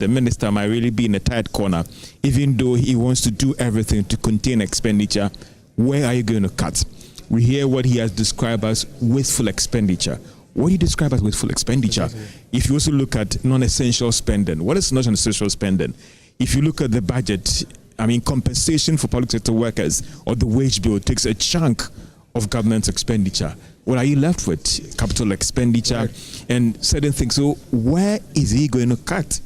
the minister might really be in a tight corner, even though he wants to do everything to contain expenditure. Where are you going to cut? We hear what he has described as wasteful expenditure. What do you describe as wasteful expenditure? If you also look at non-essential spending, what is non-essential spending? If you look at the budget, I mean, compensation for public sector workers or the wage bill takes a chunk of government expenditure. What are you left with? Capital expenditure and certain things. So where is he going to cut?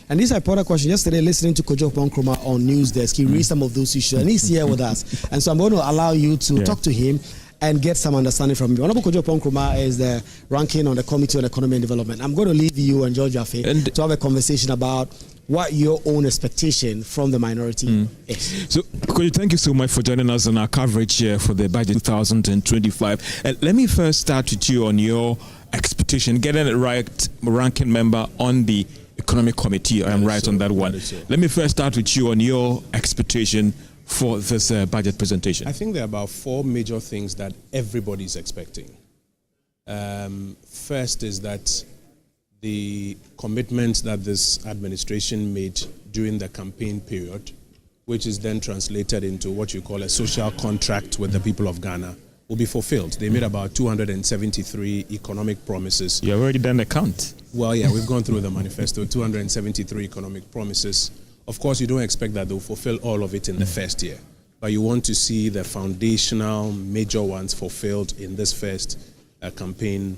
And this is a important question. Yesterday, listening to Kojo Ponkroma on News Desk, he raised some of those issues, and he's here with us. And so I'm going to allow you to talk to him and get some understanding from him. Honorable Kojo Ponkroma is the ranking on the Committee on Economy and Development. I'm going to leave you and George Afe to have a conversation about what your own expectation from the minority is. So, Kojo, thank you so much for joining us on our coverage here for the budget 2025. And let me first start with you on your expectation, getting it right, ranking member on the Economic Committee. I am right on that one. Let me first start with you on your expectation for this budget presentation. I think there are about 4 major things that everybody is expecting. First is that the commitments that this administration made during the campaign period, which is then translated into what you call a social contract with the people of Ghana, will be fulfilled. They made about 273 economic promises. You have already done the count. Well, yeah, we've gone through the manifesto, 273 economic promises. Of course, you don't expect that they'll fulfill all of it in the first year, but you want to see the foundational major ones fulfilled in this first campaign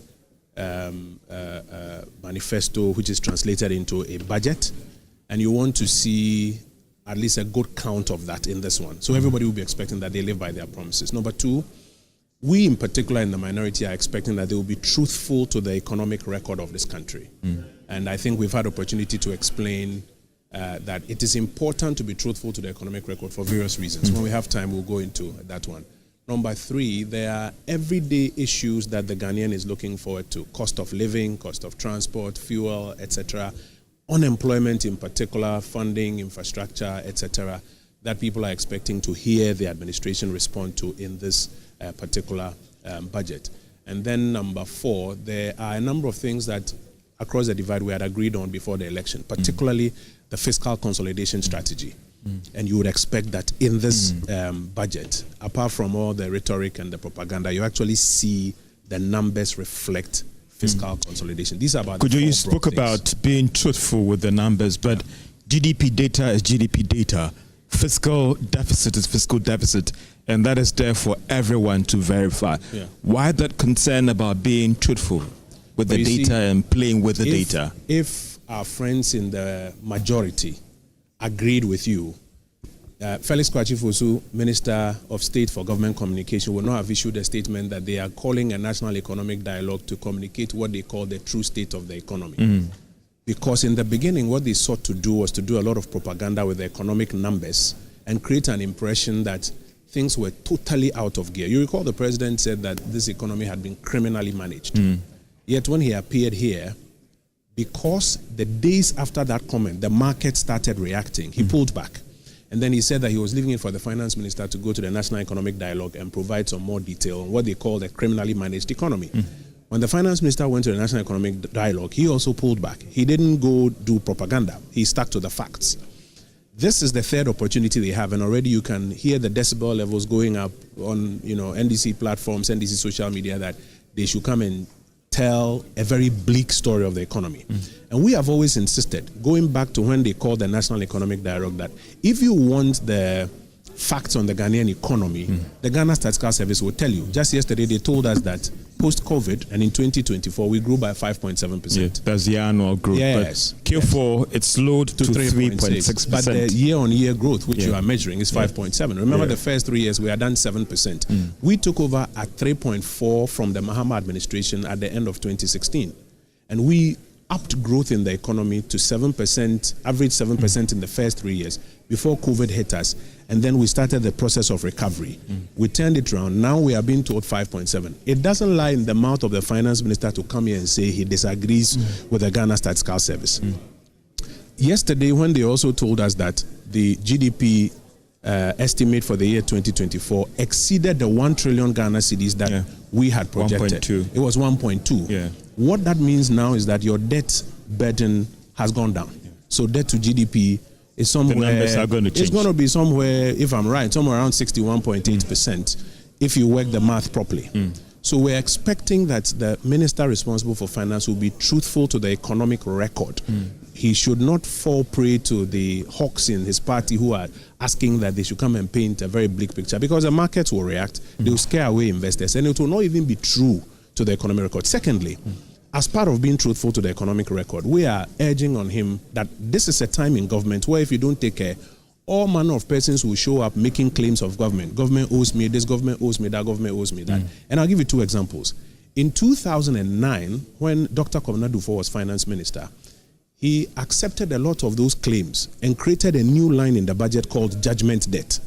manifesto, which is translated into a budget, and you want to see at least a good count of that in this one. So everybody will be expecting that they live by their promises. Number 2, we in particular in the minority are expecting that they will be truthful to the economic record of this country. And I think we've had opportunity to explain that it is important to be truthful to the economic record for various reasons. When we have time, we'll go into that one. Number 3, there are everyday issues that the Ghanaian is looking forward to: cost of living, cost of transport, fuel, etc., unemployment in particular, funding, infrastructure, etc., that people are expecting to hear the administration respond to in this particular budget. And then number 4, there are a number of things that across the divide we had agreed on before the election, particularly the fiscal consolidation strategy. And you would expect that in this budget, apart from all the rhetoric and the propaganda, you actually see the numbers reflect fiscal consolidation. These are about Kojo, you spoke about being truthful with the numbers, but GDP data is GDP data. Fiscal deficit is fiscal deficit, and that is there for everyone to verify. Why that concern about being truthful with the data and playing with the data? If our friends in the majority agreed with you, Felix Kwachi-Fosu, Minister of State for Government Communication, will not have issued a statement that they are calling a national economic dialogue to communicate what they call the true state of the economy. Because in the beginning, what they sought to do was to do a lot of propaganda with the economic numbers and create an impression that things were totally out of gear. You recall the president said that this economy had been criminally managed. Yet when he appeared here, because the days after that comment, the market started reacting, he pulled back. And then he said that he was leaving it for the finance minister to go to the National Economic Dialogue and provide some more detail on what they call the criminally managed economy. When the finance minister went to the National Economic Dialogue, he also pulled back. He didn't go do propaganda. He stuck to the facts. This is the third opportunity they have, and already you can hear the decibel levels going up on NDC platforms, NDC social media, that they should come and tell a very bleak story of the economy. And we have always insisted, going back to when they called the National Economic Dialogue, that if you want the facts on the Ghanaian economy, the Ghana Statistical Service will tell you. Just yesterday, they told us that post-COVID and in 2024, we grew by 5.7%. Yeah, that's the annual growth. Yes. But Q4, it slowed to 3.6%. But the year-on-year growth, which you are measuring, is 5.7. Remember, the first 3 years, we had done 7%. We took over at 3.4 from the Mahama administration at the end of 2016. And we upped growth in the economy to 7%, average 7% in the first 3 years before COVID hit us. And then we started the process of recovery. We turned it around. Now we are being told 5.7. It doesn't lie in the mouth of the finance minister to come here and say he disagrees with the Ghana Statistical Service. Yesterday, when they also told us that the GDP estimate for the year 2024 exceeded the 1 trillion Ghana cedis that we had projected. 1.2. It was 1.2. What that means now is that your debt burden has gone down. So debt to GDP is somewhere. The numbers are going to change. It's going to be somewhere, if I'm right, somewhere around 61.8% if you work the math properly. So we're expecting that the minister responsible for finance will be truthful to the economic record. He should not fall prey to the hawks in his party who are asking that they should come and paint a very bleak picture, because the markets will react, they will scare away investors, and it will not even be true to the economic record. Secondly, as part of being truthful to the economic record, we are urging on him that this is a time in government where if you don't take care, all manner of persons will show up making claims of government. Government owes me this, government owes me that, government owes me that. And I'll give you two examples. In 2009, when Dr. Kwabena Dufo was finance minister, he accepted a lot of those claims and created a new line in the budget called judgment debt.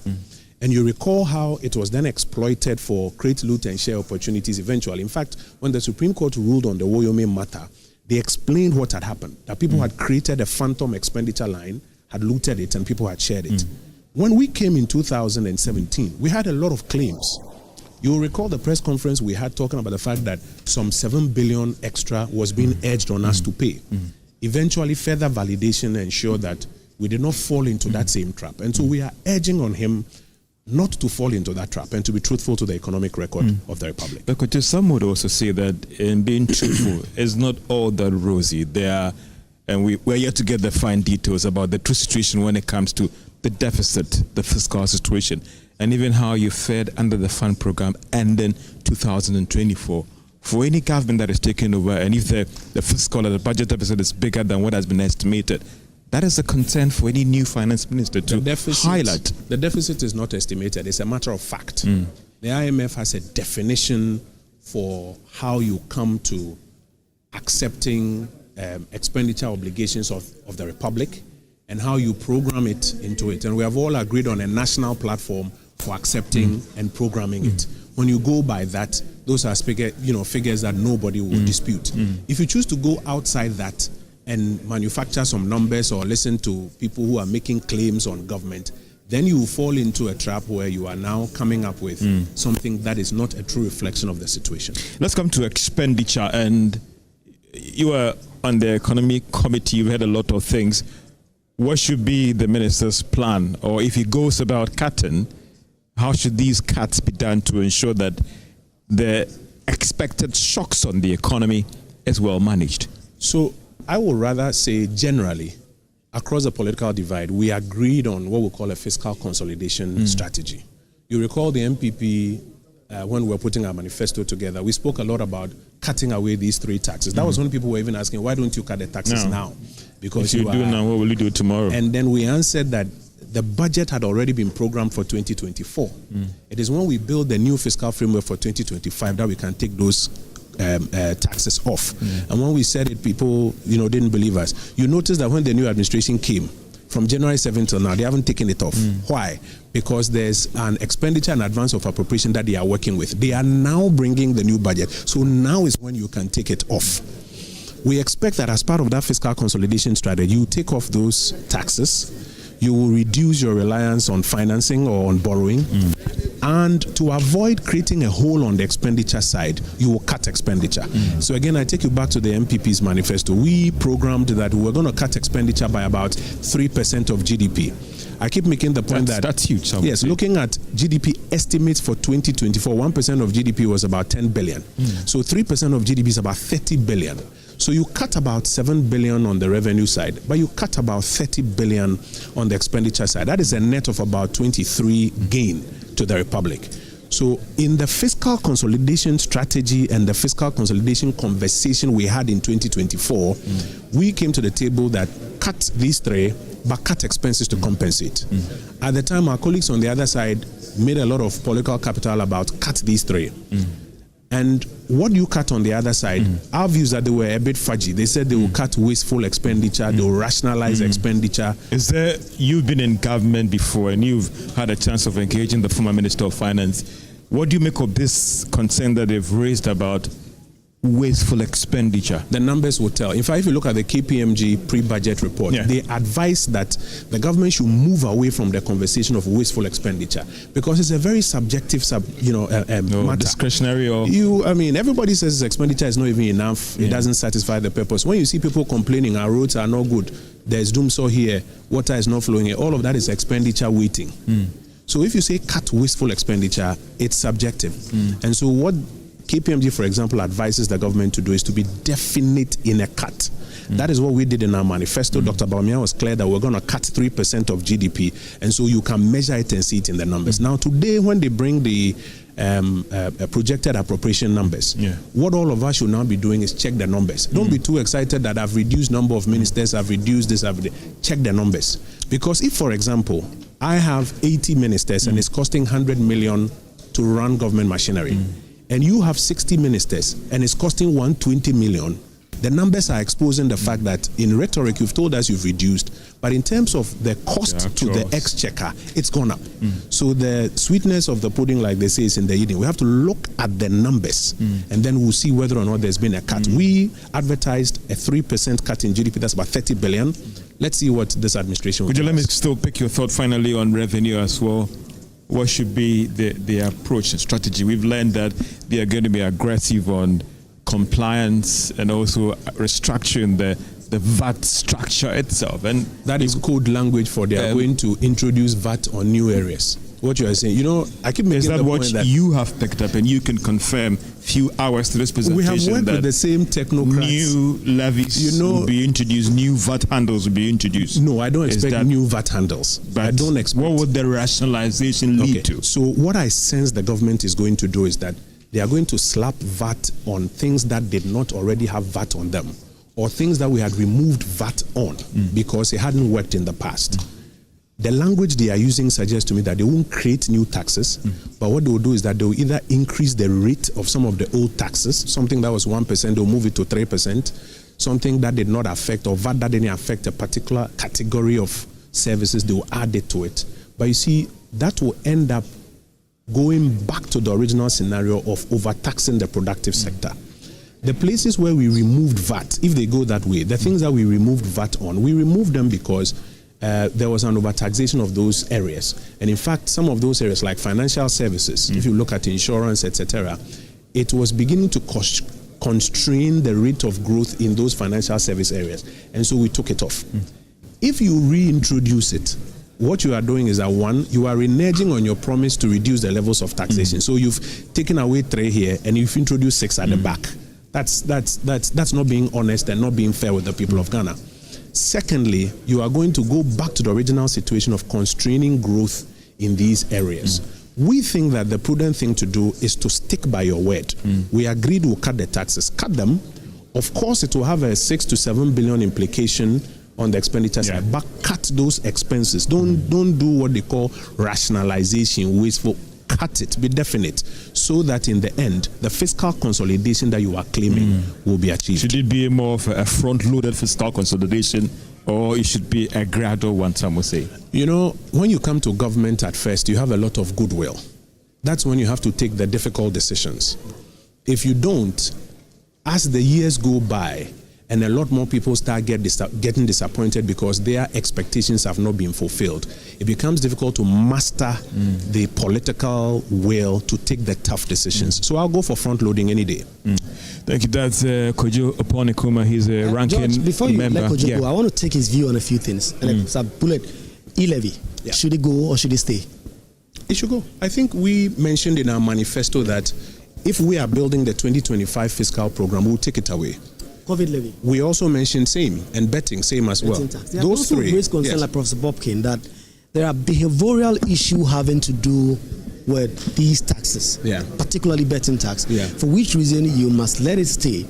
And you recall how it was then exploited for create, loot, and share opportunities eventually. In fact, when the Supreme Court ruled on the Woyome matter, they explained what had happened, that people had created a phantom expenditure line, had looted it, and people had shared it. When we came in 2017, we had a lot of claims. You will recall the press conference we had talking about the fact that some 7 billion extra was being urged on us to pay. Eventually, further validation ensured that we did not fall into that same trap. And so we are urging on him not to fall into that trap and to be truthful to the economic record of the Republic. But some would also say that in being truthful is not all that rosy. And we're yet to get the fine details about the true situation when it comes to the deficit, the fiscal situation, and even how you fared under the fund program and then 2024. For any government that is taken over, and if the fiscal or the budget deficit is bigger than what has been estimated, that is a concern for any new finance minister to highlight. The deficit is not estimated, it's a matter of fact. The IMF has a definition for how you come to accepting expenditure obligations of the Republic and how you program it into it. And we have all agreed on a national platform for accepting and programming it. When you go by that, those are figures that nobody will dispute. If you choose to go outside that and manufacture some numbers or listen to people who are making claims on government, then you will fall into a trap where you are now coming up with something that is not a true reflection of the situation. Let's come to expenditure. And you were on the economy committee, you've heard a lot of things. What should be the minister's plan? Or if he goes about cutting, how should these cuts be done to ensure that the expected shocks on the economy is well managed? So I would rather say generally, across the political divide, we agreed on what we call a fiscal consolidation strategy. You recall the MPP, when we were putting our manifesto together, we spoke a lot about cutting away these three taxes. That was when people were even asking, why don't you cut the taxes now? Because if you do now, what will you do tomorrow? And then we answered that the budget had already been programmed for 2024. It is when we build the new fiscal framework for 2025 that we can take those taxes off. And when we said it, people didn't believe us. You notice that when the new administration came, from January 7th till now, they haven't taken it off. Why? Because there's an expenditure and advance of appropriation that they are working with. They are now bringing the new budget. So now is when you can take it off. We expect that as part of that fiscal consolidation strategy, you take off those taxes, you will reduce your reliance on financing or on borrowing. And to avoid creating a hole on the expenditure side, you will cut expenditure. So again, I take you back to the MPP's manifesto. We programmed that we were going to cut expenditure by about 3% of GDP. I keep making the point that's huge. Yes, looking at GDP estimates for 2024, 1% of GDP was about 10 billion. So 3% of GDP is about 30 billion. So you cut about 7 billion on the revenue side, but you cut about 30 billion on the expenditure side. That is a net of about 23 gain to the Republic. So in the fiscal consolidation strategy and the fiscal consolidation conversation we had in 2024, we came to the table that cut these three, but cut expenses to compensate. At the time, our colleagues on the other side made a lot of political capital about cut these three. And what you cut on the other side, our views that they were a bit fudgy. They said they will cut wasteful expenditure, they will rationalize expenditure. You've been in government before and you've had a chance of engaging the former Minister of Finance. What do you make of this concern that they've raised about wasteful expenditure? The numbers will tell. In fact, if you look at the KPMG pre-budget report, they advise that the government should move away from the conversation of wasteful expenditure because it's a very subjective, matter. Discretionary or everybody says expenditure is not even enough. It doesn't satisfy the purpose. When you see people complaining, our roads are not good, there's doom saw here, water is not flowing here, all of that is expenditure waiting. So if you say cut wasteful expenditure, it's subjective. And so what KPMG, for example, advises the government to do is to be definite in a cut. That is what we did in our manifesto. Dr. Bawumia was clear that we're going to cut 3% of GDP, and so you can measure it and see it in the numbers. Now, today, when they bring the projected appropriation numbers, what all of us should now be doing is check the numbers. Don't be too excited that I've reduced number of ministers, I've reduced this, check the numbers. Because if, for example, I have 80 ministers and it's costing 100 million to run government machinery, and you have 60 ministers and it's costing 120 million, the numbers are exposing the fact that in rhetoric you've told us you've reduced, but in terms of the cost to the exchequer, it's gone up. So the sweetness of the pudding, like they say, is in the eating. We have to look at the numbers and then we'll see whether or not there's been a cut. We advertised a 3% cut in GDP, that's about 30 billion. Let's see what this administration will do. Let me still pick your thought finally on revenue as well. What should be the approach and strategy? We've learned that they are going to be aggressive on compliance and also restructuring the VAT structure itself. And that is code language for they are going to introduce VAT on new areas. What you are saying, I keep making the point that you have picked up and you can confirm few hours to this presentation. We have worked with the same technocrats. New levies will be introduced, new VAT handles will be introduced. No, I don't expect new VAT handles. But I don't expect. What would the rationalization lead to? So what I sense the government is going to do is that they are going to slap VAT on things that did not already have VAT on them, or things that we had removed VAT on because it hadn't worked in the past. The language they are using suggests to me that they won't create new taxes, but what they will do is that they will either increase the rate of some of the old taxes, something that was 1%, they'll move it to 3%, something that did not affect or VAT that didn't affect a particular category of services, they will add it to it. But you see, that will end up going back to the original scenario of overtaxing the productive sector. The places where we removed VAT, if they go that way, the things that we removed VAT on, we removed them because there was an overtaxation of those areas. And in fact, some of those areas like financial services, if you look at insurance, etc., it was beginning to constrain the rate of growth in those financial service areas. And so we took it off. If you reintroduce it, what you are doing is that, one, you are reneging on your promise to reduce the levels of taxation. So you've taken away 3 here and you've introduced 6 at the back. That's not being honest and not being fair with the people of Ghana. Secondly, you are going to go back to the original situation of constraining growth in these areas. We think that the prudent thing to do is to stick by your word. We agreed we'll cut the taxes. Cut them. Of course, it will have a 6 to 7 billion implication on the expenditure side, but cut those expenses. Don't do what they call rationalization, wasteful. Cut it, be definite, so that in the end, the fiscal consolidation that you are claiming will be achieved. Should it be more of a front-loaded fiscal consolidation, or it should be a gradual one, some will say? When you come to government at first, you have a lot of goodwill. That's when you have to take the difficult decisions. If you don't, as the years go by, and a lot more people start getting disappointed because their expectations have not been fulfilled, it becomes difficult to master the political will to take the tough decisions. So I'll go for front-loading any day. Thank you. That's Kojo Oponikuma. He's a ranking George, before you member. let Kojo go, I want to take his view on a few things. Bullet, e-levy, should it go or should it stay? It should go. I think we mentioned in our manifesto that if we are building the 2025 fiscal program, we'll take it away. COVID levy. We also mentioned same, and betting same as well. Those three raise concern, like Professor Bobkin, that there are behavioral issues having to do with these taxes, particularly betting tax, for which reason you must let it stay.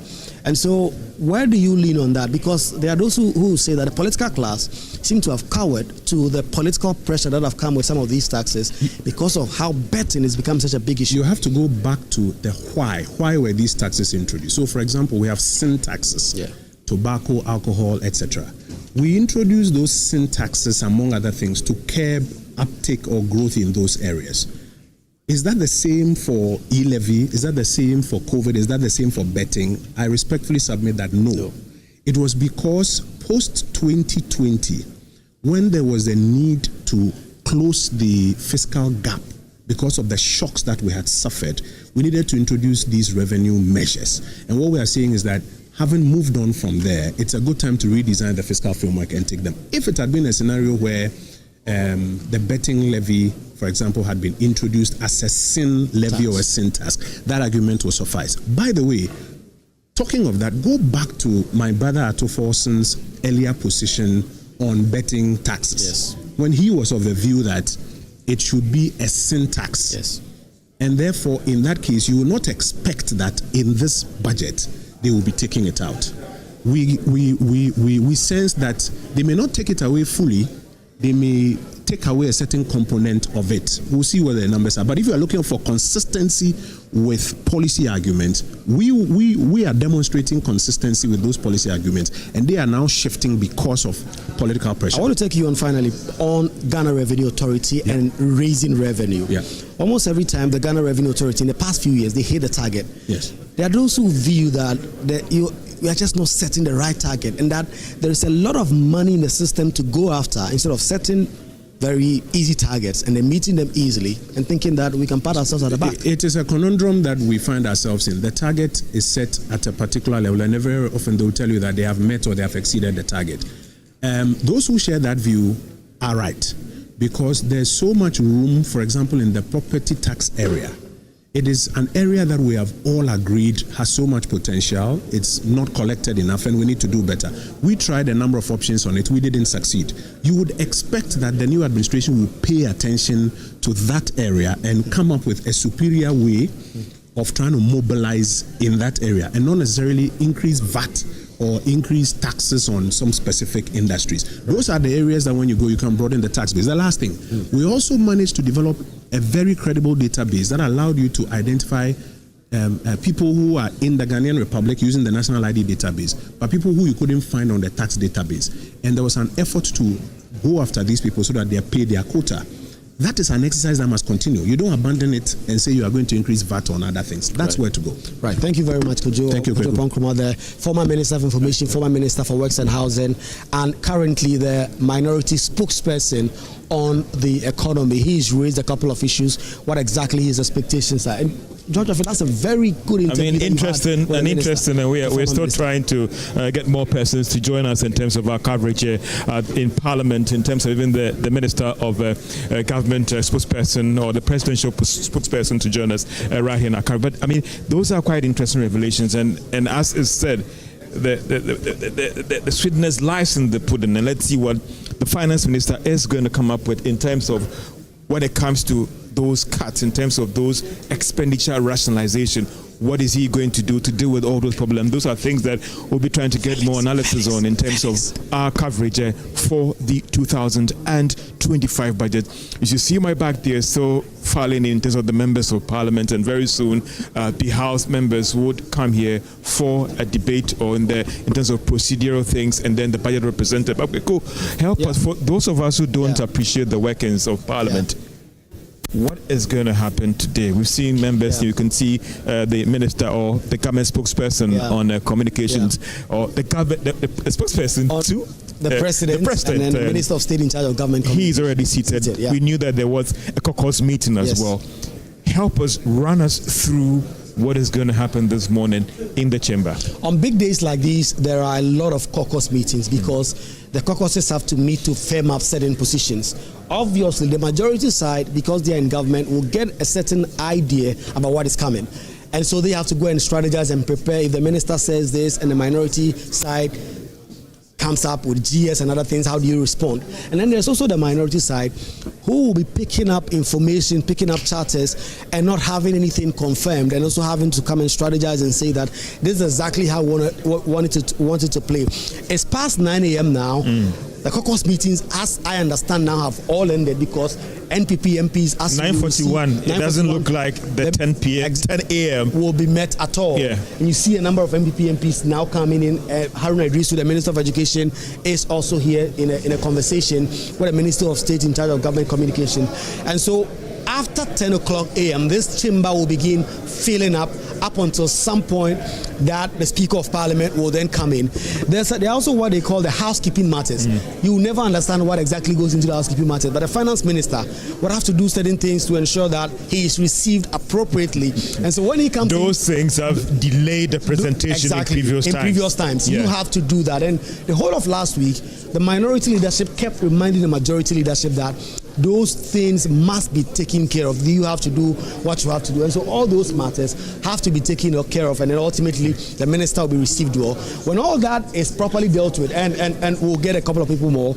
And so where do you lean on that? Because there are those who say that the political class seem to have cowered to the political pressure that have come with some of these taxes because of how betting has become such a big issue. You have to go back to the why. Why were these taxes introduced? So, for example, we have sin taxes, tobacco, alcohol, etc. We introduced those sin taxes, among other things, to curb uptake or growth in those areas. Is that the same for e-levy? Is that the same for COVID? Is that the same for betting? I respectfully submit that no. It was because post-2020, when there was a need to close the fiscal gap because of the shocks that we had suffered, we needed to introduce these revenue measures. And what we are saying is that having moved on from there, it's a good time to redesign the fiscal framework and take them. If it had been a scenario where the betting levy, for example, had been introduced as a sin levy or a sin tax, that argument will suffice. By the way, talking of that, go back to my brother Ato Forson's earlier position on betting taxes. Yes. When he was of the view that it should be a sin tax. Yes. And therefore, in that case, you will not expect that in this budget, they will be taking it out. We sense that they may not take it away fully. They may take away a certain component of it. We'll see what the numbers are. But if you are looking for consistency with policy arguments, we are demonstrating consistency with those policy arguments, and they are now shifting because of political pressure. I want to take you on finally on Ghana Revenue Authority and raising revenue. Yeah. Almost every time the Ghana Revenue Authority in the past few years, they hit the target. Yes. There are those who view that we are just not setting the right target, and that there is a lot of money in the system to go after instead of setting very easy targets and then meeting them easily and thinking that we can pat ourselves at the back. It is a conundrum that we find ourselves in. The target is set at a particular level, and very often they will tell you that they have met or they have exceeded the target. Those who share that view are right, because there's so much room, for example, in the property tax area. It is an area that we have all agreed has so much potential. It's not collected enough, and we need to do better. We tried a number of options on it. We didn't succeed. You would expect that the new administration will pay attention to that area and come up with a superior way of trying to mobilize in that area, and not necessarily increase VAT or increase taxes on some specific industries. Those are the areas that when you go, you can broaden the tax base. The last thing, we also managed to develop a very credible database that allowed you to identify people who are in the Ghanaian Republic using the National ID database, but people who you couldn't find on the tax database. And there was an effort to go after these people so that they pay their quota. That is an exercise that must continue. You don't abandon it and say you are going to increase VAT on other things. That's where to go. Right. Thank you very much, Kojo. Thank you, Kojo Ponkroma, the former Minister of Information, former Minister for Works and Housing, and currently the minority spokesperson on the economy. He's raised a couple of issues, what exactly his expectations are. And George, that's a very good interview. I mean, interesting, and we're still trying to get more persons to join us in terms of our coverage in Parliament, in terms of even the Minister of Government spokesperson or the presidential spokesperson to join us right here in our coverage. But I mean, those are quite interesting revelations, and as is said, the sweetness lies in the pudding, and let's see what the Finance Minister is going to come up with in terms of when it comes to those cuts, in terms of those expenditure rationalization. What is he going to do to deal with all those problems? Those are things that we'll be trying to get more analysis on in terms of our coverage for the 2025 budget. You should see my back there, so filing in terms of the members of Parliament, and very soon the House members would come here for a debate or in terms of procedural things, and then the budget representative. Okay, cool. Help us, for those of us who don't appreciate the workings of Parliament. What is going to happen today? We've seen members, you can see the minister or the government spokesperson on communications, or the spokesperson to the president, and then the Minister of State in charge of government. He's already seated. We knew that there was a caucus meeting as well. Help us, run us through what is going to happen this morning in the chamber. On big days like these, there are a lot of caucus meetings because the caucuses have to meet to firm up certain positions. Obviously, the majority side, because they are in government, will get a certain idea about what is coming. And so they have to go and strategize and prepare. If the minister says this and the minority side comes up with GS and other things, how do you respond? And then there's also the minority side who will be picking up information, picking up charters, and not having anything confirmed, and also having to come and strategize and say that this is exactly how we want it to play. It's past 9 a.m. now. The caucus meetings, as I understand now, have all ended because NPP MPs, as 9:41, it doesn't look like the 10 a.m. will be met at all. And you see a number of NPP MPs now coming in. Haruna Idrisu, the Minister of Education, is also here in a conversation with the Minister of State in charge of government communication. And so after 10 o'clock a.m., this chamber will begin filling up until some point that the Speaker of Parliament will then come in. There's also what they call the housekeeping matters. You will never understand what exactly goes into the housekeeping matters, but the finance minister would have to do certain things to ensure that he is received appropriately. And so when he comes those things have delayed the presentation in previous times. You have to do that. And the whole of last week, the minority leadership kept reminding the majority leadership that those things must be taken care of. You have to do what you have to do. And so all those matters have to be taken care of, and then ultimately the minister will be received well. When all that is properly dealt with, and we'll get a couple of people more,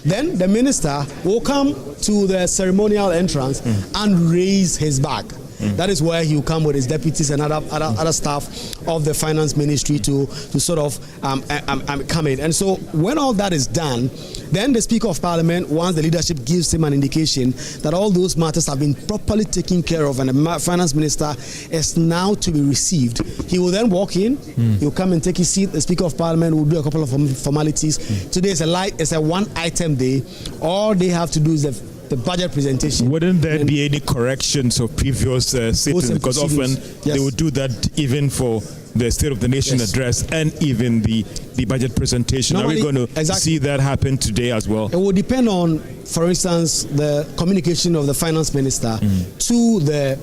then the minister will come to the ceremonial entrance and raise his bag. That is where he will come with his deputies and other staff of the finance ministry to sort of come in. And so when all that is done, then the Speaker of Parliament, once the leadership gives him an indication that all those matters have been properly taken care of and the finance minister is now to be received, he will then walk in, he will come and take his seat. The Speaker of Parliament will do a couple of formalities. Today is a one-item day. All they have to do is the budget presentation. Wouldn't there be any corrections of previous sittings? Because often they would do that even for the State of the Nation address and even the budget presentation. Normally, are we going to see that happen today as well? It will depend on, for instance, the communication of the finance minister to the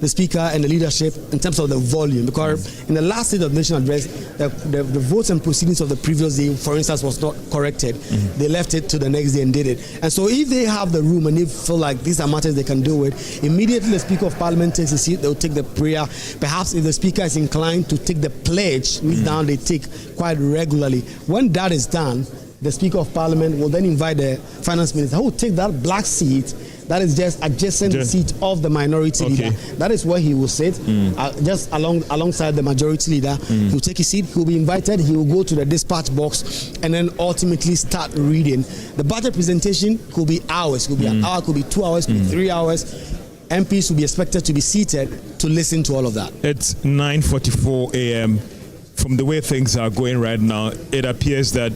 Speaker and the leadership in terms of the volume, because in the last State of the Nation address, the votes and proceedings of the previous day, for instance, was not corrected. They left it to the next day and did it. And so if they have the room and they feel like these are matters they can deal with, immediately the Speaker of Parliament takes a seat, they'll take the prayer. Perhaps if the Speaker is inclined to take the pledge, which now they take quite regularly. When that is done, the Speaker of Parliament will then invite the finance minister who will take that black seat that is just adjacent the seat of the minority leader. That is where he will sit, just alongside the majority leader. He will take his seat, he will be invited, he will go to the dispatch box and then ultimately start reading. The budget presentation could be hours, could be an hour, could be 2 hours, could be 3 hours. MPs will be expected to be seated to listen to all of that. It's 9:44 a.m. From the way things are going right now, it appears that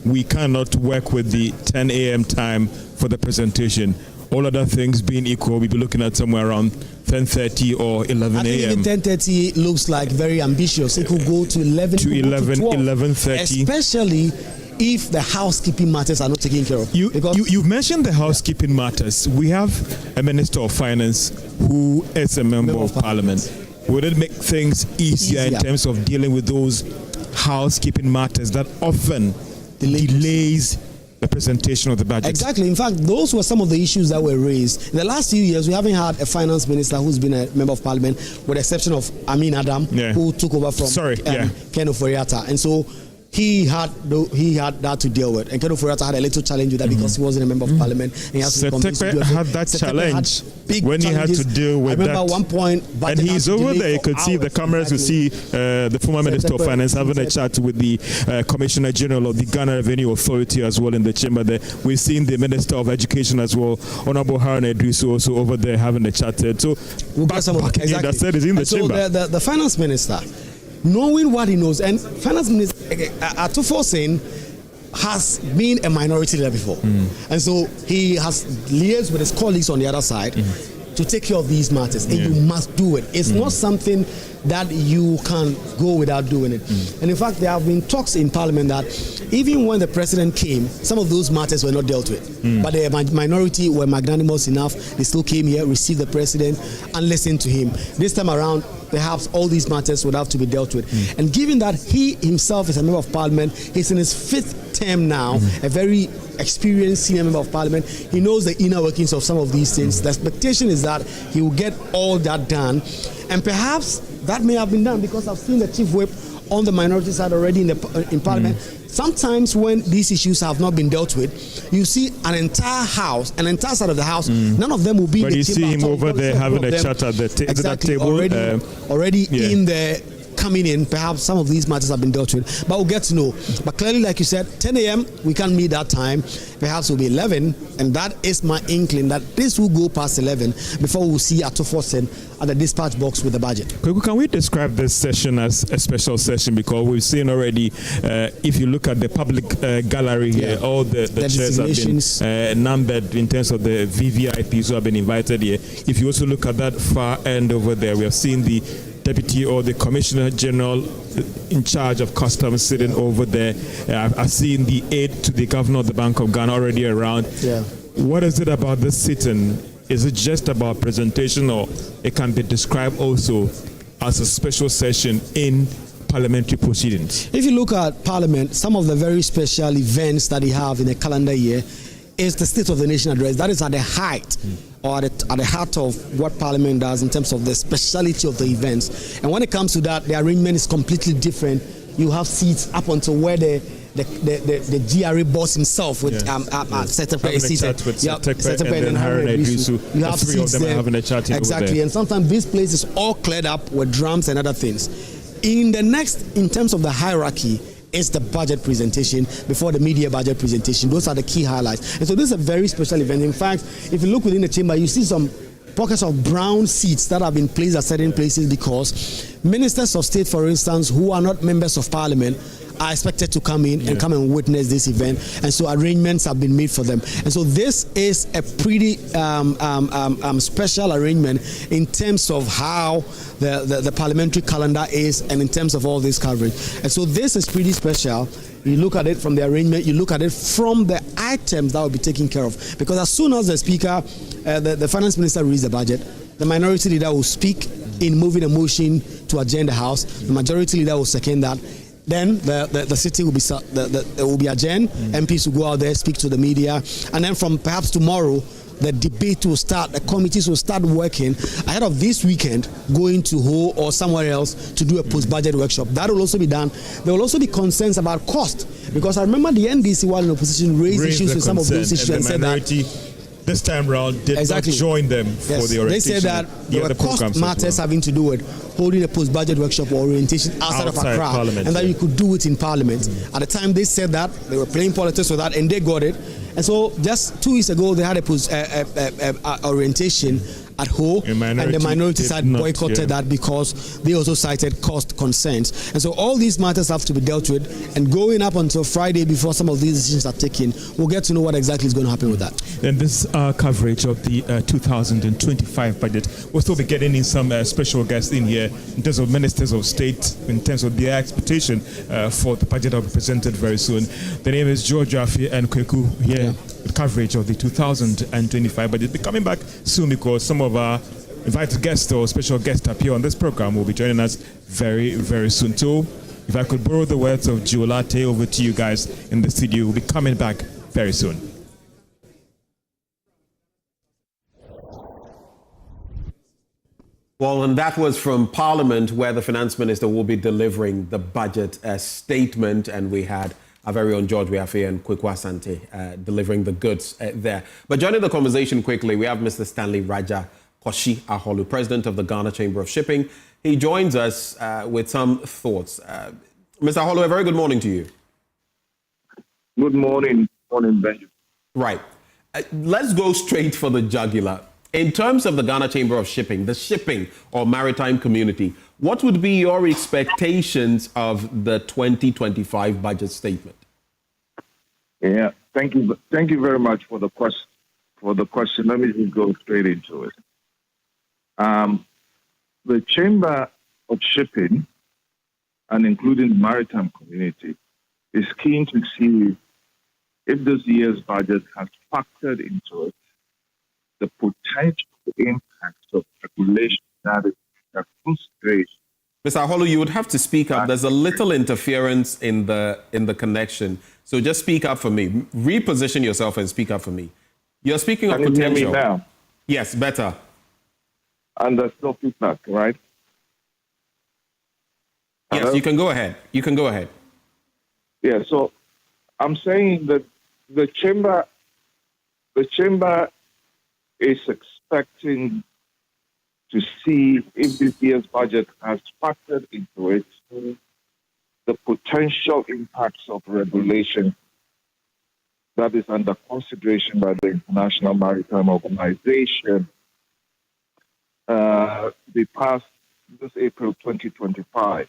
we cannot work with the 10 a.m. time for the presentation. All other things being equal, we'll be looking at somewhere around 10:30 or 11 a.m. I think 10:30 looks like very ambitious. It could go to 11 to 11:30. Especially if the housekeeping matters are not taken care of. You've mentioned the housekeeping matters. We have a Minister of Finance who is a member of Parliament. Would it make things easier in terms of dealing with those housekeeping matters that often delays the presentation of the budget? Exactly. In fact, those were some of the issues that were raised. In the last few years, we haven't had a finance minister who's been a member of Parliament, with the exception of Amin Adam, who took over from Ken OFORI-ATTA. And so he had that to deal with. And Ken OFORI-ATTA had a little challenge with that because he wasn't a member of Parliament. And he has to had that challenge when he had to deal with that. I remember at one point, and he's over there. You could see the cameras. You see the former Minister of Finance having a chat with the Commissioner General of the Ghana Revenue Authority as well in the chamber there. We've seen the Minister of Education as well, Honorable Haruna Idrisu, also over there having a chat. So that said is in the chamber. So the Finance Minister, knowing what he knows, and Finance Minister Ato Forson has been a minority leader before, and so he has liaised with his colleagues on the other side to take care of these matters, and you must do it. It's not something that you can go without doing it. And in fact, there have been talks in Parliament that even when the president came, some of those matters were not dealt with. But the minority were magnanimous enough. They still came here, received the president, and listened to him. This time around, perhaps all these matters would have to be dealt with. And given that he himself is a member of Parliament, he's in his 5th term now, a very experienced senior member of Parliament, he knows the inner workings of some of these things. The expectation is that he will get all that done. And perhaps that may have been done because I've seen the chief whip on the minority side already in Parliament. Sometimes when these issues have not been dealt with, you see an entire house, an entire side of the house, none of them will be in the chamber. But you see him over there having a chat at that table. Already in the coming in. Perhaps some of these matters have been dealt with, but we'll get to know. But clearly, like you said, 10 a.m., we can't meet that time. Perhaps it'll be 11, and that is my inkling that this will go past 11 before we'll see Ato Forson at the dispatch box with the budget. Can we describe this session as a special session? Because we've seen already, if you look at the public gallery here, all the chairs have been numbered in terms of the VVIPs who have been invited here. If you also look at that far end over there, we have seen the Deputy or the Commissioner General in charge of customs sitting over there. I've seen the aide to the Governor of the Bank of Ghana already around. Yeah. What is it about this sitting? Is it just about presentation, or it can be described also as a special session in parliamentary proceedings? If you look at Parliament, some of the very special events that they have in a calendar year is the State of the Nation address. That is at the height or at the heart of what Parliament does in terms of the speciality of the events. And when it comes to that, the arrangement is completely different. You have seats up until where the GRA boss himself with Setepe is seated. Setepe and Harun Edrisu. You have three seats of them there. Having a chat exactly. And sometimes this place is all cleared up with drums and other things. In terms of the hierarchy, is the budget presentation before the media budget presentation. Those are the key highlights. And so this is a very special event. In fact, if you look within the chamber, you see some pockets of brown seats that have been placed at certain places because ministers of state, for instance, who are not members of parliament, are expected to come in and come and witness this event, and so arrangements have been made for them. And so this is a pretty special arrangement in terms of how the parliamentary calendar is and in terms of all this coverage. And so this is pretty special. You look at it from the arrangement, you look at it from the items that will be taken care of. Because as soon as the speaker, the finance minister reads the budget, the minority leader will speak in moving a motion to adjourn the House. The majority leader will second that. Then the sitting will be adjourned. MPs will go out there, speak to the media, and then from perhaps tomorrow, the debate will start. The committees will start working ahead of this weekend, going to Ho or somewhere else to do a post-budget workshop. That will also be done. There will also be concerns about cost, because I remember the NDC, while in opposition, raised issues with some of those issues and said that this time round did not join them for the orientation. They said that there were cost matters having to do with holding a post-budget workshop or orientation outside of Accra, and that you could do it in Parliament. At the time they said that, they were playing politics with that, and they got it. And so just 2 weeks ago, they had a orientation at Ho, and the minority side boycotted that because they also cited cost concerns. And so all these matters have to be dealt with, and going up until Friday before some of these decisions are taken, we'll get to know what exactly is going to happen with that. And this coverage of the 2025 budget, we'll still be getting in some special guests in here in terms of ministers of state, in terms of their expectation for the budget that will be presented very soon. The name is George Rafi and Kweku here. Coverage of the 2025 budget. Be coming back soon because some of our invited guests or special guests appear on this program will be joining us very, very soon. So, if I could borrow the words of Giolate over to you guys in the studio, we'll be coming back very soon. Well, and that was from Parliament, where the Finance Minister will be delivering the budget statement, and we had our very own George Weafe and Kweku Asante delivering the goods there. But joining the conversation quickly, we have Mr. Stanley Raja Koshi Aholu, President of the Ghana Chamber of Shipping. He joins us with some thoughts. Mr. Aholu, a very good morning to you. Good morning. Morning, Benjamin. Right. Let's go straight for the jugular. In terms of the Ghana Chamber of Shipping, the shipping or maritime community, what would be your expectations of the 2025 budget statement? Yeah, thank you very much for the question. Let me just go straight into it. The Chamber of Shipping, and including the maritime community, is keen to see if this year's budget has factored into it the potential impacts of regulation that is consideration. Mr. Aholu, you would have to speak up. There's a little interference in the connection. So just speak up for me. Reposition yourself and speak up for me. You're speaking of potential. Can you hear me now? Yes, better. And there's no feedback, right? Yes, Hello? you can go ahead. You can go ahead. Yeah, so I'm saying that the chamber is expecting to see if this year's budget has factored into it the potential impacts of regulation that is under consideration by the International Maritime Organization. They passed this April 2025,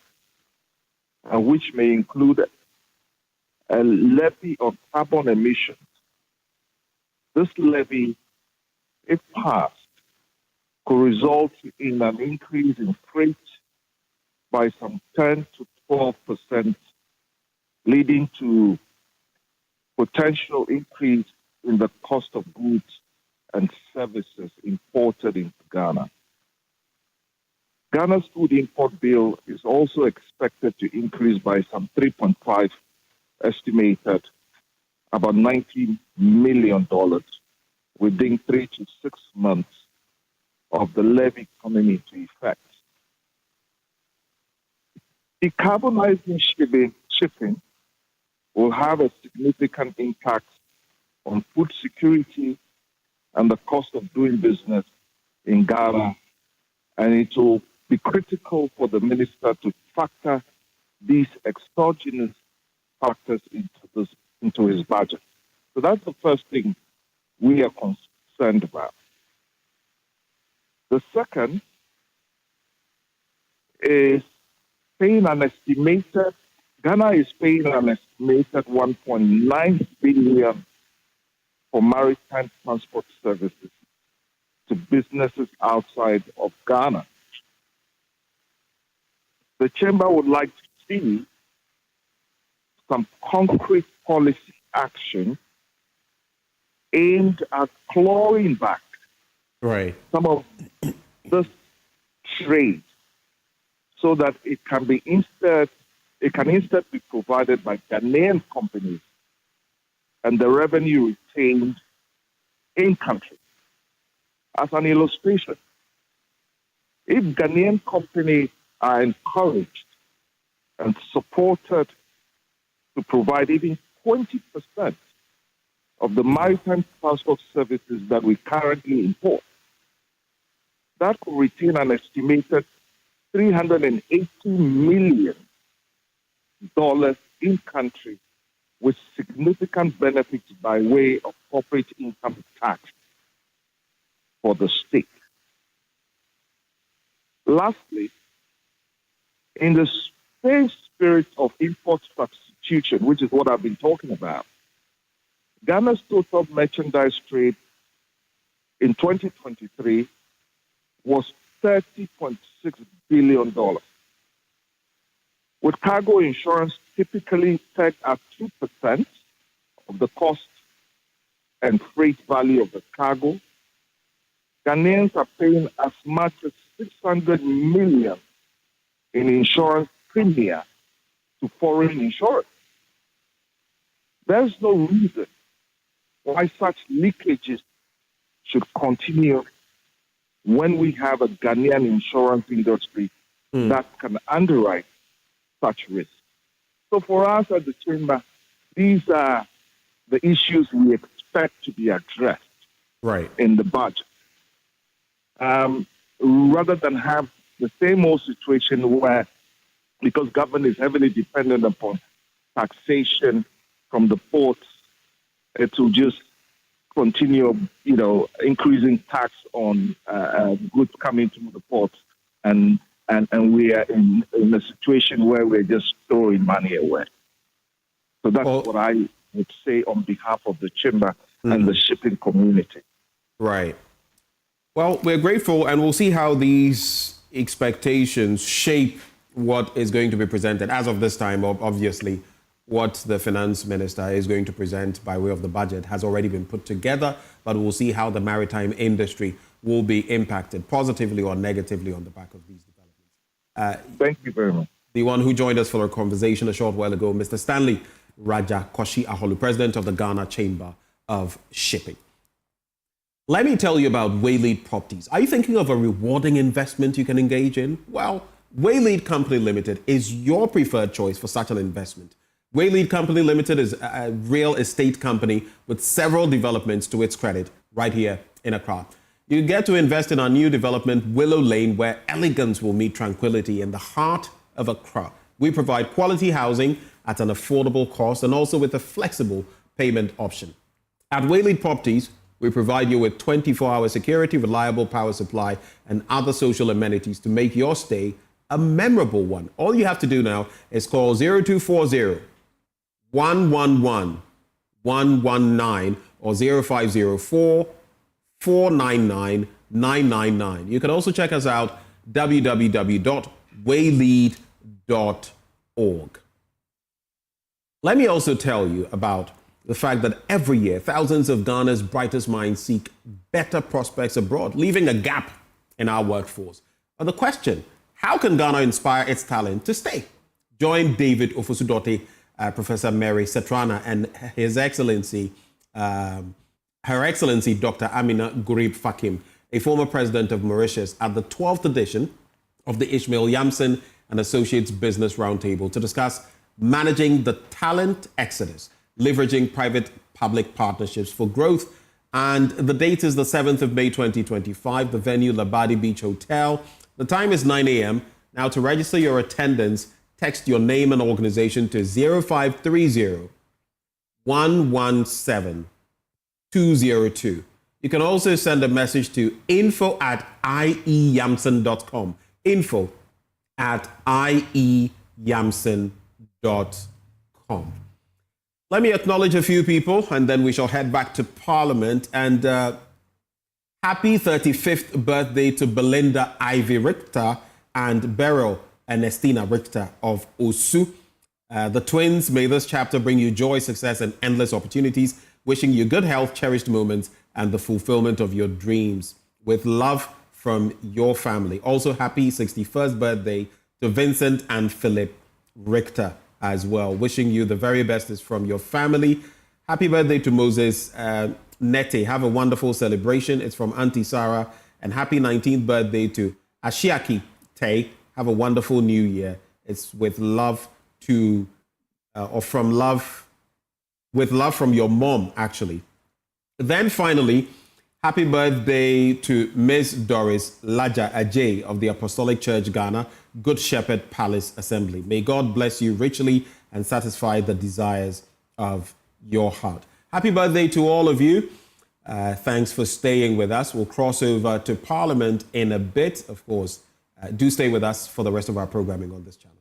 which may include a levy on carbon emissions. This levy, if passed, could result in an increase in freight by some 10 to 12%, leading to potential increase in the cost of goods and services imported into Ghana. Ghana's food import bill is also expected to increase by some 3.5, estimated about $19 million within 3 to 6 months of the levy coming into effect. Decarbonizing shipping will have a significant impact on food security and the cost of doing business in Ghana, and it will be critical for the minister to factor these exogenous factors into his budget. So that's the first thing we are concerned about. The second is Ghana is paying an estimated $1.9 billion for maritime transport services to businesses outside of Ghana. The Chamber would like to see some concrete policy action aimed at clawing back some of this trade so that it can instead be provided by Ghanaian companies and the revenue retained in country. As an illustration, if Ghanaian companies are encouraged and supported to provide even 20% of the maritime transport services that we currently import, that could retain an estimated $380 million in country with significant benefits by way of corporate income tax for the state. Lastly, in the same spirit of import substitution, which is what I've been talking about, Ghana's total merchandise trade in 2023 was $30.6 billion, with cargo insurance typically set at 2% of the cost and freight value of the cargo. Ghanaians are paying as much as $600 million in insurance premium to foreign insurers. There's no reason why such leakages should continue when we have a Ghanaian insurance industry that can underwrite such risk. So for us at the Chamber, these are the issues we expect to be addressed in the budget. Rather than have the same old situation where, because government is heavily dependent upon taxation from the ports, it will just continue, increasing tax on goods coming to the ports, and we are in a situation where we're just throwing money away. So that's what I would say on behalf of the Chamber and the shipping community. Right. Well, we're grateful, and we'll see how these expectations shape what is going to be presented. As of this time, obviously, what the finance minister is going to present by way of the budget has already been put together, but we'll see how the maritime industry will be impacted positively or negatively on the back of these developments. Thank you very much. The one who joined us for a conversation a short while ago, Mr. Stanley Raja Koshi Aholu, president of the Ghana Chamber of Shipping. Let me tell you about Waylead Properties. Are you thinking of a rewarding investment you can engage in? Well, Waylead Company Limited is your preferred choice for such an investment. Waylead Company Limited is a real estate company with several developments to its credit right here in Accra. You get to invest in our new development, Willow Lane, where elegance will meet tranquility in the heart of Accra. We provide quality housing at an affordable cost and also with a flexible payment option. At Waylead Properties, we provide you with 24-hour security, reliable power supply, and other social amenities to make your stay a memorable one. All you have to do now is call 0240 111 119 or 0504 499 999. You can also check us out www.waylead.org. Let me also tell you about the fact that every year thousands of Ghana's brightest minds seek better prospects abroad, leaving a gap in our workforce. But the question, how can Ghana inspire its talent to stay? Join David Ofosu-Dorte, Professor Mary Setrana, and His Excellency, Her Excellency Dr. Amina Gurib Fakim, a former president of Mauritius, at the 12th edition of the Ishmael Yamson and Associates Business Roundtable to discuss managing the talent exodus, leveraging private-public partnerships for growth. And the date is the 7th of May, 2025, the venue, Labadi Beach Hotel. The time is 9 a.m. Now, to register your attendance, text your name and organization to 0530 117 202. You can also send a message to info@ieyamson.com. info@ieyamson.com. Let me acknowledge a few people, and then we shall head back to Parliament. And happy 35th birthday to Belinda Ivy Richter and Beryl Ernestina Richter of Osu. The twins, may this chapter bring you joy, success, and endless opportunities. Wishing you good health, cherished moments, and the fulfillment of your dreams. With love from your family. Also, happy 61st birthday to Vincent and Philip Richter as well. Wishing you the very best is from your family. Happy birthday to Moses Nete. Have a wonderful celebration. It's from Auntie Sarah. And happy 19th birthday to Ashiaki Tay. Have a wonderful new year. It's with love to, with love from your mom, actually. Then finally, happy birthday to Miss Doris Laja Ajay of the Apostolic Church Ghana, Good Shepherd Palace Assembly. May God bless you richly and satisfy the desires of your heart. Happy birthday to all of you. Thanks for staying with us. We'll cross over to Parliament in a bit. Of course, do stay with us for the rest of our programming on this channel.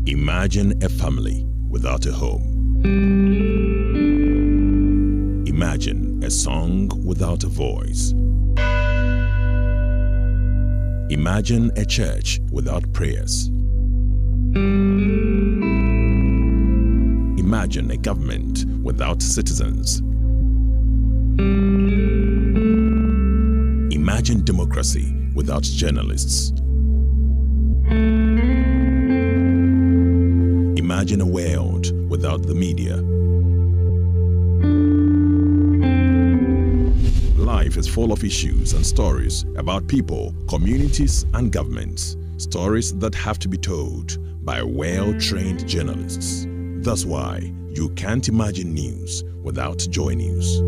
Imagine a family without a home. Imagine a song without a voice. Imagine a church without prayers. Imagine a government without citizens. Imagine democracy without journalists. Imagine a world without the media. Life is full of issues and stories about people, communities, and governments. Stories that have to be told by well-trained journalists. That's why you can't imagine news without JoyNews.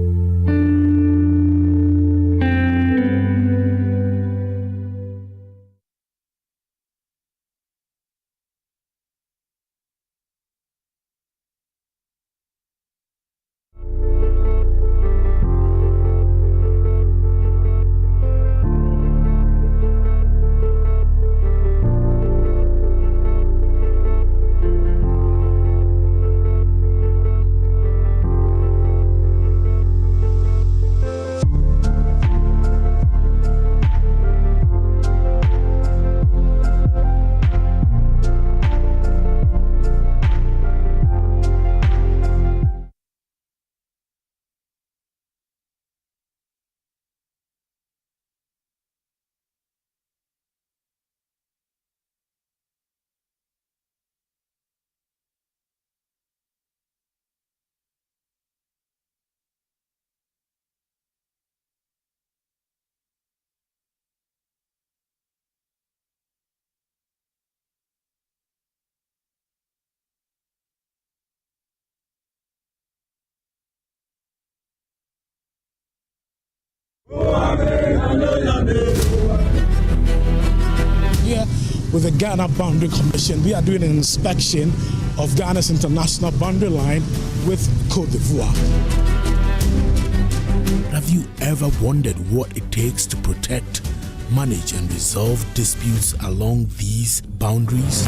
Here with the Ghana Boundary Commission, we are doing an inspection of Ghana's international boundary line with Côte d'Ivoire. Have you ever wondered what it takes to protect, manage and resolve disputes along these boundaries?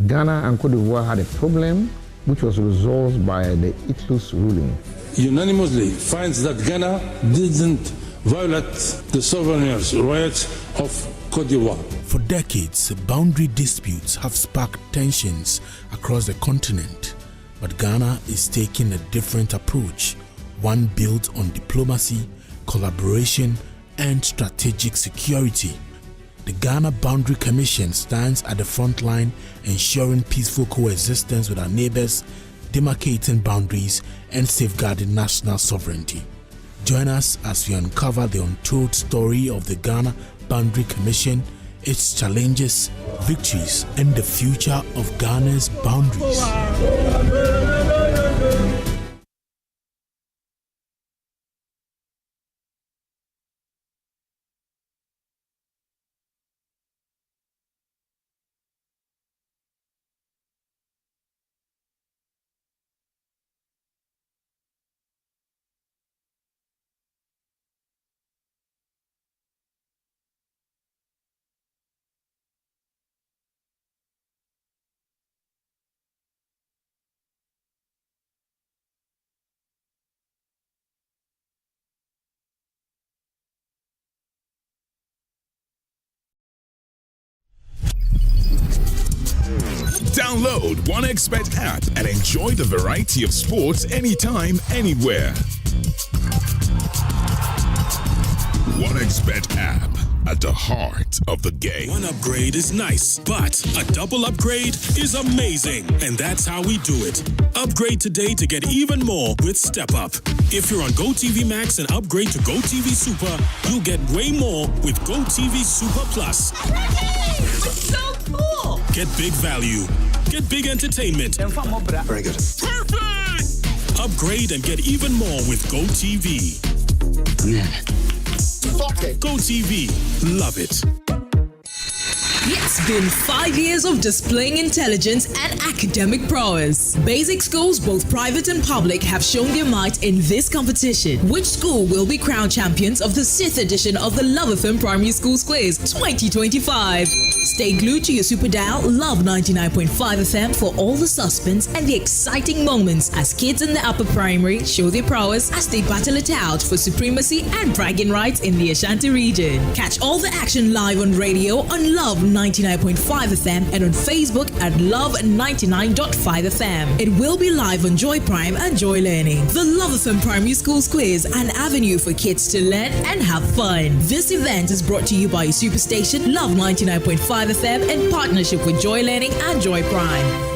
Ghana and Côte d'Ivoire had a problem which was resolved by the ITLUS ruling. Unanimously finds that Ghana didn't violate the sovereign rights of Côte d'Ivoire. For decades, boundary disputes have sparked tensions across the continent, but Ghana is taking a different approach, one built on diplomacy, collaboration, and strategic security. The Ghana Boundary Commission stands at the front line, ensuring peaceful coexistence with our neighbors, demarcating boundaries, and safeguarding national sovereignty. Join us as we uncover the untold story of the Ghana Boundary Commission, its challenges, victories, and the future of Ghana's boundaries. Download OneXBet app and enjoy the variety of sports anytime, anywhere. OneXBet app, at the heart of the game. One upgrade is nice, but a double upgrade is amazing. And that's how we do it. Upgrade today to get even more with Step Up. If you're on GoTV Max and upgrade to GoTV Super, you'll get way more with GoTV Super Plus. That's so cool! Get big value. Get big entertainment. Very good. Perfect! Upgrade and get even more with GoTV. Yeah. GoTV. Love it. It's been 5 years of displaying intelligence and academic prowess. Basic schools, both private and public, have shown their might in this competition. Which school will be crowned champions of the 6th edition of the Love FM Primary Schools Quiz 2025? Stay glued to your super dial Love 99.5 FM for all the suspense and the exciting moments as kids in the upper primary show their prowess as they battle it out for supremacy and bragging rights in the Ashanti region. Catch all the action live on radio on Love 99.5 FM and on Facebook at Love 99.5 FM. It will be live on Joy Prime and Joy Learning. The Love FM Primary Schools Quiz, an avenue for kids to learn and have fun. This event is brought to you by Superstation Love 99.5 FM in partnership with Joy Learning and Joy Prime.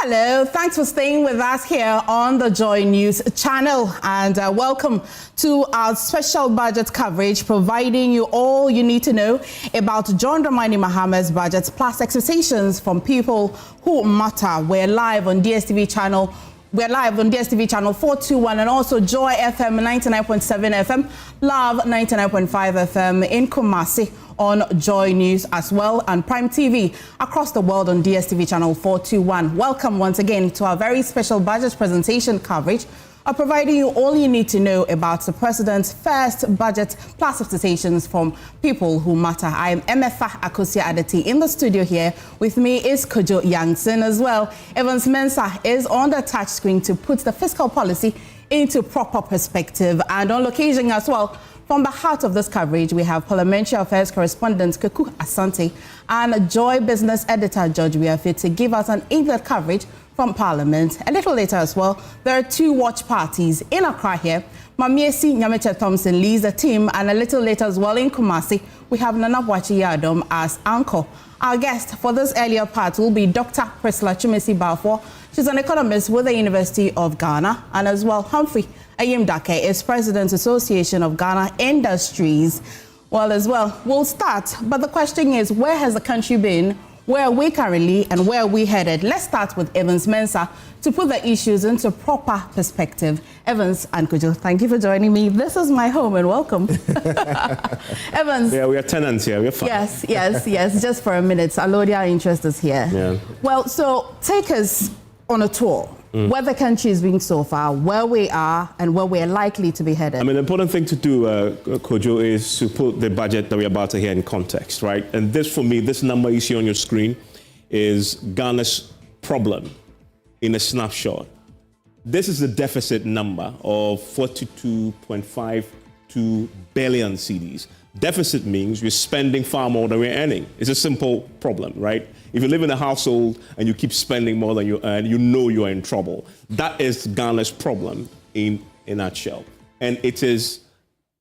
Hello, thanks for staying with us here on the Joy News channel, and welcome to our special budget coverage, providing you all you need to know about John Dramani Mahama's budget plus expectations from people who matter. We're live on DSTV channel. We're live on DSTV channel 421 and also Joy FM 99.7 FM, Love 99.5 FM in Kumasi on Joy News as well, and Prime TV across the world on DSTV channel 421. Welcome once again to our very special budget presentation coverage, providing you all you need to know about the President's first budget plus expectations from people who matter. I am Emefa Akosia Adeti in the studio here. With me is Kojo Yangson as well. Evans Mensah is on the touch screen to put the fiscal policy into proper perspective. And on occasion as well, from the heart of this coverage, we have Parliamentary Affairs Correspondent Keku Asante and Joy Business Editor George Wiafe to give us an in-depth coverage from Parliament. A little later as well, there are two watch parties in Accra here. Mamiesi Nyameche Thompson leads the team, and a little later as well in Kumasi, we have Nana Bwachi Yadom as anchor. Our guest for this earlier part will be Dr. Priscilla Chumesi Balfour. She's an economist with the University of Ghana, and as well Humphrey Ayimdake is President Association of Ghana Industries. Well, as well, we'll start, but the question is, where has the country been? Where are we currently and where are we headed? Let's start with Evans Mensah to put the issues into proper perspective. Evans and Kojo, thank you for joining me. This is my home and welcome. Evans. Yeah, we are tenants here. We're fine. Yes. Just for a minute. Alodia interest is here. Yeah. Well, so take us on a tour. Where the country is being so far, where we are, and where we're likely to be headed. I mean, the important thing to do, Kojo, is to put the budget that we're about to hear in context, right? And this, for me, this number you see on your screen is Ghana's problem in a snapshot. This is the deficit number of 42.52 billion cedis. Deficit means we're spending far more than we're earning. It's a simple problem, right? If you live in a household and you keep spending more than you earn, you know you're in trouble. That is Ghana's problem in a nutshell. And it is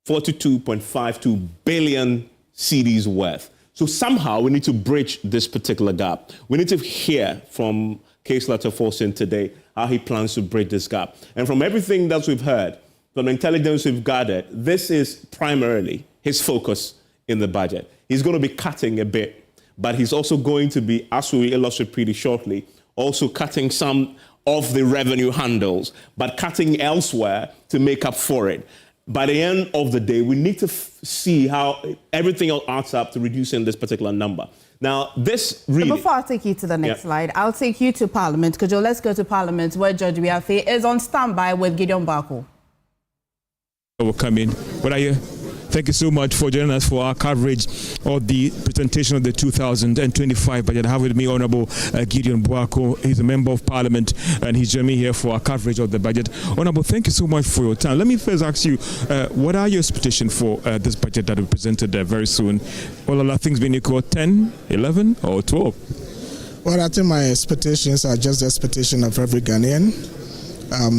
42.52 billion cedis worth. So somehow we need to bridge this particular gap. We need to hear from Cassiel Ato Forson today how he plans to bridge this gap. And from everything that we've heard, from the intelligence we've gathered, this is primarily his focus in the budget. He's going to be cutting a bit, but he's also going to be, as we illustrate pretty shortly, also cutting some of the revenue handles, but cutting elsewhere to make up for it. By the end of the day, we need to see how everything else adds up to reducing this particular number. Now, this really... So before I take you to the next slide, I'll take you to Parliament. Kojo, let's go to Parliament, where George Wiafe is on standby with Gideon Bako. Will come in. What are you? Thank you so much for joining us for our coverage of the presentation of the 2025 budget. I have with me Honorable Gideon Bako. He's a member of Parliament and he's joining me here for our coverage of the budget. Honorable, thank you so much for your time. Let me first ask you, what are your expectations for this budget that will be presented very soon? All other things being equal, 10, 11 or 12? Well, I think my expectations are just the expectation of every Ghanaian.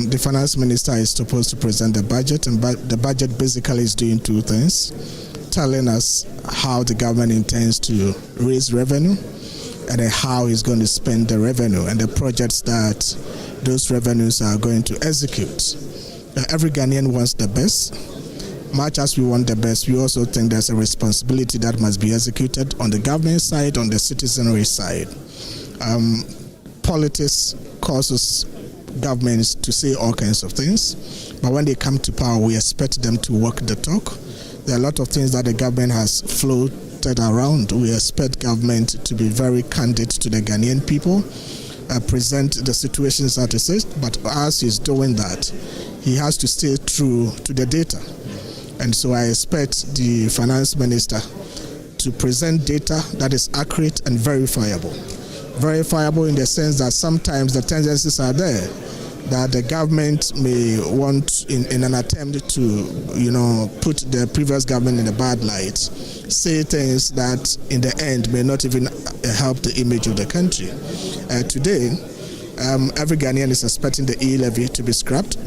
The finance minister is supposed to present the budget, and the budget basically is doing two things: telling us how the government intends to raise revenue, and then how he's going to spend the revenue and the projects that those revenues are going to execute. Every Ghanaian wants the best. Much as we want the best, we also think there's a responsibility that must be executed on the government side, on the citizenry side. Politics causes governments to say all kinds of things, but when they come to power, we expect them to walk the talk. There are a lot of things that the government has floated around. We expect government to be very candid to the Ghanaian people, present the situations that exist, but as he's doing that, he has to stay true to the data. And so I expect the finance minister to present data that is accurate and verifiable. Verifiable in the sense that sometimes the tendencies are there that the government may want, in an attempt to, put the previous government in a bad light, say things that in the end may not even help the image of the country. Today, every Ghanaian is expecting the e-levy to be scrapped.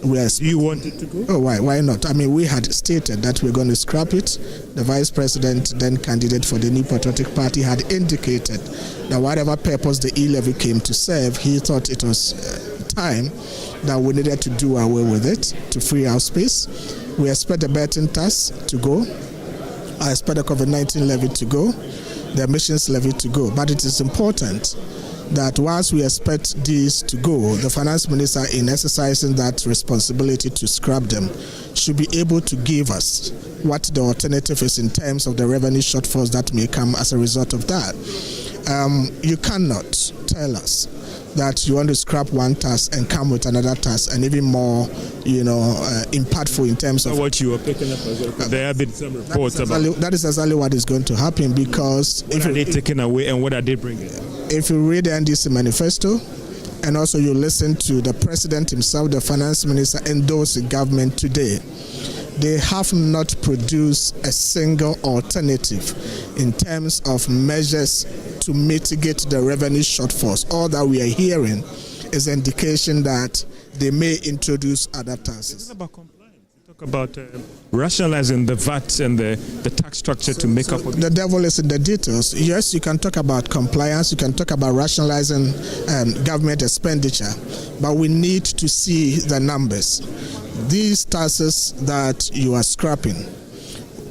You want it to go? Oh, why not? I mean, we had stated that we're going to scrap it. The vice president, then candidate for the New Patriotic Party, had indicated that whatever purpose the e-levy came to serve, he thought it was time that we needed to do away with it to free our space. We expect the betting tax to go. I expect the COVID-19 levy to go, the emissions levy to go. But it is important that whilst we expect these to go, the finance minister, in exercising that responsibility to scrap them, should be able to give us what the alternative is in terms of the revenue shortfalls that may come as a result of that. You cannot tell us that you want to scrap one task and come with another task, and even more, impactful in terms of what you are picking up as well. There have been some reports about that is exactly what is going to happen, because what are they taking away and what are they bringing? If you read the NDC manifesto, and also you listen to the president himself, the finance minister, endorse the government today, they have not produced a single alternative in terms of measures to mitigate the revenue shortfalls. All that we are hearing is an indication that they may introduce other taxes. About rationalizing the VAT and the tax structure to make up. The devil is in the details. Yes, you can talk about compliance, you can talk about rationalizing government expenditure, but we need to see the numbers. These taxes that you are scrapping,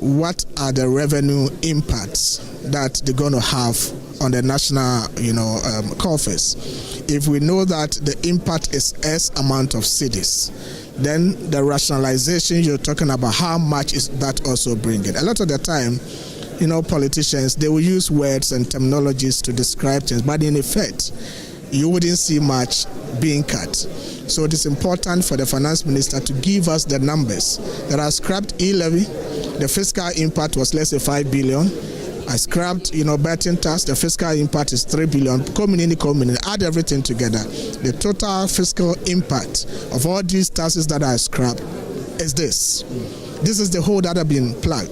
what are the revenue impacts that they're going to have on the national, coffers? If we know that the impact is S amount of cedis, then the rationalization you're talking about, how much is that also bringing? A lot of the time, politicians, they will use words and terminologies to describe things, but in effect, you wouldn't see much being cut. So it is important for the finance minister to give us the numbers. There are scrapped e-levy. The fiscal impact was less than 5 billion. I scrapped, betting tax. The fiscal impact is 3 billion. Community, add everything together. The total fiscal impact of all these taxes that I scrapped is this. This is the hole that have been plugged.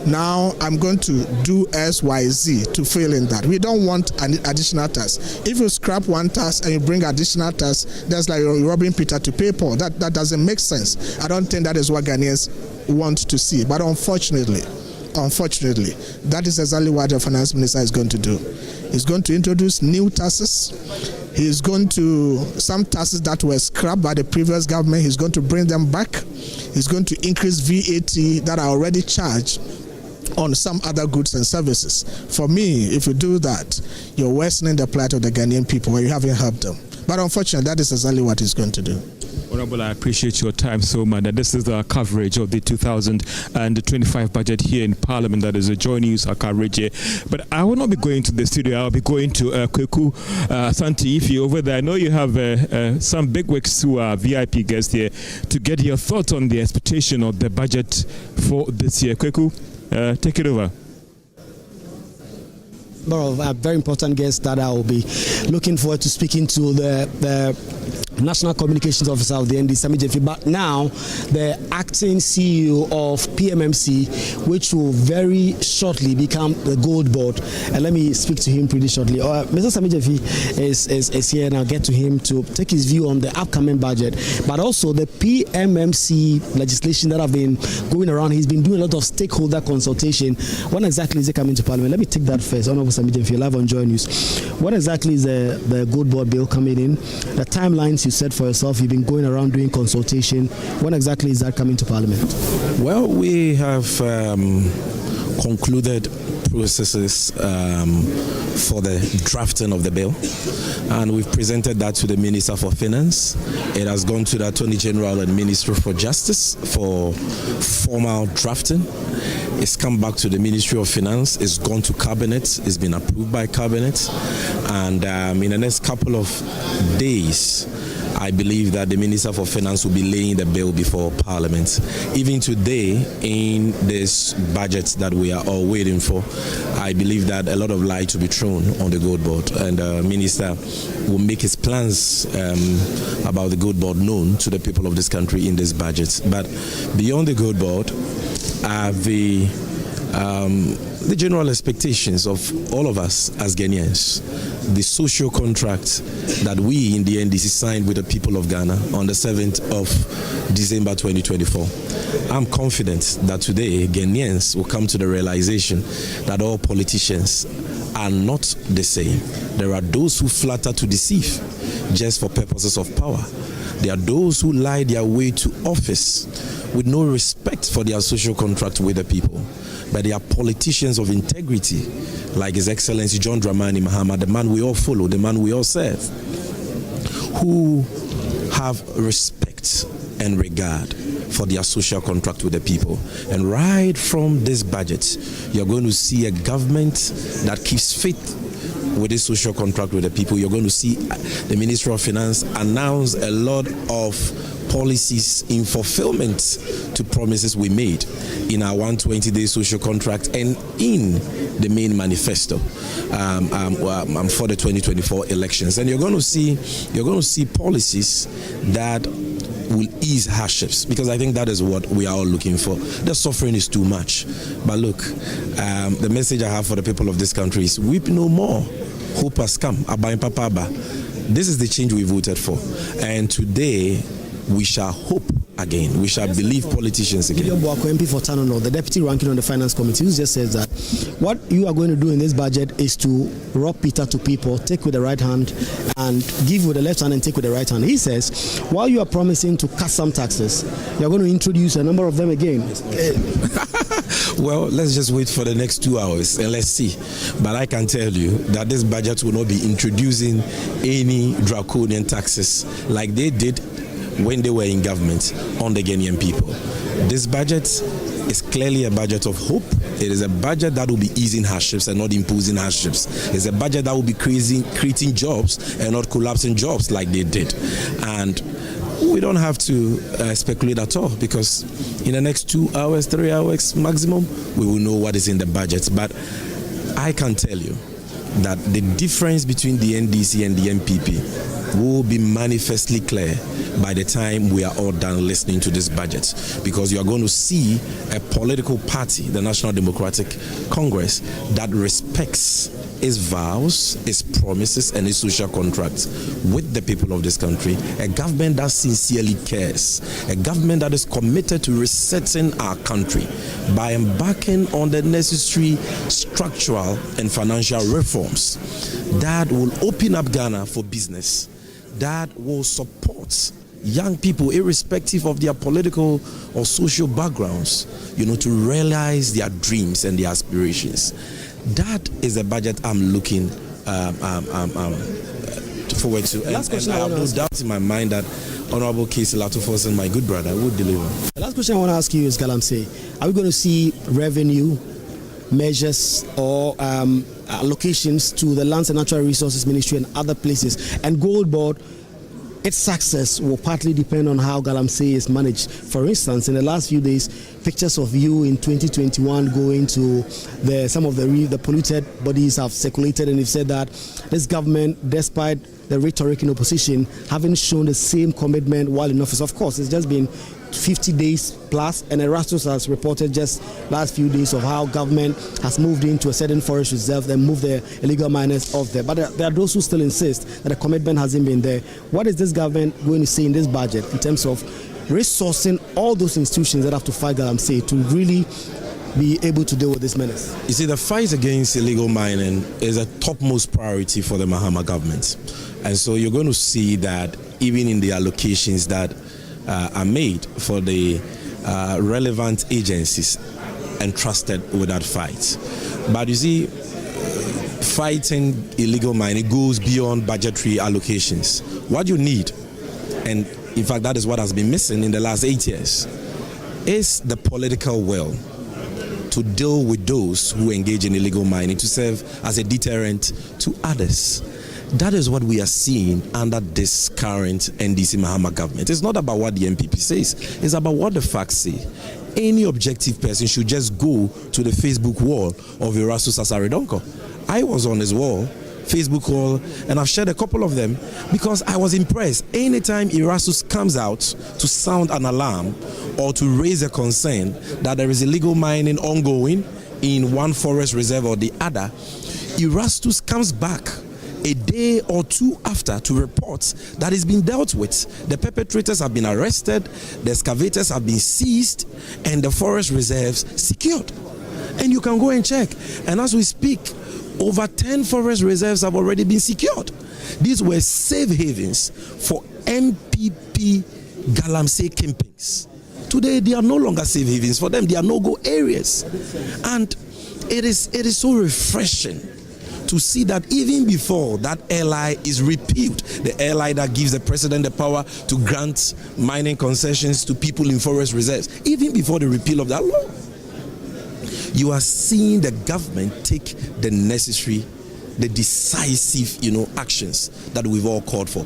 Now I'm going to do SYZ to fill in that. We don't want an additional tax. If you scrap one tax and you bring additional tax, that's like you're robbing Peter to pay Paul. That doesn't make sense. I don't think that is what Ghanaians want to see. But unfortunately, that is exactly what the finance minister is going to do. He's going to introduce new taxes. He's going to, some taxes that were scrapped by the previous government, he's going to bring them back. He's going to increase VAT that are already charged on some other goods and services. For me, if you do that, you're worsening the plight of the Ghanaian people where you haven't helped them. But unfortunately, that is exactly what he's going to do. Honorable, I appreciate your time so much. And this is our coverage of the 2025 budget here in Parliament. That is a JoyNews coverage here. But I will not be going to the studio. I'll be going to Kweku Asante Ife over there. I know you have some bigwigs who are VIP guests here to get your thoughts on the expectation of the budget for this year. Kweku, take it over. Very important guests that I will be looking forward to speaking to the National Communications Officer of the ND, Sami Jefi, but now the acting CEO of PMMC, which will very shortly become the Gold Board. And let me speak to him pretty shortly. Mr. Sami Jefi is here, and I'll get to him to take his view on the upcoming budget, but also the PMMC legislation that have been going around. He's been doing a lot of stakeholder consultation. When exactly is it coming to Parliament? Let me take that first. Honorable Sami Jefi, live on JoyNews. What exactly is the Gold Board bill coming in? The timelines you said for yourself, you've been going around doing consultation. When exactly is that coming to Parliament? Well, we have concluded processes for the drafting of the bill, and we've presented that to the Minister for Finance. It has gone to the Attorney General and Ministry for Justice for formal drafting. It's come back to the Ministry of Finance. It's gone to Cabinet. It's been approved by Cabinet, and in the next couple of days, I believe that the Minister for Finance will be laying the bill before Parliament. Even today, in this budget that we are all waiting for, I believe that a lot of light will be thrown on the Gold Board, and the Minister will make his plans about the Gold Board known to the people of this country in this budget. But beyond the Gold Board, the general expectations of all of us as Ghanaians, the social contract that we in the NDC signed with the people of Ghana on the 7th of December 2024. I'm confident that today Ghanaians will come to the realization that all politicians are not the same. There are those who flatter to deceive just for purposes of power. There are those who lie their way to office with no respect for their social contract with the people. But they are politicians of integrity, like His Excellency John Dramani Mahama, the man we all follow, the man we all serve, who have respect and regard for their social contract with the people. And right from this budget, you're going to see a government that keeps faith with this social contract with the people. You're going to see the Ministry of Finance announce a lot of policies in fulfillment to promises we made in our 120-day social contract and in the main manifesto for the 2024 elections. And you're going to see policies that will ease hardships, because I think that is what we are all looking for. The suffering is too much. But look, the message I have for the people of this country is weep no more. Hope has come. Abayin Papaba. This is the change we voted for. And today, we shall hope again. We shall believe politicians again. MP for Tanono, the deputy ranking on the finance committee, who just says that what you are going to do in this budget is to rob Peter to people, take with the right hand and give with the left hand and take with the right hand. He says, while you are promising to cut some taxes, you're going to introduce a number of them again. Well, let's just wait for the next 2 hours and let's see. But I can tell you that this budget will not be introducing any draconian taxes like they did when they were in government on the Ghanaian people. This budget is clearly a budget of hope, It is a budget that will be easing hardships and not imposing hardships. It's a budget that will be creating jobs and not collapsing jobs like they did. And we don't have to speculate at all, because in the next 2 hours, 3 hours maximum, we will know what is in the budget. But I can tell you that the difference between the NDC and the MPP will be manifestly clear by the time we are all done listening to this budget, because you are going to see a political party, the National Democratic Congress, that respects its vows, its promises, and its social contracts with the people of this country. A government that sincerely cares, a government that is committed to resetting our country by embarking on the necessary structural and financial reforms that will open up Ghana for business, that will support young people, irrespective of their political or social backgrounds, to realize their dreams and their aspirations. That is a budget I'm looking forward to. And I have no doubt in my mind that Honorable Cassiel Ato Forson, my good brother, would deliver. The last question I want to ask you is, Galamsey, are we going to see revenue measures or allocations to the Lands and Natural Resources Ministry and other places? And Gold Board, its success will partly depend on how Galamsey is managed. For instance, in the last few days, pictures of you in 2021 going to some of the polluted bodies have circulated, and they've said that this government, despite the rhetoric in opposition, haven't shown the same commitment while in office. Of course, it's just been 50 days plus, and Erastus has reported just last few days of how government has moved into a certain forest reserve and moved the illegal miners off there. But there are those who still insist that the commitment hasn't been there. What is this government going to say in this budget in terms of resourcing all those institutions that have to fight Galamsey to really be able to deal with this menace? You see, the fight against illegal mining is a topmost priority for the Mahama government. And so you're going to see that even in the allocations that are made for the relevant agencies entrusted with that fight. But you see, fighting illegal mining goes beyond budgetary allocations. What you need, and in fact that is what has been missing in the last 8 years, is the political will to deal with those who engage in illegal mining, to serve as a deterrent to others. That is what we are seeing under this current NDC Mahama government. It's not about what the MPP says, it's about what the facts say. Any objective person should just go to the Facebook wall of Erastus Asaredonko. I was on his wall, Facebook wall, and I've shared a couple of them because I was impressed. Anytime Erastus comes out to sound an alarm or to raise a concern that there is illegal mining ongoing in one forest reserve or the other, Erastus comes back a day or two after to report that it's been dealt with. The perpetrators have been arrested, the excavators have been seized, and the forest reserves secured. And you can go and check. And as we speak, over 10 forest reserves have already been secured. These were safe havens for MPP Galamsey kingpins. Today, they are no longer safe havens for them. They are no-go areas. And it is so refreshing to see that even before that LI is repealed, the LI that gives the president the power to grant mining concessions to people in forest reserves, even before the repeal of that law, you are seeing the government take the necessary, the decisive, actions that we've all called for.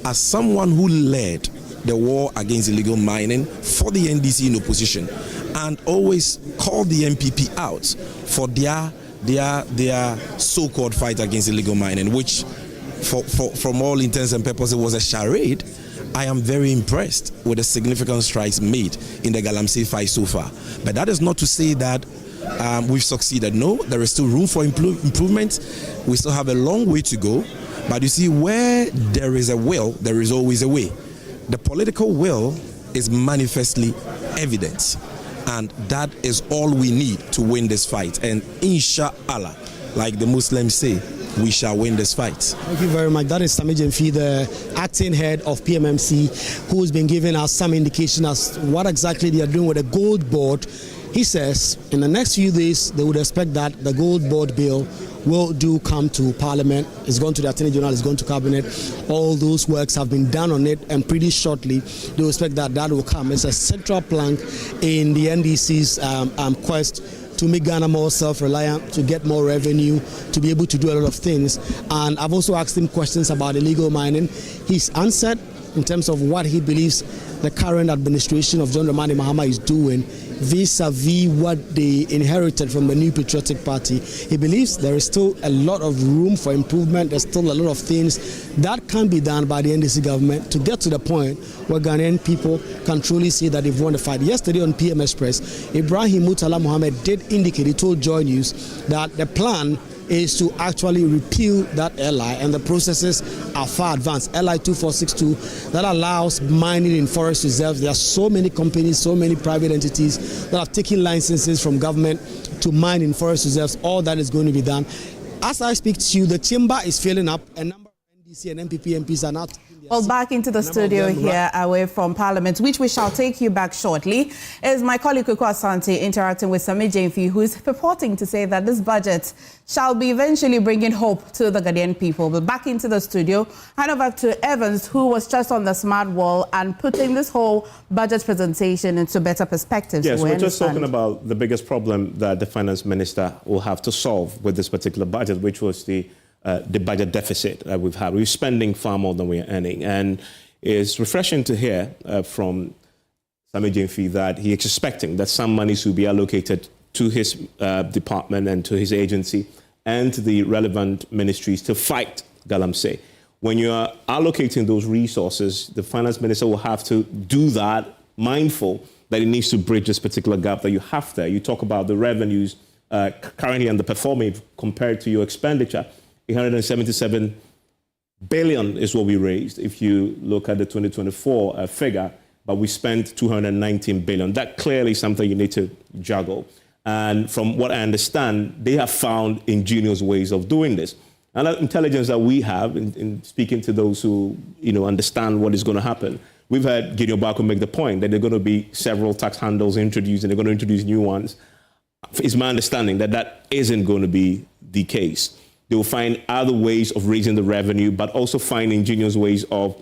As someone who led the war against illegal mining for the NDC in opposition and always called the MPP out for their so-called fight against illegal mining, which from all intents and purposes was a charade, I am very impressed with the significant strides made in the Galamsey fight so far. But that is not to say that we've succeeded. No, there is still room for improvement. We still have a long way to go. But you see, where there is a will, there is always a way. The political will is manifestly evident. And that is all we need to win this fight. And inshallah, like the Muslims say, we shall win this fight. Thank you very much. That is Sami Jemfi, the acting head of PMMC, who's been giving us some indication as what exactly they are doing with the Gold Board. He says in the next few days, they would expect that the Gold Board bill will come to Parliament. It's gone to the Attorney General, it's gone to Cabinet. All those works have been done on it, and pretty shortly, they will expect that will come. It's a central plank in the NDC's quest to make Ghana more self-reliant, to get more revenue, to be able to do a lot of things. And I've also asked him questions about illegal mining. He's answered in terms of what he believes the current administration of John Dramani Mahama is doing vis-a-vis what they inherited from the New Patriotic Party. He believes there is still a lot of room for improvement. There's still a lot of things that can be done by the NDC government to get to the point where Ghanaian people can truly say that they've won the fight. Yesterday on PM Express, Ibrahim Murtala Mohammed did indicate, he told Joy News, that the plan is to actually repeal that LI, and the processes are far advanced. LI 2462 that allows mining in forest reserves. There are so many companies, so many private entities that have taken licenses from government to mine in forest reserves. All that is going to be done. As I speak to you, the chamber is filling up. A number of NDC and MPP MPs are not. Well, back into the studio here, away from Parliament, which we shall take you back shortly, is my colleague Kweku Asante interacting with Sami Jemfi, who is purporting to say that this budget shall be eventually bringing hope to the Ghanaian people. But back into the studio, hand over to Evans, who was just on the smart wall and putting this whole budget presentation into better perspective. Yes, we're just talking about the biggest problem that the finance minister will have to solve with this particular budget, which was the budget deficit that we've had. We're spending far more than we're earning. And it's refreshing to hear from Sami Jemfi that he is expecting that some monies will be allocated to his department and to his agency and to the relevant ministries to fight galamsey. When you are allocating those resources, the finance minister will have to do that, mindful that he needs to bridge this particular gap that you have there. You talk about the revenues currently underperforming compared to your expenditure. 177 billion is what we raised if you look at the 2024 figure, but we spent 219 billion. That clearly is something you need to juggle. And from what I understand, they have found ingenious ways of doing this. And that intelligence that we have in speaking to those who understand what is going to happen, we've heard Gideon Bako make the point that there are going to be several tax handles introduced and they're going to introduce new ones. It's my understanding that that isn't going to be the case. They will find other ways of raising the revenue, but also find ingenious ways of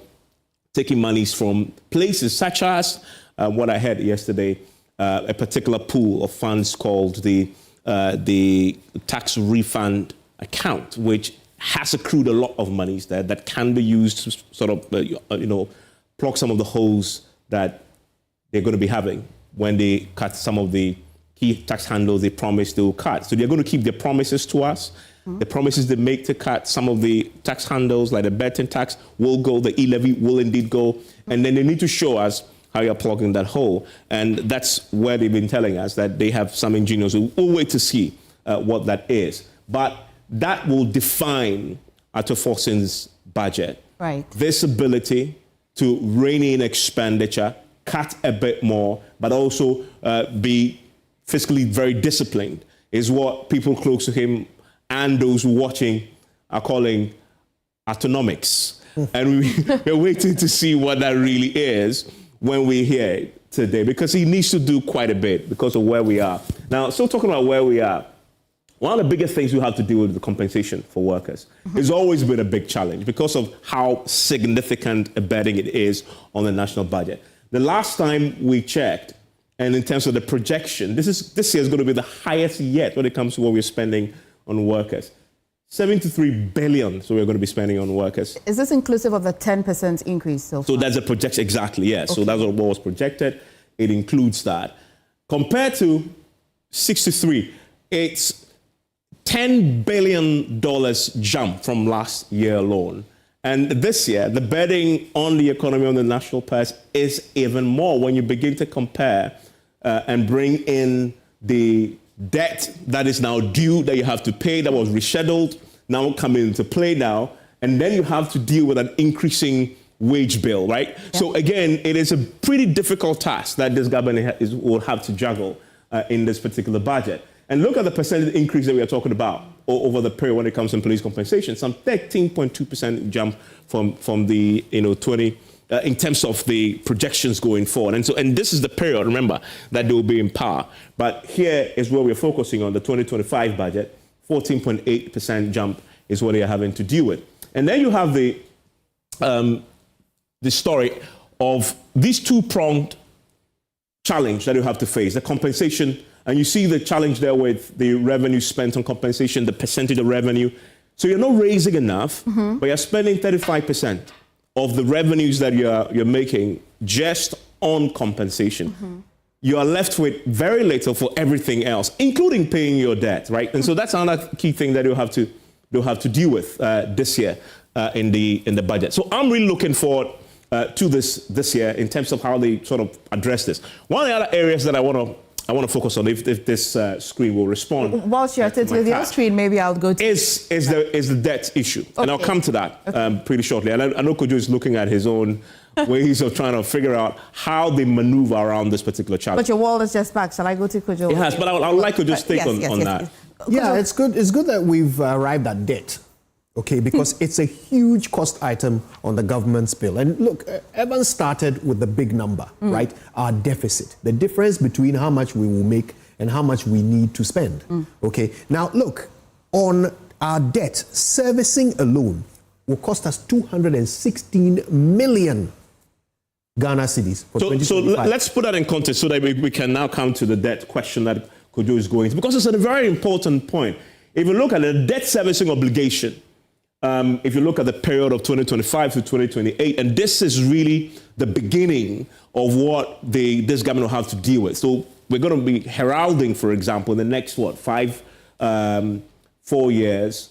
taking monies from places such as what I heard yesterday, a particular pool of funds called the tax refund account, which has accrued a lot of monies there that can be used to sort of, plug some of the holes that they're going to be having when they cut some of the key tax handles they promised they will cut. So they're going to keep their promises to us. The promises they make to cut some of the tax handles, like the betting tax, will go, the e-levy will indeed go, and then they need to show us how you're plugging that hole. And that's where they've been telling us that they have some ingenious. We'll wait to see what that is. But that will define Ato Forson's budget. Right. This ability to rein in expenditure, cut a bit more, but also be fiscally very disciplined is what people close to him and those watching are calling autonomics. And we're waiting to see what that really is when we hear it today, because he needs to do quite a bit because of where we are. Now, still talking about where we are, one of the biggest things we have to deal with is the compensation for workers. It's always been a big challenge because of how significant a burden it is on the national budget. The last time we checked, and in terms of the projection, this year is going to be the highest yet when it comes to what we're spending on workers. 73 billion, so we're going to be spending on workers. Is this inclusive of the 10% increase so far? So that's a projection, exactly, yes. Okay. So that's what was projected. It includes that. Compared to 63, it's $10 billion jump from last year alone. And this year, the burden on the economy, on the national purse, is even more when you begin to compare and bring in the debt that is now due, that you have to pay, that was rescheduled, now coming into play now, and then you have to deal with an increasing wage bill, right? Yep. So again, it is a pretty difficult task that this government will have to juggle in this particular budget. And look at the percentage increase that we are talking about over the period when it comes to police compensation, some 13.2% jump from the 20 in terms of the projections going forward. And this is the period, remember, that they will be in power. But here is where we're focusing on the 2025 budget. 14.8% jump is what they are having to deal with. And then you have the story of these two-pronged challenge that you have to face, the compensation And you see the challenge there with the revenue spent on compensation, the percentage of revenue. So you're not raising enough, but you're spending 35% of the revenues that you're making just on compensation. You are left with very little for everything else, including paying your debt, right? And so that's another key thing that they'll have to deal with this year in the budget. So I'm really looking forward to this year in terms of how they sort of address this. One of the other areas that I want to focus on, if this screen will respond. Whilst you're at your screen, maybe I'll go to... Is the debt issue. Okay. And I'll come to that pretty shortly. And I know Kojo is looking at his own ways of trying to figure out how they maneuver around this particular challenge. But your wall is just back. Shall I go to Kojo? It has, but I would like to just take on that. Yeah, it's good. It's good that we've arrived at debt, okay, because it's a huge cost item on the government's bill. And look, Evans started with the big number, right? Our deficit, the difference between how much we will make and how much we need to spend, okay? Now, look, on our debt, servicing alone will cost us 216 million Ghana cedis for 2025. So let's put that in context so that we can now come to the debt question that Kojo is going to, because it's a very important point. If you look at the debt servicing obligation, if you look at the period of 2025 to 2028, and this is really the beginning of what this government will have to deal with. So we're going to be heralding, for example, in the next, 4 years,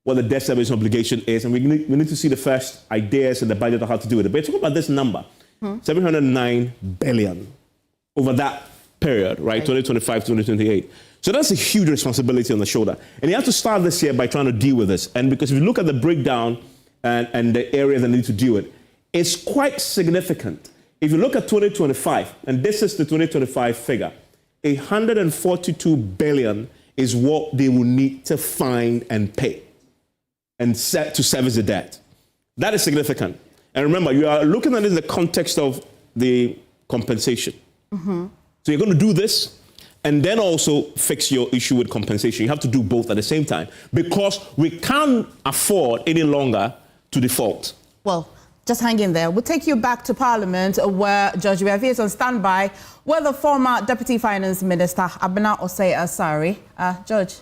what the debt servicing obligation is, and we need to see the first ideas in the budget of how to do it. But talk about this number, 709 billion over that period, right, 2025 to 2028. So that's a huge responsibility on the shoulder. And you have to start this year by trying to deal with this. And because if you look at the breakdown and the areas that need to deal with it, it's quite significant. If you look at 2025, and this is the 2025 figure, 142 billion is what they will need to find and pay and set to service the debt. That is significant. And remember, you are looking at it in the context of the compensation. So you're going to do this and then also fix your issue with compensation. You have to do both at the same time because we can't afford any longer to default. Well, just hang in there. We'll take you back to Parliament where George Weafe is on standby with the former Deputy Finance Minister, Abena Osei Asare. George.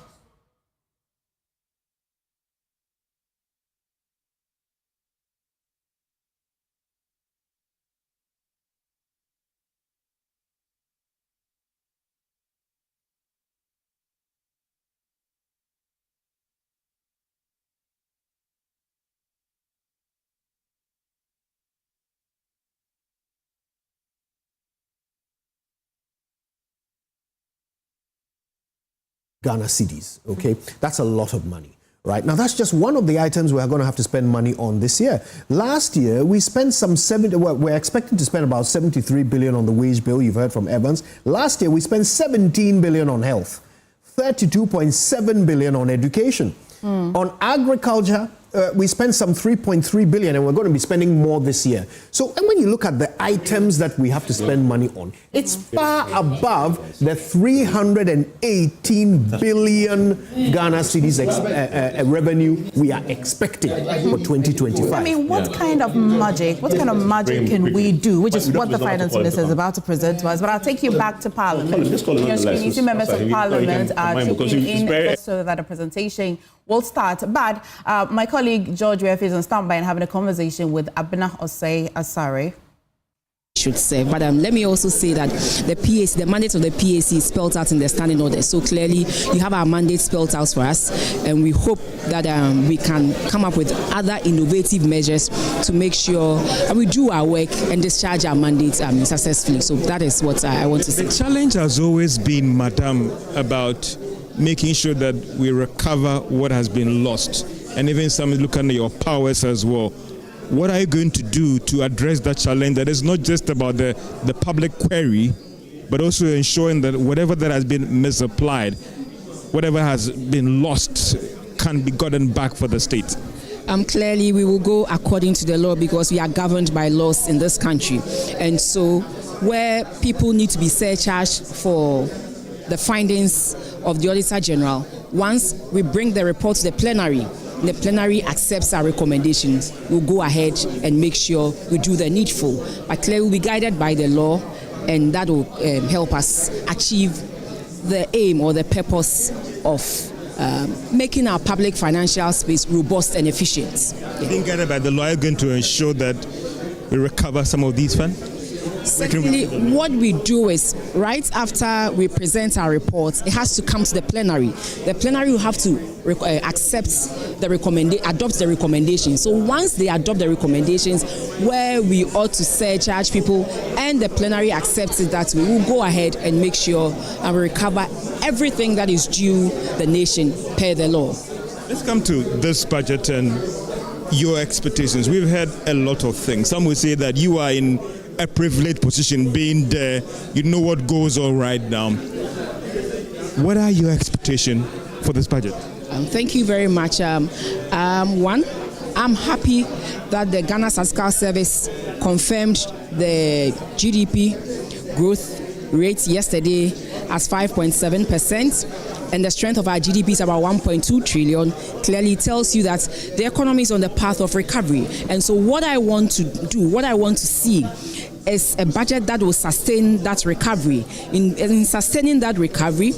Ghana cedis, okay? That's a lot of money, right? Now, that's just one of the items we're going to have to spend money on this year. Last year, we spent we're expecting to spend about 73 billion on the wage bill. You've heard from Evans. Last year, we spent 17 billion on health, 32.7 billion on education. On agriculture, we spent some 3.3 billion, and we're going to be spending more this year. So, and when you look at the items that we have to spend money on, it's far above the 318 billion Ghana cedis revenue we are expecting for 2025. I mean, what kind of magic can we do, which is what the finance minister is about to present to us. But I'll take you back to Parliament. You see members of Parliament are chipping in so that a presentation will start. But my colleague George Weafe is on standby and having a conversation with Abena Osei Asare. Should say, but let me also say that the mandate of the PAC is spelled out in the standing order. So clearly, you have our mandate spelled out for us, and we hope that we can come up with other innovative measures to make sure we do our work and discharge our mandates successfully. So that is what I want to say. The challenge has always been, Madam, about making sure that we recover what has been lost, and even some look at your powers as well. What are you going to do to address that challenge that is not just about the public query, but also ensuring that whatever that has been misapplied, whatever has been lost, can be gotten back for the state? Clearly, we will go according to the law because we are governed by laws in this country. And so where people need to be surcharged for the findings of the Auditor General, once we bring the report to the plenary accepts our recommendations, we'll go ahead and make sure we do the needful. But clearly, we'll be guided by the law, and that will help us achieve the aim or the purpose of making our public financial space robust and efficient. Being guided by the law, are you going to ensure that we recover some of these funds? Secondly, what we do is, right after we present our reports, it has to come to the plenary. The plenary will have to adopt the recommendations. So once they adopt the recommendations where we ought to surcharge people and the plenary accepts it, that we will go ahead and make sure and we recover everything that is due the nation per the law. Let's come to this budget and your expectations. We've heard a lot of things. Some will say that you are in a privileged position, being there, you know what goes on right now. What are your expectations for this budget? Thank you very much. One, I'm happy that the Ghana Statistical Service confirmed the GDP growth rate yesterday as 5.7%. And the strength of our GDP is about 1.2 trillion, clearly tells you that the economy is on the path of recovery. And so what I want to do, what I want to see is a budget that will sustain that recovery. In sustaining that recovery,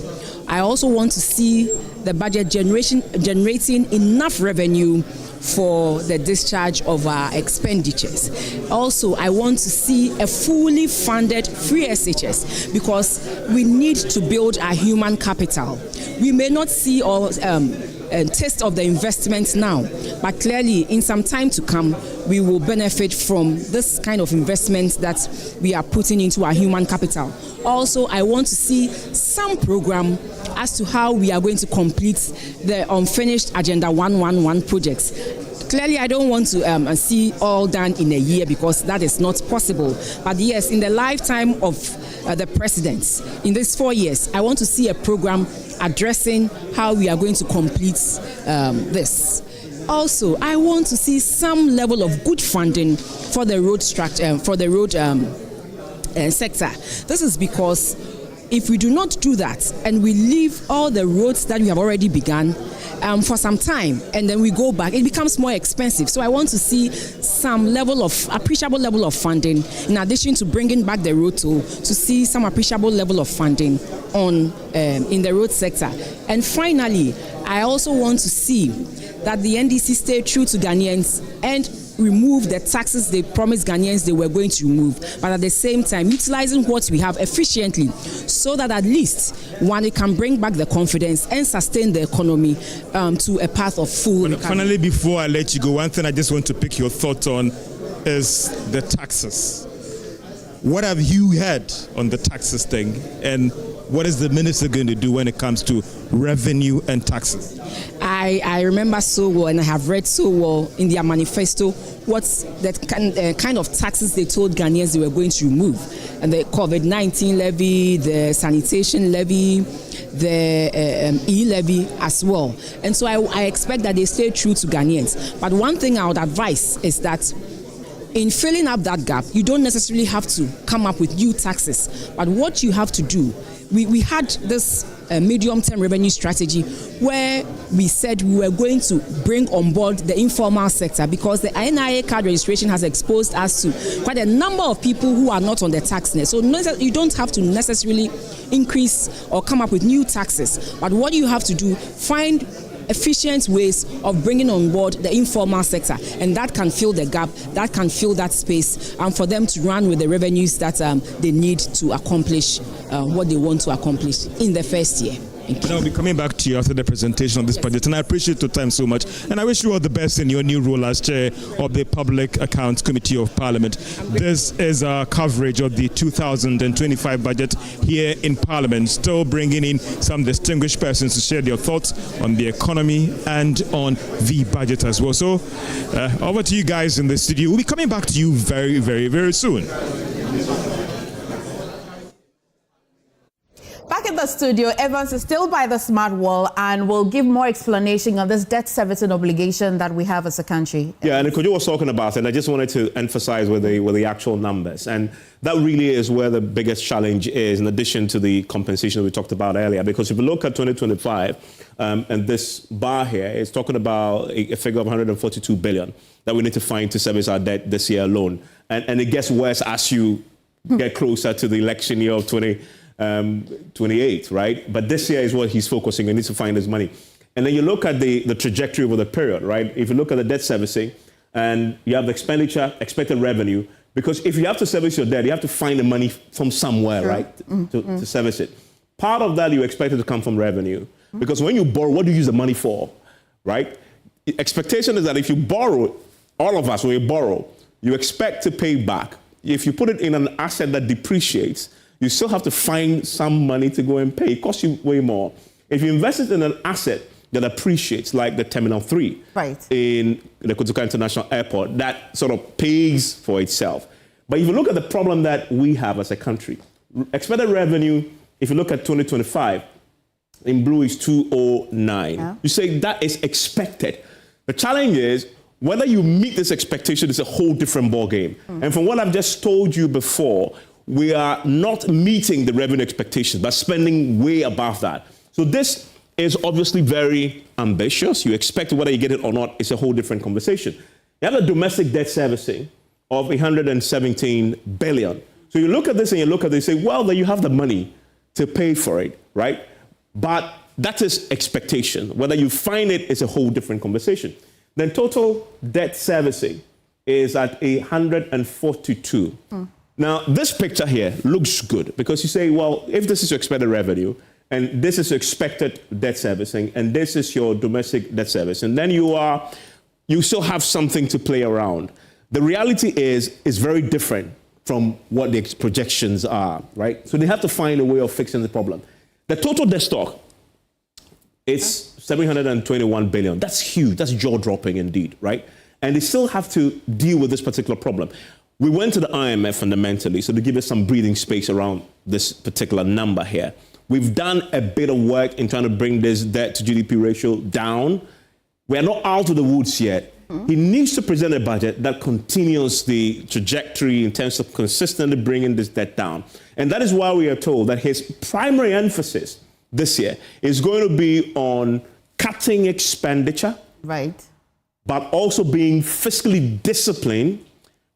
I also want to see the budget generating enough revenue for the discharge of our expenditures. Also, I want to see a fully funded free SHS because we need to build our human capital. We may not see or taste of the investment now, but clearly in some time to come, we will benefit from this kind of investment that we are putting into our human capital. Also, I want to see some program as to how we are going to complete the unfinished Agenda 111 projects. Clearly, I don't want to see all done in a year because that is not possible. But yes, in the lifetime of the presidents, in these 4 years, I want to see a program addressing how we are going to complete this. Also, I want to see some level of good funding for the road structure, for the road sector. This is because if we do not do that and we leave all the roads that we have already begun for some time and then we go back, it becomes more expensive. So I want to see some level of appreciable level of funding in addition to bringing back the road toll, to see some appreciable level of funding on in the road sector. And finally, I also want to see that the NDC stay true to Ghanaians and remove the taxes they promised Ghanaians they were going to remove, but at the same time utilizing what we have efficiently so that at least one, it can bring back the confidence and sustain the economy to a path of full recovery. Finally, before I let you go, one thing I just want to pick your thoughts on is the taxes. What have you heard on the taxes thing, and what is the minister going to do when it comes to revenue and taxes? I remember so well, and I have read so well in their manifesto what's that kind of taxes they told Ghanaians they were going to remove. And the COVID-19 levy, the sanitation levy, the e-levy as well. And so I expect that they stay true to Ghanaians. But one thing I would advise is that in filling up that gap, you don't necessarily have to come up with new taxes. But what you have to do, we had this medium-term revenue strategy where we said we were going to bring on board the informal sector because the NIA card registration has exposed us to quite a number of people who are not on the tax net. So you don't have to necessarily increase or come up with new taxes. But what you have to do, find efficient ways of bringing on board the informal sector, and that can fill the gap, that can fill that space, and for them to run with the revenues that they need to accomplish what they want to accomplish in the first year. And I'll be coming back to you after the presentation of this project, and I appreciate your time so much, and I wish you all the best in your new role as chair of the Public Accounts Committee of Parliament. This is our coverage of the 2025 budget here in Parliament, still bringing in some distinguished persons to share their thoughts on the economy and on the budget as well. So over to you guys in the studio. We'll be coming back to you very, very, very soon. Back in the studio, Evans is still by the smart wall and will give more explanation on this debt servicing obligation that we have as a country. Yeah, and Kojo was talking about it, and I just wanted to emphasize with the actual numbers. And that really is where the biggest challenge is, in addition to the compensation we talked about earlier. Because if you look at 2025, and this bar here is talking about a figure of 142 billion that we need to find to service our debt this year alone. And it gets worse as you get closer to the election year of 2027. 28, right? But this year is what he's focusing on. He needs to find his money. And then you look at the trajectory over the period, right? If you look at the debt servicing and you have the expenditure, expected revenue, because if you have to service your debt, you have to find the money from somewhere, right, to service it. Part of that you expect it to come from revenue. Because when you borrow, what do you use the money for, right? The expectation is that if you borrow, all of us, when we borrow, you expect to pay back. If you put it in an asset that depreciates, you still have to find some money to go and pay. It costs you way more. If you invest it in an asset that appreciates, like the Terminal 3 in the Kotoka International Airport, that sort of pays for itself. But if you look at the problem that we have as a country, expected revenue, if you look at 2025, in blue is 209. Yeah. You say that is expected. The challenge is whether you meet this expectation is a whole different ballgame. And from what I've just told you before, we are not meeting the revenue expectations, but spending way above that. So this is obviously very ambitious. You expect whether you get it or not, it's a whole different conversation. You have a domestic debt servicing of 117 billion. So you look at this and you look at this and say, well, then you have the money to pay for it, right? But that is expectation. Whether you find it is a whole different conversation. Then total debt servicing is at 142. Now, this picture here looks good because you say, well, if this is your expected revenue, and this is your expected debt servicing, and this is your domestic debt service, and then you still have something to play around. The reality is very different from what the projections are, right? So they have to find a way of fixing the problem. The total debt stock is 721 billion. That's huge. That's jaw-dropping indeed, right? And they still have to deal with this particular problem. We went to the IMF fundamentally, so to give us some breathing space around this particular number here. We've done a bit of work in trying to bring this debt to GDP ratio down. We're not out of the woods yet. He needs to present a budget that continues the trajectory in terms of consistently bringing this debt down. And that is why we are told that his primary emphasis this year is going to be on cutting expenditure, right, but also being fiscally disciplined,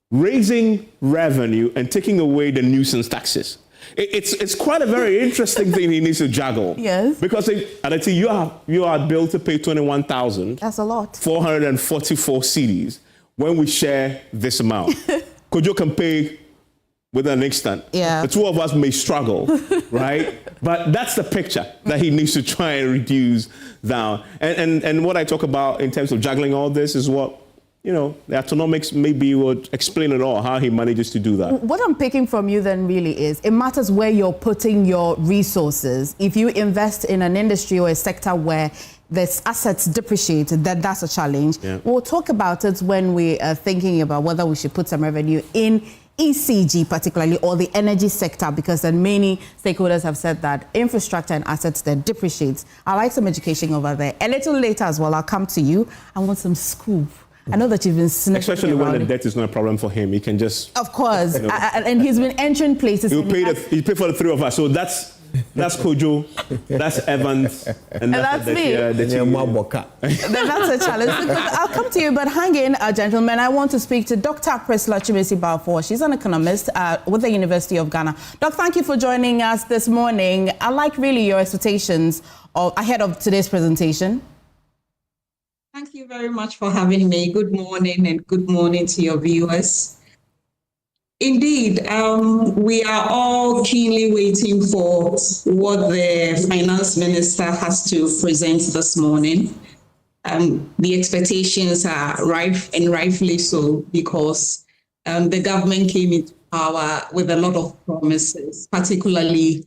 raising revenue, and taking away the nuisance taxes. It's quite a very interesting thing he needs to juggle. Yes. Because you are billed to pay 21,000. That's a lot. 444 cedis when we share this amount. Kojo can pay with an instant. Yeah. The two of us may struggle, right? But that's the picture that he needs to try and reduce down. And what I talk about in terms of juggling all this is what, the autonomics maybe would explain it all, how he manages to do that. What I'm picking from you then really is, it matters where you're putting your resources. If you invest in an industry or a sector where there's assets depreciate, that's a challenge. Yeah. We'll talk about it when we are thinking about whether we should put some revenue in ECG particularly, or the energy sector, because then many stakeholders have said that infrastructure and assets that depreciate. I'd like some education over there. A little later as well, I'll come to you. I want some scoop. I know that you've been sniffing. Especially when the debt is not a problem for him. He can just... Of course. And he's been entering places. He pay for the three of us. So that's Kojo, that's Evans, and that's me. That's a challenge. I'll come to you, but hang in, gentlemen. I want to speak to Dr. Priscilla Chimesi-Balfour. She's an economist with the University of Ghana. Doc, thank you for joining us this morning. I like really your expectations ahead of today's presentation. Thank you very much for having me. Good morning, and good morning to your viewers. Indeed, we are all keenly waiting for what the finance minister has to present this morning. The expectations are rife, and rightfully so, because the government came into power with a lot of promises, particularly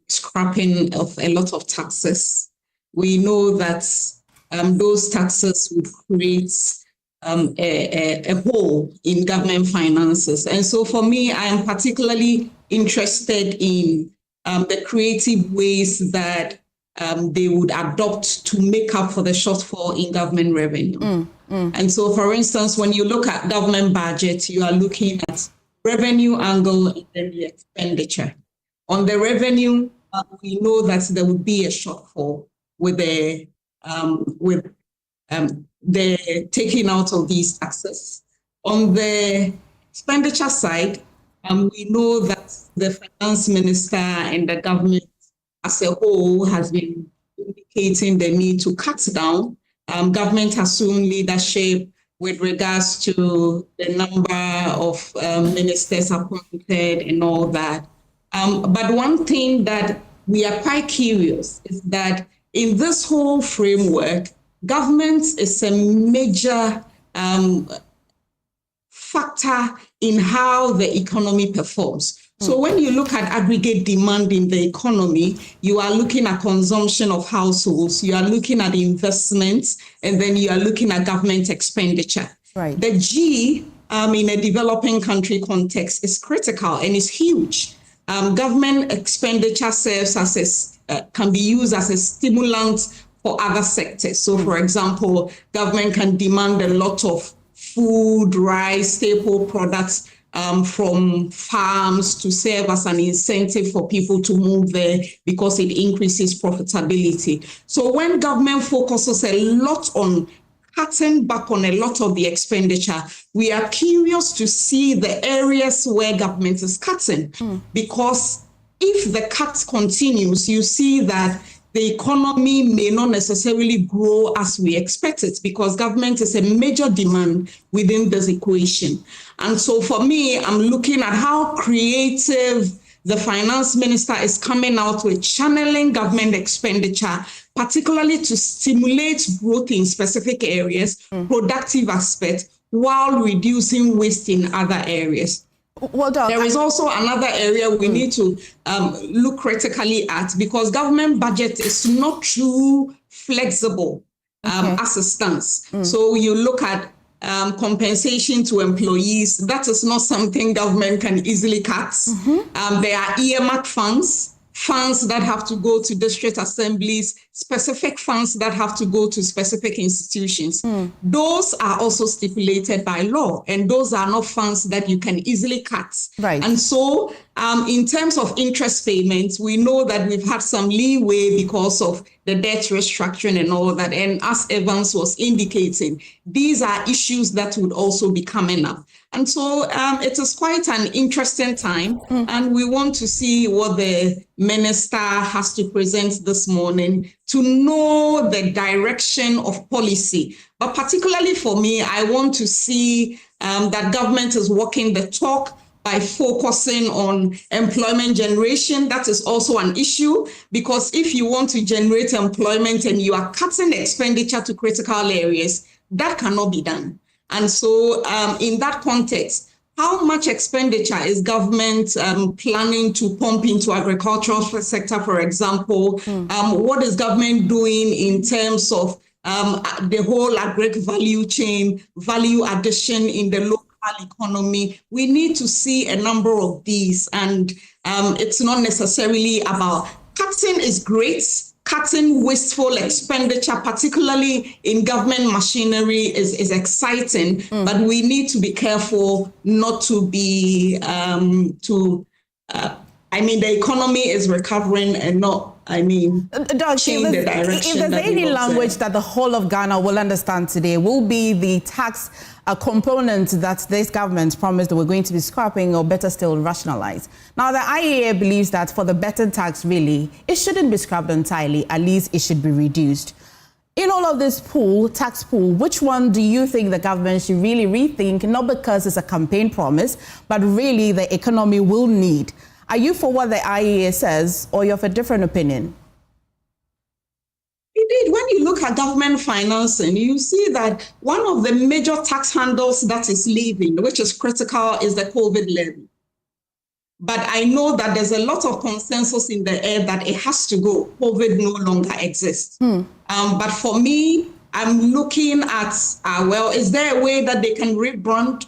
scrapping of a lot of taxes. We know that those taxes would create a hole in government finances. And so for me, I am particularly interested in the creative ways that they would adopt to make up for the shortfall in government revenue. And so, for instance, when you look at government budget, you are looking at revenue angle and then the expenditure. On the revenue, we know that there would be a shortfall with the taking out of these taxes. On the expenditure side, we know that that the finance minister and the government as a whole has been indicating the need to cut down. Government has assumed leadership with regards to the number of ministers appointed and all that. But one thing that we are quite curious is that in this whole framework, government is a major factor in how the economy performs. So when you look at aggregate demand in the economy, you are looking at consumption of households, you are looking at investments, and then you are looking at government expenditure. Right. The G in a developing country context is critical and is huge. Government expenditure serves as can be used as a stimulant for other sectors. So for example, government can demand a lot of food, rice, staple products from farms to serve as an incentive for people to move there because it increases profitability. So when government focuses a lot on cutting back on a lot of the expenditure, we are curious to see the areas where government is cutting. Because if the cut continues, you see that the economy may not necessarily grow as we expect it, because government is a major demand within this equation. And so for me, I'm looking at how creative the finance minister is coming out with channeling government expenditure, particularly to stimulate growth in specific areas, productive aspects, while reducing waste in other areas. Well done. There is also another area we need to look critically at, because government budget is not too flexible as it stands. So you look at compensation to employees. That is not something government can easily cut. There are earmarked funds that have to go to district assemblies, specific funds that have to go to specific institutions. Those are also stipulated by law, and those are not funds that you can easily cut. Right. And so in terms of interest payments, we know that we've had some leeway because of the debt restructuring and all that. And as Evans was indicating, these are issues that would also be coming up. And so it is quite an interesting time, and we want to see what the minister has to present this morning to know the direction of policy. But particularly for me, I want to see that government is walking the talk by focusing on employment generation. That is also an issue, because if you want to generate employment and you are cutting expenditure to critical areas, that cannot be done. And so in that context, how much expenditure is government planning to pump into agricultural sector, for example? What is government doing in terms of the whole agri value chain, value addition in the local economy? We need to see a number of these, and it's not necessarily about cutting is great. Cutting wasteful expenditure, particularly in government machinery, is exciting, but we need to be careful not to be the economy is recovering and not, change the direction. If there's any language that the whole of Ghana will understand today, will be the tax component that this government promised that we're going to be scrapping, or better still, rationalize. Now, the IEA believes that for the better tax, really, it shouldn't be scrapped entirely. At least it should be reduced. In all of this tax pool, which one do you think the government should really rethink, not because it's a campaign promise, but really the economy will need? Are you for what the IEA says, or you're of a different opinion? Indeed, when you look at government financing, you see that one of the major tax handles that is leaving, which is critical, is the COVID levy. But I know that there's a lot of consensus in the air that it has to go. COVID no longer exists. But for me, I'm looking at, is there a way that they can rebrand,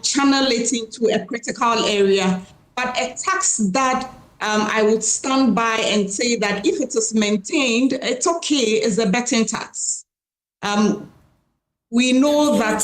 channel it into a critical area, but a tax that I would stand by and say that if it is maintained, it's okay, it's a betting tax. We know that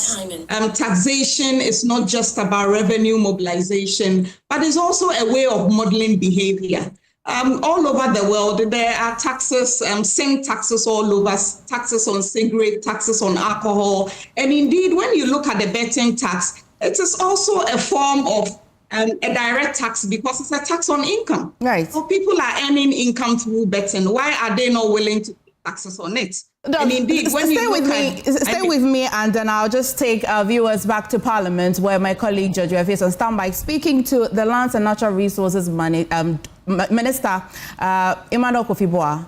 taxation is not just about revenue mobilization, but it's also a way of modeling behavior. All over the world, there are taxes, same taxes all over, taxes on cigarette, taxes on alcohol. And indeed, when you look at the betting tax, it is also a form of a direct tax because it's a tax on income. Right. So people are earning income through betting. Why are they not willing to pay taxes on it? No, and indeed, when stay with me, and then I'll just take viewers back to Parliament, where my colleague George is on standby, speaking to the Lands and Natural Resources Minister Emmanuel Kofi-Boah.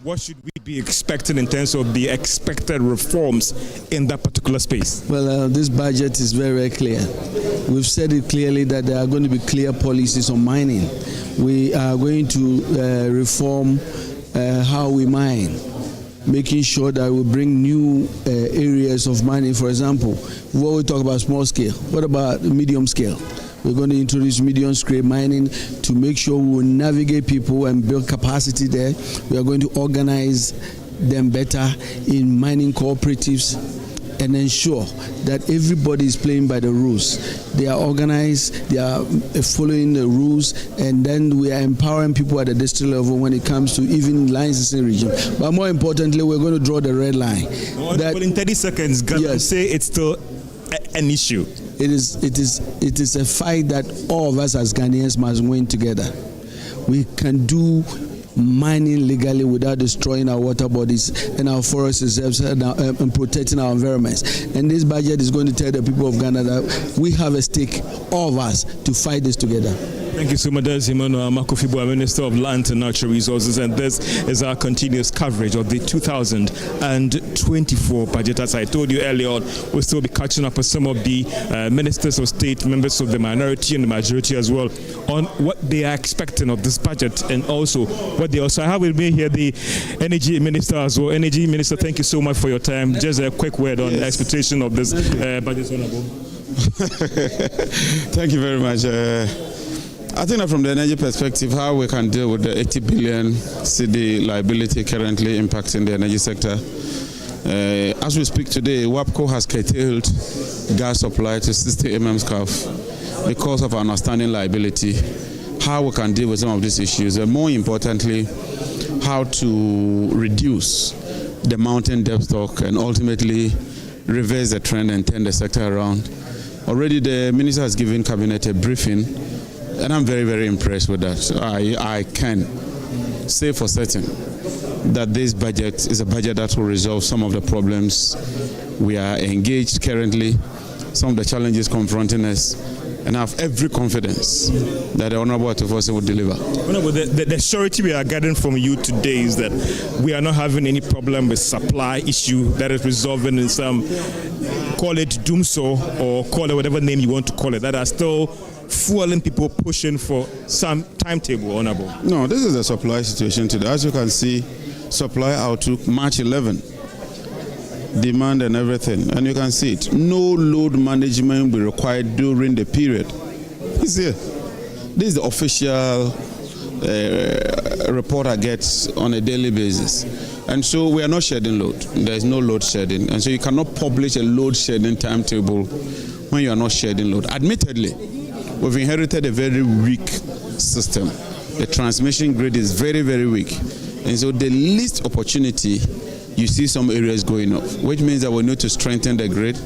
What should we be expecting in terms of the expected reforms in that particular space? Well, this budget is very, very clear. We've said it clearly that there are going to be clear policies on mining. We are going to reform how we mine, making sure that we bring new areas of mining. For example, when we talk about small scale, what about medium scale? We're going to introduce medium scale mining to make sure we will navigate people and build capacity there. We are going to organize them better in mining cooperatives and ensure that everybody is playing by the rules. They are organized, they are following the rules, and then we are empowering people at the district level when it comes to even licensing region. But more importantly, we're going to draw the red line. Well, in 30 seconds, yes, say it's still an issue. It is a fight that all of us as Ghanaians must win together. We can do mining legally without destroying our water bodies and our forest reserves and protecting our environments. And this budget is going to tell the people of Ghana that we have a stake, all of us, to fight this together. Thank you so much. That's Emmanuel Kofi-Boah, Minister of Land and Natural Resources, and this is our continuous coverage of the 2024 budget. As I told you earlier on, we'll still be catching up with some of the ministers of state, members of the minority and the majority as well, on what they are expecting of this budget, and also what they also have with me here, the Energy Minister as well. Energy Minister, thank you so much for your time. Just a quick word on the expectation of this budget, Honorable. Thank you very much. I think that from the energy perspective, how we can deal with the 80 billion cedi liability currently impacting the energy sector. As we speak today, WAPCO has curtailed gas supply to 60 mmscf because of our outstanding liability. How we can deal with some of these issues, and more importantly, how to reduce the mountain debt stock and ultimately reverse the trend and turn the sector around. Already the minister has given cabinet a briefing, and I'm very, very impressed with that. I can say for certain that this budget is a budget that will resolve some of the problems we are engaged currently, some of the challenges confronting us, and I have every confidence that the Honorable Ato Forson will deliver. Honorable, the surety we are getting from you today is that we are not having any problem with supply issue that is resolving in some, call it doomsday or call it whatever name you want to call it, that are still fueling people pushing for some timetable, Honorable. No, this is the supply situation today. As you can see, supply outlook March 11, demand and everything, and you can see it. No load management will be required during the period. It's here. This is the official report I get on a daily basis. And so we are not shedding load. There is no load shedding. And so you cannot publish a load shedding timetable when you are not shedding load. Admittedly, we've inherited a very weak system. The transmission grid is very, very weak. And so the least opportunity, you see some areas going off, which means that we need to strengthen the grid.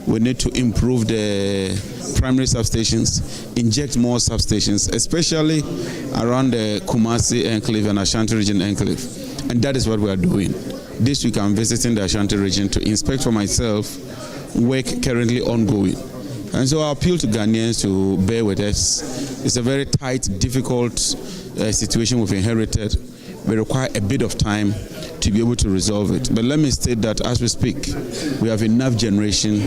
We need to improve the primary substations, inject more substations, especially around the Kumasi enclave and Ashanti region enclave. And that is what we are doing. This week I'm visiting the Ashanti region to inspect for myself work currently ongoing. And so I appeal to Ghanaians to bear with us. It's a very tight, difficult situation we've inherited. We require a bit of time to be able to resolve it. But let me state that as we speak, we have enough generation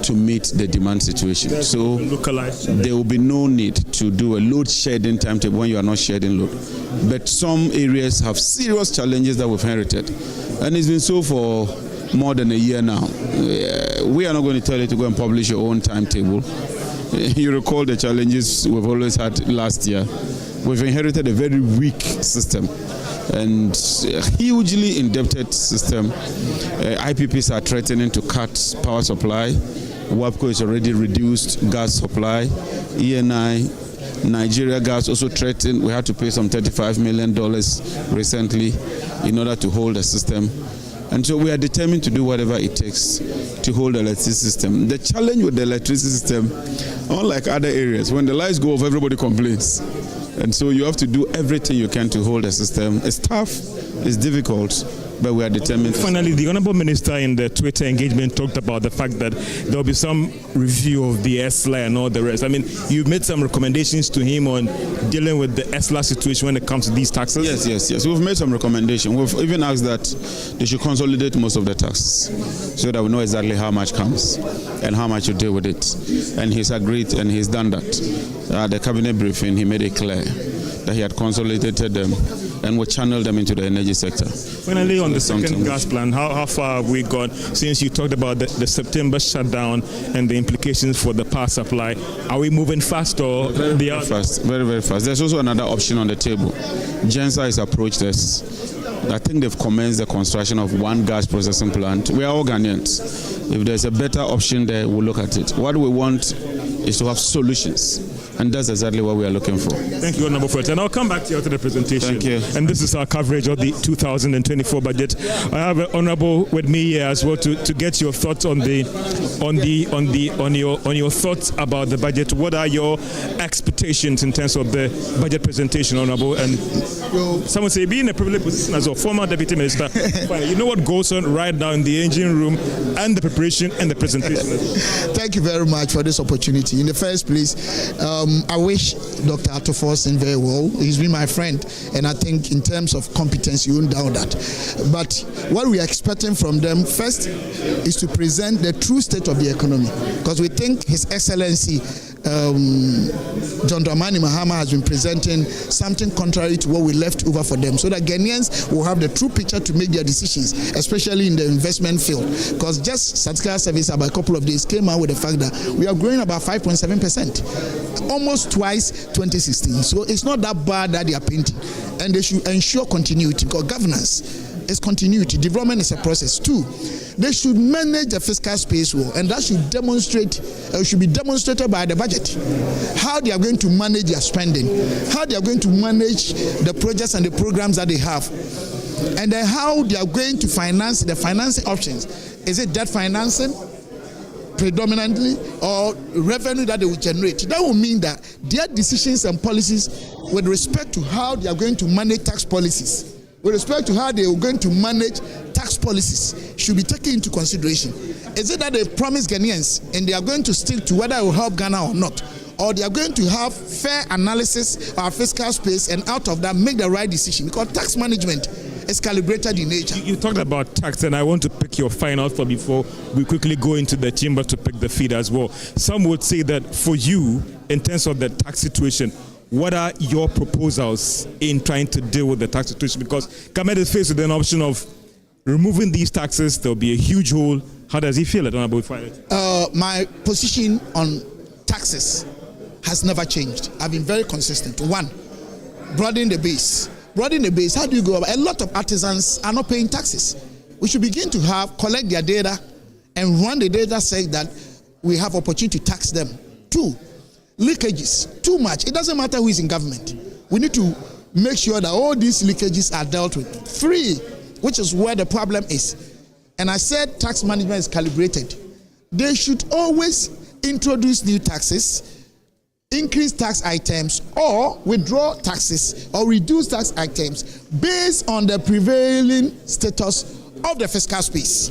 to meet the demand situation. So there will be no need to do a load shedding timetable when you are not shedding load. But some areas have serious challenges that we've inherited. And it's been so for more than a year now. We are not going to tell you to go and publish your own timetable. You recall the challenges we've always had last year. We've inherited a very weak system and a hugely indebted system. IPPs are threatening to cut power supply. WAPCO has already reduced gas supply. ENI, Nigeria Gas also threatened. We had to pay some $35 million recently in order to hold the system. And so we are determined to do whatever it takes to hold the electricity system. The challenge with the electricity system, unlike other areas, when the lights go off, everybody complains. And so you have to do everything you can to hold the system. It's tough, it's difficult, but we are determined. Finally, the Honourable Minister in the Twitter engagement talked about the fact that there will be some review of the ESLA and all the rest. I mean, you made some recommendations to him on dealing with the ESLA situation when it comes to these taxes? Yes. We've made some recommendations. We've even asked that they should consolidate most of the taxes so that we know exactly how much comes and how much you deal with it. And he's agreed and he's done that. At the cabinet briefing, he made it clear that he had consolidated them and will channel them into the energy sector. Finally, on the second gas plan, how far have we gone since you talked about the September shutdown and the implications for the power supply? Are we moving fast or very fast? Very, very fast. There's also another option on the table. GENSA has approached us. I think they've commenced the construction of one gas processing plant. We are all Ghanaians. If there's a better option there, we'll look at it. What we want is to have solutions. And that's exactly what we are looking for. Thank you, Honourable Forson. And I'll come back to you after the presentation. Thank you. And this is our coverage of the 2024 budget. I have an Honourable with me here as well to get your thoughts on your thoughts about the budget. What are your expectations in terms of the budget presentation, Honourable? And someone say, being in a privileged position as a former deputy minister, you know what goes on right now in the engine room and the preparation and the presentation. Thank you very much for this opportunity. In the first place, I wish Dr. Ato Forson very well. He's been my friend, and I think in terms of competence, you won't doubt that. But what we are expecting from them first is to present the true state of the economy, because we think His Excellency John Dramani Mahama has been presenting something contrary to what we left over for them, so that Ghanaians will have the true picture to make their decisions, especially in the investment field. Because just Statistical Service about a couple of days came out with the fact that we are growing about 5.7%, almost twice 2016. So it's not that bad that they are painting, and they should ensure continuity, because governance is continuity. Development is a process too. They should manage the fiscal space well, and that should be demonstrated by the budget. How they are going to manage their spending, how they are going to manage the projects and the programs that they have, and then how they are going to finance the financing options. Is it debt financing predominantly, or revenue that they will generate? That will mean that their decisions and policies with respect to how they are going to manage tax policies, with respect to how they are going to manage tax policies, should be taken into consideration. Is it that they promise Ghanaians and they are going to stick to whether it will help Ghana or not? Or they are going to have fair analysis of our fiscal space, and out of that make the right decision? Because tax management is calibrated in nature. You talked about tax, and I want to pick your final thought before we quickly go into the chamber to pick the feed as well. Some would say that for you, in terms of the tax situation, what are your proposals in trying to deal with the tax situation? Because Kamed is faced with an option of removing these taxes. There will be a huge hole. How does he feel? I don't know about it. My position on taxes has never changed. I've been very consistent. One, broaden the base. Broaden the base. How do you go about it? A lot of artisans are not paying taxes. We should begin to collect their data and run the data, say that we have opportunity to tax them. Two, leakages. Too much. It doesn't matter who is in government. We need to make sure that all these leakages are dealt with. Three, which is where the problem is, and I said tax management is calibrated. They should always introduce new taxes, increase tax items, or withdraw taxes or reduce tax items based on the prevailing status of the fiscal space.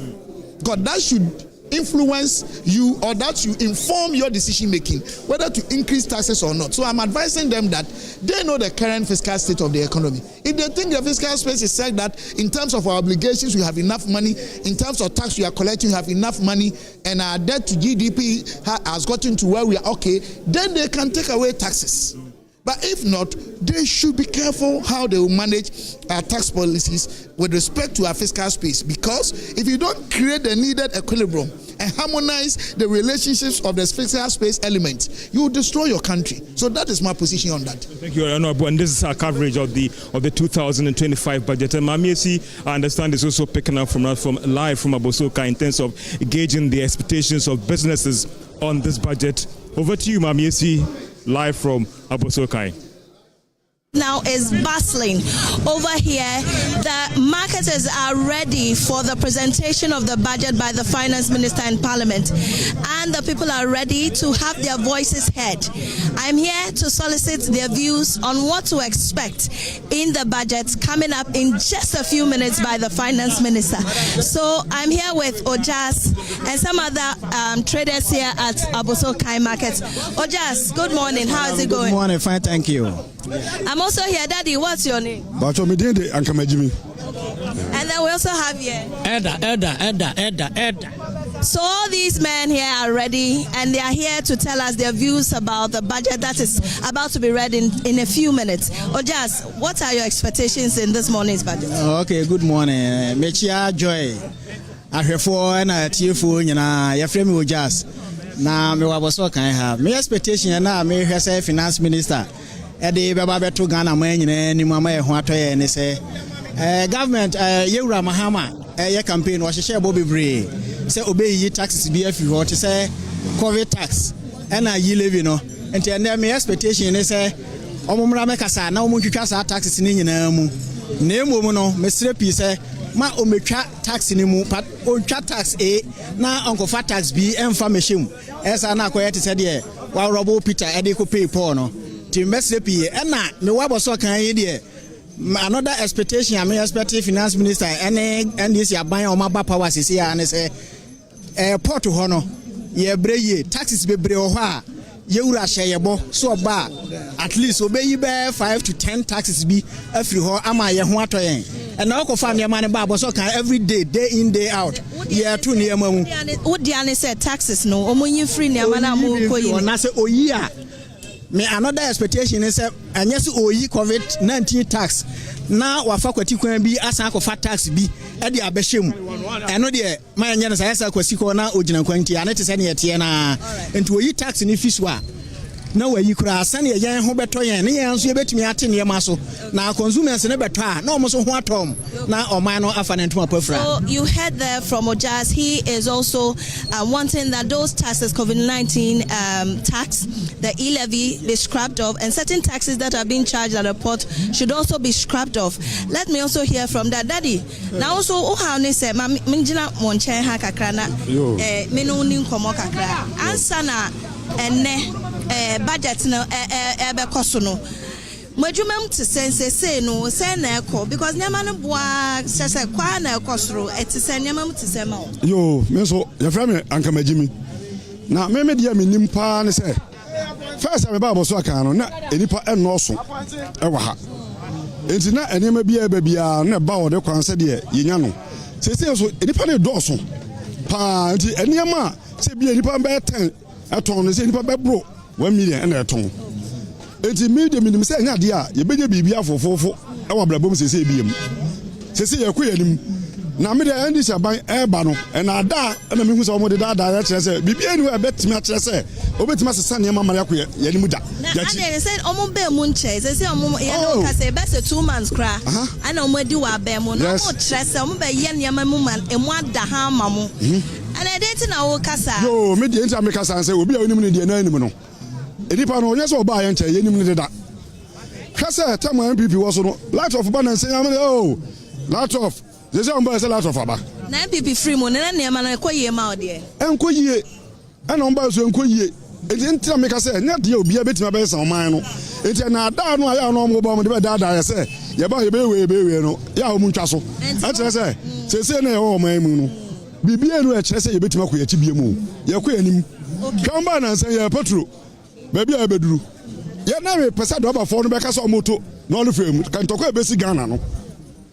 Because that should influence you, or that should inform your decision making whether to increase taxes or not. So I'm advising them that they know the current fiscal state of the economy. If they think the fiscal space is said that in terms of our obligations we have enough money, in terms of tax we are collecting we have enough money, and our debt to GDP has gotten to where we are okay, then they can take away taxes. But if not, they should be careful how they will manage our tax policies with respect to our fiscal space. Because if you don't create the needed equilibrium and harmonize the relationships of the fiscal space elements, you will destroy your country. So that is my position on that. Thank you, Honorable. And this is our coverage of the 2025 budget. And Mamiesi, I understand, is also picking up from live from Abosoka in terms of gauging the expectations of businesses on this budget. Over to you, Mamiesi, live from Abosokai. now is bustling over here. The marketers are ready for the presentation of the budget by the finance minister in parliament, and the people are ready to have their voices heard. I'm here to solicit their views on what to expect in the budget coming up in just a few minutes by the finance minister. So I'm here with Ojas and some other traders here at Aboso Kai Market. Ojas, good morning. How is it going? Good morning. Fine, thank you. I'm also here. Daddy, what's your name? And And then we also have here Edda. So all these men here are ready, and they are here to tell us their views about the budget that is about to be read in a few minutes. Ojas, what are your expectations in this morning's budget? Okay, good morning. Mechia Joy. Ahwefo na tiefo nyina ya frame Ojas. Na me waboso kan ha. My expectation na me hwese finance minister. Ede beba beto Ghana man nyina ni mama ye ho atoye ne se government Yewura Mahama ye campaign wa hye bo bebre se obeyi taxes bi afi ho te se COVID tax na yi levy no enti ene me expectation ne se omumra me kasa na omutwitwa sa taxes ni nyina mu na emom no me sire pi se ma ometwa tax ni mu pat otwa tax na onkofa tax bi emfa mehim esa na akoye te se de wa robo Peter ede ko pay Paul no ti mesrepi na me waboso kan yi de another expectation I expect finance minister and this yaban o maba power sisi ya ne se airport ho no ye breye taxes bebre ho a Yewura Sheyebo so ba at least obeyi be 5 to 10 taxes bi afri ho ama ye ho atoyen and now ko fa ne ma ne ba boso kan every day in day out ye to ne ma mu what the ane say taxes no omonyi free ne ma na mu ko yi na se oyi a me another expectation is anyes oyi COVID-19 tax na wafa kwati kwan bi asan akofa tax bi e de abehwem eno de ma nya na sayasa kwasi ko na ogina kwanti ane te se ne yete na enti oyi tax ni fisu a na wayi kura asan ye yan ho beto yen ne yan so ye betumi ate ne ma so na consumers ne beto a na omo so ho atom na oman no afa ne ntuma pafra. So you heard there from Ojas. He is also wanting that those taxes, COVID-19 tax, the e-levy be scrapped off, and certain taxes that are being charged at the port should also be scrapped off. Let me also hear from that. Daddy, now also ohane se ma minjina monchen ha kakra na me no ni nkomo kakra ansa na enne budget no ebe koso no madwumam te sense no se na ekọ because nyama no boa sese kwa na ekosoro etise nyama mu te se ma yo me so ya fra me anka magimi na me dia me nimpa ne se first me ba bo so aka no na enipa enoso e wa ha enti na enema bia ba bia na ba wo de kwan se de yenya no sese so enipa ne do so pa enti enema se bia enipa ba 10 aton ne se enipa ba bro 1 million and aton enti media minim se nya de a ye beje bibia fofofo e wa blabom sese biem sese ye ko yanim na me de andi saban e ba no e na da na me hu se omo de da ya kire se bibia ni we betimi a kire se obetima sesa ne ma mare ko yanim da ya chi na say omo be mu nche sese omo ye no ka se be se 2 months kra ana omo di wa be mu no omo kire se omo be ye ne ma mu man emu ada ha ma mu ana de ti na wo kasa yo me de enti ameka say obi a onim ne de na anim no edipa no onyeso oba ya nche yenim ne da kasa tama MPP wo so no lot of balance am lot of they say omba say lot of aba na MPP free mo na ne ma na ekoyie ma ode enkoyie ana omba so enkoyie enti ameka say nya de obi a betima be san oman no enti na da no aya no omgo ba mo de be da ya say ye ba ye be we no ya o mu ntwa so enti say na ye o oman mu no bibia no e kire say ye betima ko ye chi bie mu ye ko anim kamba na say ye patro baby a beduru ye na me pesa do ba fo no be ka so moto no lu fem kan to ko e besi Ghana no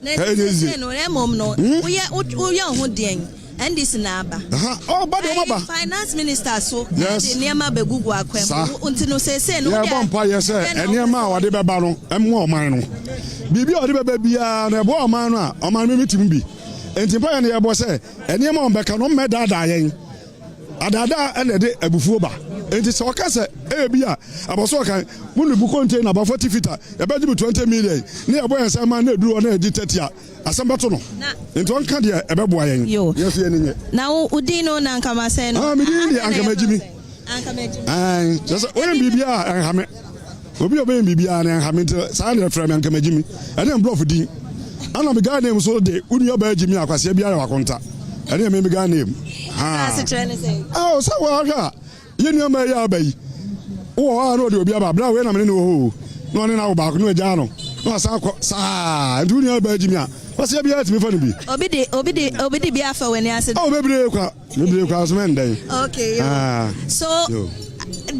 no remom no we ho den and this na aba ba do maba finance minister so the niema begugu akwem unti no say no ya bompa ye say eniema a wade be ba no emmo oman no bibi a wade be ba bia na ebo oman no a oman me mitim bi enti pa ye na ye bo say eniema on be ka no me dada yen adada ene de abufuo ba enti so kase bia aboso kan munu bu container ba 40 feet e be di 20 million ne ebo yan sama na eduru na edi 30 a asamba to no enti on ka de e be boa yen yes ye ne na udino na nkama se no mi di anka majimi anka majimi just o bibia an hame obi obey bibia na ha me saa na frame anka magimi ene mbro fudi ana me ga name so de uni oba agimi akwase bia ya wakonta ene me ga name ha oh so wa ga yenu ama ya abai wo ha no de obi aba bra we na me no ho no ne na wo ba ko no agya no no sa uni oba agimi a kwase bia atimi fa no bi obi de bia fa weni ase oh bebre kwa so men dai okay so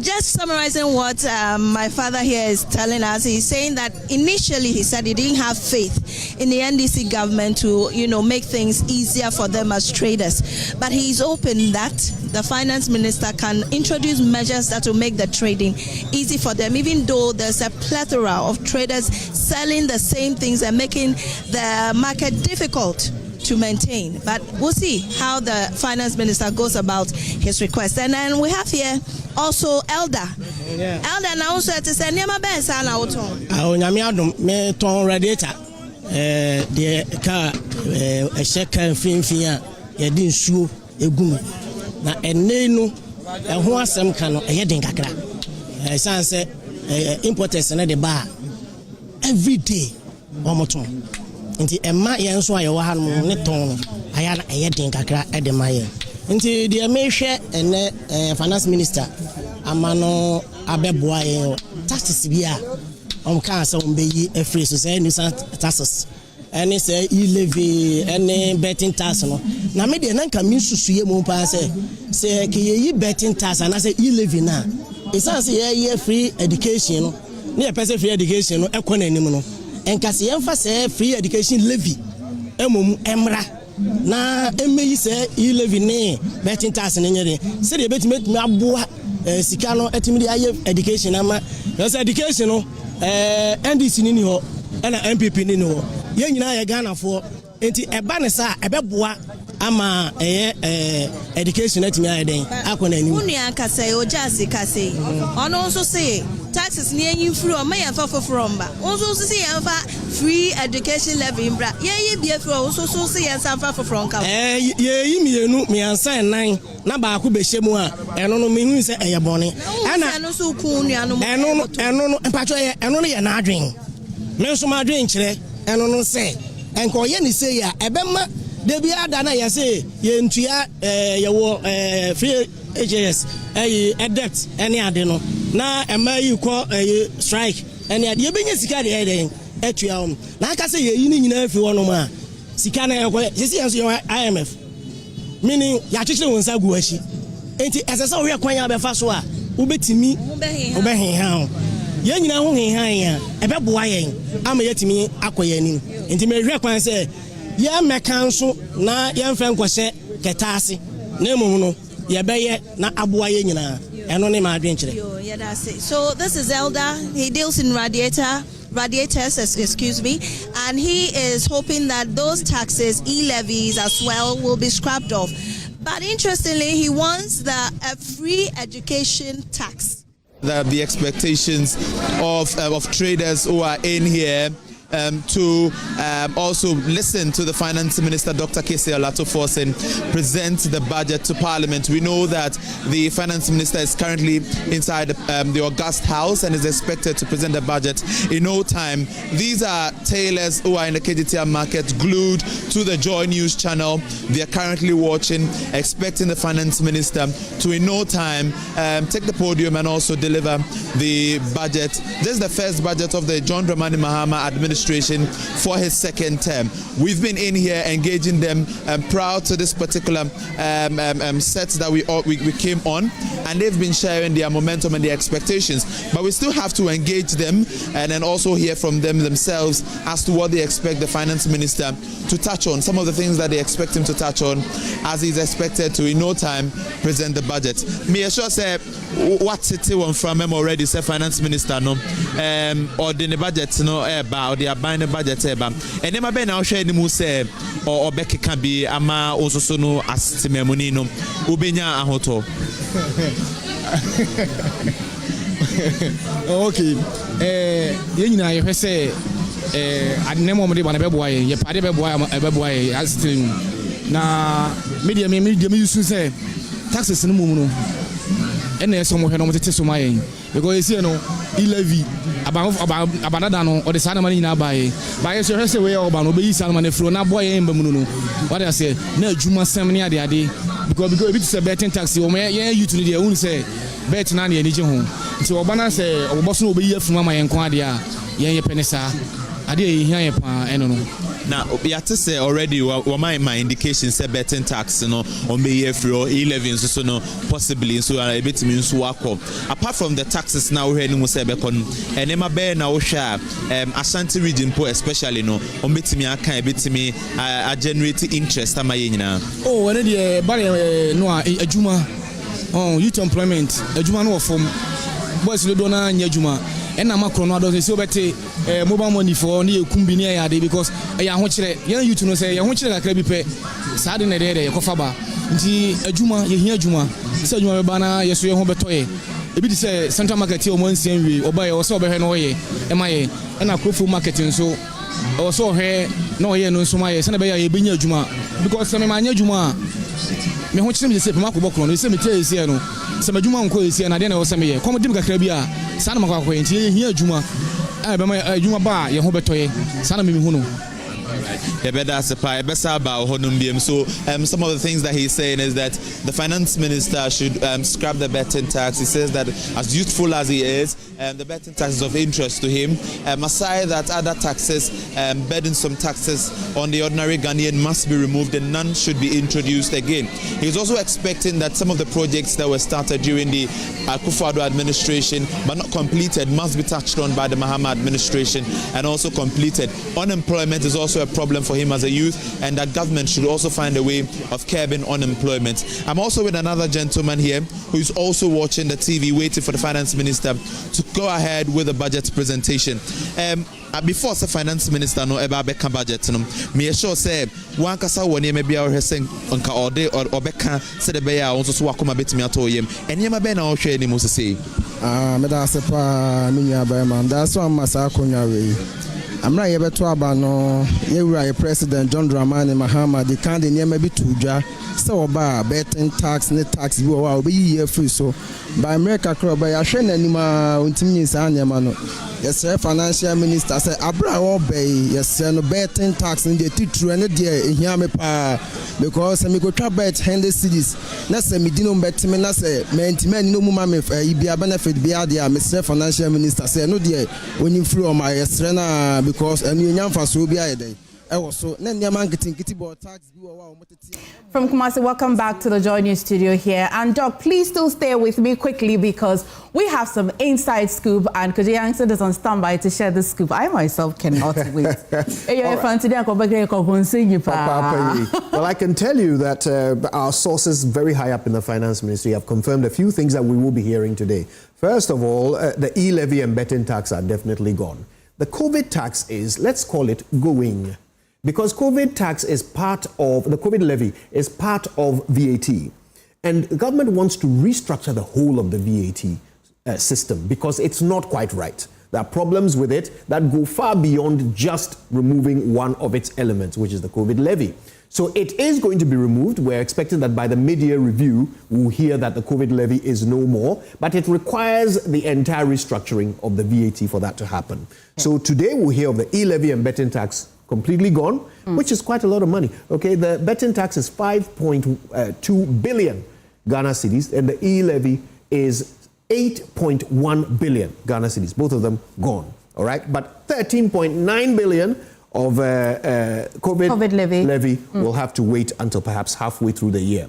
just summarizing what my father here is telling us, he's saying that initially he said he didn't have faith in the NDC government to, make things easier for them as traders. But he's open that the finance minister can introduce measures that will make the trading easy for them, even though there's a plethora of traders selling the same things and making the market difficult to maintain. But we'll see how the finance minister goes about his request. And then we have here also Elder. Yeah. Elder now also to say Nema Ben Sana Oton. Nyamiadum me ton radiator. The car a second fin ye din suo egum. Na enne no ho asem ka no ye den kakra. San say importers na the bar every day omoton. Nti emma yen so aye wa ha no ne ton aya na eye den kakra e de maye nti de me hwe ene finance minister amano abeboa yen taxes bi a ka say on be yi free so say nuisance taxes ene say e-levy ene betting tax no na me de nanka mi susuye mo pa say ke yi betting tax na say e-levy na e say ye free education no ne person free education no ekọ na anim no enkase yemfa say free education levy emom emra na emeyi say e-levy ne betting tax ne nyere say de betimi aboa sika no etimi de aye education ama say education no NDC ni ho na MPP ni ho ye nyina ye Ghana fo enti eba ne sa ebeboa ama education etimi aye den akona ni unu akase ojase kase ono nso say taxes ni yin free o may fa from ba onso so say yan fa free education levy bra ye bia free onso so say yan fa from ka ye yi mienu mi ansan nan na ba ko be hyemu a eno no mi hu say eye bone ana eno so ku nuanu eno no empacho ye eno no ye na adwen me nso ma adwen kire eno no say enko ye ni say ya ebema de bia da na ye say ye ntua ye wo free AJS debt any ade no na ema yi ko strike any ade ye benye sika de eden atua on na aka say ye yi ni nyina afi wono ma sika na ye ko sisi enso IMF meaning ya chichire wonsa gu achi enti esese wo hwe kwan ya be fa so a wo betimi wo be hen ha ye nyina ho hen han ya ebe boa yen ama yetimi akoye ni enti me hwe kwan say ye mekanso na ye mfa nkwose ketase na emu no ye beye na aboa ye nyina eno ne ma adwen kire. Yeah, that's it. So this is Elder. He deals in radiators, excuse me, and he is hoping that those taxes, e-levies as well, will be scrapped off. But interestingly, he wants a free education tax. The expectations of traders who are in here to also listen to the Finance Minister, Dr. Cassiel Ato Forson, present the budget to Parliament. We know that the Finance Minister is currently inside the August House and is expected to present the budget in no time. These are tailors who are in the KGTR market, glued to the Joy News channel. They are currently watching, expecting the Finance Minister to in no time take the podium and also deliver the budget. This is the first budget of the John Dramani Mahama administration for his second term. We've been in here engaging them, proud to this particular set that we came on, and they've been sharing their momentum and their expectations. But we still have to engage them and then also hear from them themselves as to what they expect the Finance Minister to touch on, some of the things that they expect him to touch on, as he's expected to in no time present the budget. Me sure say what's it from him already, say Finance Minister no or the budget no about the buying the budget eba enema be na ohwe ni mu se obeke ka bi ama ososo no astememuni no ubenya ahoto. Okay, ye nyina ye hwese adnemo mo de bana be boaye ye pade be boaye astem na media me use say taxes no mu no and then some no tete so my because you know 11 abada no or the sana money na buy say we oba no be yi sana money fro na boy em bamu no what I say na adwuma sem ne ade because it is a betting taxi o me you to the who say bet na ne anije ho nti oba na say oboso no be yi afuma ma yen ko ade a yen ye penisa ade e hia ye pa eno no. Now, we have to say already, my indication say betting tax, on the year for 11, so no possibly, so a bit means work. Apart from the taxes now, we're heading to and Emma Bear now share Ashanti region, especially no, on bit me, I can't bit me, I generate interest. Am I now? Oh, when the barrier no, a Juma, youth employment, a Juma no from boys, Ludona, Yajuma. And I'm a chrono so better mobile money for near Kumbini Yadi because I want you to know say I want you to pay Sadin a day, Kofaba, a Juma, you hear Juma, so you are banner, yes, we are home betoy. A bit say Santa Market or Monsen or buy or so behind away, MIA, and a crowful marketing so also here no here no so my son a Binya Juma because some man Juma. Me ho kyerem se pema ko bokro no se me tell ese no se madwuma nko ese na de na wo se me ye kom dim kakra bi a sa na makwa kwenti ye hia adwuma be ma adwuma ba ye ho betoye sa na me hu no. So some of the things that he's saying is that the finance minister should scrap the betting tax. He says that as youthful as he is, the betting tax is of interest to him. Aside that other taxes, burdensome taxes on the ordinary Ghanaian must be removed and none should be introduced again. He's also expecting that some of the projects that were started during the Akufo-Addo administration but not completed must be touched on by the Mahama administration and also completed. Unemployment is also a problem for him as a youth, and that government should also find a way of curbing unemployment. I'm also with another gentleman here who is also watching the TV, waiting for the finance minister to go ahead with the budget presentation. Before the finance minister no eba beka budget no me sure say one kasa woni me bia ohwe sen nka ode obeka se de be ya onso so wakoma betimi ato yem enema be na ohwe ni mo se say me da se pa me nua ba man da so amasa akonwa we amra ye beto aba no ye wura ye president John Dramani Mahama the kind enema bi tudwa se oba betting tax ne tax bi wa obi ye free so by America club ya hwe nanima ontimi nsa anema no. Yes, sir, financial minister said, Abra obey, yes, sir, no betting tax in the titru and the dear in Yame because I go trap bet 100 cities. That's a medium bet me, that's a man, no mumma, if be a benefit be idea, Mr. Financial Minister said, no dear, when you flew on my Estrena because a new young fast will be a day. From Kumasi, welcome back to the JoyNews studio here. And Doc, please still stay with me quickly because we have some inside scoop and Koji Youngson is on standby to share the scoop. I myself cannot wait. Well, I can tell you that our sources very high up in the finance ministry have confirmed a few things that we will be hearing today. First of all, the e-levy and betting tax are definitely gone. The COVID tax is, let's call it, going. Because COVID tax is part of, the COVID levy is part of VAT. And the government wants to restructure the whole of the VAT system because it's not quite right. There are problems with it that go far beyond just removing one of its elements, which is the COVID levy. So it is going to be removed. We're expecting that by the mid-year review, we'll hear that the COVID levy is no more, but it requires the entire restructuring of the VAT for that to happen. So today we'll hear of the e-levy and betting tax completely gone, which is quite a lot of money. Okay, the betting tax is 5.2 billion Ghana cedis, and the e-levy is 8.1 billion Ghana cedis, both of them gone. All right, but 13.9 billion of COVID levy will have to wait until perhaps halfway through the year.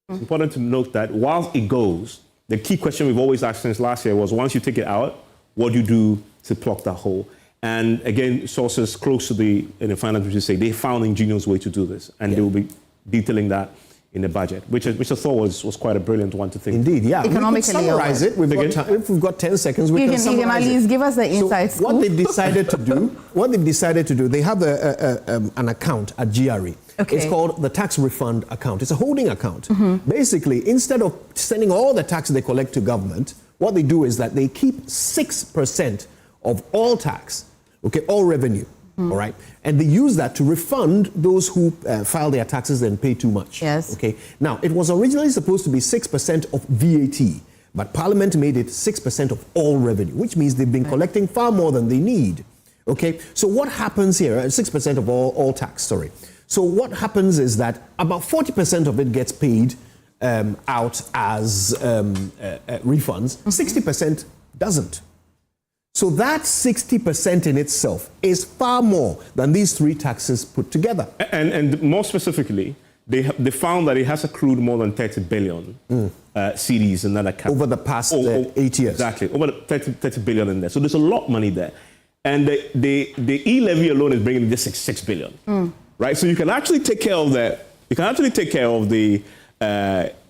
It's important to note that while it goes, the key question we've always asked since last year was, once you take it out, what do you do to plug that hole? And again, sources close to the finance ministry say they found an ingenious way to do this, and they will be detailing that in the budget, which I thought was quite a brilliant one to think. Indeed, yeah. Economically, we summarize it. If we've got 10 seconds, we can summarize at least give us the insights. So what they've decided to do, they have an account at GRE. Okay. It's called the tax refund account. It's a holding account. Basically, instead of sending all the tax they collect to government, what they do is that they keep 6% of all tax, okay, all revenue, all right? And they use that to refund those who file their taxes and pay too much. Yes. Okay. Now, it was originally supposed to be 6% of VAT, but Parliament made it 6% of all revenue, which means they've been collecting far more than they need. Okay. So what happens here? 6% of all tax. Sorry. So what happens is that about 40% of it gets paid out as refunds. 60% doesn't. So that 60% in itself is far more than these three taxes put together. And more specifically, they found that it has accrued more than 30 billion cedis in that account. Over the past 8 years. Exactly, over 30 billion in there. So there's a lot of money there. And the e-levy alone is bringing just 6 billion. Right? So you can actually take care of that. You can actually take care of the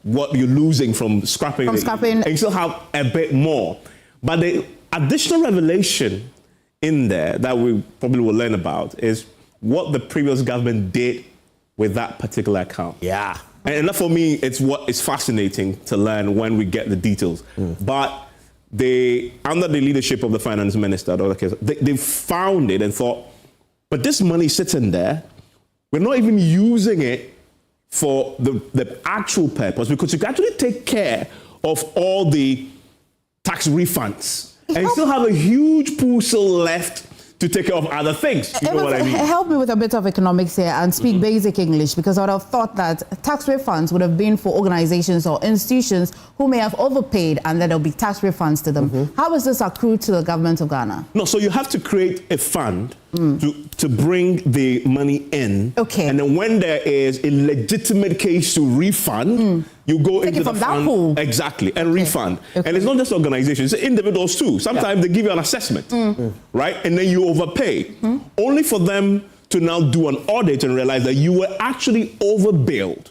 what you're losing from scrapping. And you still have a bit more. But the additional revelation in there that we probably will learn about is what the previous government did with that particular account. Yeah. And that for me, it's what is fascinating to learn when we get the details. But under the leadership of the finance minister, they found it and thought, but this money sits in there. We're not even using it for the actual purpose, because you can actually take care of all the tax refunds and you still have a huge pool still left to take care of other things. You know what I mean? Help me with a bit of economics here and speak basic English, because I would have thought that tax refunds would have been for organizations or institutions who may have overpaid and then there'll be tax refunds to them. How is this accrued to the government of Ghana? No, so you have to create a fund to bring the money in. Okay. And then when there is a legitimate case to refund, you go Take into it from the that fund. pool. Exactly, and refund. And it's not just organizations, it's individuals too. Sometimes they give you an assessment, right? And then you overpay, only for them to now do an audit and realize that you were actually overbilled,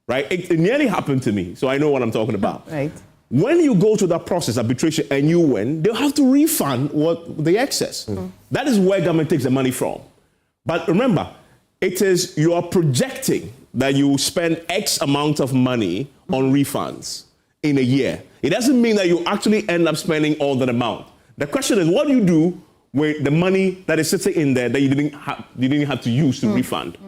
right? It nearly happened to me, so I know what I'm talking about. Right. When you go to that process, arbitration, and you win, they'll have to refund what the excess. That is where government takes the money from. But remember, it is you are projecting that you spend X amount of money on refunds in a year. It doesn't mean that you actually end up spending all that amount. The question is, what do you do with the money that is sitting in there that you didn't have to use to refund?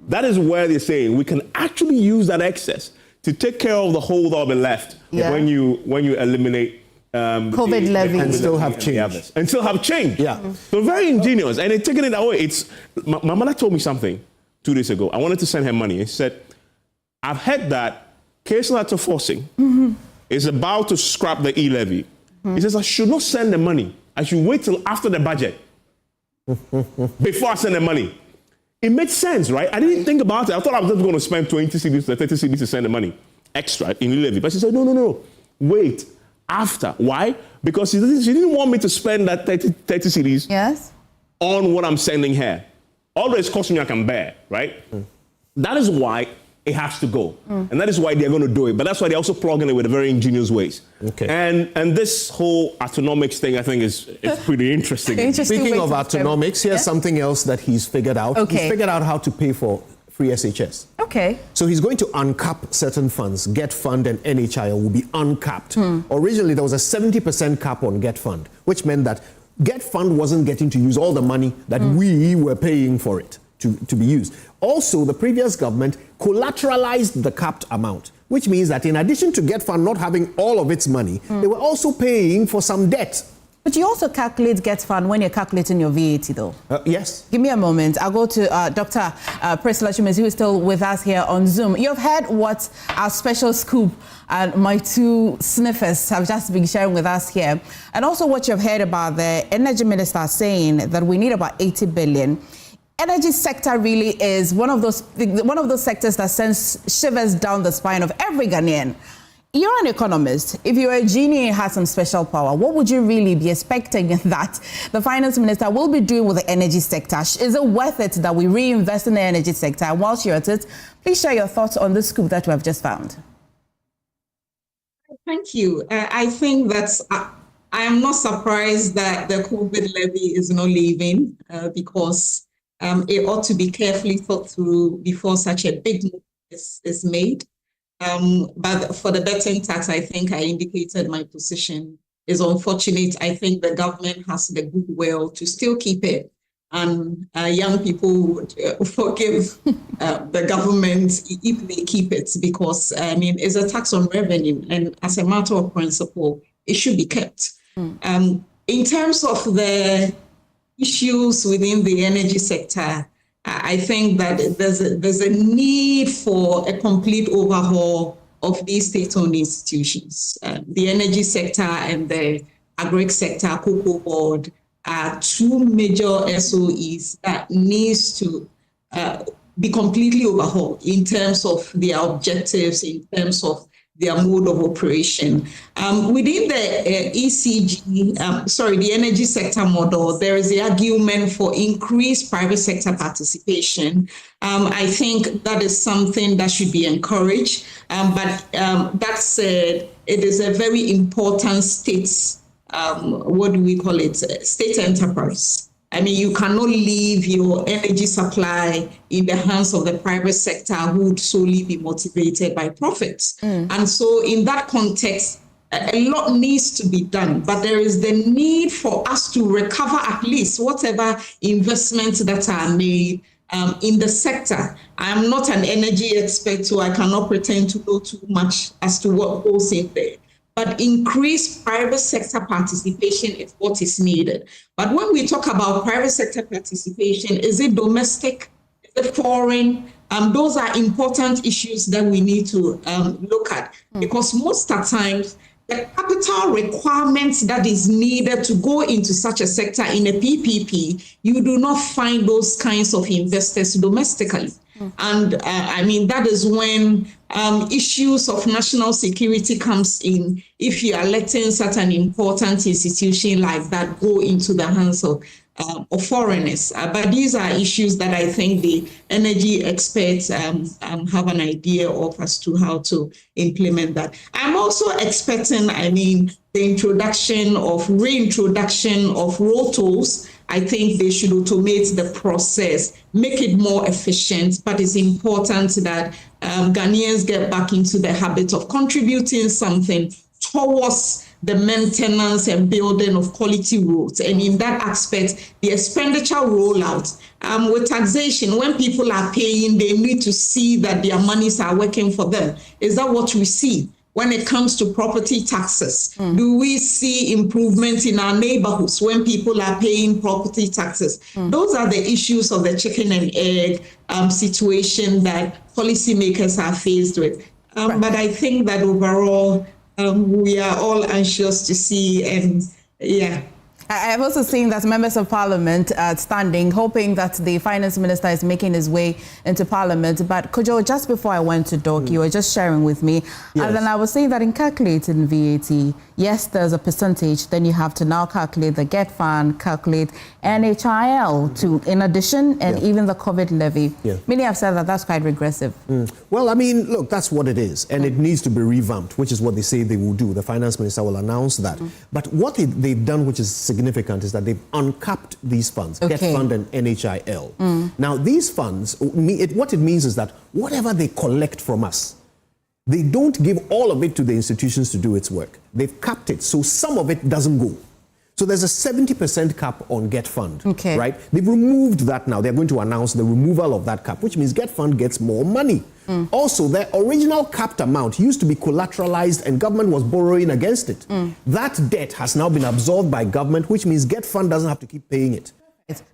That is where they're saying we can actually use that excess to take care of the hole that will be left when you eliminate COVID levy. And still have change. And still have change. Yeah. So very ingenious. And they're taking it away. My mother told me something 2 days ago. I wanted to send her money. She said, I've heard that Cassiel Ato Forson is about to scrap the e-levy. He says, I should not send the money. I should wait till after the budget before I send the money. It made sense, right? I didn't think about it. I thought I was just going to spend 20 cedis or 30 cedis to send the money extra in e-levy. But she said, no. Wait. After. Why? Because she didn't want me to spend that 30 cedis on what I'm sending her. Although it's costing me, I can bear, right? That is why it has to go. And that is why they're going to do it. But that's why they're also plugging it with very ingenious ways. Okay. And this whole autonomics thing, I think, is pretty interesting. Speaking of autonomics, here's something else that he's figured out. Okay. He's figured out how to pay for free SHS. Okay. So he's going to uncap certain funds. Get Fund and NHIL will be uncapped. Originally, there was a 70% cap on Get Fund, which meant that Get Fund wasn't getting to use all the money that we were paying for it to be used. Also, the previous government collateralized the capped amount, which means that in addition to Get Fund not having all of its money, they were also paying for some debt. But you also calculate Get Fund when you're calculating your VAT, though. Yes. Give me a moment. I'll go to Dr. Priscilla Chumezi, who is still with us here on Zoom. You've heard what our special scoop and my two sniffers have just been sharing with us here. And also what you've heard about the energy minister saying that we need about 80 billion. Energy sector really is one of those sectors that sends shivers down the spine of every Ghanaian. You're an economist. If you're a genie and has some special power, what would you really be expecting that the finance minister will be doing with the energy sector? Is it worth it that we reinvest in the energy sector? And whilst you're at it, please share your thoughts on the scoop that we have just found. Thank you. I think that's, I am not surprised that the COVID levy is not leaving because it ought to be carefully thought through before such a big move is made. But for the betting tax, I think I indicated my position is unfortunate. I think the government has the goodwill to still keep it and young people would forgive the government if they keep it, because I mean, it's a tax on revenue, and as a matter of principle, it should be kept. In terms of the issues within the energy sector, I think that there's a need for a complete overhaul of these state-owned institutions. The energy sector and the agri sector, Cocoa Board, are two major SOEs that needs to be completely overhauled in terms of their objectives, in terms of their mode of operation. Within the the energy sector model, there is the argument for increased private sector participation. I think that is something that should be encouraged. But that said, it is a very important state, state enterprise. I mean, you cannot leave your energy supply in the hands of the private sector who would solely be motivated by profits. And so in that context, a lot needs to be done, but there is the need for us to recover at least whatever investments that are made in the sector. I'm not an energy expert, so I cannot pretend to know too much as to what goes in there. But increased private sector participation is what is needed. But when we talk about private sector participation, is it domestic? Is it foreign? Those are important issues that we need to look at, because most of the times, the capital requirements that is needed to go into such a sector in a PPP, you do not find those kinds of investors domestically. And I mean, that is when issues of national security comes in, if you are letting such an important institution like that go into the hands of foreigners. But these are issues that I think the energy experts have an idea of as to how to implement that. I'm also expecting, I mean, the reintroduction of road tolls. I think they should automate the process, make it more efficient, but it's important that Ghanaians get back into the habit of contributing something towards the maintenance and building of quality roads. And in that aspect, the expenditure rollout, with taxation, when people are paying, they need to see that their monies are working for them. Is that what we see? When it comes to property taxes, do we see improvement in our neighborhoods when people are paying property taxes? Those are the issues of the chicken and egg situation that policymakers are faced with. But I think that overall, we are all anxious to see, and yeah. I've also seen that members of parliament standing, hoping that the finance minister is making his way into parliament. But Kojo, just before I went to Doc, you were just sharing with me. Yes. And then I was saying that in calculating VAT, yes, there's a percentage. Then you have to now calculate the GET fund, calculate NHIL in addition, and even the COVID levy. Yeah. Many have said that that's quite regressive. Well, I mean, look, that's what it is. And it needs to be revamped, which is what they say they will do. The finance minister will announce that. But what they've done, which is significant, is that they've uncapped these funds, GET fund and NHIL. Now, these funds, what it means is that whatever they collect from us, they don't give all of it to the institutions to do its work. They've capped it, so some of it doesn't go. So there's a 70% cap on GET fund, right? They've removed that now. They're going to announce the removal of that cap, which means GET fund gets more money. Also, the original capped amount used to be collateralized and government was borrowing against it. That debt has now been absorbed by government, which means GET fund doesn't have to keep paying it.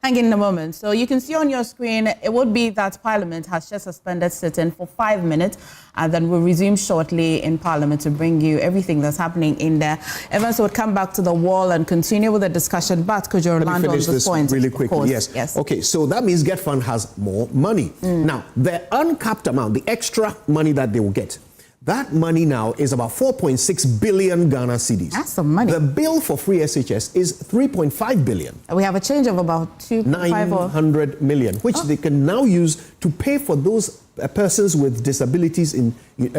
Hang in a moment. So you can see on your screen, it would be that Parliament has just suspended sitting for 5 minutes, and then we'll resume shortly in Parliament to bring you everything that's happening in there. Evans would come back to the wall and continue with the discussion, but could you land on this point? Really quickly, yes. Okay, so that means GET fund has more money. Now, the uncapped amount, the extra money that they will get, that money now is about 4.6 billion Ghana cedis. That's some money. The bill for free SHS is 3.5 billion. We have a change of about 900 million, which they can now use to pay for those persons with disabilities in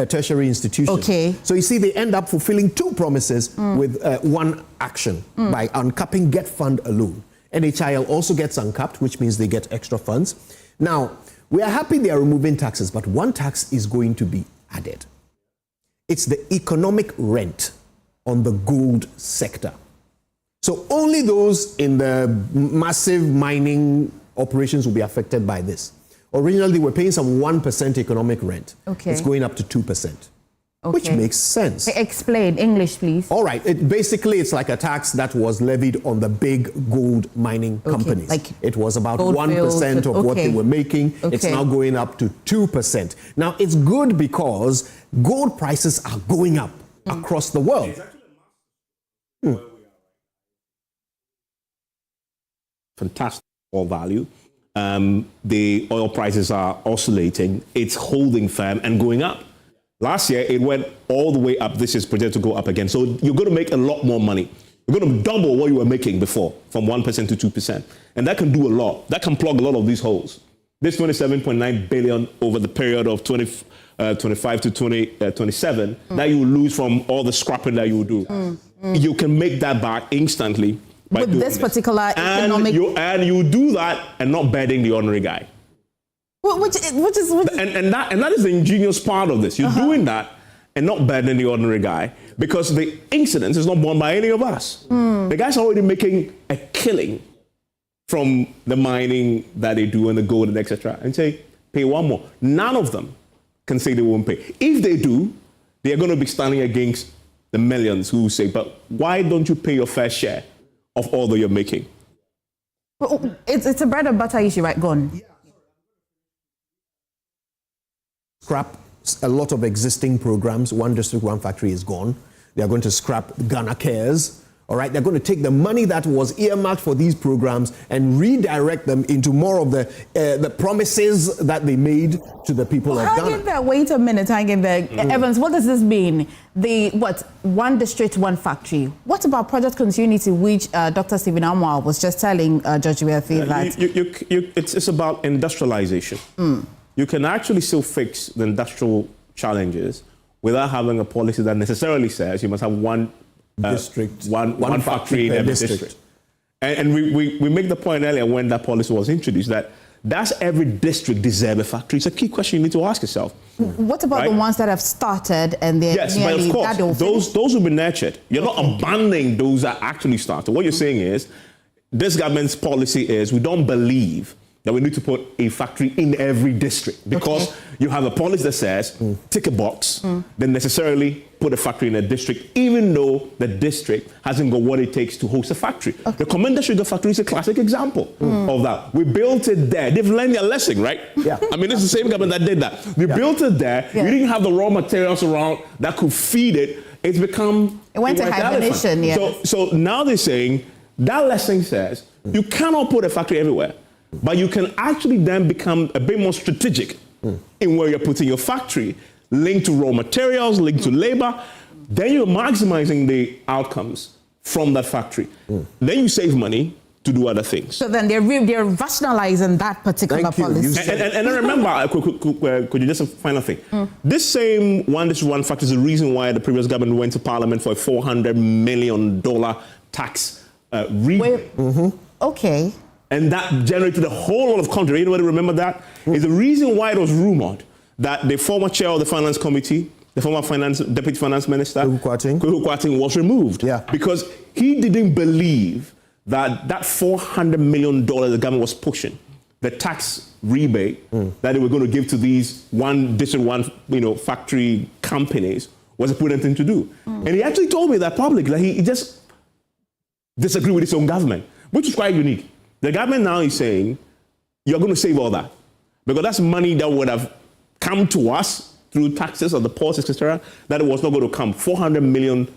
tertiary institutions. Okay. So you see, they end up fulfilling two promises with one action by uncapping GET fund alone. NHIL also gets uncapped, which means they get extra funds. Now, we are happy they are removing taxes, but one tax is going to be added. It's the economic rent on the gold sector. So only those in the massive mining operations will be affected by this. Originally, they were paying some 1% economic rent. Okay. It's going up to 2%. Okay. Which makes sense. Explain English, please. All right. Basically, it's like a tax that was levied on the big gold mining companies. Like it was about Gold 1% of what they were making. Okay. It's now going up to 2%. Now, it's good because gold prices are going up across the world. Fantastic oil value. The oil prices are oscillating. It's holding firm and going up. Last year, it went all the way up. This is projected to go up again. So you're going to make a lot more money. You're going to double what you were making before, from 1% to 2%. And that can do a lot. That can plug a lot of these holes. This 27.9 billion over the period of 25 to 27 that you will lose from all the scrapping that you will do. You can make that back instantly by with doing this particular economic... And you do that and not burden the ordinary guy. Which is and that is the ingenious part of this. You're doing that and not burdening the ordinary guy because the incidence is not borne by any of us. The guy's already making a killing from the mining that they do and the gold and etc. and say, pay one more. None of them can say they won't pay. If they do, they're going to be standing against the millions who say, but why don't you pay your fair share of all that you're making? Well, it's a bread and butter issue, right? Gone. Scrap a lot of existing programs. One district, one factory is gone. They are going to scrap Ghana Cares. All right, they're going to take the money that was earmarked for these programs and redirect them into more of the promises that they made to the people of Ghana. Wait a minute, Evans, what does this mean? One district, one factory. What about project continuity, which Dr. Stephen Amwa was just telling Judge Weafi that... It's about industrialization. You can actually still fix the industrial challenges without having a policy that necessarily says you must have one district, one factory in every district. And we make the point earlier when that policy was introduced that does every district deserve a factory? It's a key question you need to ask yourself. What about the ones that have started and they're nearly... Yes, but of course, those will be nurtured. You're not abandoning those that actually started. What you're saying is this government's policy is we don't believe that we need to put a factory in every district because you have a policy that says tick a box, then necessarily put a factory in a district, even though the district hasn't got what it takes to host a factory. The Commander Sugar Factory is a classic example of that. We built it there. They've learned their lesson, right? Yeah. I mean, it's the same government that did that. We built it there. You didn't have the raw materials around that could feed it. It's become... It went to hibernation, So now they're saying that lesson says you cannot put a factory everywhere. But you can actually then become a bit more strategic in where you're putting your factory, linked to raw materials, linked to labor. Then you're maximizing the outcomes from that factory. Then you save money to do other things. So then they're rationalizing that particular policy. And I remember, could you just a final thing? This same one district, one factory is the reason why the previous government went to Parliament for a $400 million tax rebate. Okay. And that generated a whole lot of controversy. Anybody remember that? It's the reason why it was rumored that the former chair of the Finance Committee, the former Deputy Finance Minister, Kweku Kwating, was removed. Because he didn't believe that $400 million the government was pushing, the tax rebate that they were going to give to these one district, one factory companies was a prudent thing to do. And he actually told me that publicly, that he just disagreed with his own government, which is quite unique. The government now is saying, you're going to save all that. Because that's money that would have come to us through taxes or the ports, etc., that it was not going to come. $400 million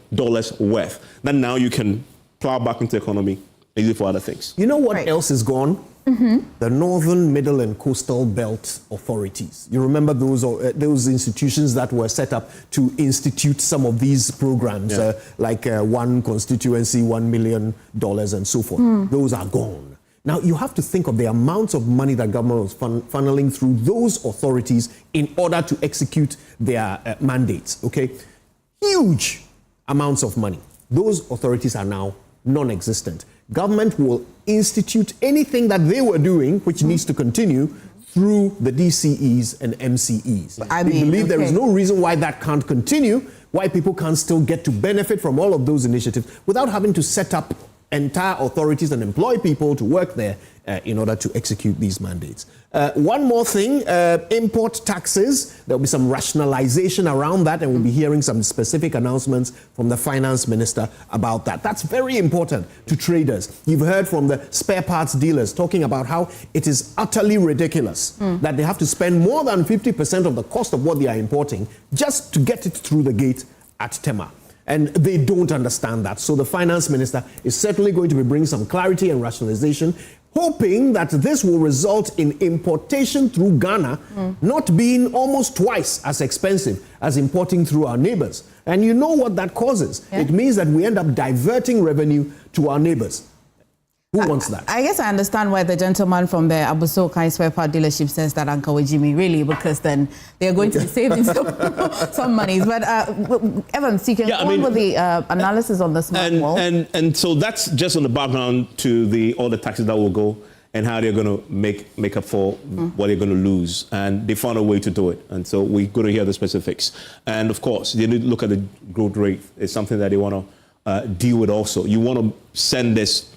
worth. That now you can plow back into the economy and use it for other things. You know what else is gone? The Northern, Middle and Coastal Belt Authorities. You remember those institutions that were set up to institute some of these programs, like one constituency, $1 million and so forth. Those are gone. Now, you have to think of the amounts of money that government was funneling through those authorities in order to execute their mandates, okay? Huge amounts of money. Those authorities are now non-existent. Government will institute anything that they were doing, which needs to continue, through the DCEs and MCEs. We believe there is no reason why that can't continue, why people can't still get to benefit from all of those initiatives without having to set up entire authorities and employ people to work there in order to execute these mandates. One more thing, import taxes. There'll be some rationalization around that, and we'll be hearing some specific announcements from the finance minister about that. That's very important to traders. You've heard from the spare parts dealers talking about how it is utterly ridiculous that they have to spend more than 50% of the cost of what they are importing just to get it through the gate at Tema. And they don't understand that. So the finance minister is certainly going to be bringing some clarity and rationalization, hoping that this will result in importation through Ghana not being almost twice as expensive as importing through our neighbors. And you know what that causes? Yeah. It means that we end up diverting revenue to our neighbors. Who wants that? I guess I understand why the gentleman from the Abuso Kai spare part dealership says that Uncle Jimmy, really, because then they're going to be saving some monies. But Evans, you can go on with the analysis on the smart wall. And so that's just on the background to all the taxes that will go and how they're going to make up for what they're going to lose. And they found a way to do it. And so we're going to hear the specifics. And of course, they need to look at the growth rate. It's something that they want to deal with also. You want to send this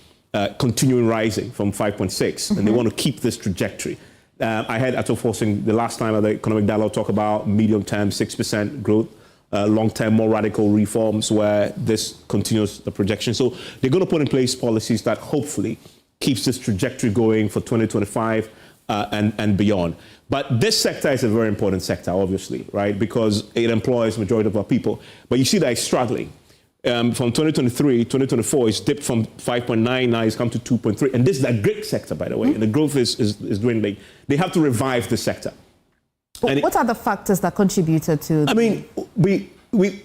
continuing rising from 5.6, and they want to keep this trajectory. I had Ato Forson the last time at the Economic Dialogue talk about medium-term 6% growth, long-term more radical reforms where this continues the projection. So they're going to put in place policies that hopefully keeps this trajectory going for 2025 and beyond. But this sector is a very important sector, obviously, right? Because it employs the majority of our people. But you see that it's struggling. From 2023, 2024, it's dipped from 5.9, now it's come to 2.3. And this is a great sector, by the way, and the growth is dwindling. They have to revive the sector. What are the factors that contributed to... I mean,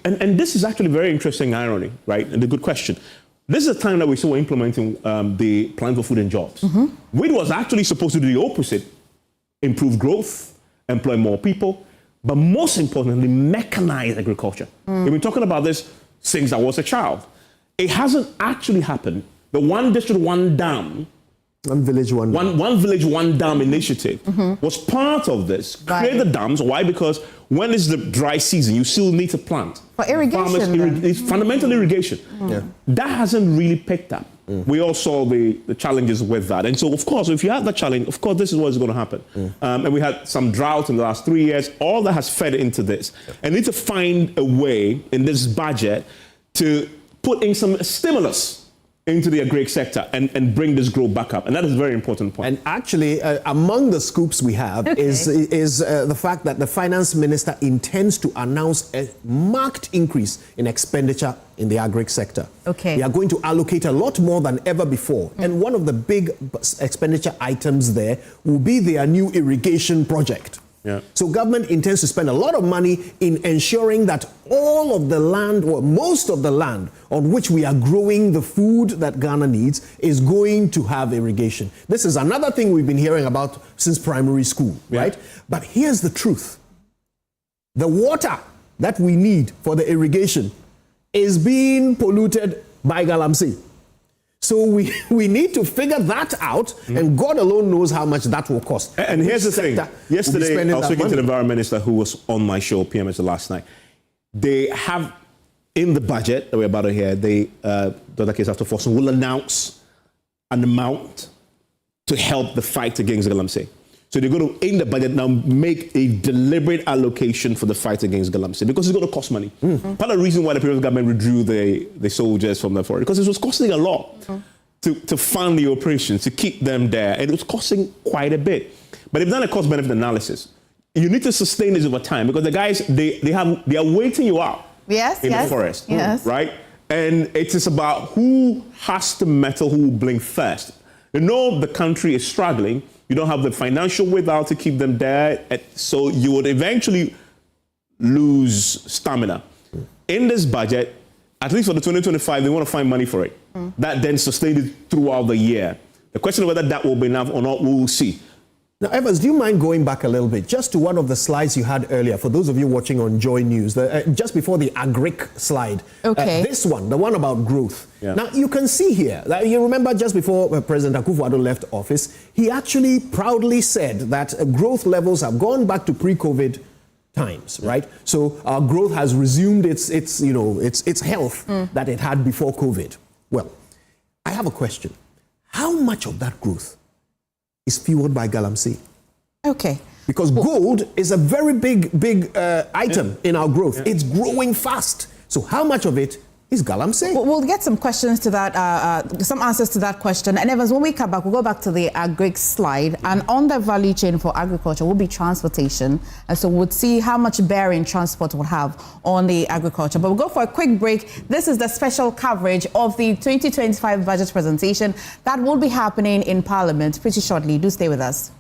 and this is actually very interesting irony, right? And a good question. This is a time that we saw implementing the Plan for Food and Jobs, which was actually supposed to do the opposite, improve growth, employ more people, but most importantly, mechanize agriculture. We've been talking about this since I was a child. It hasn't actually happened. The One District, One Dam, One Village, One Dam, One Village, One Dam initiative was part of this. Create the dams. Why? Because when it's the dry season, you still need to plant. For irrigation. It's fundamental irrigation. That hasn't really picked up. We all saw the challenges with that. And so, of course, if you have that challenge, of course, this is what's going to happen. And we had some drought in the last 3 years. All that has fed into this. And need to find a way in this budget to put in some stimulus into the agri sector and bring this growth back up. And that is a very important point. And actually, among the scoops we have is the fact that the finance minister intends to announce a marked increase in expenditure in the agri sector. Okay. They are going to allocate a lot more than ever before. And one of the big expenditure items there will be their new irrigation project. Yeah. So government intends to spend a lot of money in ensuring that all of the land, or most of the land on which we are growing the food that Ghana needs, is going to have irrigation. This is another thing we've been hearing about since primary school, right? But here's the truth. The water that we need for the irrigation is being polluted by Galamsey. So we need to figure that out, and God alone knows how much that will cost. And here's the thing. Yesterday, I was speaking to the environment minister who was on my show, PMS, last night. They have, in the budget that we're about to hear, Dr. Cassiel Ato Forson will announce an amount to help the fight against Galamsey. So they're going to, in the budget now, make a deliberate allocation for the fight against Galamsey because it's going to cost money. Part of the reason why the previous government withdrew the soldiers from the forest, because it was costing a lot to fund the operations, to keep them there, and it was costing quite a bit. But they've done a cost-benefit analysis. You need to sustain this over time because the guys, they are waiting you out in the forest, right? And it is about who has to meddle, who will blink first. You know the country is struggling. You don't have the financial wherewithal to keep them there. So you would eventually lose stamina. In this budget, at least for the 2025, they want to find money for it. That then sustained it throughout the year. The question of whether that will be enough or not, we will see. Now, Evans, do you mind going back a little bit, just to one of the slides you had earlier, for those of you watching on JoyNews, just before the agric slide. This one, the one about growth. Now, you can see here, that you remember just before President Akufo-Addo left office, he actually proudly said that growth levels have gone back to pre-COVID times, right? So our growth has resumed its health that it had before COVID. Well, I have a question. How much of that growth is fueled by galamsey? Okay. Because gold is a very big item in our growth. Yeah. It's growing fast. So how much of it is galamsey? We'll get some questions to that, some answers to that question. And Evans, when we come back, we'll go back to the agri slide. And on the value chain for agriculture will be transportation. And so we'll see how much bearing transport will have on the agriculture. But we'll go for a quick break. This is the special coverage of the 2025 budget presentation that will be happening in Parliament pretty shortly. Do stay with us.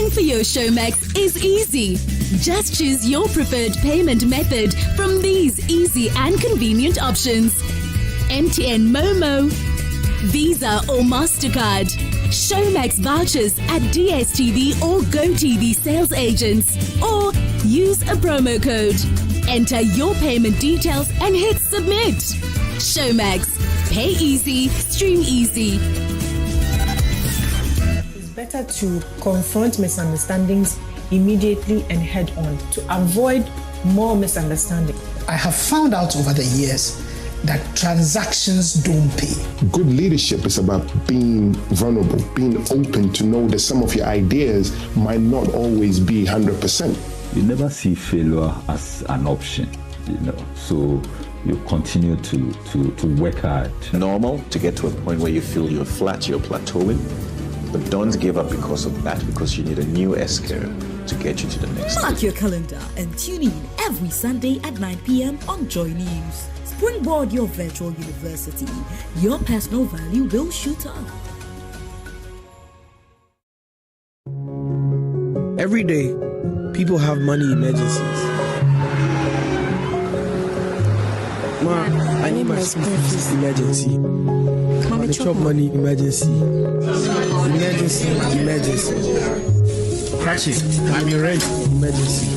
For your Showmax is easy. Just choose your preferred payment method from these easy and convenient options: MTN Momo, Visa or MasterCard, Showmax vouchers at DSTV or GoTV sales agents, or use a promo code. Enter your payment details and hit submit. Showmax. Pay easy, stream easy. Better to confront misunderstandings immediately and head on to avoid more misunderstanding. I have found out over the years that transactions don't pay. Good leadership is about being vulnerable, being open to know that some of your ideas might not always be 100%. You never see failure as an option, so you continue to work hard. Normal to get to a point where you feel you're flat, you're plateauing. But don't give up because of that, because you need a new S-curve to get you to the next stage. Mark your calendar and tune in every Sunday at 9 p.m. on JoyNews. Springboard your virtual university. Your personal value will shoot up. Every day, people have money emergencies. Ma, I need my school fees emergency. The chop money emergency. Emergency. Catch it. I'm your rent. Emergency.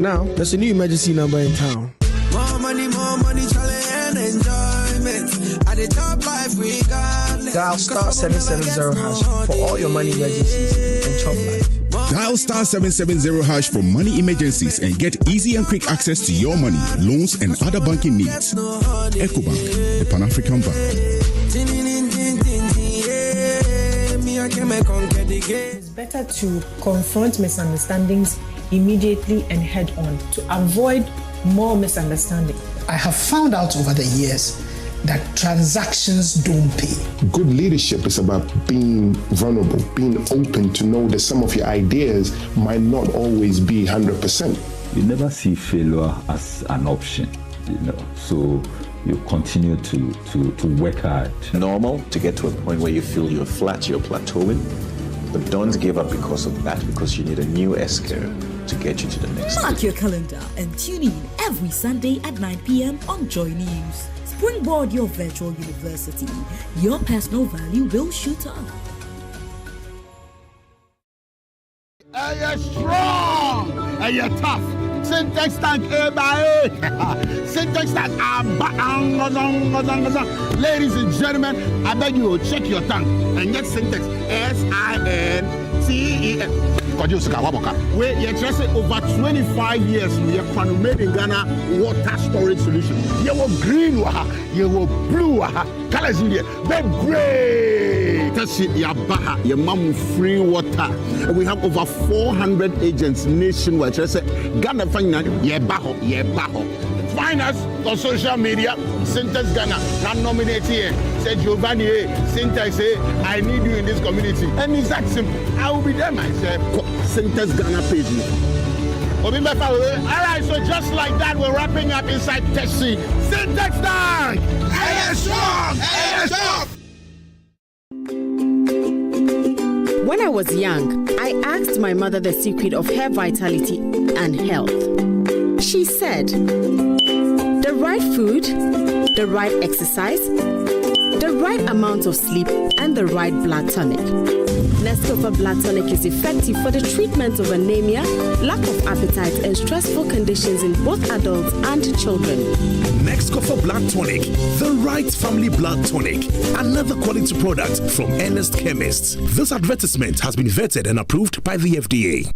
Now, there's a new emergency number in town. More money, challenge and enjoyment. At the top life we got. Dial star 770 hash for all your money emergencies and chop life. Dial star 770 hash for money emergencies and get easy and quick access to your money, loans, and other banking needs. EcoBank, the Pan-African Bank. It's better to confront misunderstandings immediately and head on to avoid more misunderstanding. I have found out over the years that transactions don't pay. Good leadership is about being vulnerable, being open to know that some of your ideas might not always be 100%. You never see failure as an option, so you continue to work hard. Normal to get to a point where you feel you're flat, you're plateauing. But don't give up because of that, because you need a new S-curve to get you to the next Mark stage. your calendar and tune in every Sunday at 9 p.m. on JoyNews. Springboard your virtual university. Your personal value will shoot up. You're strong and you're tough. Syntax tank by Syntax tank. Ladies and gentlemen, I beg you, check your tank and get Syntax. SINTEX. Where you're just over 25 years, we are made in Ghana water storage solution. You were green, you were blue, colors in there, they're gray. That's it, your baha, your mom free water. We have over 400 agents nationwide. Just Ghana Finance, yeah, baho. Find us on social media, Syntax Ghana. Not nominate here. Say Giovanni, Syntax, I need you in this community. And it's that simple. I will be there myself. Syntax Ghana page me. All right, so just like that, we're wrapping up inside Tessie. Syntax Tank! strong! When I was young, I asked my mother the secret of hair vitality and health. She said, the right food, the right exercise, the right amount of sleep, and the right blood tonic. Nescafe Blood Tonic is effective for the treatment of anemia, lack of appetite, and stressful conditions in both adults and children. Nescafe Blood Tonic, the right family blood tonic. Another quality product from Ernest Chemists. This advertisement has been vetted and approved by the FDA.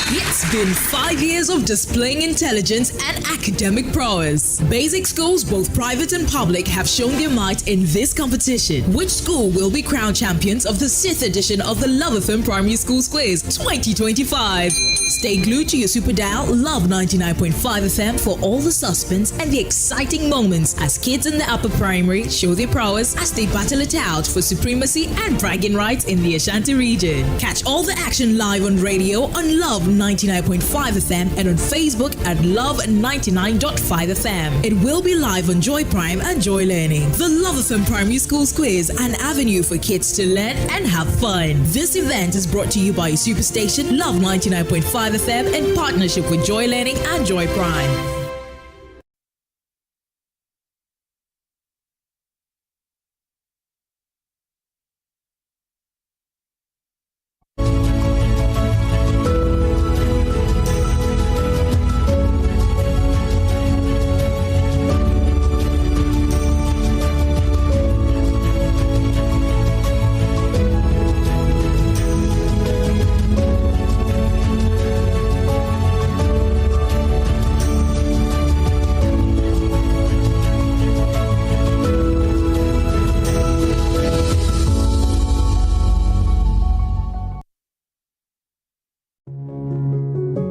It's been 5 years of displaying intelligence and academic prowess. Basic schools, both private and public, have shown their might in this competition. Which school will be crowned champions of the 6th edition of the Love FM Primary Schools Quiz 2025? Stay glued to your super dial Love 99.5 FM for all the suspense and the exciting moments as kids in the upper primary show their prowess as they battle it out for supremacy and bragging rights in the Ashanti region. Catch all the action live on radio on Love 99.5 FM and on Facebook at Love 99.5 FM. It will be live on Joy Prime and Joy Learning. The Love FM Primary Schools Quiz, an avenue for kids to learn and have fun. This event is brought to you by Superstation Love 99.5 FM in partnership with Joy Learning and Joy Prime.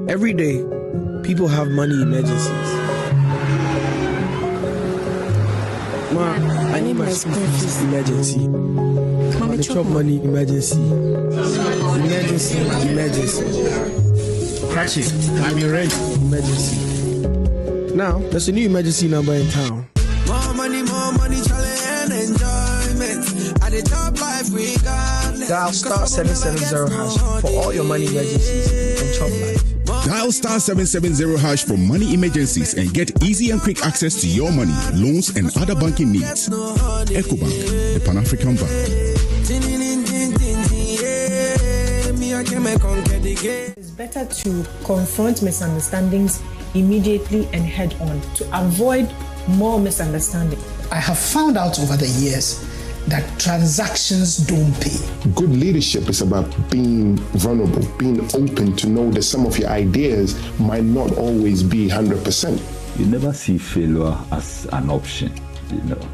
Every day, people have money emergencies. Ma, I need my school fees emergency. My chop money emergency. Emergency. Catch it. I'm your rent emergency. Now, there's a new emergency number in town. More money, challenge and enjoyment. At the top life we got. Dial star 770 hash for all your money emergencies and chop life. Dial star 770 hash for money emergencies and get easy and quick access to your money, loans, and other banking needs. EcoBank, the Pan-African Bank. It's better to confront misunderstandings immediately and head on to avoid more misunderstanding. I have found out over the years that transactions don't pay. Good leadership is about being vulnerable, being open to know that some of your ideas might not always be 100%. You never see failure as an option,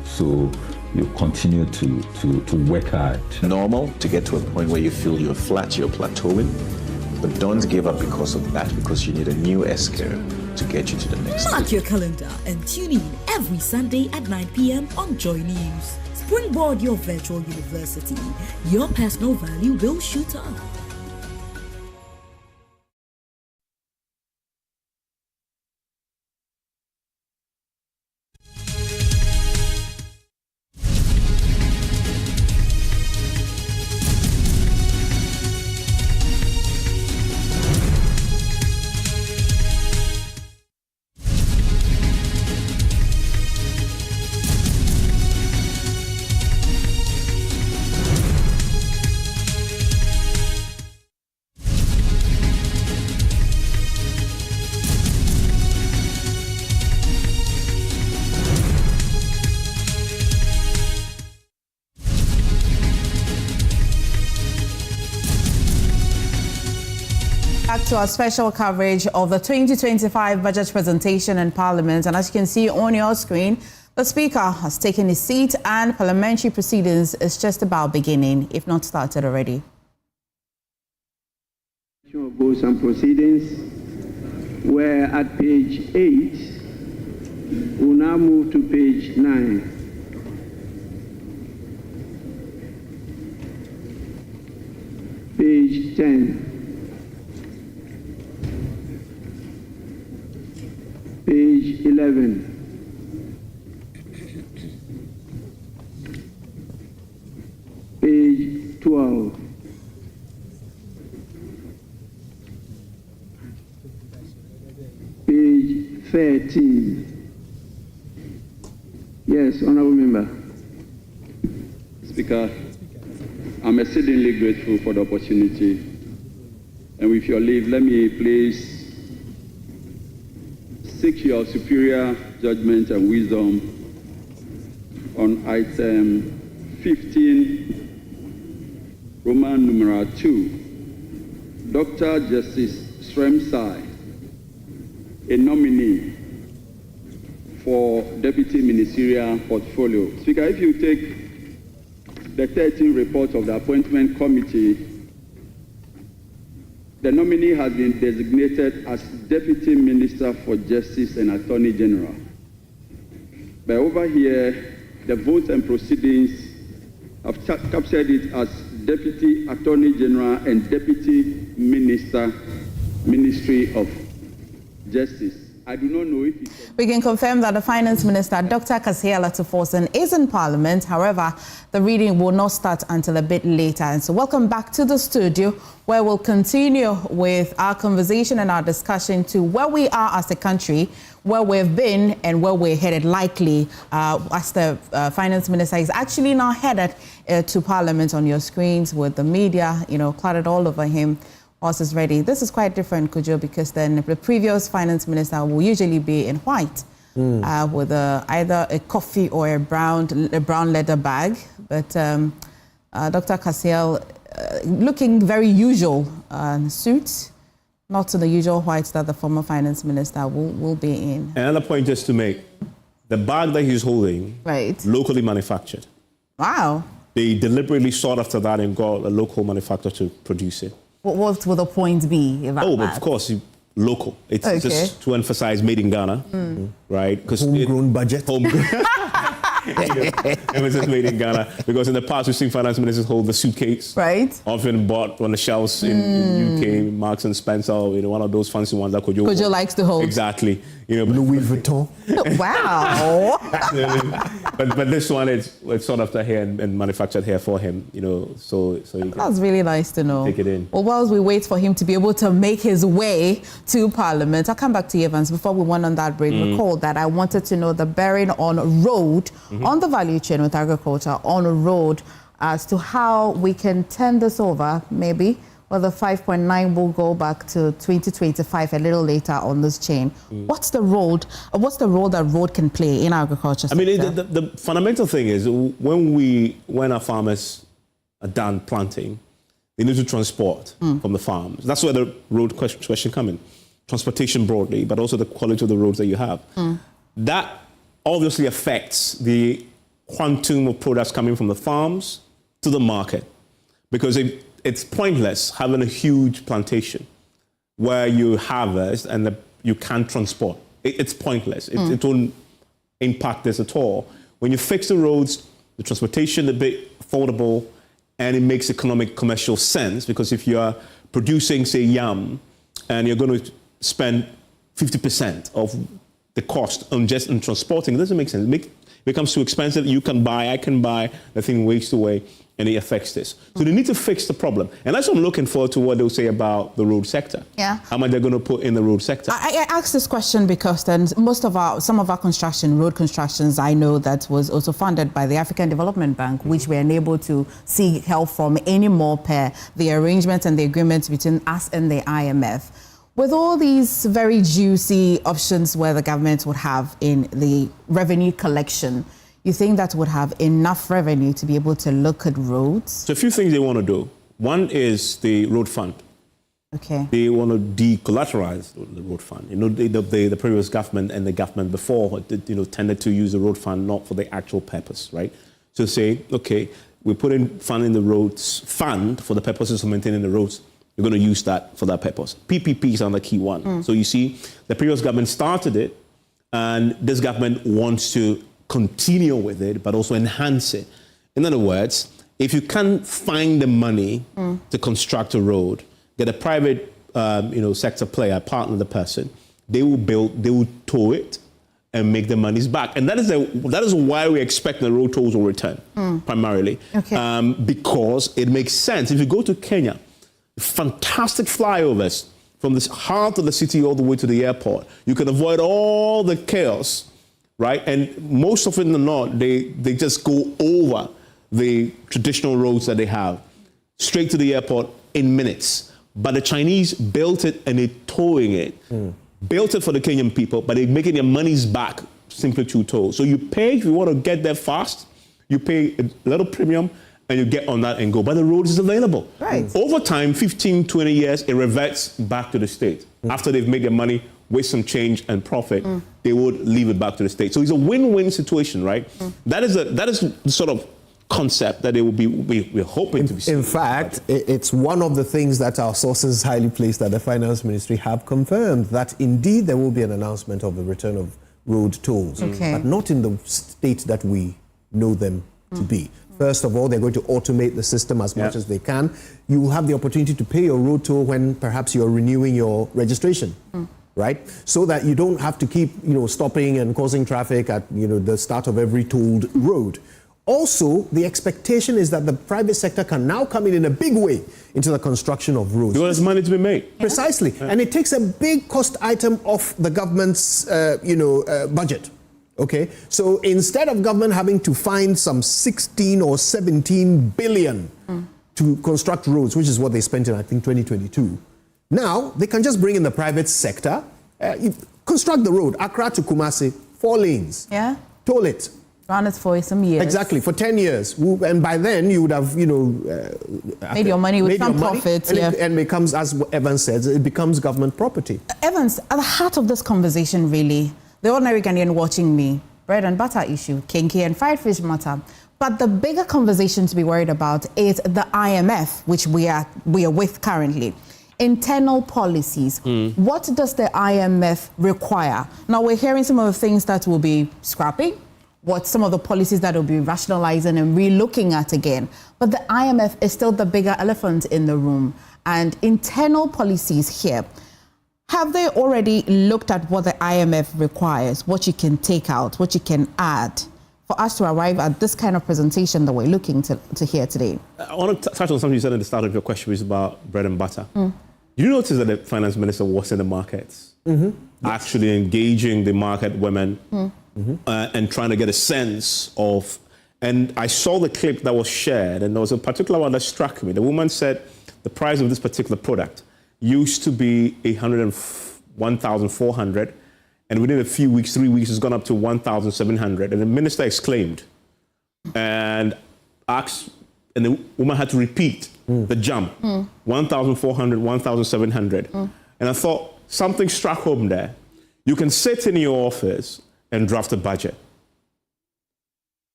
so you continue to work hard. Normal to get to a point where you feel you're flat, you're plateauing, but don't give up because of that, because you need a new S-curve to get you to the next Mark stage. your calendar and tune in every Sunday at 9 p.m. on JoyNews. Springboard your virtual university. Your personal value will shoot up. Back to our special coverage of the 2025 budget presentation in Parliament. And as you can see on your screen, the Speaker has taken his seat and parliamentary proceedings is just about beginning, if not started already. Votes and proceedings. We're at page 8. We'll now move to page 9. Page 10. Page 11. Page 12. Page 13. Yes, Honourable Member. Speaker, I'm exceedingly grateful for the opportunity. And with your leave, let me please seek your superior judgment and wisdom on item 15, Roman numeral 2, Dr. Justice Sremsai, a nominee for Deputy Ministerial Portfolio. Speaker, if you take the 13 report of the Appointment Committee, the nominee has been designated as Deputy Minister for Justice and Attorney General. But over here, the votes and proceedings have captured it as Deputy Attorney General and Deputy Minister, Ministry of Justice. I do not know if we can confirm that the Finance Minister, Dr. Cassiel Ato Forson, is in Parliament. However, the reading will not start until a bit later. And so welcome back to the studio, where we'll continue with our conversation and our discussion to where we are as a country, where we've been and where we're headed, likely, as the Finance Minister is actually now headed to Parliament on your screens with the media, cluttered all over him. Horse is ready. This is quite different, Kujo, because then the previous Finance Minister will usually be in white with either a coffee or a brown leather bag. But Dr. Cassiel looking very usual suit, not to the usual white that the former Finance Minister will be in. Another point just to make, the bag that he's holding, locally manufactured. Wow. They deliberately sought after that and got a local manufacturer to produce it. What will the point be about that? Of course, local. It's just to emphasize made in Ghana, right? Because homegrown budget. Homegrown. Emphasis made in Ghana. Because in the past, we've seen finance ministers hold the suitcase. Right. Often bought on the shelves in UK, Marks and Spencer, one of those fancy ones that Kojo likes to hold. Exactly. Louis Vuitton. Wow. but this one it's sort of here and manufactured here for him, so you that's really nice to know. Take it in. Well, whilst we wait for him to be able to make his way to Parliament, I'll come back to you, Evans. Before we went on that break, recall that I wanted to know the bearing on road, on the value chain with agriculture, on road, as to how we can turn this over, maybe. Well, the 5.9 will go back to 2025 a little later on this chain. What's the role that road can play in agriculture sector? I mean, the fundamental thing is when our farmers are done planting, they need to transport from the farms. That's where the road question comes in. Transportation broadly, but also the quality of the roads that you have. That obviously affects the quantum of products coming from the farms to the market. Because it's pointless having a huge plantation where you harvest and you can't transport. It's pointless. It won't impact this at all. When you fix the roads, the transportation a bit affordable, and it makes economic, commercial sense, because if you're producing, say, yam, and you're going to spend 50% of the cost on just transporting, it doesn't make sense. It becomes too expensive. You can buy, I can buy, the thing wastes away, and it affects this. So they need to fix the problem. And that's what I'm looking forward to what they'll say about the road sector. Yeah. How much they're going to put in the road sector. I asked this question because then some of our road constructions, I know that was also funded by the African Development Bank, which we're unable to seek help from anymore per the arrangements and the agreements between us and the IMF. With all these very juicy options where the government would have in the revenue collection, you think that would have enough revenue to be able to look at roads? So a few things they want to do. One is the road fund. Okay. They want to decollateralize the road fund. The previous government and the government before, tended to use the road fund not for the actual purpose, right? So say, okay, we're putting fund in the roads fund for the purposes of maintaining the roads. We're going to use that for that purpose. PPPs are the key one. So you see, the previous government started it, and this government wants to continue with it, but also enhance it. In other words, if you can't find the money to construct a road, get a private, sector player, partner the person, they will tow it and make the monies back. And that is why we expect the road tolls will return, primarily. Okay. Because it makes sense. If you go to Kenya, fantastic flyovers from the heart of the city all the way to the airport, you can avoid all the chaos, right? And most of it in the north, they just go over the traditional roads that they have. straight to the airport in minutes. But the Chinese built it and they're towing it. Built it for the Kenyan people, but they're making their monies back simply through toll. So you pay, if you want to get there fast, you pay a little premium and you get on that and go. But the road is available. Right. Over time, 15, 20 years, it reverts back to the state. After they've made their money with some change and profit, they would leave it back to the state. So it's a win-win situation, right? That is the sort of concept that they will be, we're hoping to be seeing. In fact, it's one of the things that our sources highly placed at the Finance Ministry have confirmed, that indeed there will be an announcement of the return of road tolls, but not in the state that we know them to be. First of all, they're going to automate the system as much as they can. You will have the opportunity to pay your road toll when perhaps you're renewing your registration. Right? So that you don't have to keep, stopping and causing traffic at, the start of every tolled road. Also, the expectation is that the private sector can now come in a big way into the construction of roads. Because there's money to be made. Precisely. And it takes a big cost item off the government's, budget. Okay? So instead of government having to find some 16 or 17 billion to construct roads, which is what they spent in, I think, 2022, now they can just bring in the private sector, construct the road, Accra to Kumasi, 4 lanes. Yeah. Toll it. Run it for some years. Exactly, for 10 years. And by then you would have, made your money with some profits. And it becomes, as Evans says, it becomes government property. Evans, at the heart of this conversation, really, the ordinary Ghanaian watching me, bread and butter issue, kinky and fried fish matter. But the bigger conversation to be worried about is the IMF, which we are with currently. Internal policies. What does the IMF require? Now, we're hearing some of the things that will be scrapping, what some of the policies that will be rationalizing and re-looking at again. But the IMF is still the bigger elephant in the room. And internal policies here, have they already looked at what the IMF requires, what you can take out, what you can add, for us to arrive at this kind of presentation that we're looking to hear today? I want to touch on something you said at the start of your question, which is about bread and butter. You notice that the finance minister was in the markets, actually engaging the market women and trying to get a sense of, and I saw the clip that was shared, and there was a particular one that struck me. The woman said the price of this particular product used to be 1,400, and within a few weeks, 3 weeks, it's gone up to 1,700. And the minister exclaimed and asked, and the woman had to repeat the jump, 1,400, 1,700. And I thought something struck home there. You can sit in your office and draft a budget.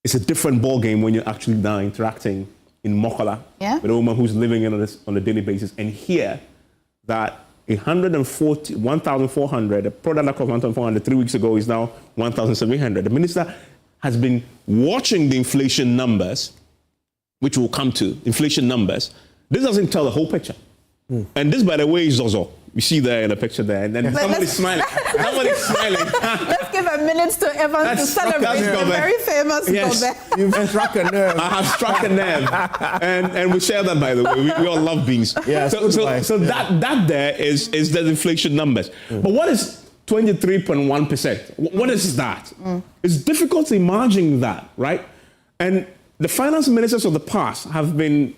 It's a different ballgame when you're actually now interacting in Mokola with a woman who's living in on a daily basis and hear that 1,400, a product that cost 1,400 3 weeks ago is now 1,700. The minister has been watching the inflation numbers, which we'll come to, inflation numbers. This doesn't tell the whole picture. And this, by the way, is Zozo. You see there in the picture there, and then somebody's smiling. Somebody's smiling. Let's give a minute to Evans to celebrate the very famous Gobe. You've struck a nerve. I have struck a nerve. And we share that, by the way. We all love beans. Yeah, so that there is the inflation numbers. But what is 23.1%? What is that? It's difficult to imagine that, right? And the finance ministers of the past have been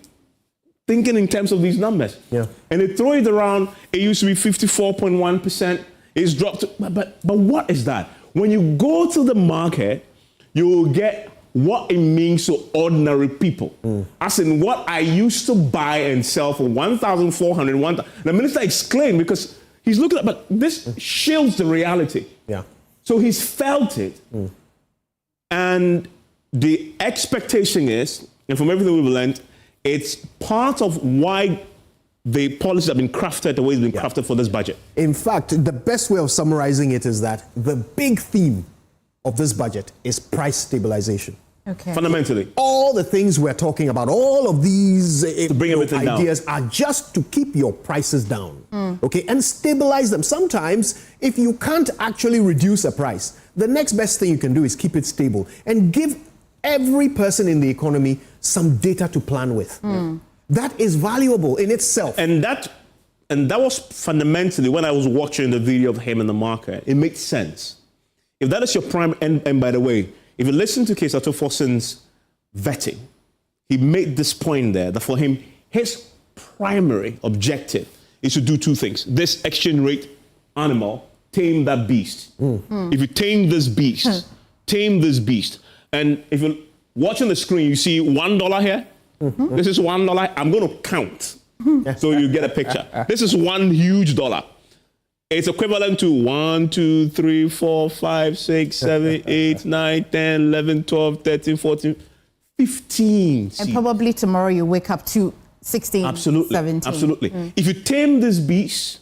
thinking in terms of these numbers. And they throw it around. It used to be 54.1%. It's dropped to, but what is that? When you go to the market, you will get what it means to ordinary people. As in what I used to buy and sell for 1,400, 1,000. The minister exclaimed because he's looking at, but this shields the reality. So he's felt it. And the expectation is, and from everything we've learned, it's part of why the policies have been crafted the way it's been crafted for this budget. In fact, the best way of summarizing it is that the big theme of this budget is price stabilization. Fundamentally. All the things we're talking about, all of these ideas down. are just to keep your prices down, and stabilize them. Sometimes, if you can't actually reduce a price, the next best thing you can do is keep it stable and give every person in the economy some data to plan with. That is valuable in itself. And that was fundamentally, when I was watching the video of him in the market, it makes sense. If that is your prime, and by the way, if you listen to Cassiel Ato Forson's vetting, he made this point there that for him, His primary objective is to do two things. This exchange rate animal, tame that beast. If you tame this beast, and if you're watching the screen, you see $1 here. This is $1. I'm going to count so you get a picture. This is one huge dollar. It's equivalent to 1, 2, 3, 4, 5, 6, 7, 8, 9, 10, 11, 12, 13, 14, 15. And probably tomorrow you wake up to 16, Absolutely. 17. Absolutely. If you tame this beast,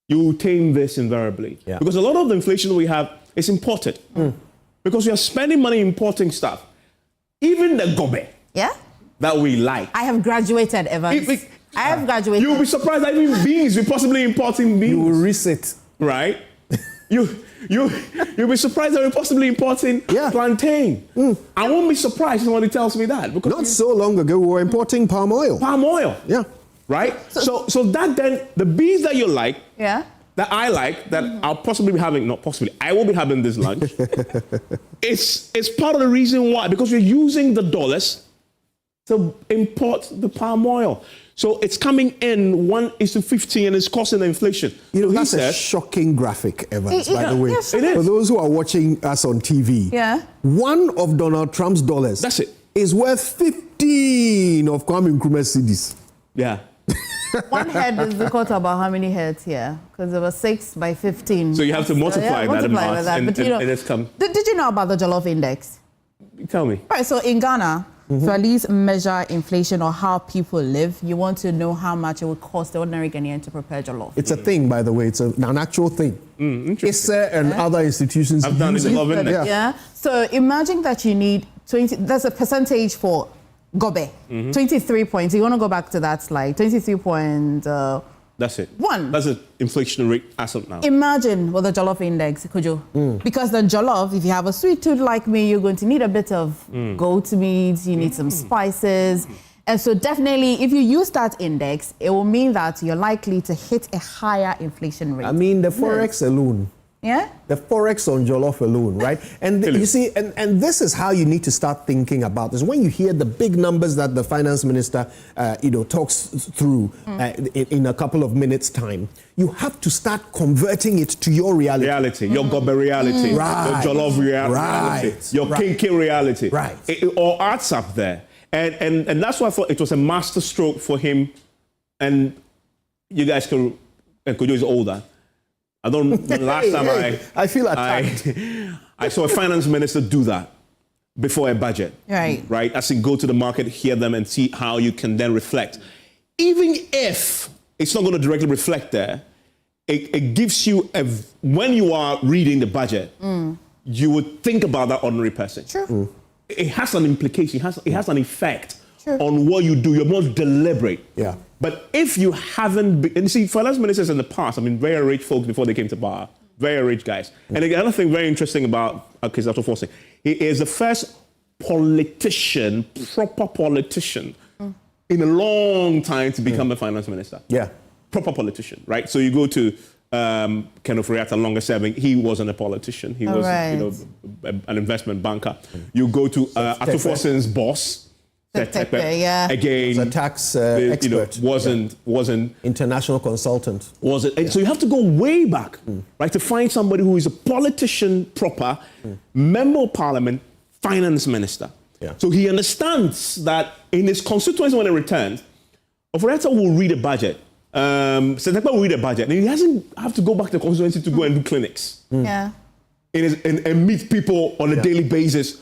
you will tame this invariably. Yeah. Because a lot of the inflation we have is imported. Because we are spending money importing stuff. Even the gobe that we like. I have graduated, Evans. I have graduated. You'll be surprised that even beans, we're possibly importing beans. You will reset. Right? You'll be surprised that we're possibly importing plantain. I won't be surprised when somebody tells me that. Because not so long ago, we were importing palm oil. Palm oil. Yeah. Right? So that then, the beans that you like, that I like, that I'll possibly be having, not possibly, I will be having this lunch, it's part of the reason why, because we're using the dollars to import the palm oil. So it's coming in 1:15 and it's causing inflation. You know, so that's a shocking graphic, Evans, by the way. Yes, it is. For those who are watching us on TV, one of Donald Trump's dollars is worth 15 of Kwame Nkrumah's cedis. Yeah. One head is equal to about how many heads here? Because it was 6 by 15. So you have to multiply that with that. and But you know, it's come. Did you know about the Jollof Index? Tell me. Right, so in Ghana, to at least measure inflation or how people live, you want to know how much it would cost the ordinary Ghanaian to prepare jollof. It's a thing, by the way. It's an actual thing. ISA and other institutions have done it. Yeah. So imagine that you need 20. There's a percentage for gobe. 23 points. You want to go back to that slide? 23 points. That's it. One. That's an inflation rate as of now. Imagine with the jollof index, could you? Because the jollof, if you have a sweet tooth like me, you're going to need a bit of goat meat, you need some spices. And so definitely, if you use that index, it will mean that you're likely to hit a higher inflation rate. I mean, the Forex alone. Yeah? The Forex on jollof alone, right? And you see, and this is how you need to start thinking about this. When you hear the big numbers that the finance minister, talks through in a couple of minutes' time, you have to start converting it to your reality. Your gobe reality, right. Your jollof reality, your kinky reality. Right. It all adds up there. And that's why I thought it was a master stroke for him. And you guys can, and Kojo is older. I don't. The last time I feel attacked. I saw a finance minister do that before a budget. Right. As you go to the market, hear them, and see how you can then reflect. Even if it's not going to directly reflect there, it gives you when you are reading the budget, you would think about that ordinary person. Sure. It has an implication. It has an effect on what you do. You're more deliberate. Yeah. But if you haven't been, and you see, finance ministers in the past, I mean, very rich folks before they came to power, very rich guys. And another thing very interesting about Cassiel Ato Forson, he is the first politician, proper politician, in a long time to become a finance minister. Yeah. Proper politician, right? So you go to Kenneth OFORI-ATTA, longer serving, he wasn't a politician. He was, an investment banker. You go to Ato Forson's boss, again, a tax expert, wasn't international consultant. So you have to go way back, right, to find somebody who is a politician proper, member of parliament, finance minister. Yeah. So he understands that in his constituency when he returns, OFORI-ATTA will read a budget. Setekpa will read a budget, and he doesn't have to go back to the constituency to go and do clinics. Yeah. And meet people on a daily basis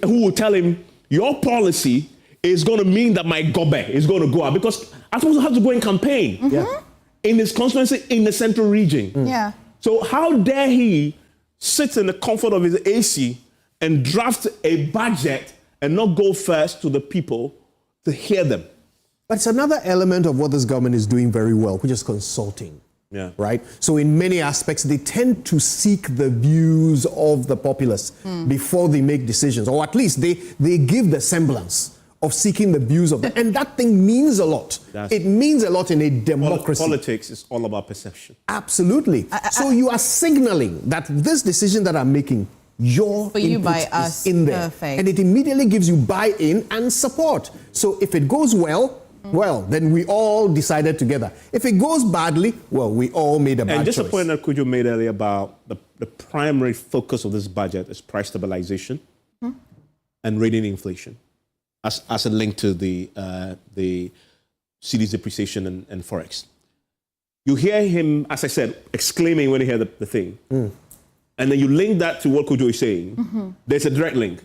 who will tell him, your policy is going to mean that my gobe is going to go up, because I also have to go and campaign in his constituency in the central region. Yeah. So how dare he sit in the comfort of his AC and draft a budget and not go first to the people to hear them? But it's another element of what this government is doing very well, which is consulting. Yeah. Right? So in many aspects, they tend to seek the views of the populace before they make decisions, or at least they give the semblance of seeking the views of them. And that thing means a lot. It means a lot in a democracy. Politics is all about perception. Absolutely. So you are signaling that this decision that I'm making, your input is in there. Perfect. And it immediately gives you buy-in and support. So if it goes well, Well, then we all decided together. If it goes badly, well, we all made a bad choice. And just a point that Kujo made earlier about the primary focus of this budget is price stabilization and reigning inflation as a link to the cedi's depreciation and forex. You hear him, as I said, exclaiming when you hear the thing. And then you link that to what Kujo is saying. There's a direct link.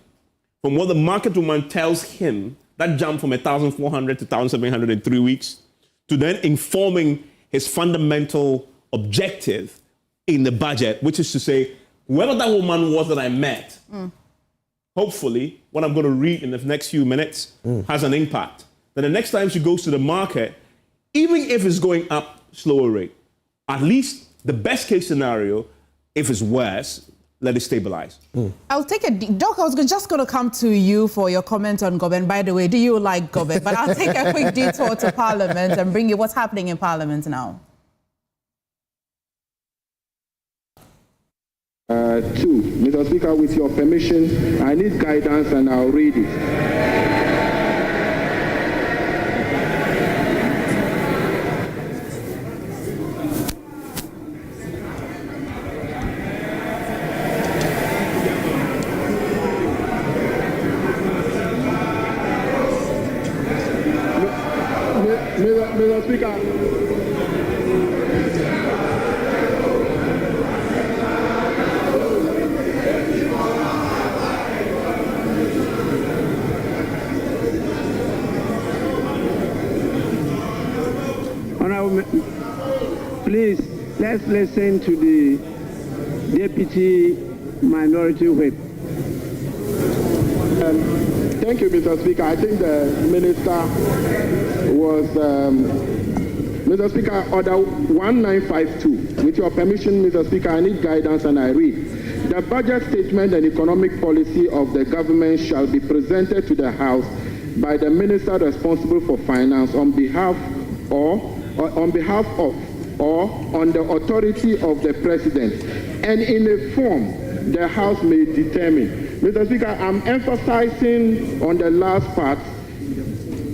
From what the market woman tells him, that jump from 1,400 to 1,700 in 3 weeks, to then informing his fundamental objective in the budget, which is to say, whoever that woman was that I met, hopefully, what I'm going to read in the next few minutes has an impact. Then the next time she goes to the market, even if it's going up slower rate, at least the best case scenario, if it's worse, let it stabilize. I'll take a Doc, I was just going to come to you for your comment on Goben. By the way, do you like Goben? But I'll take a quick detour to Parliament and bring you what's happening in Parliament now. 2. Mr. Speaker, with your permission, I need guidance and I'll read it. Mr. Speaker. Please, let's listen to the Deputy Minority Whip. Thank you, Mr. Speaker. I think the Minister was, Mr. Speaker, Order 1952. With your permission, Mr. Speaker, I need guidance and I read. The budget statement and economic policy of the government shall be presented to the House by the Minister responsible for finance on behalf of or on the authority of the President, and in a form the House may determine. Mr. Speaker, I'm emphasizing on the last part,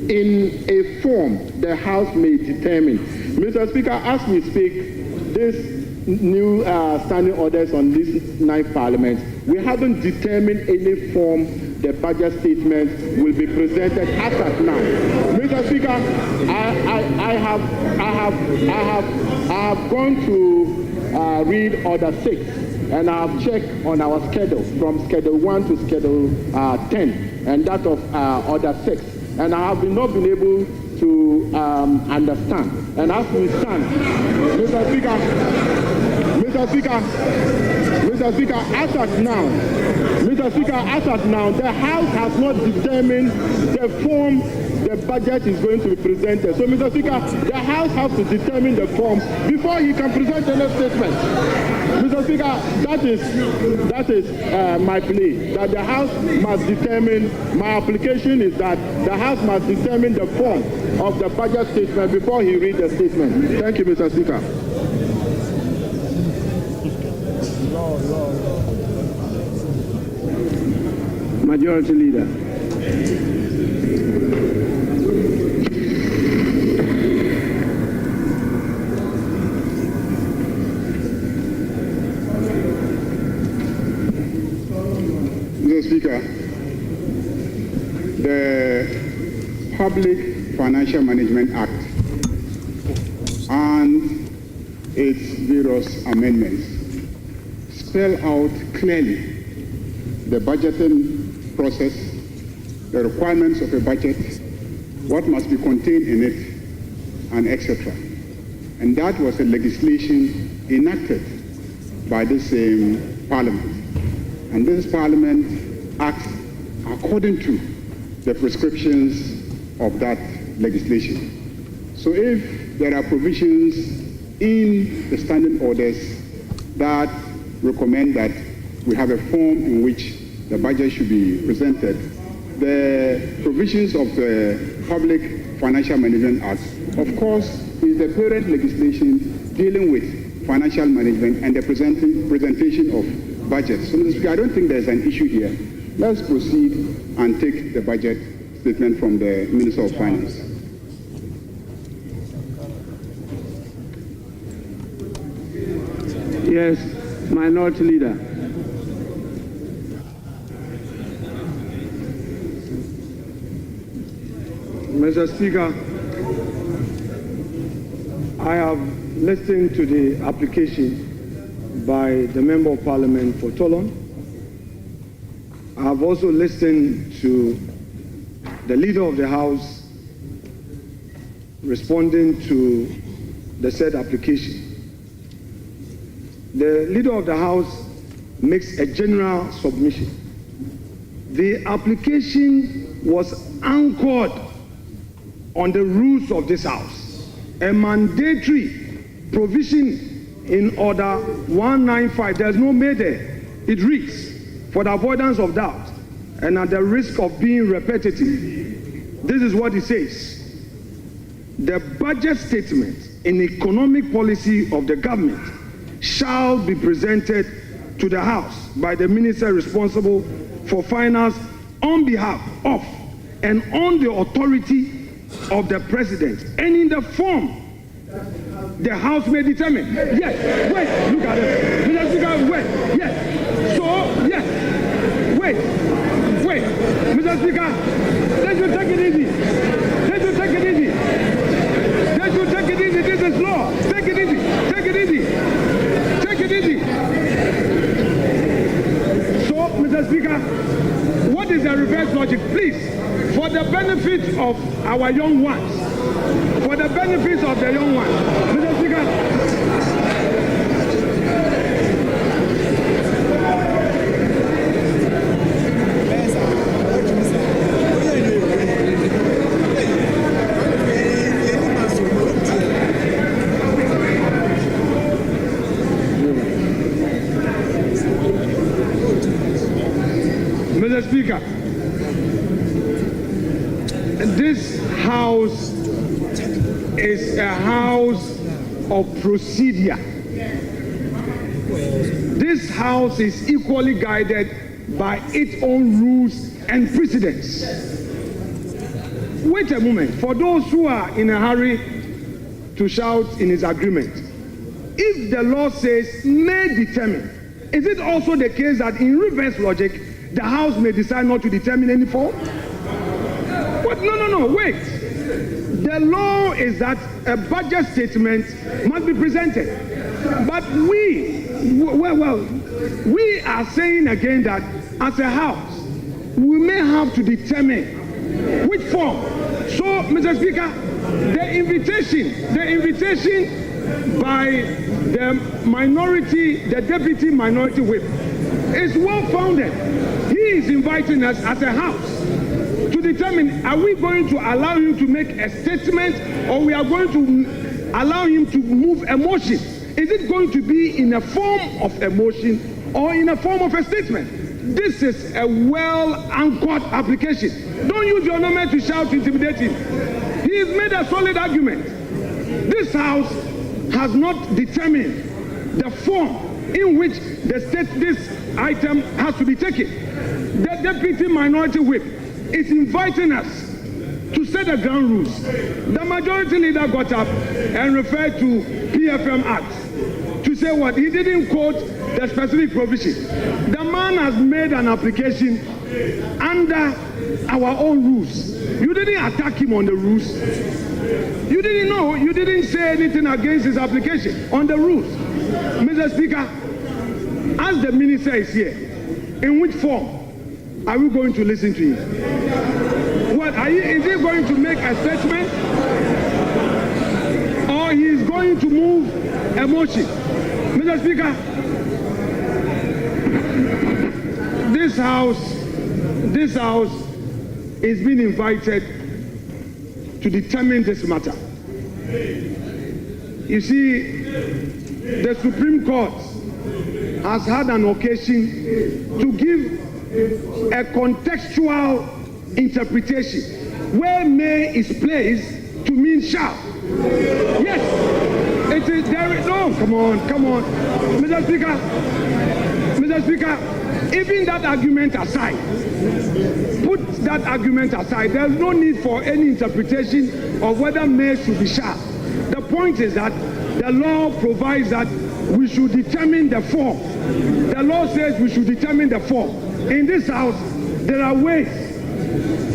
in a form the House may determine. Mr. Speaker, as we speak, this new standing orders on this 9th Parliament, we haven't determined any form the budget statement will be presented as at now. Mr. Speaker, I have gone to read Order 6, and I have checked on our schedule from Schedule 1 to Schedule 10, and that of Order 6. And I have not been able to understand. And as we stand, Mr. Speaker, as at now, the House has not determined the form the budget is going to be presented. So, Mr. Speaker, the House has to determine the form before he can present any statement. Mr. Speaker, that is my plea, that the House must determine, my application is that the House must determine the form of the budget statement before he reads the statement. Thank you, Mr. Speaker. Majority Leader. Mr. Speaker, the Public Financial Management Act and its various amendments spell out clearly the budgeting process, the requirements of a budget, what must be contained in it, and etc. And that was a legislation enacted by the same Parliament. And this Parliament acts according to the prescriptions of that legislation. So if there are provisions in the standing orders that recommend that we have a form in which the budget should be presented, the provisions of the Public Financial Management Act, of course, is the parent legislation dealing with financial management and the presentation of budgets. So, Mr. Speaker, I don't think there's an issue here. Let's proceed and take the budget statement from the Minister of Finance. Yes, Minority Leader. Mr. Speaker, I have listened to the application by the Member of Parliament for Toulon. I have also listened to the Leader of the House responding to the said application. The Leader of the House makes a general submission. The application was anchored on the rules of this House, a mandatory provision in Order 195. There's no may there. It reads, for the avoidance of doubt and at the risk of being repetitive, this is what it says. The budget statement in economic policy of the government shall be presented to the House by the Minister responsible for finance on behalf of and on the authority of the President, and in the form the House may determine. Yes, wait, look at it. Mr. Speaker, wait, yes. So, yes, wait, Mr. Speaker, let's just take it easy. Let's just take it easy. Let's just take it easy. This is law. Take it easy. Take it easy. Take it easy. So, Mr. Speaker, what is the reverse logic? Please, for the benefit of our young ones, for the benefit of the young ones, Mr. Speaker, Mr. Speaker, this House is a house of procedure. This House is equally guided by its own rules and precedents. Wait a moment. For those who are in a hurry to shout in his agreement, if the law says may determine, is it also the case that in reverse logic, the House may decide not to determine any form? What? No, wait. The law is that a budget statement must be presented. But we are saying again that as a House, we may have to determine which form. So, Mr. Speaker, the invitation by the minority, the deputy minority whip, is well founded. He is inviting us as a House to determine, are we going to allow him to make a statement, or we are going to allow him to move a motion? Is it going to be in a form of a motion or in a form of a statement? This is a well-anchored application. Don't use your number to shout to intimidate him. He has made a solid argument. This House has not determined the form in which this item has to be taken. The deputy minority whip is inviting us to set the ground rules. The majority leader got up and referred to PFM Act to say what? He didn't quote the specific provision. The man has made an application under our own rules. You didn't attack him on the rules. You didn't know. You didn't say anything against his application on the rules. Mr. Speaker, as the minister is here, in which form are we going to listen to him? What is he going to make a statement, or he is going to move a motion? Mr. Speaker, this house is being invited to determine this matter. You see, the Supreme Court has had an occasion to give a contextual interpretation where may is placed to mean shall. Yes, it is there. No, come on, Mr. Speaker, even that argument aside, put that argument aside. There's no need for any interpretation of whether may should be shall. The point is that the law provides that we should determine the form. The law says we should determine the form. In this house, there are ways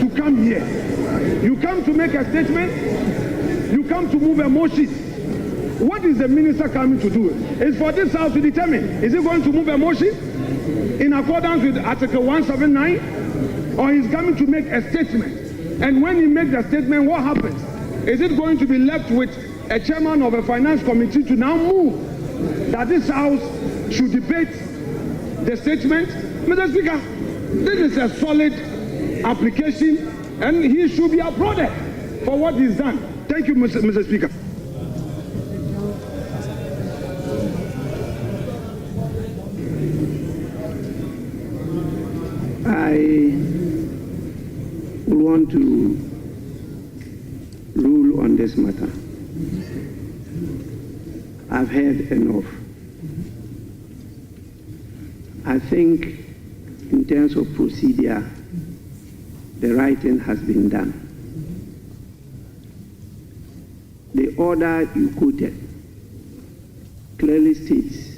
to come here. You come to make a statement, you come to move a motion. What is the minister coming to do? It's for this house to determine. Is he going to move a motion in accordance with Article 179? Or he's coming to make a statement? And when he makes the statement, what happens? Is it going to be left with a chairman of a finance committee to now move that this house should debate the statement? Mr. Speaker, this is a solid application and he should be applauded for what he's done. Thank you, Mr. Speaker. I would want to rule on this matter. I've heard enough. I think in terms of procedure, the right thing has been done. The order you quoted clearly states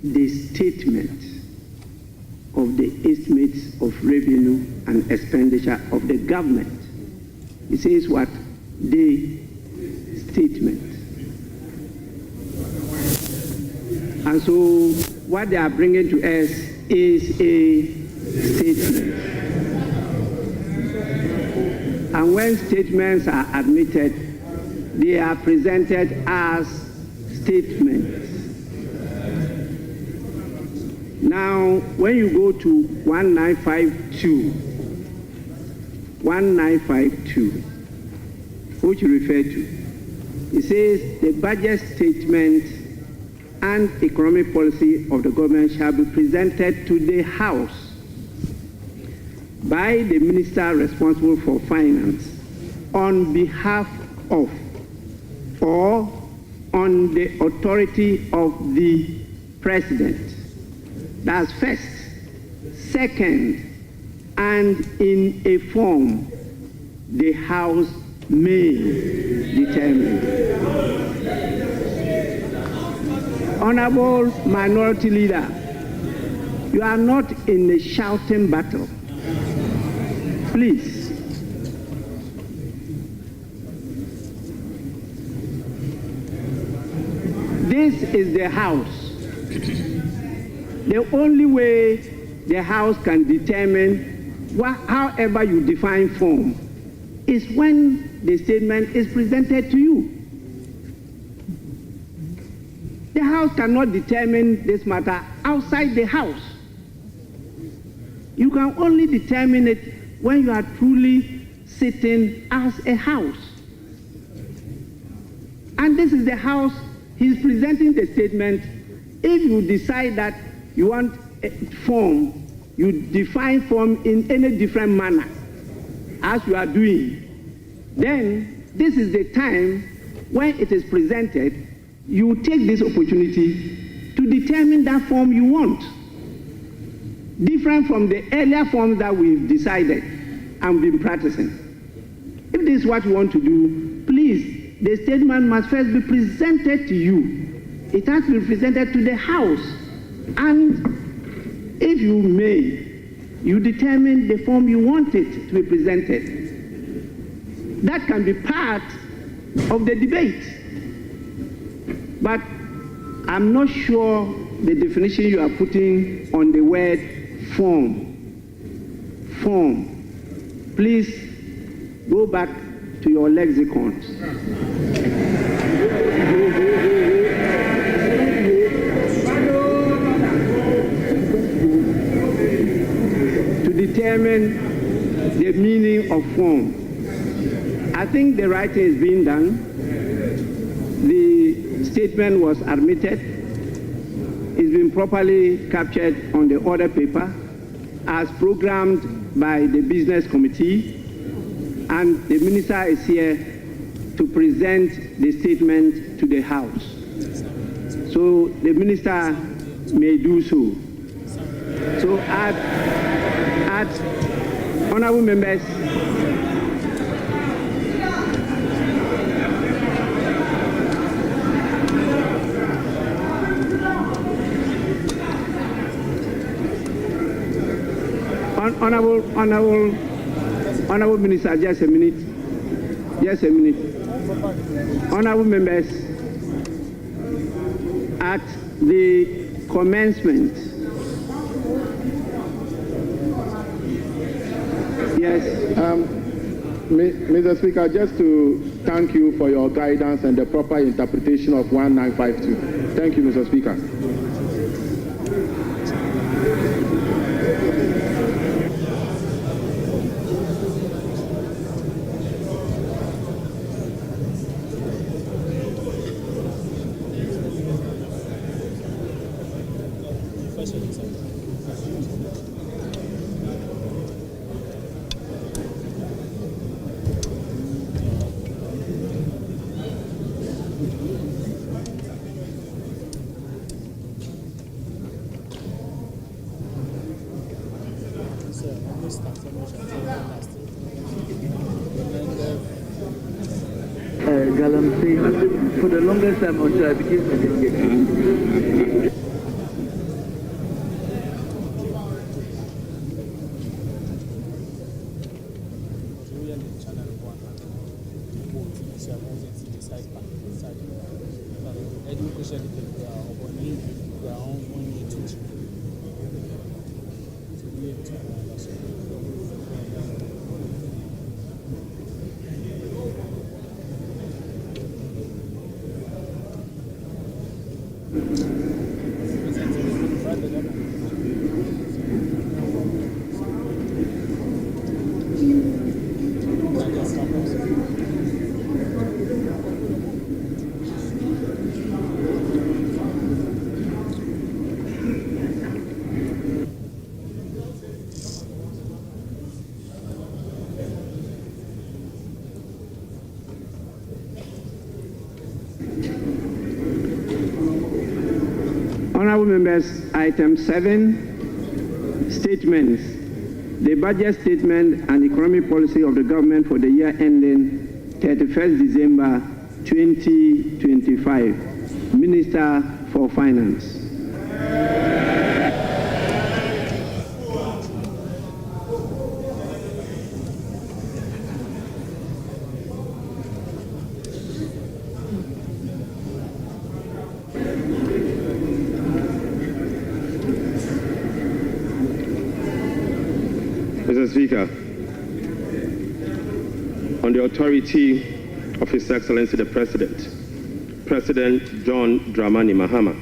the statement of the estimates of revenue and expenditure of the government. It says what? The statement. And so what they are bringing to us is a statement. And when statements are admitted, they are presented as statements. Now, when you go to 1952, which you refer to, it says the budget statement and economic policy of the government shall be presented to the House by the minister responsible for finance on behalf of or on the authority of the president. That's first. Second, and in a form the House may determine. Honorable Minority Leader, you are not in a shouting battle. Please. This is the House. The only way the House can determine however you define form is when the statement is presented to you. The House cannot determine this matter outside the House. You can only determine it when you are truly sitting as a House. And this is the House, he's presenting the statement. If you decide that you want a form, you define form in any different manner as you are doing, then this is the time when it is presented, you take this opportunity to determine that form you want, different from the earlier forms that we've decided and been practicing. If this is what you want to do, please, the statement must first be presented to you. It has to be presented to the House. And if you may, you determine the form you want it to be presented. That can be part of the debate. But I'm not sure the definition you are putting on the word form. Form. Please go back to your lexicons. Determine the meaning of form. I think the right thing is being done. The statement was admitted. It's been properly captured on the order paper as programmed by the business committee, and the minister is here to present the statement to the House. So the minister may do so. So honorable members, Honorable Minister, just a minute. Honorable members, at the commencement, Mr. Speaker, just to thank you for your guidance and the proper interpretation of 1952. Thank you, Mr. Speaker. Galamsey, for the longest time until I became a Honorable members, item 7, statements. The budget statement and economic policy of the government for the year ending 31st December 2025. Minister for Finance. Mr. Speaker, on the authority of His Excellency the President, President John Dramani Mahama,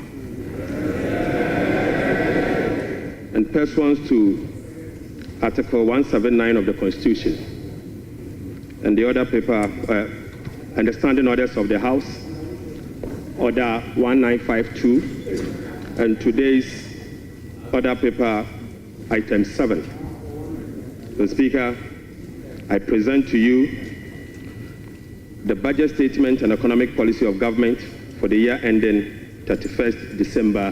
and pursuant to Article 179 of the Constitution and the other paper and the standing orders of the House, Order 1952, and today's order paper, item 7. Mr. Speaker, I present to you the budget statement and economic policy of government for the year ending 31st December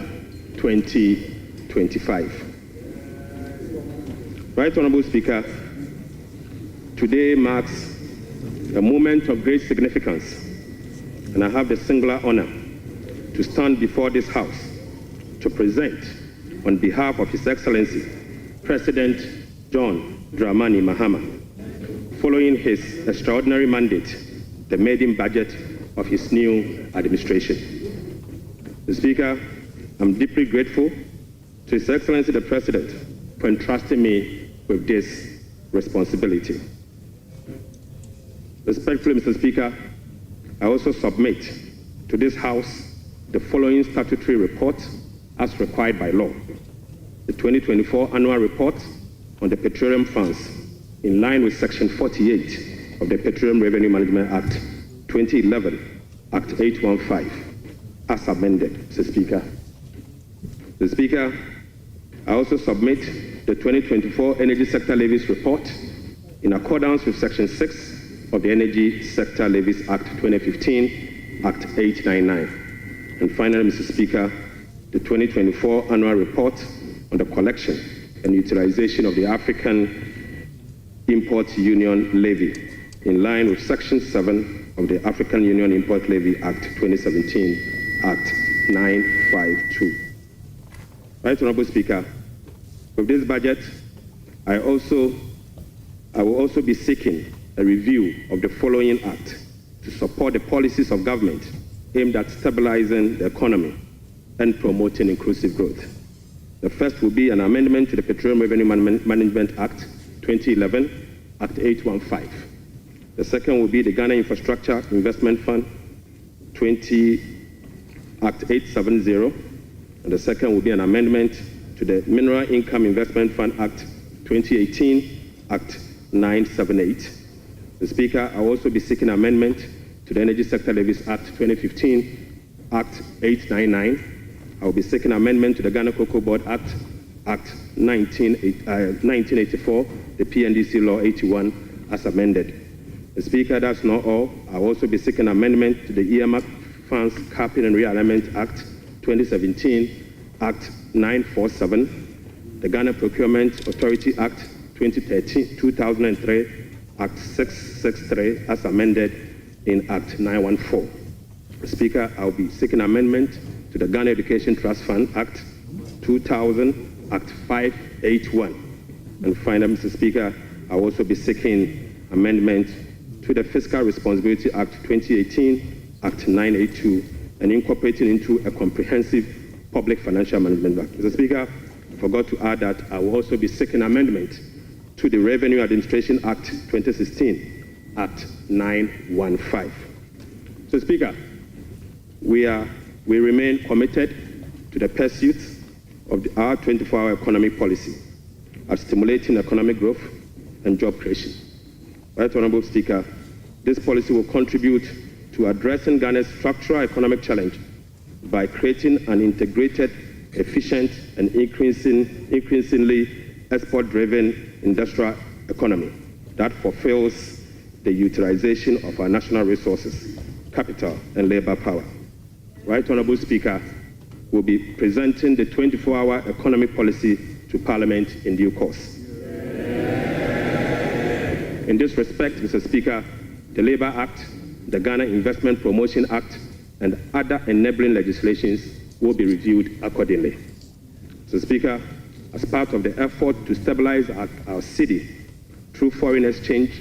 2025. Right Honorable Speaker, today marks a moment of great significance, and I have the singular honor to stand before this House to present, on behalf of His Excellency, President John Dramani Mahama, following his extraordinary mandate, the maiden budget of his new administration. Mr. Speaker, I'm deeply grateful to His Excellency the President for entrusting me with this responsibility. Respectfully, Mr. Speaker, I also submit to this House the following statutory report as required by law. The 2024 annual report on the Petroleum Funds, in line with Section 48 of the Petroleum Revenue Management Act 2011, Act 815, as amended, Mr. Speaker. Mr. Speaker, I also submit the 2024 Energy Sector Levies Report in accordance with Section 6 of the Energy Sector Levies Act 2015, Act 899. And finally, Mr. Speaker, the 2024 Annual Report on the collection and utilization of the African Import Union Levy, in line with Section 7 of the African Union Import Levy Act 2017, Act 952. Right Honorable Speaker, with this budget, I will also be seeking a review of the following act to support the policies of government aimed at stabilizing the economy and promoting inclusive growth. The first will be an amendment to the Petroleum Revenue Management Act 2011, Act 815. The second will be the Ghana Infrastructure Investment Fund Act 870. And the second will be an amendment to the Mineral Income Investment Fund Act 2018, Act 978. The Speaker, I will also be seeking amendment to the Energy Sector Levies Act 2015, Act 899. I will be seeking amendment to the Ghana Cocoa Board Act 1984, the PNDC Law 81 as amended. The Speaker, that's not all. I will also be seeking amendment to the Earmark Funds Capping and Realignment Act 2017, Act 947, the Ghana Procurement Authority Act 2003, Act 663 as amended in Act 914. Speaker, I'll be seeking amendment to the Ghana Education Trust Fund Act 2000, Act 581. And finally, Mr. Speaker, I'll also be seeking amendment to the Fiscal Responsibility Act 2018, Act 982, and incorporating into a comprehensive public financial management act. Mr. Speaker, I forgot to add that I will also be seeking amendment to the Revenue Administration Act 2016, Act 915. Mr. Speaker, we remain committed to the pursuit of our 24-hour economic policy of stimulating economic growth and job creation. Right Honourable Speaker, this policy will contribute to addressing Ghana's structural economic challenge by creating an integrated, efficient, and increasingly export-driven industrial economy that fulfills the utilization of our national resources, capital, and labor power. Right Honourable Speaker, will be presenting the 24-hour economic policy to Parliament in due course. In this respect, Mr. Speaker, the Labour Act, the Ghana Investment Promotion Act, and other enabling legislations will be reviewed accordingly. Mr. Speaker, as part of the effort to stabilize our city through foreign exchange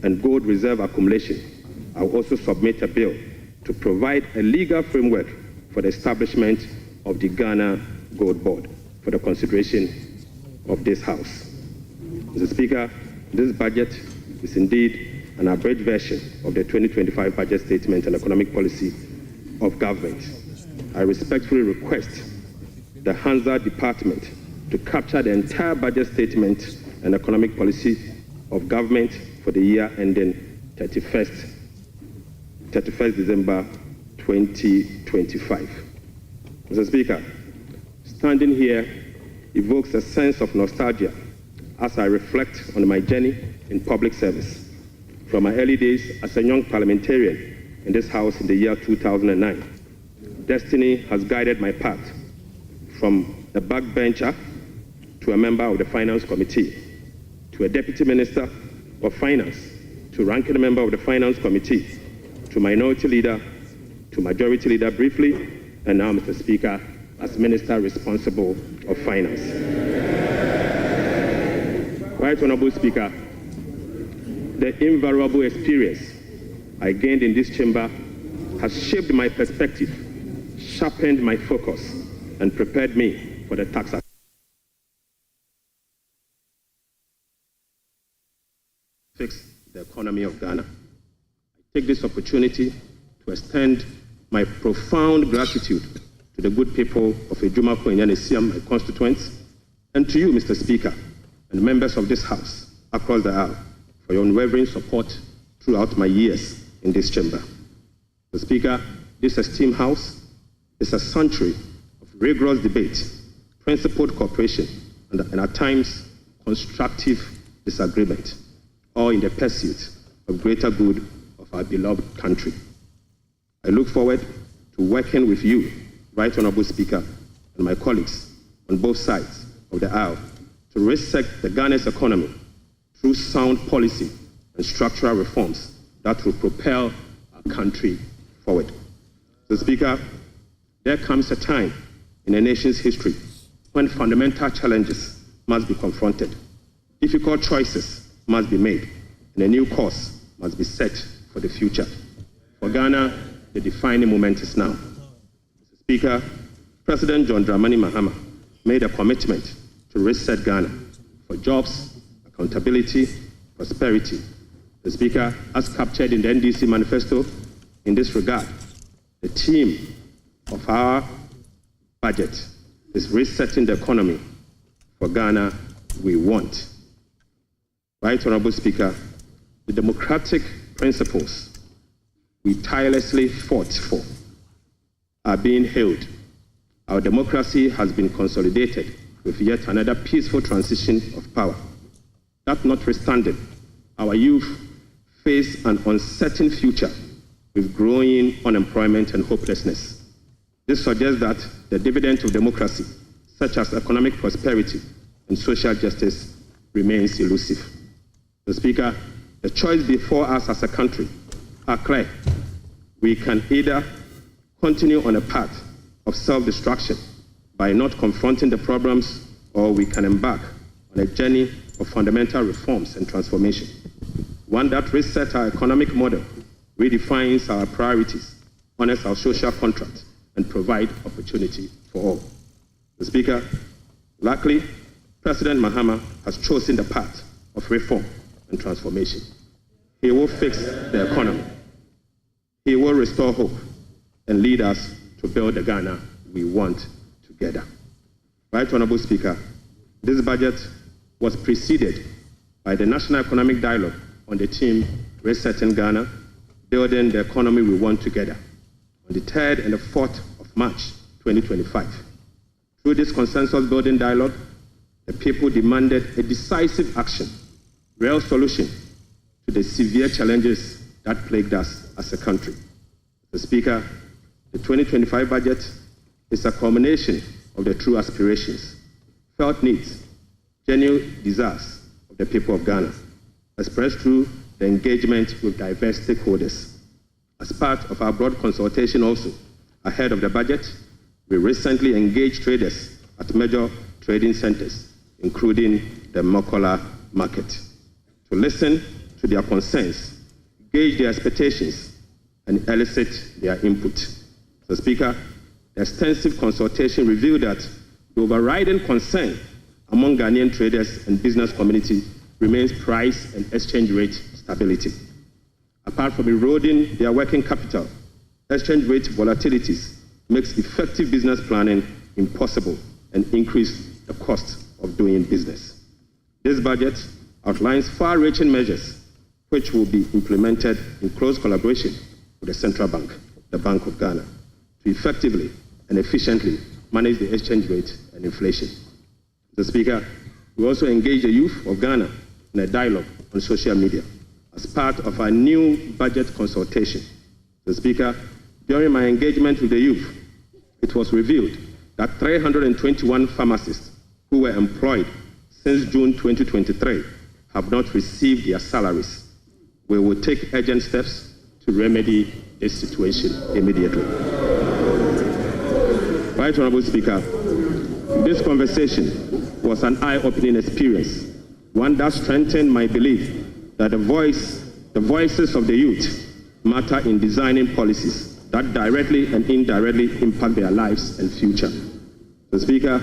and gold reserve accumulation, I will also submit a bill to provide a legal framework for the establishment of the Ghana Gold Board for the consideration of this House. Mr. Speaker, this budget is indeed an abridged version of the 2025 budget statement and economic policy of government. I respectfully request the Hansard Department to capture the entire budget statement and economic policy of government for the year ending 31st December 2025. Mr. Speaker, standing here evokes a sense of nostalgia as I reflect on my journey in public service. From my early days as a young parliamentarian in this House in the year 2009, destiny has guided my path from a backbencher to a member of the Finance Committee, to a Deputy Minister of Finance, to ranking member of the Finance Committee, to Minority Leader, to Majority Leader briefly, and now, Mr. Speaker, as Minister responsible of Finance. Right Honourable Speaker, the invaluable experience I gained in this chamber has shaped my perspective, sharpened my focus, and prepared me for the tax fix the economy of Ghana. I take this opportunity to extend my profound gratitude to the good people of Ejumako and Yanesiam, my constituents, and to you, Mr. Speaker, and members of this House across the aisle for your unwavering support throughout my years in this chamber. Mr. Speaker, this esteemed House is a sanctuary of rigorous debate, principled cooperation, and at times constructive disagreement, all in the pursuit of greater good of our beloved country. I look forward to working with you, Right Honourable Speaker, and my colleagues on both sides of the aisle to reset the Ghana's economy through sound policy and structural reforms that will propel our country forward. Mr. Speaker, there comes a time in a nation's history when fundamental challenges must be confronted. Difficult choices must be made, and a new course must be set for the future. For Ghana, the defining moment is now. Mr. Speaker, President John Dramani Mahama made a commitment to reset Ghana for jobs, accountability, prosperity. The Speaker, as captured in the NDC manifesto, in this regard, the theme of our budget is resetting the economy for Ghana we want. Right, Honorable Speaker, the democratic principles we tirelessly fought for are being held. Our democracy has been consolidated with yet another peaceful transition of power. That notwithstanding, our youth face an uncertain future with growing unemployment and hopelessness. This suggests that the dividend of democracy, such as economic prosperity and social justice, remains elusive. Mr. Speaker, the choice before us as a country are clear. We can either continue on a path of self-destruction by not confronting the problems, or we can embark on a journey of fundamental reforms and transformation, one that resets our economic model, redefines our priorities, honors our social contract, and provides opportunity for all. Mr. Speaker, luckily, President Mahama has chosen the path of reform and transformation. He will fix the economy. He will restore hope and lead us to build the Ghana we want together. Right, Honorable Speaker, this budget was preceded by the National Economic Dialogue on the theme Resetting Ghana, Building the Economy We Want Together, on the 3rd and the 4th of March 2025. Through this consensus-building dialogue, the people demanded a decisive action, real solution to the severe challenges that plagued us as a country. Mr. Speaker, the 2025 budget is a culmination of the true aspirations, felt needs, genuine desires of the people of Ghana, expressed through the engagement with diverse stakeholders. As part of our broad consultation also, ahead of the budget, we recently engaged traders at major trading centers, including the Mokola market, to listen to their concerns, gauge their expectations, and elicit their input. Mr. Speaker, the extensive consultation revealed that the overriding concern among Ghanaian traders and business community remains price and exchange rate stability. Apart from eroding their working capital, exchange rate volatilities makes effective business planning impossible and increase the cost of doing business. This budget outlines far-reaching measures which will be implemented in close collaboration with the Central Bank, the Bank of Ghana, to effectively and efficiently manage the exchange rate and inflation. Mr. Speaker, we also engage the youth of Ghana in a dialogue on social media as part of our new budget consultation. Mr. Speaker, during my engagement with the youth, it was revealed that 321 pharmacists who were employed since June 2023 have not received their salaries. We will take urgent steps to remedy this situation immediately. Right, Honorable Speaker, this conversation was an eye-opening experience, one that strengthened my belief that the voices of the youth matter in designing policies that directly and indirectly impact their lives and future. Mr. Speaker,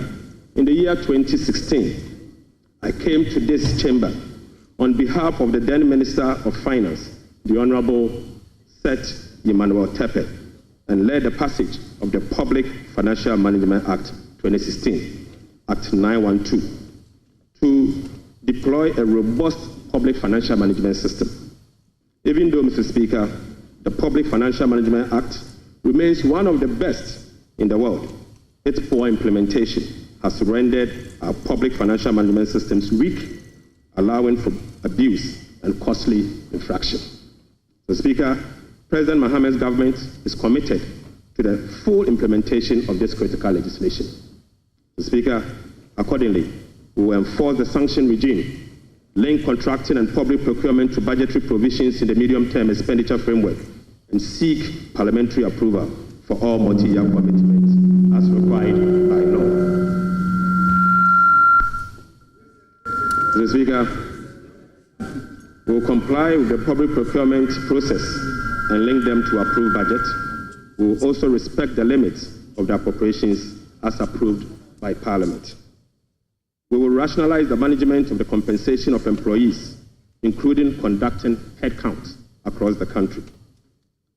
in the year 2016, I came to this chamber on behalf of the then Minister of Finance, the Honorable Seth Emmanuel Tepe, and led the passage of the Public Financial Management Act 2016, Act 912, to deploy a robust public financial management system. Even though, Mr. Speaker, the Public Financial Management Act remains one of the best in the world, its poor implementation has rendered our public financial management systems weak, allowing for abuse and costly infraction. Mr. Speaker, President Mahama's government is committed to the full implementation of this critical legislation. Mr. Speaker, accordingly, we will enforce the sanction regime, link contracting and public procurement to budgetary provisions in the medium-term expenditure framework, and seek parliamentary approval for all multi-year commitments as required by law. Mr. Speaker, we will comply with the public procurement process and link them to approved budget. We will also respect the limits of the appropriations as approved by Parliament. We will rationalize the management of the compensation of employees, including conducting headcount across the country.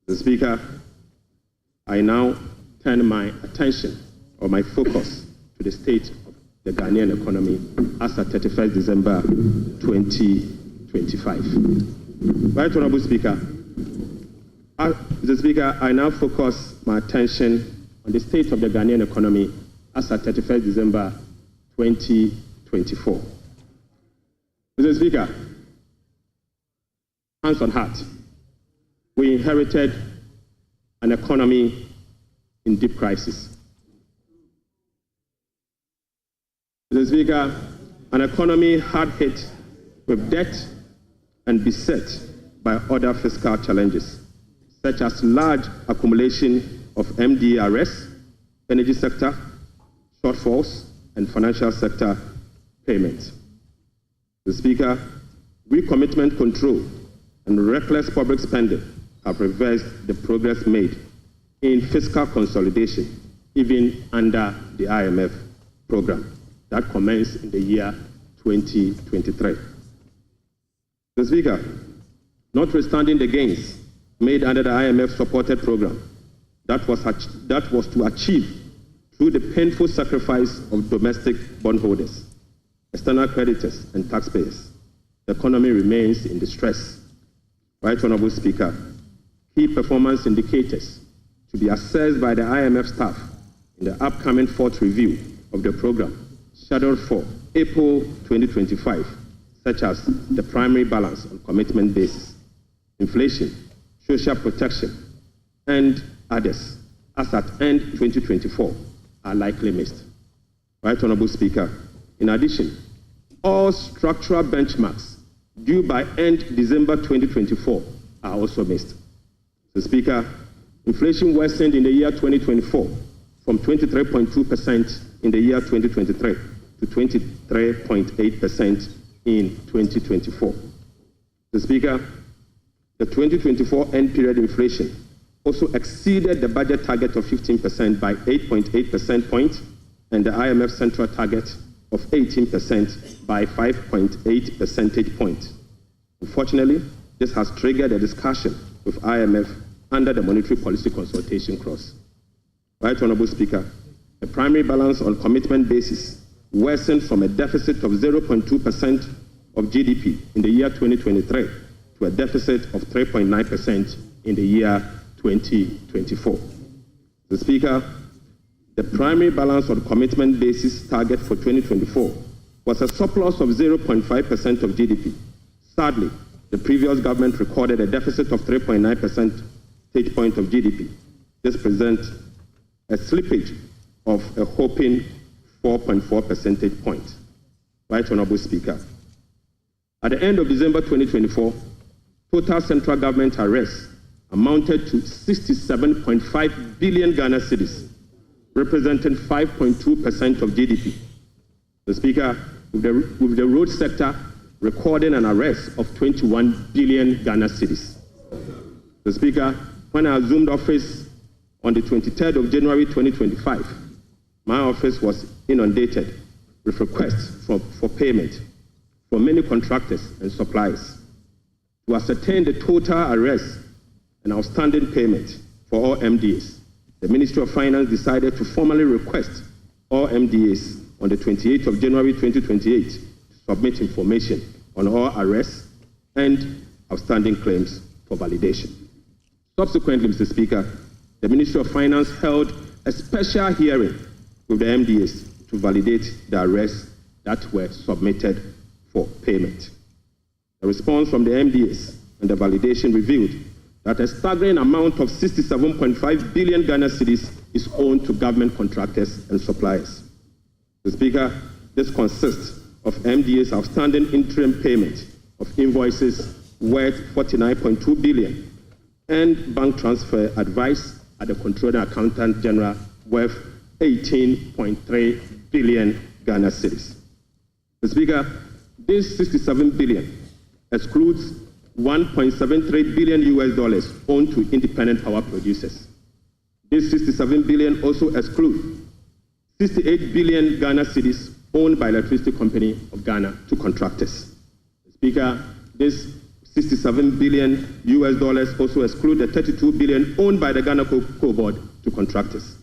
Mr. Speaker, I now turn my attention or my focus to the state of the Ghanaian economy as at 31st December 2025. Right Honorable Speaker, Mr. Speaker, I now focus my attention on the state of the Ghanaian economy as at 31st December 2024. Mr. Speaker, hands on heart, we inherited an economy in deep crisis. Mr. Speaker, an economy hard hit with debt and beset by other fiscal challenges, such as large accumulation of MDRS, energy sector, shortfalls, and financial sector payments. Mr. Speaker, recommitment control and reckless public spending have reversed the progress made in fiscal consolidation, even under the IMF program that commenced in the year 2023. Mr. Speaker, notwithstanding the gains made under the IMF-supported program that was to achieve through the painful sacrifice of domestic bondholders, external creditors, and taxpayers, the economy remains in distress. Right Honorable Speaker, key performance indicators to be assessed by the IMF staff in the upcoming fourth review of the program scheduled for April 2025, such as the primary balance on commitment basis, inflation, social protection, and others, as at end 2024, are likely missed. Right Honorable Speaker, in addition, all structural benchmarks due by end December 2024 are also missed. Mr. Speaker, inflation worsened in the year 2024 from 23.2% in the year 2023 to 23.8% in 2024. Mr. Speaker, the 2024 end period inflation also exceeded the budget target of 15% by 8.8 percentage points and the IMF central target of 18% by 5.8 percentage points. Unfortunately, this has triggered a discussion with IMF under the monetary policy consultation clause. Right Honorable Speaker, the primary balance on commitment basis worsened from a deficit of 0.2% of GDP in the year 2023 to a deficit of 3.9% in the year 2024. Mr. Speaker, the primary balance on commitment basis target for 2024 was a surplus of 0.5% of GDP. Sadly, the previous government recorded a deficit of 3.9 percentage point of GDP. This presents a slippage of a whopping 4.4 percentage points. Right Honorable Speaker, at the end of December 2024, total central government arrests amounted to 67.5 billion Ghana cedis, representing 5.2% of GDP. The Speaker, with the road sector recording an arrest of 21 billion Ghana cedis. The Speaker, when I assumed office on the 23rd of January 2025, my office was inundated with requests for payment from many contractors and suppliers. To ascertain the total arrests and outstanding payment for all MDAs, the Ministry of Finance decided to formally request all MDAs on the 28th of January 2028 to submit information on all arrests and outstanding claims for validation. Subsequently, Mr. Speaker, the Ministry of Finance held a special hearing with the MDAs to validate the arrests that were submitted for payment. The response from the MDAs and the validation revealed that a staggering amount of 67.5 billion Ghana cedis is owed to government contractors and suppliers. Mr. Speaker, this consists of MDA's outstanding interim payment of invoices worth 49.2 billion and bank transfer advice at the Controller Accountant General worth 18.3 billion Ghana cedis. Mr. Speaker, This $67 billion excludes $1.73 billion owned to independent power producers. This $67 billion also excludes 68 billion Ghana cedis owned by Electricity Company of Ghana to contractors. Speaker, this $67 billion also excludes the 32 billion owned by the Ghana Cocoa Board to contractors.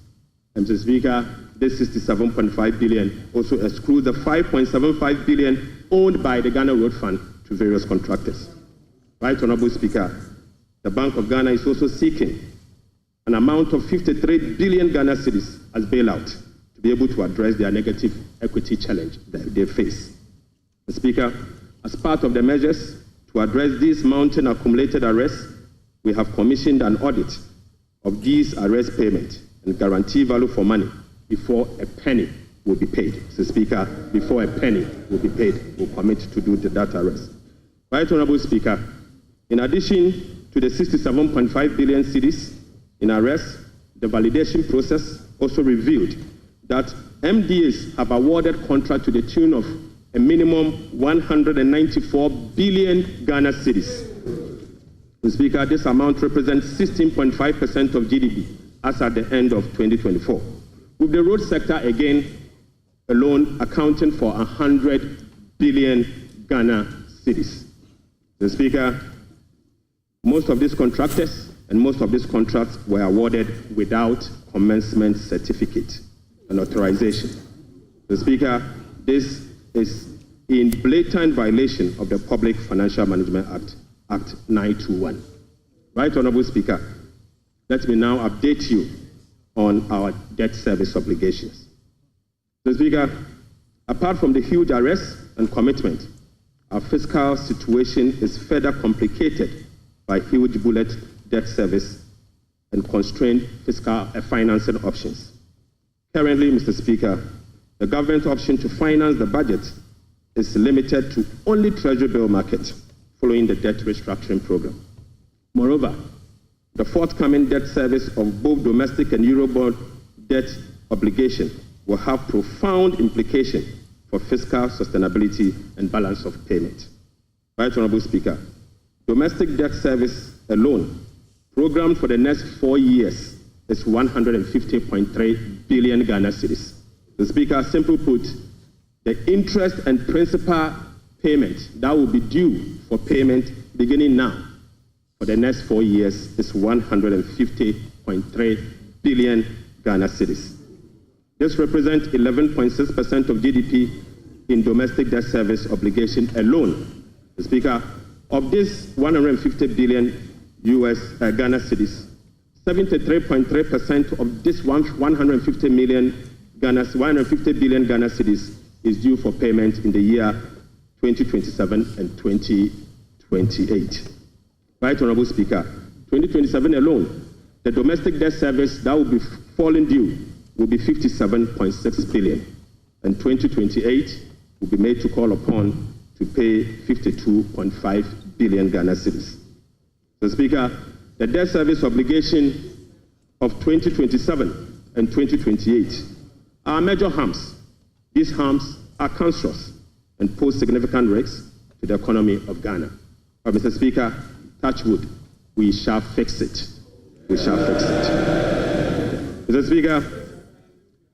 And Mr. Speaker, this $67.5 billion also excludes the 5.75 billion owned by the Ghana Road Fund to various contractors. Right, Honorable Speaker, the Bank of Ghana is also seeking an amount of 53 billion Ghana cedis as bailout to be able to address their negative equity challenge that they face. Mr. Speaker, as part of the measures to address these mounting accumulated arrests, we have commissioned an audit of these arrest payments and guarantee value for money before a penny will be paid. Mr. Speaker, before a penny will be paid, we'll commit to do that arrest. Right, Honorable Speaker, in addition to the 67.5 billion cedis in arrest, the validation process also revealed that MDAs have awarded contract to the tune of a minimum 194 billion Ghana cedis. Mr. Speaker, this amount represents 16.5% of GDP as at the end of 2024, with the road sector again alone accounting for 100 billion Ghana cedis. Mr. Speaker, most of these contractors and most of these contracts were awarded without commencement certificate and authorization. Mr. Speaker, this is in blatant violation of the Public Financial Management Act 921. Right, Honorable Speaker, let me now update you on our debt service obligations. Mr. Speaker, apart from the huge arrests and commitment, our fiscal situation is further complicated by huge bullet debt service and constrained fiscal financing options. Currently, Mr. Speaker, the government option to finance the budget is limited to only Treasury bill market following the debt restructuring program. Moreover, the forthcoming debt service of both domestic and Eurobond debt obligation will have profound implications for fiscal sustainability and balance of payment. Right, Honorable Speaker, domestic debt service alone, programmed for the next 4 years, is 150.3 billion Ghana cedis. The Speaker, simply put, the interest and principal payment that will be due for payment beginning now for the next 4 years is 150.3 billion Ghana cedis. This represents 11.6% of GDP in domestic debt service obligation alone. The Speaker, of this 150 billion Ghana cedis, 73.3% of this 150 billion Ghana cedis is due for payment in the year 2027 and 2028. Right, Honorable Speaker, 2027 alone, the domestic debt service that will be falling due will be 57.6 billion, and 2028 will be made to call upon to pay 52.5 billion Ghana cedis. So, Speaker, the debt service obligation of 2027 and 2028 are major harms. These harms are cancerous and pose significant risks to the economy of Ghana. But, Mr. Speaker, touch wood, we shall fix it. We shall fix it. Mr. Speaker,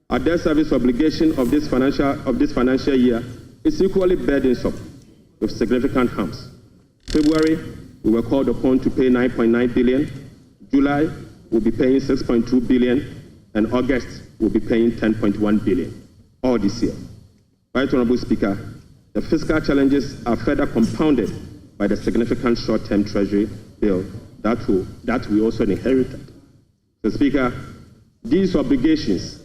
our debt service obligation of this financial year is equally burdensome with significant harms. February, we were called upon to pay 9.9 billion. July, we'll be paying 6.2 billion, and August, we'll be paying 10.1 billion, all this year. Right, Honorable Speaker, the fiscal challenges are further compounded by the significant short-term Treasury bill that we also inherited. So, Speaker, these obligations,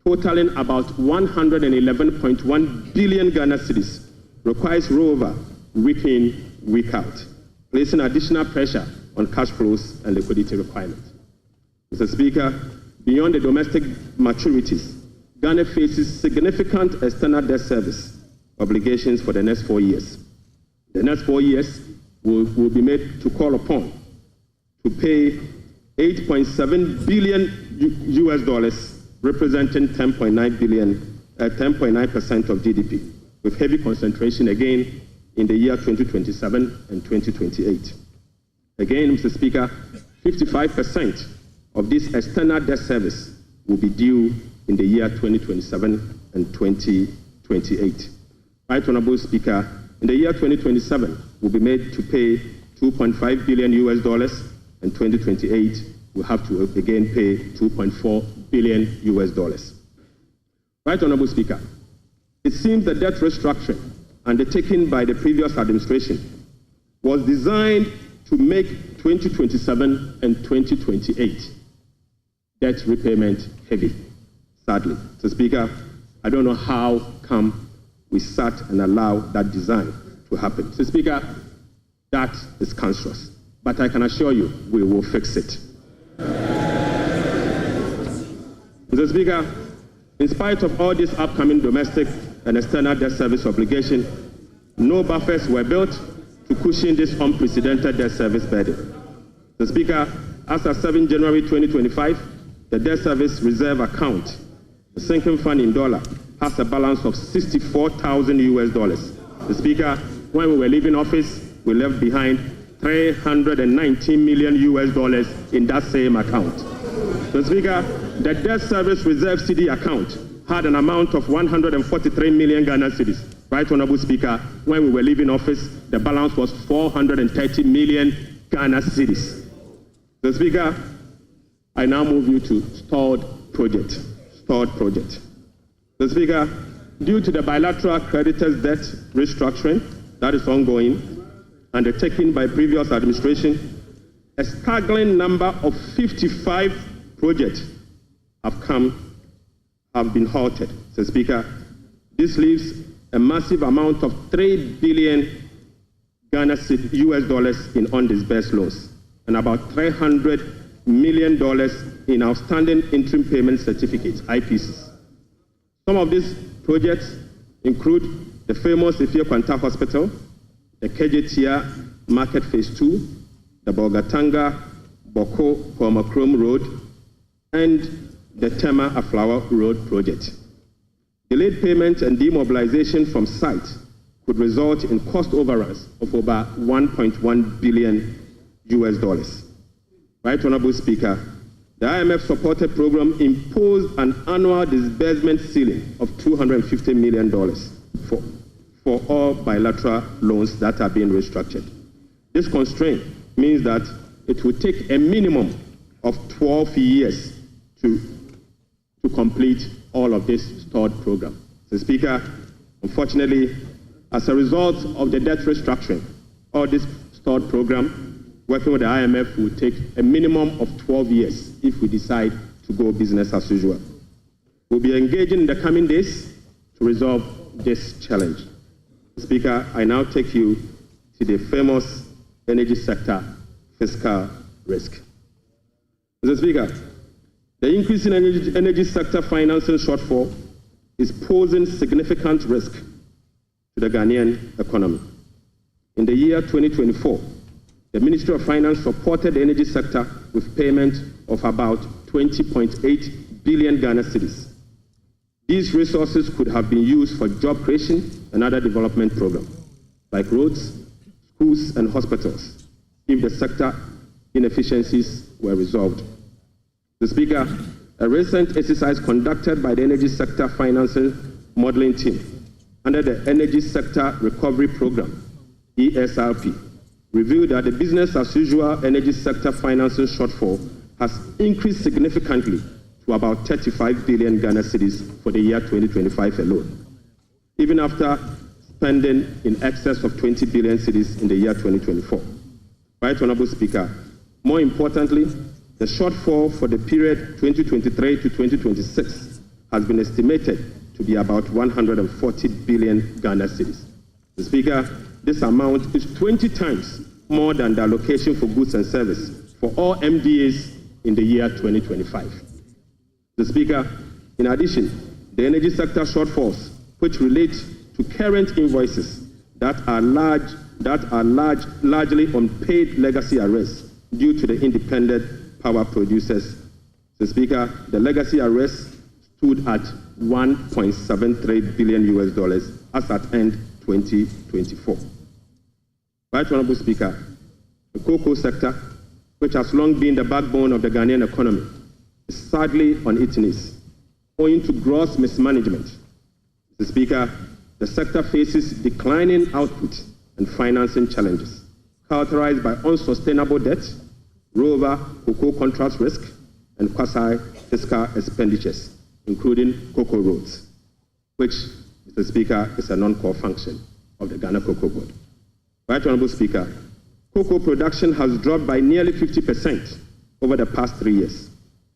totaling about 111.1 billion Ghana cedis, requires rollover week in, week out, placing additional pressure on cash flows and liquidity requirements. Mr. Speaker, beyond the domestic maturities, Ghana faces significant external debt service obligations for the next 4 years. The next 4 years will be made to call upon to pay $8.7 billion, representing 10.9% of GDP. with heavy concentration again in the year 2027 and 2028. Again, Mr. Speaker, 55% of this external debt service will be due in the year 2027 and 2028. Right Honorable Speaker, in the year 2027, we'll be made to pay $2.5 billion and 2028 we'll have to again pay $2.4 billion. Right Honorable Speaker, it seems the debt restructuring undertaken by the previous administration was designed to make 2027 and 2028 debt repayment heavy. Sadly, Mr. Speaker, I don't know how come we sat and allowed that design to happen. Mr. Speaker, that is cancerous, but I can assure you we will fix it. Mr. Speaker, in spite of all this upcoming domestic and external debt service obligation, no buffers were built to cushion this unprecedented debt service burden. Mr. Speaker, as of 7 January 2025, the debt service reserve account, the sinking fund in dollar, has a balance of $64,000. Mr. Speaker, when we were leaving office, we left behind $319 million in that same account. Mr. Speaker, the debt service reserve CD account had an amount of 143 million Ghana cedis. Right Honorable Speaker, when we were leaving office, the balance was 430 million Ghana cedis. Mr. Speaker, I now move you to stalled project. Mr. Speaker, due to the bilateral creditors' debt restructuring that is ongoing, undertaken by previous administration, a staggering number of 55 projects have been halted. Mr. Speaker, this leaves a massive amount of $3 billion in undisbursed loans and about $300 million in outstanding interim payment certificates, IPCs. Some of these projects include the famous Ifio Kwanta Hospital, the Kejetia Market Phase 2, the Bolgatanga Boko Komakrom Road, and the Tema Aflawa Road project. Delayed payment and demobilization from site could result in cost overruns of over $1.1 billion. Right Honorable Speaker, the IMF-supported program imposed an annual disbursement ceiling of $250 million for all bilateral loans that are being restructured. This constraint means that it will take a minimum of 12 years to complete all of this stalled program. Mr. Speaker, unfortunately, as a result of the debt restructuring, all this stalled program, working with the IMF, will take a minimum of 12 years if we decide to go business as usual. We'll be engaging in the coming days to resolve this challenge. Speaker, I now take you to the famous energy sector fiscal risk. Mr. Speaker, the increase in energy sector financing shortfall is posing significant risk to the Ghanaian economy. In the year 2024, the Ministry of Finance supported the energy sector with payment of about 20.8 billion Ghana cedis. These resources could have been used for job creation and other development programs, like roads, schools, and hospitals, if the sector inefficiencies were resolved. Mr. Speaker, a recent exercise conducted by the Energy Sector Financing Modeling Team under the Energy Sector Recovery Program, ESRP, revealed that the business-as-usual energy sector financing shortfall has increased significantly to about 35 billion Ghana cedis for the year 2025 alone, even after spending in excess of 20 billion cedis in the year 2024. Right Honorable Speaker, more importantly, the shortfall for the period 2023 to 2026 has been estimated to be about 140 billion Ghana cedis. Mr. Speaker, this amount is 20 times more than the allocation for goods and services for all MDAs in the year 2025. Mr. Speaker, in addition, the energy sector shortfalls, which relate to current invoices that are largely unpaid legacy arrears due to the independent power producers. Mr. Speaker, the legacy arrears stood at $1.73 billion as at end 2024. Right Honorable Speaker, the cocoa sector, which has long been the backbone of the Ghanaian economy, is sadly on its knees, owing to gross mismanagement. Mr. Speaker, the sector faces declining output and financing challenges, characterized by unsustainable debt, rollover cocoa contract risk, and quasi-fiscal expenditures, including cocoa roads, which, Mr. Speaker, is a non-core function of the Ghana Cocoa Board. Right Honorable Speaker, cocoa production has dropped by nearly 50% over the past 3 years.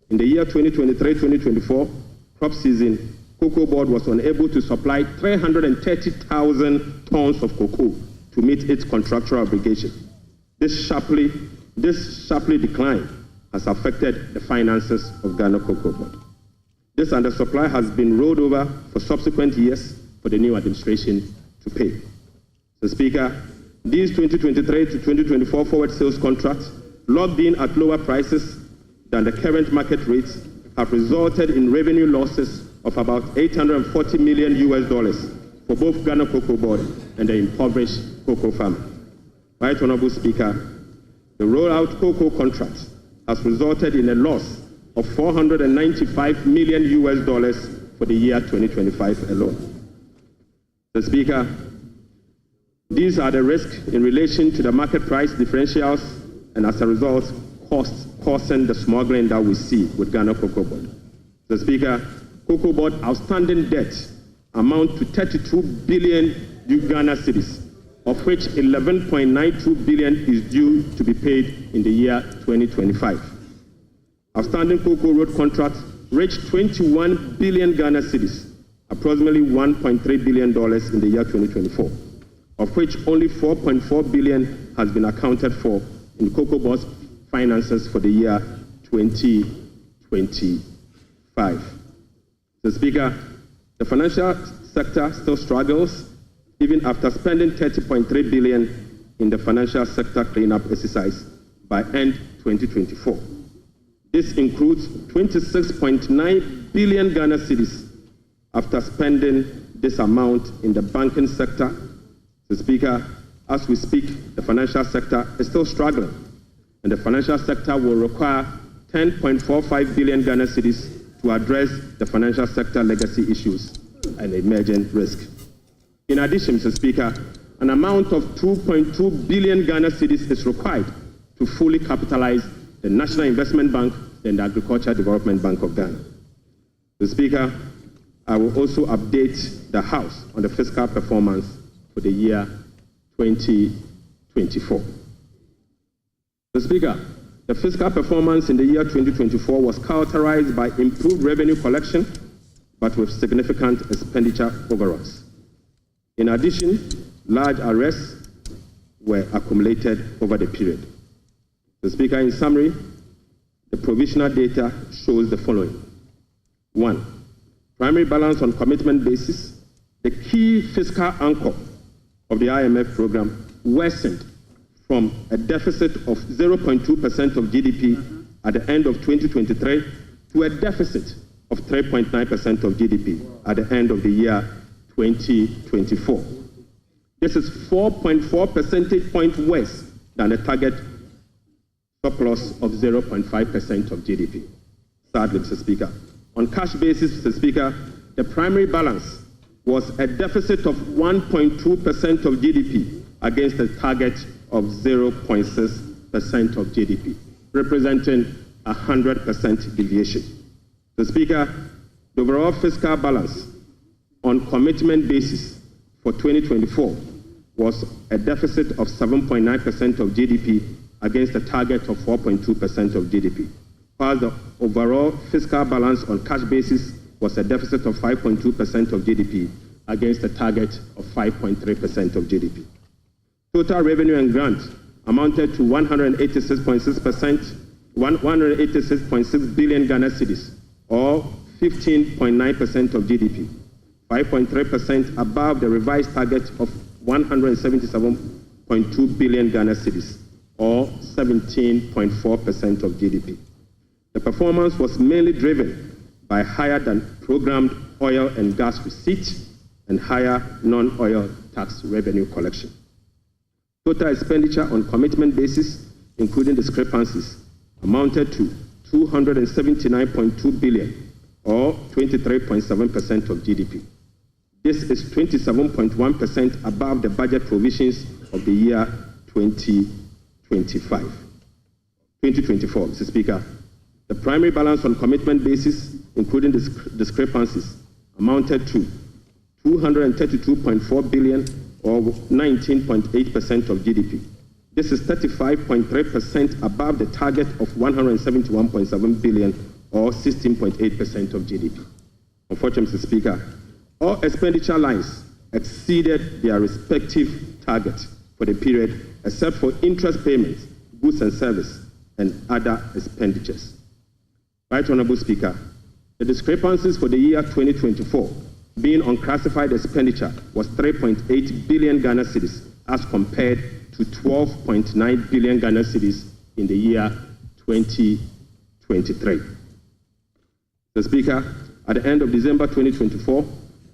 In the year 2023-2024 crop season, Cocoa Board was unable to supply 330,000 tons of cocoa to meet its contractual obligation. This sharply decline has affected the finances of Ghana Cocoa Board. This undersupply has been rolled over for subsequent years for the new administration to pay. So, Speaker, these 2023 to 2024 forward sales contracts, locked in at lower prices than the current market rates, have resulted in revenue losses of about $840 million for both Ghana Cocoa Board and the impoverished cocoa farmer. Right Honorable Speaker, the rollout cocoa contract has resulted in a loss of $495 million for the year 2025 alone. The Speaker, these are the risks in relation to the market price differentials and as a result costs causing the smuggling that we see with Ghana Cocoa Board. The Speaker, Cocoa Board outstanding debt amount to 32 billion Ghana cedis, of which 11.92 billion is due to be paid in the year 2025. Outstanding cocoa road contracts reached 21 billion Ghana cedis, approximately $1.3 billion in the year 2024, of which only 4.4 billion has been accounted for in Cocoa Board's finances for the year 2025. The Speaker, the financial sector still struggles even after spending 30.3 billion in the financial sector cleanup exercise by end 2024. This includes 26.9 billion Ghana cedis after spending this amount in the banking sector. The Speaker, as we speak, the financial sector is still struggling, and the financial sector will require 10.45 billion Ghana cedis to address the financial sector legacy issues and emerging risk. In addition, Mr. Speaker, an amount of 2.2 billion Ghana cedis is required to fully capitalize the National Investment Bank and the Agricultural Development Bank of Ghana. Mr. Speaker, I will also update the House on the fiscal performance for the year 2024. Mr. Speaker, the fiscal performance in the year 2024 was characterized by improved revenue collection, but with significant expenditure overruns. In addition, large arrests were accumulated over the period. Mr. Speaker, in summary, the provisional data shows the following. 1. Primary balance on commitment basis, the key fiscal anchor of the IMF program, worsened from a deficit of 0.2% of GDP at the end of 2023 to a deficit of 3.9% of GDP at the end of the year 2024. This is 4.4 percentage points worse than the target surplus of 0.5% of GDP. Sadly, Mr. Speaker, on cash basis, Mr. Speaker, the primary balance was a deficit of 1.2% of GDP against a target of 0.6% of GDP, representing 100% deviation. Mr. Speaker, the overall fiscal balance on commitment basis for 2024 was a deficit of 7.9% of GDP against a target of 4.2% of GDP, while the overall fiscal balance on cash basis was a deficit of 5.2% of GDP against a target of 5.3% of GDP. Total revenue and grants amounted to 186.6 billion Ghana cedis, or 15.9% of GDP, 5.3% above the revised target of 177.2 billion Ghana cedis, or 17.4% of GDP. The performance was mainly driven by higher than programmed oil and gas receipts, and higher non-oil tax revenue collection. Total expenditure on commitment basis, including discrepancies, amounted to 279.2 billion, or 23.7% of GDP. This is 27.1% above the budget provisions of the year 2024, Mr. Speaker. The primary balance on commitment basis, including discrepancies, amounted to 232.4 billion, or 19.8% of GDP. This is 35.3% above the target of 171.7 billion, or 16.8% of GDP. Unfortunately, Mr. Speaker, all expenditure lines exceeded their respective targets for the period, except for interest payments, goods and service, and other expenditures. Right Honorable Speaker, the discrepancies for the year 2024 being unclassified expenditure was 3.8 billion Ghana cedis as compared to 12.9 billion Ghana cedis in the year 2023. Mr. Speaker, at the end of December 2024,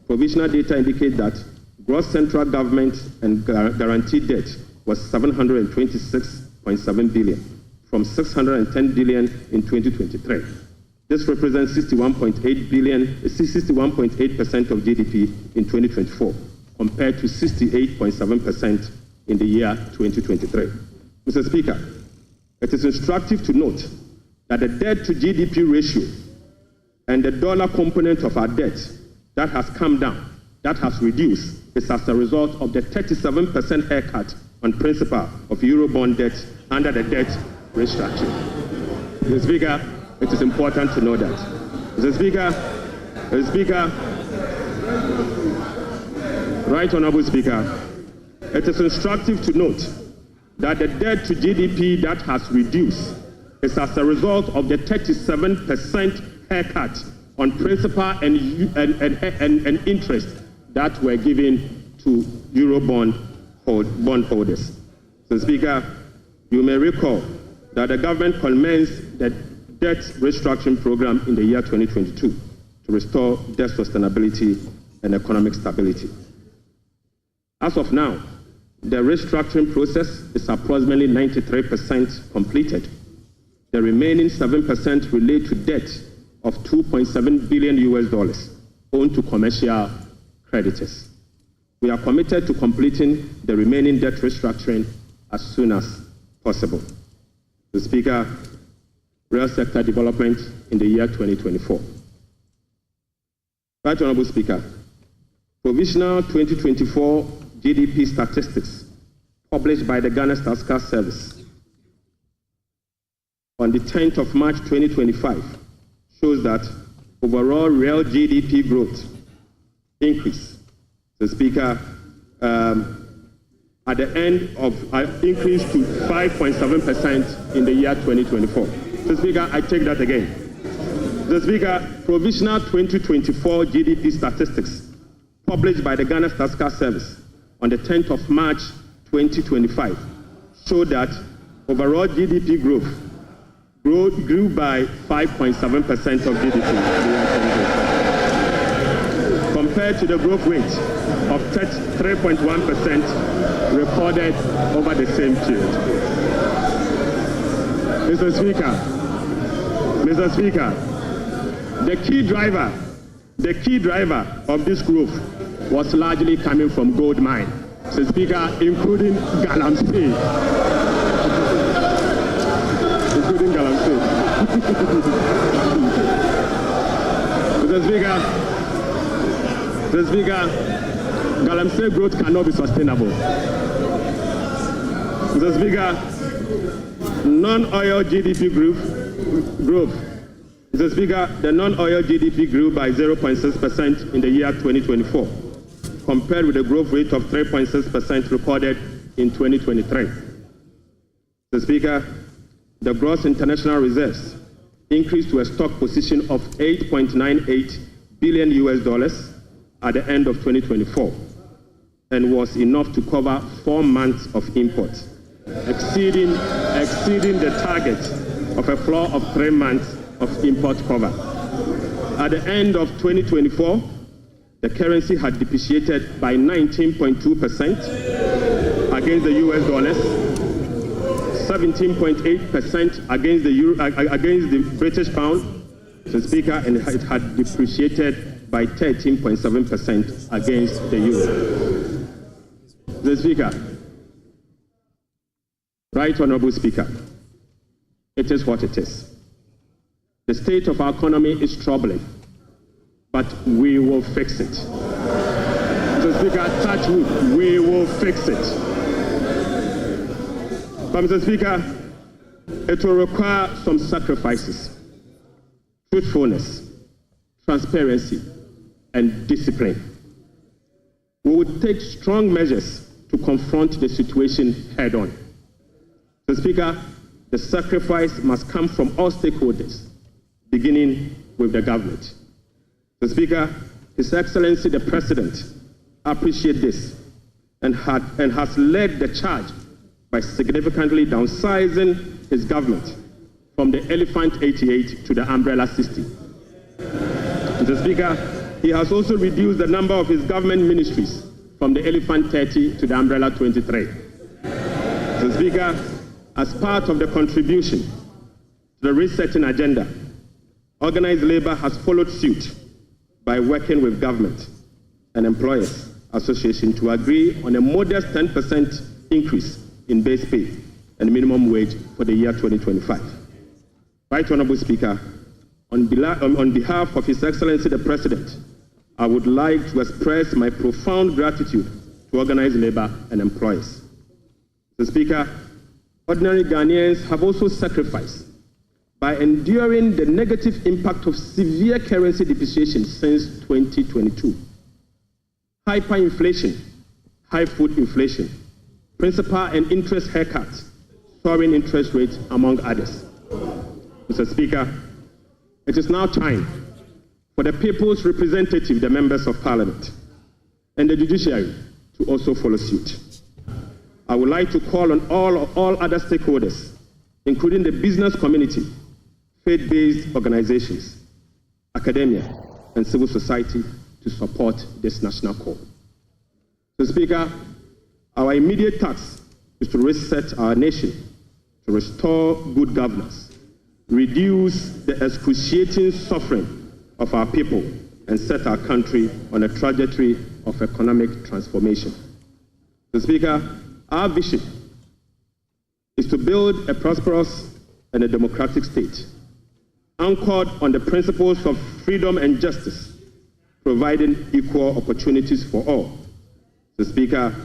provisional data indicate that gross central government and guaranteed debt was 726.7 billion from 610 billion in 2023. This represents 61.8% of GDP in 2024, compared to 68.7% in the year 2023. Mr. Speaker, it is instructive to note that the debt to GDP ratio and the dollar component of our debt that has come down, that has reduced, is as a result of the 37% haircut on principal of Eurobond debt under the debt restructuring. Mr. Speaker, it is important to know that. Mr. Speaker, Right Honorable Speaker, it is instructive to note that the debt to GDP that has reduced is as a result of the 37% haircut on principal and interest that were given to Eurobond bondholders. Mr. Speaker, you may recall that the government commenced the debt restructuring program in the year 2022 to restore debt sustainability and economic stability. As of now, the restructuring process is approximately 93% completed. The remaining 7% relate to debt of $2.7 billion owed to commercial creditors. We are committed to completing the remaining debt restructuring as soon as possible. Mr. Speaker, real sector development in the year 2024. Right Honorable Speaker, provisional 2024 GDP statistics published by the Ghana Statistical Service on the 10th of March 2025 shows that overall real GDP growth increase. The Speaker, at the end of increase to 5.7% in the year 2024. The Speaker, I take that again. The Speaker, provisional 2024 GDP statistics published by the Ghana Statistical Service on the 10th of March 2025 show that overall GDP growth grew by 5.7% of GDP compared to the growth rate of 3.1% recorded over the same period. Mr. Speaker, the key driver of this growth was largely coming from gold mine, Mr. Speaker, including Galamsey. Mr. Speaker, Galamsey growth cannot be sustainable. Mr. Speaker, non-oil GDP growth. Mr. Speaker, the non-oil GDP grew by 0.6% in the year 2024, compared with the growth rate of 3.6% recorded in 2023. Mr. Speaker, the gross international reserves increased to a stock position of $8.98 billion at the end of 2024 and was enough to cover 4 months of imports, exceeding the target of a floor of 3 months of import cover. At the end of 2024, the currency had depreciated by 19.2% against the US dollars, 17.8% against the euro, against the British pound, Mr. Speaker, and it had depreciated by 13.7% against the euro. Mr. Speaker, Right Honourable Speaker, it is what it is. The state of our economy is troubling, but we will fix it. Mr. Speaker, touch wood, we will fix it. But Mr. Speaker, it will require some sacrifices, truthfulness, transparency, and discipline. We will take strong measures to confront the situation head on. Mr. Speaker, the sacrifice must come from all stakeholders, beginning with the government. Mr. Speaker, His Excellency the President appreciates this and has led the charge by significantly downsizing his government from the Elephant 88 to the Umbrella 60. Mr. Speaker, he has also reduced the number of his government ministries from the Elephant 30 to the Umbrella 23. Mr. Speaker, as part of the contribution to the resetting agenda, organized labor has followed suit by working with government and employers association to agree on a modest 10% increase in base pay and minimum wage for the year 2025. Right Honourable Speaker, on behalf of His Excellency the President, I would like to express my profound gratitude to organized labor and employers. Mr. Speaker, ordinary Ghanaians have also sacrificed by enduring the negative impact of severe currency depreciation since 2022. Hyperinflation, high food inflation, principal and interest haircuts, soaring interest rates, among others. Mr. Speaker, it is now time for the people's representative, the members of Parliament, and the judiciary to also follow suit. I would like to call on all other stakeholders, including the business community, faith-based organizations, academia, and civil society to support this national call. Mr. Speaker, our immediate task is to reset our nation, to restore good governance, reduce the excruciating suffering of our people, and set our country on a trajectory of economic transformation. Mr. Speaker, our vision is to build a prosperous and a democratic state, anchored on the principles of freedom and justice, providing equal opportunities for all. Mr. Speaker,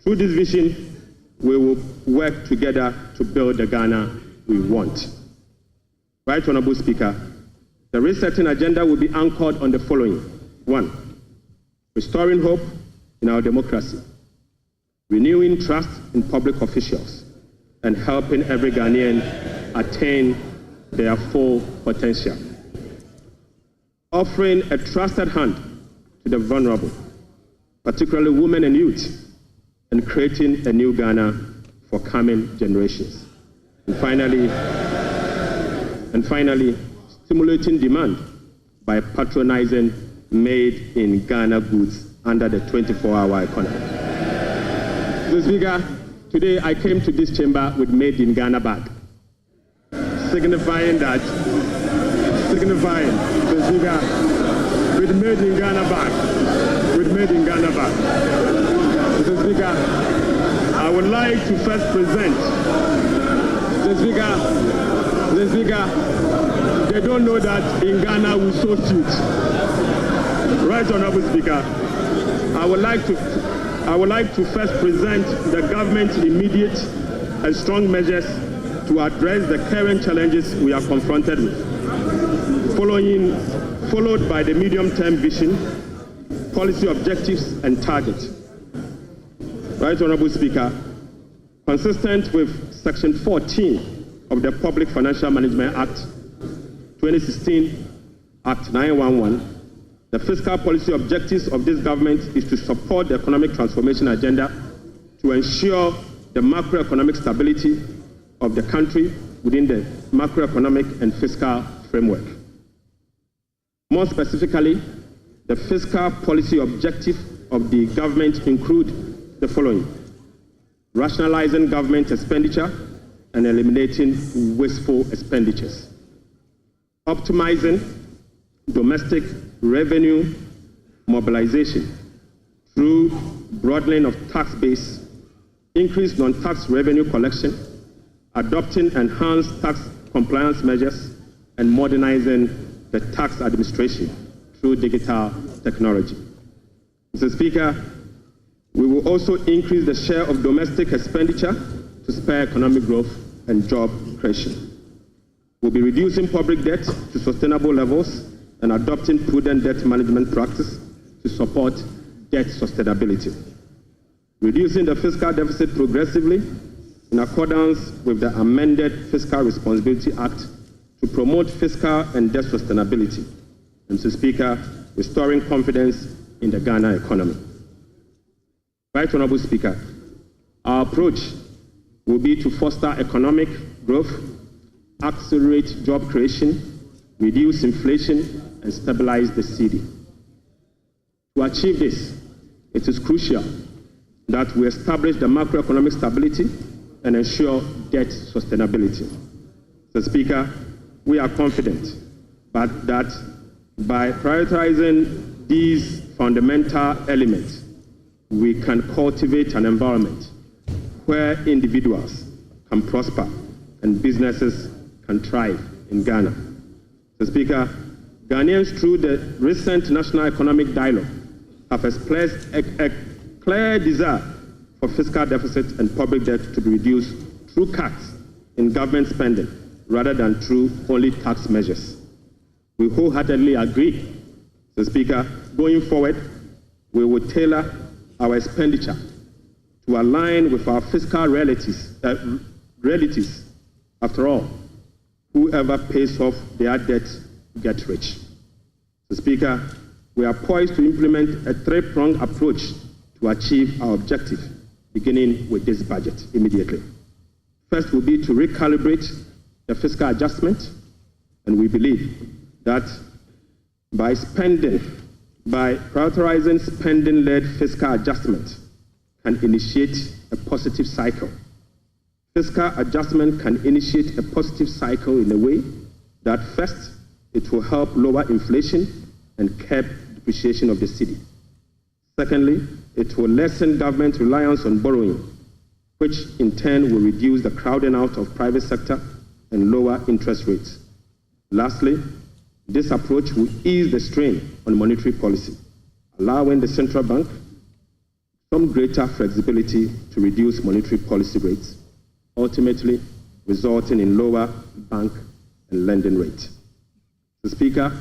through this vision, we will work together to build the Ghana we want. Right Honourable Speaker, the resetting agenda will be anchored on the following. 1, restoring hope in our democracy, renewing trust in public officials, and helping every Ghanaian attain their full potential. Offering a trusted hand to the vulnerable, particularly women and youth, and creating a new Ghana for coming generations. And finally, stimulating demand by patronizing made-in-Ghana goods under the 24-hour economy. Mr. Speaker, today I came to this chamber with made-in-Ghana bag, signifying, Mr. Speaker, with made-in-Ghana bag, Mr. Speaker, I would like to first present, Mr. Speaker, they don't know that in Ghana we sew suit. Right Honourable Speaker, I would like to first present the government's immediate and strong measures to address the current challenges we are confronted with, followed by the medium-term vision, policy objectives and targets. Right Honourable Speaker, consistent with Section 14 of the Public Financial Management Act 2016, Act 911, the fiscal policy objectives of this government is to support the economic transformation agenda to ensure the macroeconomic stability of the country within the macroeconomic and fiscal framework. More specifically, The fiscal policy objective of the government include the following: rationalizing government expenditure and eliminating wasteful expenditures, optimizing domestic revenue mobilization through broadening of tax base, increased non-tax revenue collection, adopting enhanced tax compliance measures, and modernizing the tax administration through digital technology. Mr. Speaker, we will also increase the share of domestic expenditure to spur economic growth and job creation. We'll be reducing public debt to sustainable levels and adopting prudent debt management practice to support debt sustainability. Reducing the fiscal deficit progressively in accordance with the amended Fiscal Responsibility Act to promote fiscal and debt sustainability. Mr. Speaker, restoring confidence in the Ghana economy. Right Honorable Speaker, our approach will be to foster economic growth, accelerate job creation, reduce inflation, and stabilize the cedi. To achieve this, it is crucial that we establish the macroeconomic stability and ensure debt sustainability. Mr. Speaker, we are confident that by prioritizing these fundamental elements, we can cultivate an environment where individuals can prosper and businesses can thrive in Ghana. Mr. Speaker, Ghanaians through the recent National Economic Dialogue have expressed a clear desire for fiscal deficit and public debt to be reduced through cuts in government spending rather than through only tax measures. We wholeheartedly agree, Mr. Speaker, going forward, we will tailor our expenditure to align with our fiscal realities. After all, whoever pays off their debt gets rich. Mr. Speaker, we are poised to implement a three-pronged approach to achieve our objective, beginning with this budget immediately. First will be to recalibrate the fiscal adjustment, and we believe that by prioritizing spending-led fiscal adjustment can initiate a positive cycle. Fiscal adjustment can initiate a positive cycle in a way that first, it will help lower inflation and curb depreciation of the cedi. Secondly, it will lessen government reliance on borrowing, which in turn will reduce the crowding out of private sector and lower interest rates. Lastly, this approach will ease the strain on monetary policy, allowing the central bank some greater flexibility to reduce monetary policy rates, ultimately resulting in lower bank and lending rates. Mr. Speaker,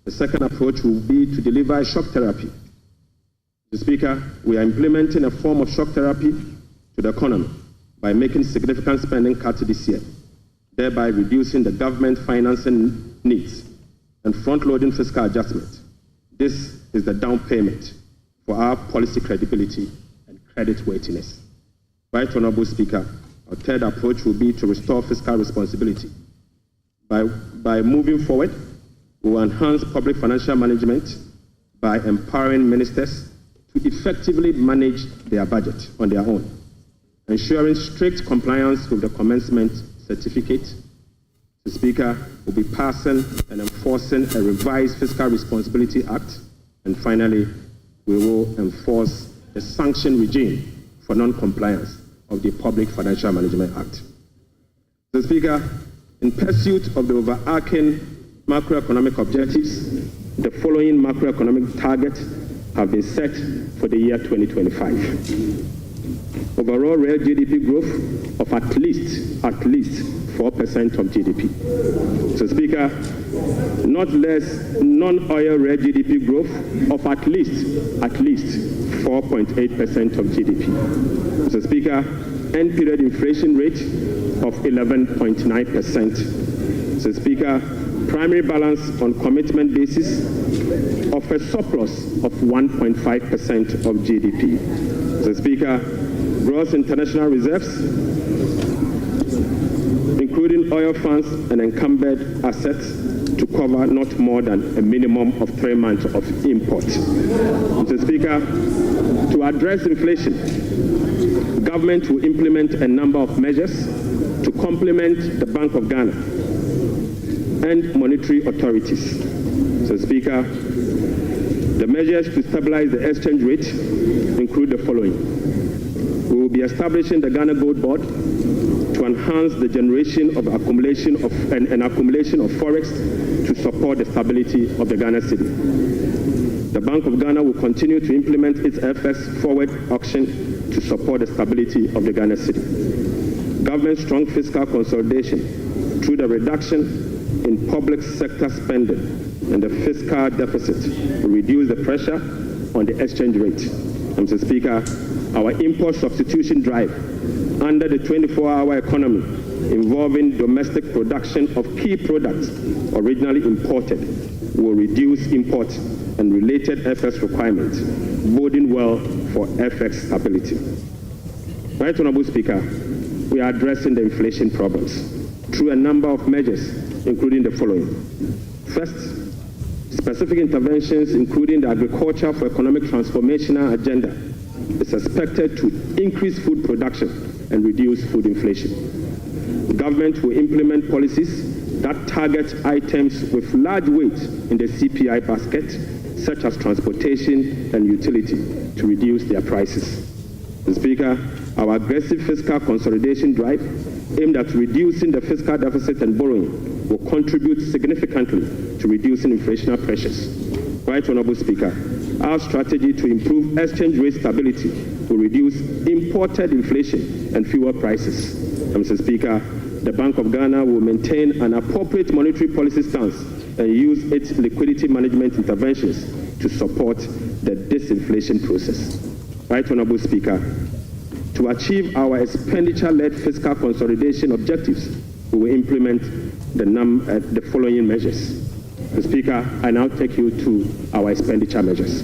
the second approach will be to deliver a shock therapy. Mr. Speaker, we are implementing a form of shock therapy to the economy by making significant spending cuts this year, thereby reducing the government financing needs and front-loading fiscal adjustment. This is the down payment for our policy credibility and creditworthiness. Right Honorable Speaker, our third approach will be to restore fiscal responsibility. By moving forward, we will enhance public financial management by empowering ministers to effectively manage their budget on their own, ensuring strict compliance with the commencement certificate. The Speaker will be passing and enforcing a revised Fiscal Responsibility Act. And finally, we will enforce the sanction regime for non-compliance of the Public Financial Management Act. The Speaker, in pursuit of the overarching macroeconomic objectives, the following macroeconomic targets have been set for the year 2025. Overall real GDP growth of at least 4% of GDP. So, Speaker, not less non-oil real GDP growth of at least 4.8% of GDP. So, Speaker, end period inflation rate of 11.9%. So, Speaker, primary balance on commitment basis of a surplus of 1.5% of GDP. So, Speaker, gross international reserves, including oil funds and encumbered assets, to cover not more than a minimum of 3 months of import. Mr. Speaker, to address inflation, government will implement a number of measures to complement the Bank of Ghana and monetary authorities. Mr. Speaker, the measures to stabilize the exchange rate include the following. We will be establishing the Ghana Gold Board to enhance the generation of accumulation of forex to support the stability of the Ghana cedi. The Bank of Ghana will continue to implement its FX forward auction to support the stability of the Ghana cedi. Government's strong fiscal consolidation through the reduction in public sector spending and the fiscal deficit will reduce the pressure on the exchange rate. Mr. Speaker, our import substitution drive under the 24-hour economy involving domestic production of key products originally imported will reduce import and related FX requirements, boding well for FX stability. Right Honorable Speaker, we are addressing the inflation problems through a number of measures, including the following. First, specific interventions, including the Agriculture for Economic Transformational Agenda, is expected to increase food production and reduce food inflation. The government will implement policies that target items with large weight in the CPI basket, such as transportation and utility, to reduce their prices. Mr. Speaker, our aggressive fiscal consolidation drive aimed at reducing the fiscal deficit and borrowing will contribute significantly to reducing inflationary pressures. Right Honorable Speaker, our strategy to improve exchange rate stability will reduce imported inflation and fuel prices. And Mr. Speaker, the Bank of Ghana will maintain an appropriate monetary policy stance and use its liquidity management interventions to support the disinflation process. Right Honorable Speaker, to achieve our expenditure-led fiscal consolidation objectives, we will implement the following measures. Mr. Speaker, I now take you to our expenditure measures.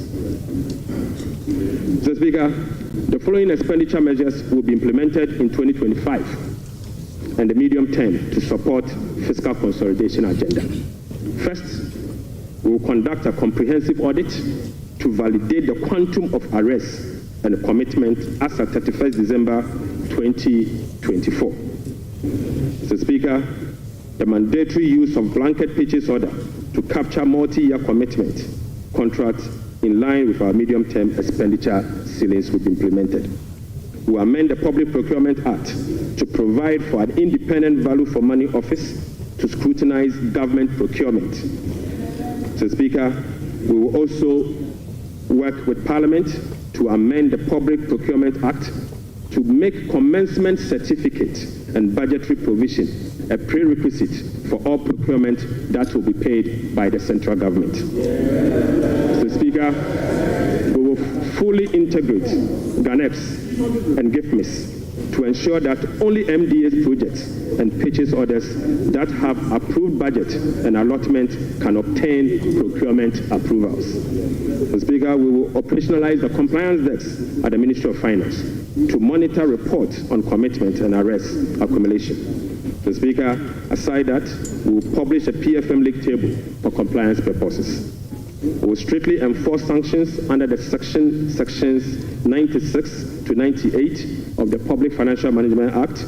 Mr. Speaker, the following expenditure measures will be implemented in 2025 and the medium term to support fiscal consolidation agenda. First, we will conduct a comprehensive audit to validate the quantum of arrests and commitment as at 31st December 2024. Mr. Speaker, the mandatory use of blanket purchase order to capture multi-year commitment contracts in line with our medium-term expenditure ceilings will be implemented. We will amend the Public Procurement Act to provide for an independent value for money office to scrutinize government procurement. Mr. Speaker, we will also work with Parliament to amend the Public Procurement Act to make commencement certificate and budgetary provision a prerequisite for all procurement that will be paid by the central government. Mr. Speaker, we will fully integrate GANEPS and GIFMIS to ensure that only MDA's projects and purchase orders that have approved budget and allotment can obtain procurement approvals. Mr. Speaker, we will operationalize the compliance desk at the Ministry of Finance to monitor reports on commitment and arrest accumulation. Mr. Speaker, aside that, we will publish a PFM league table for compliance purposes. We will strictly enforce sanctions under the sections 96 to 98 of the Public Financial Management Act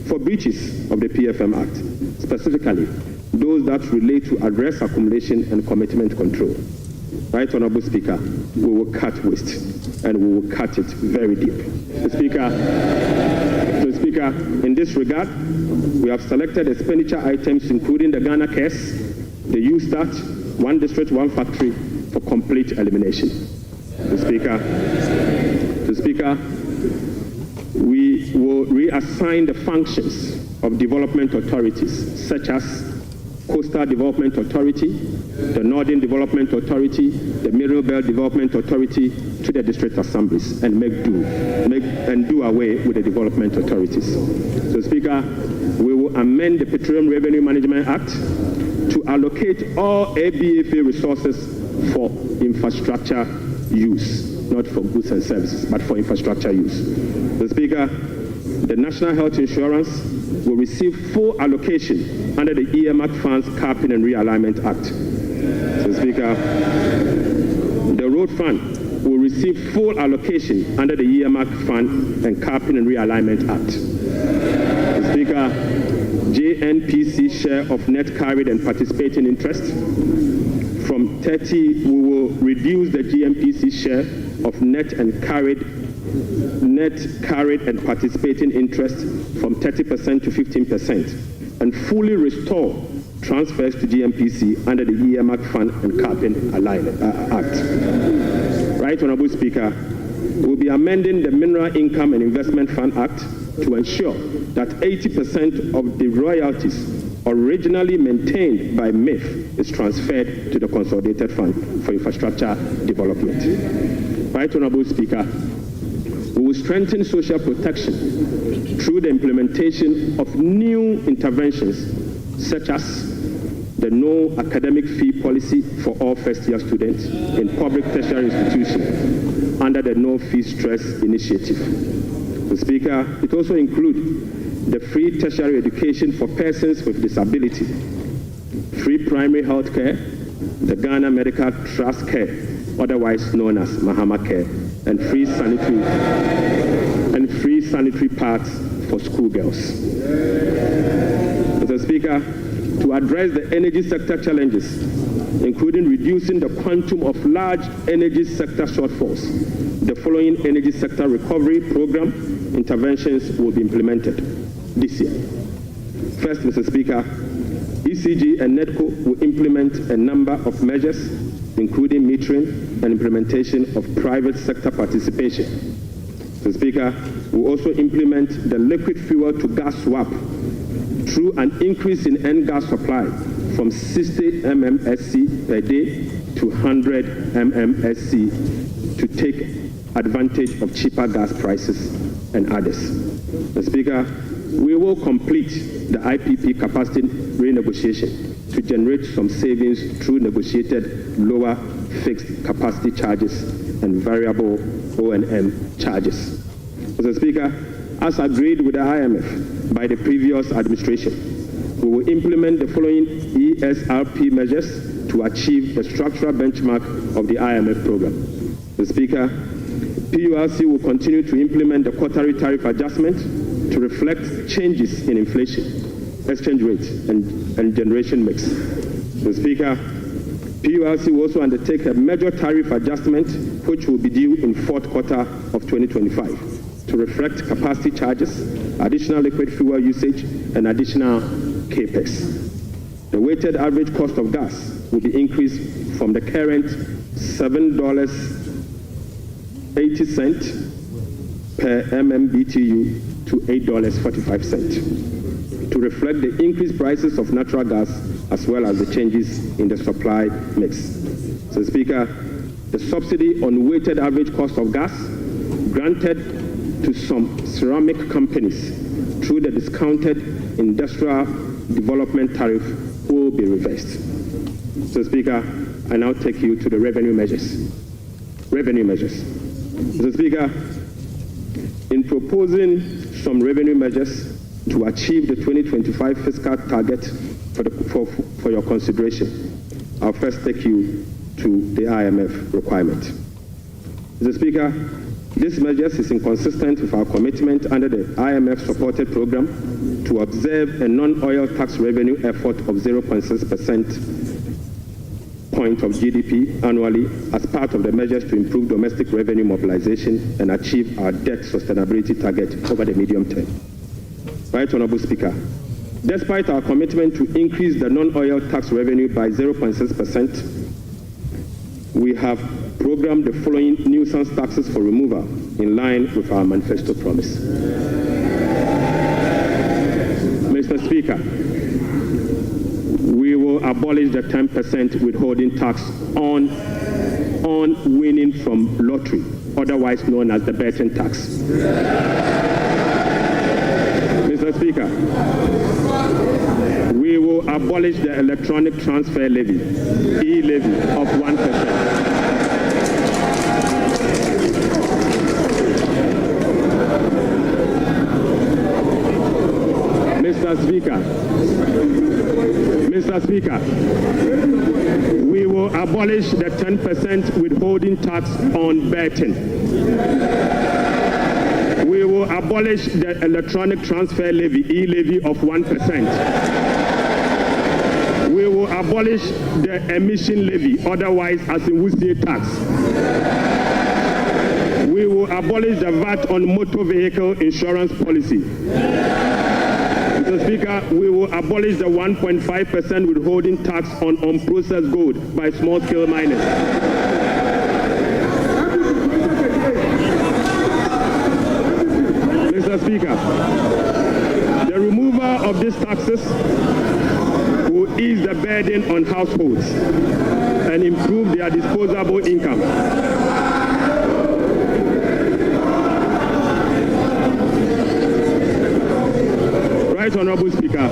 for breaches of the PFM Act, specifically those that relate to arrest accumulation and commitment control. Right Honorable Speaker, we will cut waste and we will cut it very deep. Mr. Speaker, in this regard, we have selected expenditure items including the Ghana Cares, the U-Start, One District, One Factory for complete elimination. Mr. Speaker, we will reassign the functions of development authorities such as Coastal Development Authority, the Northern Development Authority, the Middle Belt Development Authority to the district assemblies and do away with the development authorities. So, Speaker, we will amend the Petroleum Revenue Management Act to allocate all ABFA resources for infrastructure use, not for goods and services, but for infrastructure use. So, Speaker, the National Health Insurance will receive full allocation under the earmarked funds Capping and Realignment Act. Mr. Speaker, the Road Fund will receive full allocation under the earmarked fund and Capping and Realignment Act. Mr. Speaker, JNPC share of net carried and participating interest from 30, we will reduce the GNPC share of net carried and participating interest from 30% to 15% and fully restore transfers to GNPC under the earmarked fund and Capping Act. Right, Honorable Speaker, we'll be amending the Mineral Income and Investment Fund Act to ensure that 80% of the royalties originally maintained by MIF is transferred to the Consolidated Fund for Infrastructure Development. Right, Honorable Speaker, we will strengthen social protection through the implementation of new interventions such as the no academic fee policy for all first-year students in public tertiary institutions under the No Fee Stress Initiative. Mr. Speaker, it also includes the free tertiary education for persons with disability, free primary health care, the Ghana Medical Trust Care, otherwise known as Mahama Care, and free sanitary pads for schoolgirls. Mr. Speaker, to address the energy sector challenges, including reducing the quantum of large energy sector shortfalls, the following energy sector recovery program interventions will be implemented this year. First, Mr. Speaker, ECG and NEDCO will implement a number of measures, including metering and implementation of private sector participation. Mr. Speaker, we'll also implement the liquid fuel to gas swap through an increase in end gas supply from 60 MMSC per day to 100 MMSC to take advantage of cheaper gas prices and others. Mr. Speaker, we will complete the IPP capacity renegotiation to generate some savings through negotiated lower fixed capacity charges and variable O&M charges. Mr. Speaker, as agreed with the IMF by the previous administration, we will implement the following ESRP measures to achieve the structural benchmark of the IMF program. Mr. Speaker, PURC will continue to implement the quarterly tariff adjustment to reflect changes in inflation, exchange rate, and generation mix. Mr. Speaker, PURC will also undertake a major tariff adjustment which will be due in fourth quarter of 2025 to reflect capacity charges, additional liquid fuel usage, and additional CAPEX. The weighted average cost of gas will be increased from the current $7.80 per MMBTU to $8.45 to reflect the increased prices of natural gas as well as the changes in the supply mix. So, Speaker, the subsidy on weighted average cost of gas granted to some ceramic companies through the discounted industrial development tariff will be reversed. So, Speaker, I now take you to the revenue measures. Mr. Speaker, in proposing some revenue measures to achieve the 2025 fiscal target for your consideration, I'll first take you to the IMF requirement. Mr. Speaker, this measure is inconsistent with our commitment under the IMF-supported program to observe a non-oil tax revenue effort of 0.6% point of GDP annually as part of the measures to improve domestic revenue mobilization and achieve our debt sustainability target over the medium term. Right, Honorable Speaker, despite our commitment to increase the non-oil tax revenue by 0.6%, we have programmed the following nuisance taxes for removal in line with our manifesto promise. Mr. Speaker, we will abolish the 10% withholding tax on winning from lottery, otherwise known as the betting tax. Mr. Speaker, we will abolish the electronic transfer levy, e-levy, of 1%. Mr. Speaker, we will abolish the 10% withholding tax on betting. We will abolish the electronic transfer levy, e-levy of 1%. We will abolish the emission levy, otherwise as in Wusie tax. We will abolish the VAT on motor vehicle insurance policy. Mr. Speaker, we will abolish the 1.5% withholding tax on unprocessed gold by small-scale miners. Mr. Speaker, the removal of these taxes will ease the burden on households and improve their disposable income. Right, Honorable Speaker,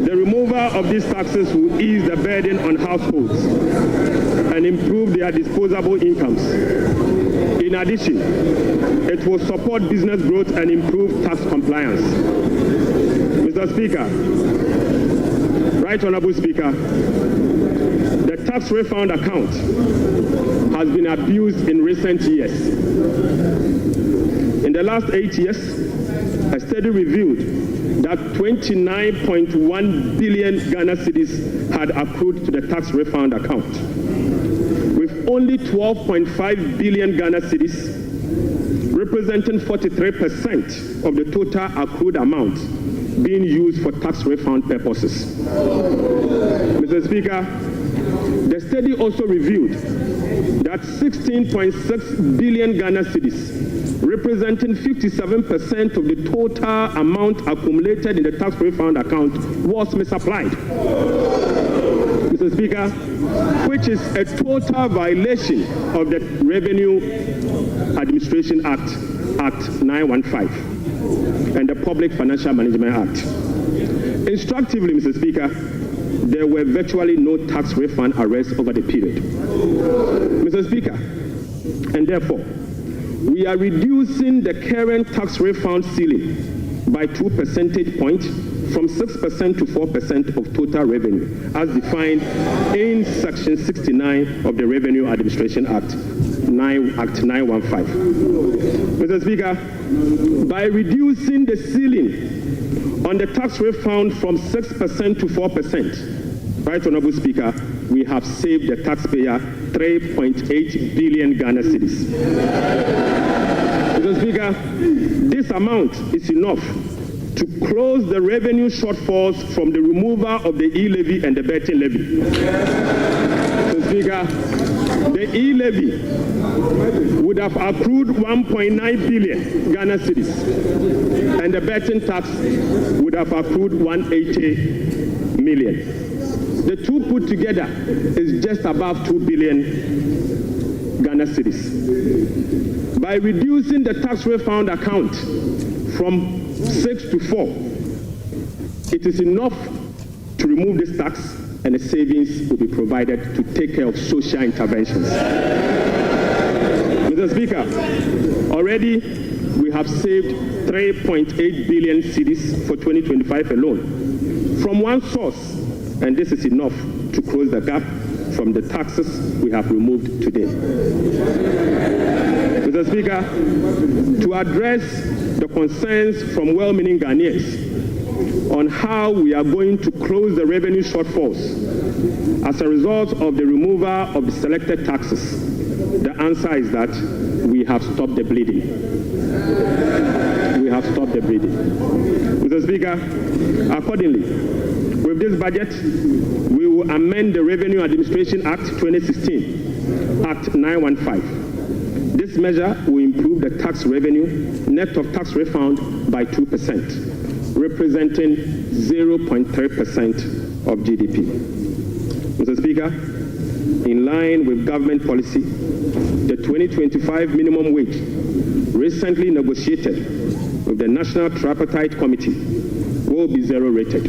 the removal of these taxes will ease the burden on households and improve their disposable incomes. In addition, it will support business growth and improve tax compliance. Mr. Speaker, Right, Honorable Speaker, the tax refund account has been abused in recent years. In the last 8 years, a study revealed that 29.1 billion Ghana cedis had accrued to the tax refund account, with only 12.5 billion Ghana cedis, representing 43% of the total accrued amount, being used for tax refund purposes. Mr. Speaker, the study also revealed that 16.6 billion Ghana cedis, representing 57% of the total amount accumulated in the tax refund account, was misapplied. Mr. Speaker, which is a total violation of the Revenue Administration Act, Act 915, and the Public Financial Management Act. Instructively, Mr. Speaker, there were virtually no tax refund arrests over the period. Mr. Speaker, and therefore, we are reducing the current tax refund ceiling by 2 percentage points from 6% to 4% of total revenue, as defined in Section 69 of the Revenue Administration Act, Act 915. Mr. Speaker, by reducing the ceiling on the tax refund from 6% to 4%, Right, Honorable Speaker, we have saved the taxpayer 3.8 billion Ghana cedis. Mr. Speaker, this amount is enough to close the revenue shortfalls from the removal of the e-levy and the betting levy. Mr. Speaker, the e-levy would have accrued 1.9 billion Ghana cedis, and the betting tax would have accrued 180 million. The two put together is just above 2 billion Ghana cedis. By reducing the tax refund account from 6 to 4, it is enough to remove this tax, and the savings will be provided to take care of social interventions. Mr. Speaker, already we have saved 3.8 billion cedis for 2025 alone from one source, and this is enough to close the gap from the taxes we have removed today. Mr. Speaker, to address the concerns from well-meaning Ghanaians on how we are going to close the revenue shortfalls as a result of the removal of the selected taxes, the answer is that we have stopped the bleeding. We have stopped the bleeding. Mr. Speaker, accordingly, with this budget, we will amend the Revenue Administration Act 2016, Act 915. This measure will improve the tax revenue net of tax refund by 2%, representing 0.3% of GDP. Mr. Speaker, in line with government policy, the 2025 minimum wage recently negotiated with the National Tripartite Committee will be zero rated.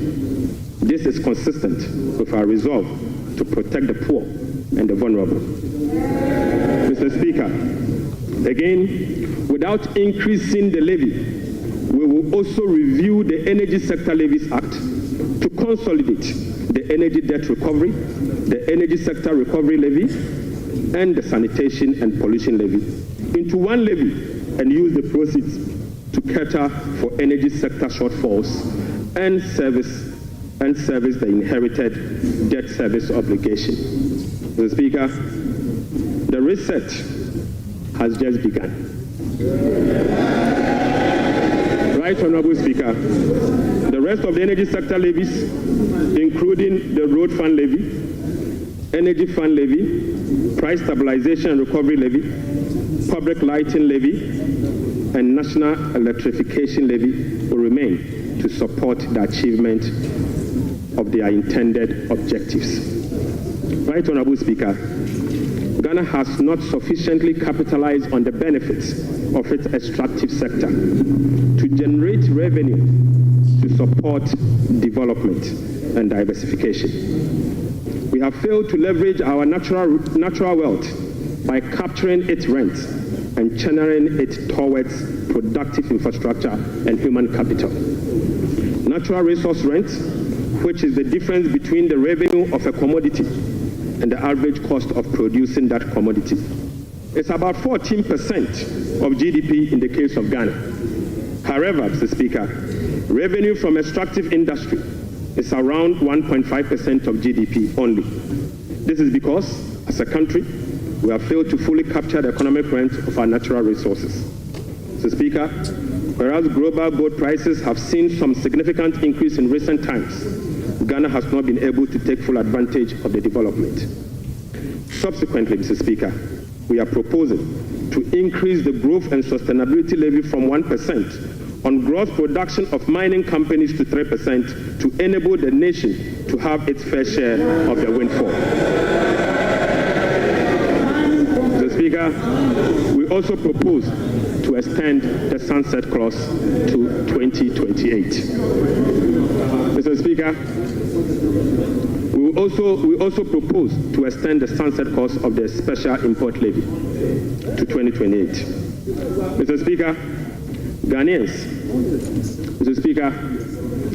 This is consistent with our resolve to protect the poor and the vulnerable. Mr. Speaker, again, without increasing the levy, We will also review the Energy Sector Levies Act to consolidate the Energy Debt Recovery, the Energy Sector Recovery Levy, and the Sanitation and Pollution Levy into one levy and use the proceeds to cater for energy sector shortfalls and service the inherited debt service obligation. Mr. Speaker, the reset has just begun. Right, Honorable Speaker, the rest of the energy sector levies, including the Road Fund Levy, Energy Fund Levy, Price Stabilization and Recovery Levy, Public Lighting Levy, and National Electrification Levy will remain to support the achievement of their intended objectives. Right, Honorable Speaker, Ghana has not sufficiently capitalized on the benefits of its extractive sector to generate revenue to support development and diversification. We have failed to leverage our natural wealth by capturing its rent and channeling it towards productive infrastructure and human capital. Natural resource rent, which is the difference between the revenue of a commodity and the average cost of producing that commodity, it's about 14% of GDP in the case of Ghana. However, Mr. Speaker, revenue from extractive industry is around 1.5% of GDP only. This is because, as a country, we have failed to fully capture the economic rent of our natural resources. Mr. Speaker, whereas global gold prices have seen some significant increase in recent times, Ghana has not been able to take full advantage of the development. Subsequently, Mr. Speaker, we are proposing to increase the growth and sustainability levy from 1% on gross production of mining companies to 3% to enable the nation to have its fair share of the windfall. Mr. Speaker, we also propose to extend the sunset clause to 2028. Mr. Speaker, we also propose to extend the sunset clause of the special import levy to 2028. Mr. Speaker,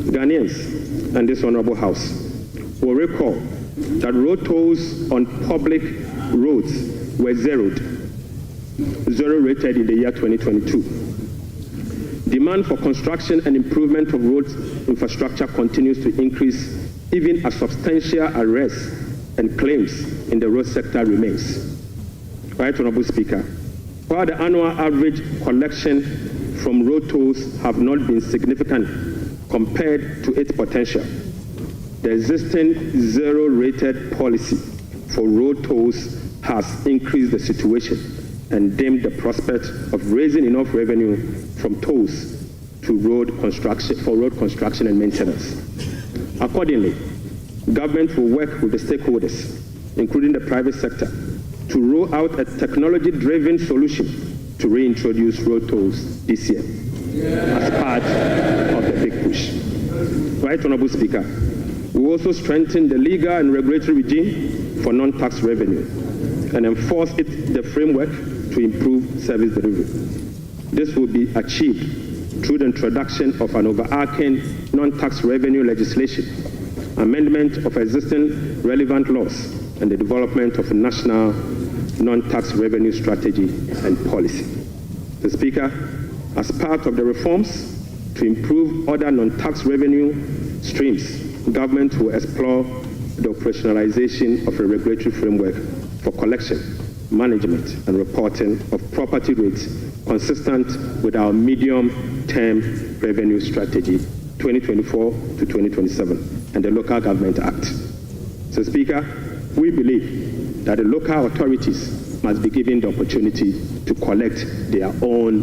Ghanaians and this Honorable House will recall that road tolls on public roads were zero rated in the year 2022. Demand for construction and improvement of road infrastructure continues to increase, even as substantial arrests and claims in the road sector remains. Right, Honorable Speaker, while the annual average collection from road tolls have not been significant compared to its potential, the existing zero-rated policy for road tolls has increased the situation and dimmed the prospect of raising enough revenue from tolls to road construction and maintenance. Accordingly, government will work with the stakeholders, including the private sector, to roll out a technology-driven solution to reintroduce road tolls this year as part of the big push. Right, Honorable Speaker, we will also strengthen the legal and regulatory regime for non-tax revenue and enforce the framework to improve service delivery. This will be achieved through the introduction of an overarching non-tax revenue legislation, amendment of existing relevant laws, and the development of a national non-tax revenue strategy and policy. Mr. Speaker, as part of the reforms to improve other non-tax revenue streams, government will explore the operationalization of a regulatory framework for collection, management, and reporting of property rates consistent with our medium-term revenue strategy 2024 to 2027 and the Local Government Act. Mr. Speaker, we believe that the local authorities must be given the opportunity to collect their own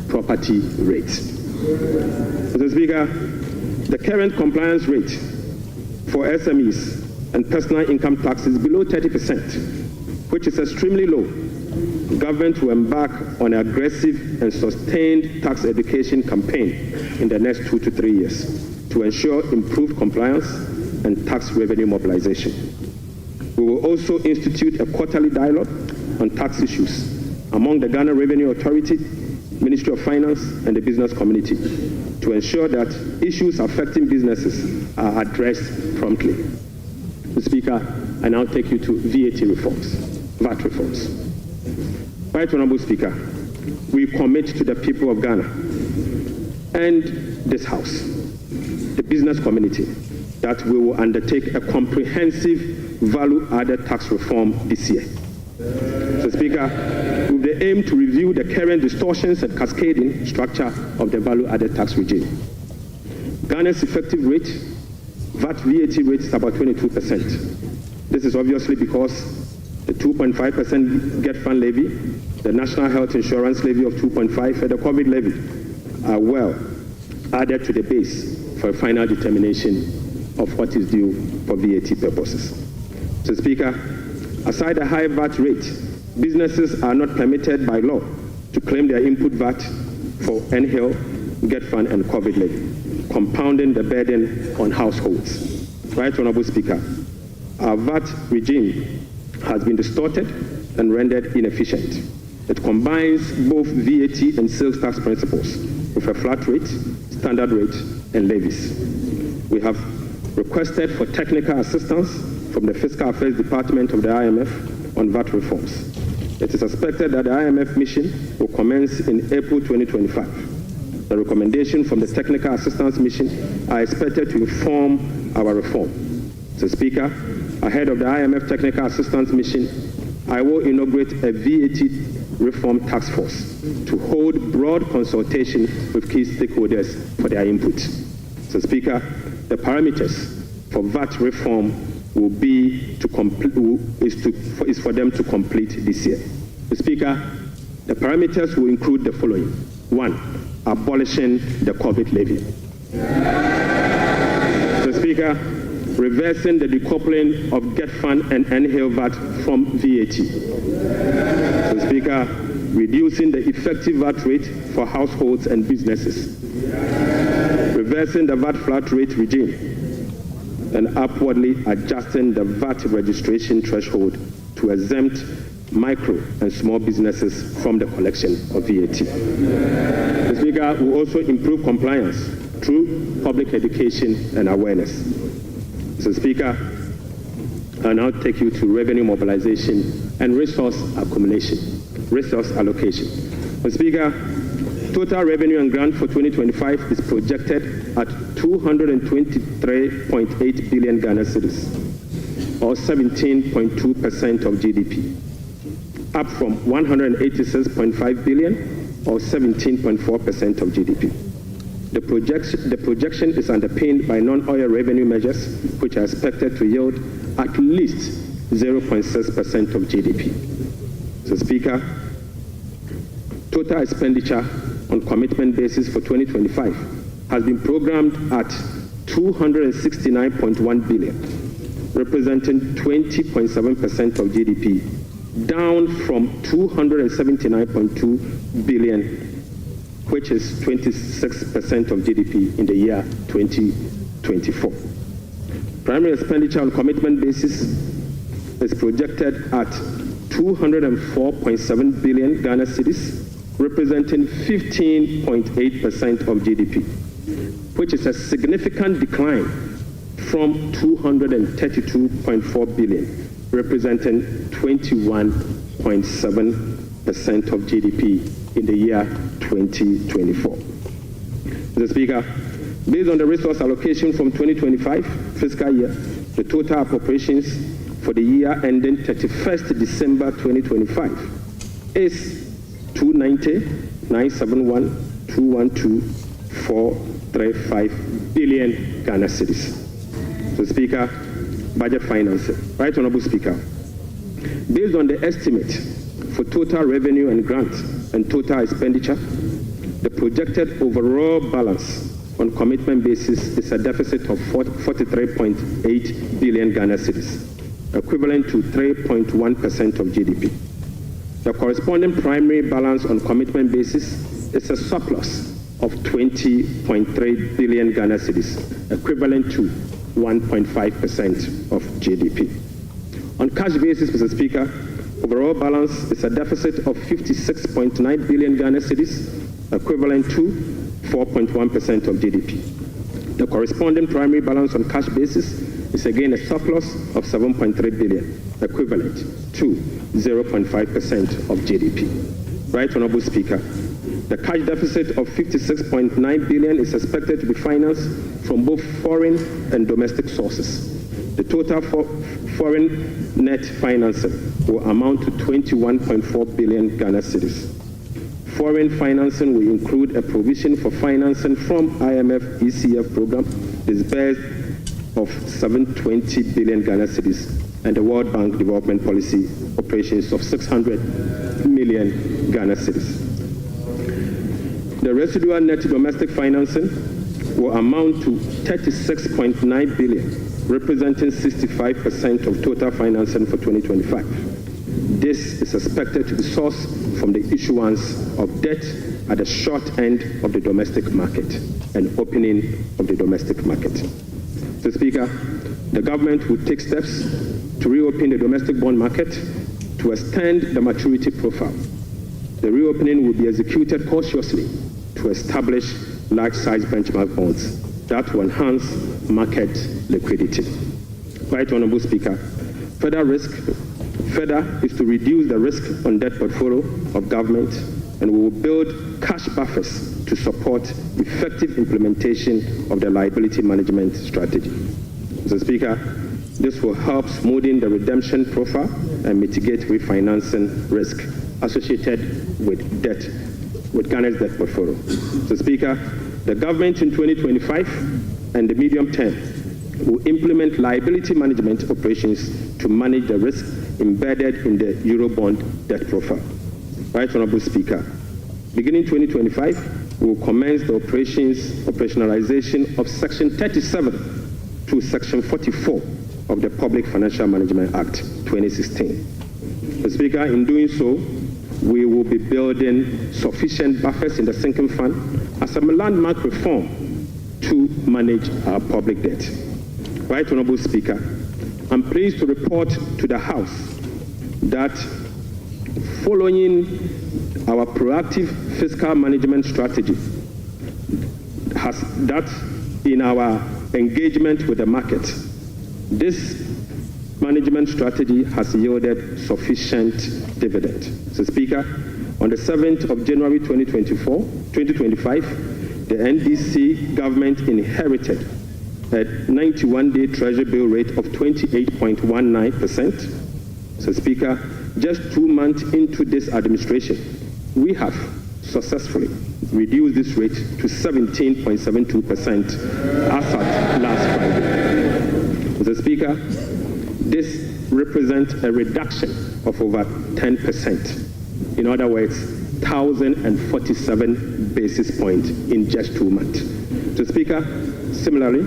property rates. Mr. Speaker, the current compliance rate for SMEs and personal income tax is below 30%, which is extremely low. Government will embark on an aggressive and sustained tax education campaign in the next 2 to 3 years to ensure improved compliance and tax revenue mobilization. We will also institute a quarterly dialogue on tax issues among the Ghana Revenue Authority, Ministry of Finance, and the business community to ensure that issues affecting businesses are addressed promptly. Mr. Speaker, I now take you to VAT reforms. Right Honorable Speaker, we commit to the people of Ghana and this House, the business community, that we will undertake a comprehensive value-added tax reform this year. Mr. Speaker, with the aim to review the current distortions and cascading structure of the value-added tax regime. Ghana's effective rate, VAT rate, is about 22%. This is obviously because the 2.5% Get Fund levy, the National Health Insurance levy of 2.5%, and the COVID levy are well added to the base for a final determination of what is due for VAT purposes. Mr. Speaker, aside the high VAT rate, businesses are not permitted by law to claim their input VAT for NHIL, Get Fund, and COVID levy, compounding the burden on households. Right Honorable Speaker, our VAT regime has been distorted and rendered inefficient. It combines both VAT and sales tax principles with a flat rate, standard rate, and levies. We have requested for technical assistance from the Fiscal Affairs Department of the IMF on VAT reforms. It is expected that the IMF mission will commence in April 2025. The recommendations from the Technical Assistance Mission are expected to inform our reform. Mr. Speaker, ahead of the IMF Technical Assistance Mission, I will inaugurate a VAT reform task force to hold broad consultation with key stakeholders for their input. Mr. Speaker, the parameters for VAT reform will be is for them to complete this year. Mr. Speaker, the parameters will include the following: 1, abolishing the COVID levy. Mr. Speaker, reversing the decoupling of Get Fund and NHIL VAT from VAT. Mr. Speaker, reducing the effective VAT rate for households and businesses. Reversing the VAT flat rate regime and upwardly adjusting the VAT registration threshold to exempt micro and small businesses from the collection of VAT. Mr. Speaker, we will also improve compliance through public education and awareness. Mr. Speaker, I now take you to revenue mobilization and resource allocation. Mr. Speaker, total revenue and grant for 2025 is projected at 223.8 billion Ghana cedis, or 17.2% of GDP, up from 186.5 billion, or 17.4% of GDP. The projection is underpinned by non-oil revenue measures, which are expected to yield at least 0.6% of GDP. Mr. Speaker, total expenditure on commitment basis for 2025 has been programmed at 269.1 billion, representing 20.7% of GDP, down from 279.2 billion, which is 26% of GDP in the year 2024. Primary expenditure on commitment basis is projected at 204.7 billion Ghana cedis, representing 15.8% of GDP, which is a significant decline from 232.4 billion, representing 21.7% of GDP in the year 2024. Mr. Speaker, based on the resource allocation from 2025 fiscal year, the total appropriations for the year ending 31st December 2025 is 290,971,212,435 billion Ghana cedis. Mr. Speaker, budget financing. Right Honorable Speaker, based on the estimate for total revenue and grant and total expenditure, the projected overall balance on commitment basis is a deficit of 43.8 billion Ghana cedis, equivalent to 3.1% of GDP. The corresponding primary balance on commitment basis is a surplus of 20.3 billion Ghana cedis, equivalent to 1.5% of GDP. On cash basis, Mr. Speaker, overall balance is a deficit of 56.9 billion Ghana cedis, equivalent to 4.1% of GDP. The corresponding primary balance on cash basis is again a surplus of 7.3 billion, equivalent to 0.5% of GDP. Right, Honorable Speaker, the cash deficit of 56.9 billion is expected to be financed from both foreign and domestic sources. The total foreign net financing will amount to 21.4 billion Ghana cedis. Foreign financing will include a provision for financing from IMF ECF program disbursed of 720 billion Ghana cedis and the World Bank Development Policy operations of 600 million Ghana cedis. The residual net domestic financing will amount to 36.9 billion, representing 65% of total financing for 2025. This is expected to be sourced from the issuance of debt at the short end of the domestic market and opening of the domestic market. Mr. Speaker, the government will take steps to reopen the domestic bond market to extend the maturity profile. The reopening will be executed cautiously to establish large-size benchmark bonds that will enhance market liquidity. Right, Honorable Speaker, further is to reduce the risk on debt portfolio of government, and we will build cash buffers to support effective implementation of the liability management strategy. Mr. Speaker, this will help smoothing the redemption profile and mitigate refinancing risk associated with debt, with Ghana's debt portfolio. Mr. Speaker, the government in 2025 and the medium term will implement liability management operations to manage the risk embedded in the Eurobond debt profile. Right, Honorable Speaker, beginning 2025, we will commence the operationalization of Section 37 to Section 44 of the Public Financial Management Act 2016. Mr. Speaker, in doing so, we will be building sufficient buffers in the sinking fund as a landmark reform to manage our public debt. Right, Honorable Speaker, I'm pleased to report to the House that following our proactive fiscal management strategy, in our engagement with the market, this management strategy has yielded sufficient dividend. Mr. Speaker, on the 7th of January 2025, the NDC government inherited a 91-day Treasury bill rate of 28.19%. Mr. Speaker, just 2 months into this administration, we have successfully reduced this rate to 17.72% as at last Friday. Mr. Speaker, this represents a reduction of over 10%. In other words, 1,047 basis points in just 2 months. Mr. Speaker, similarly,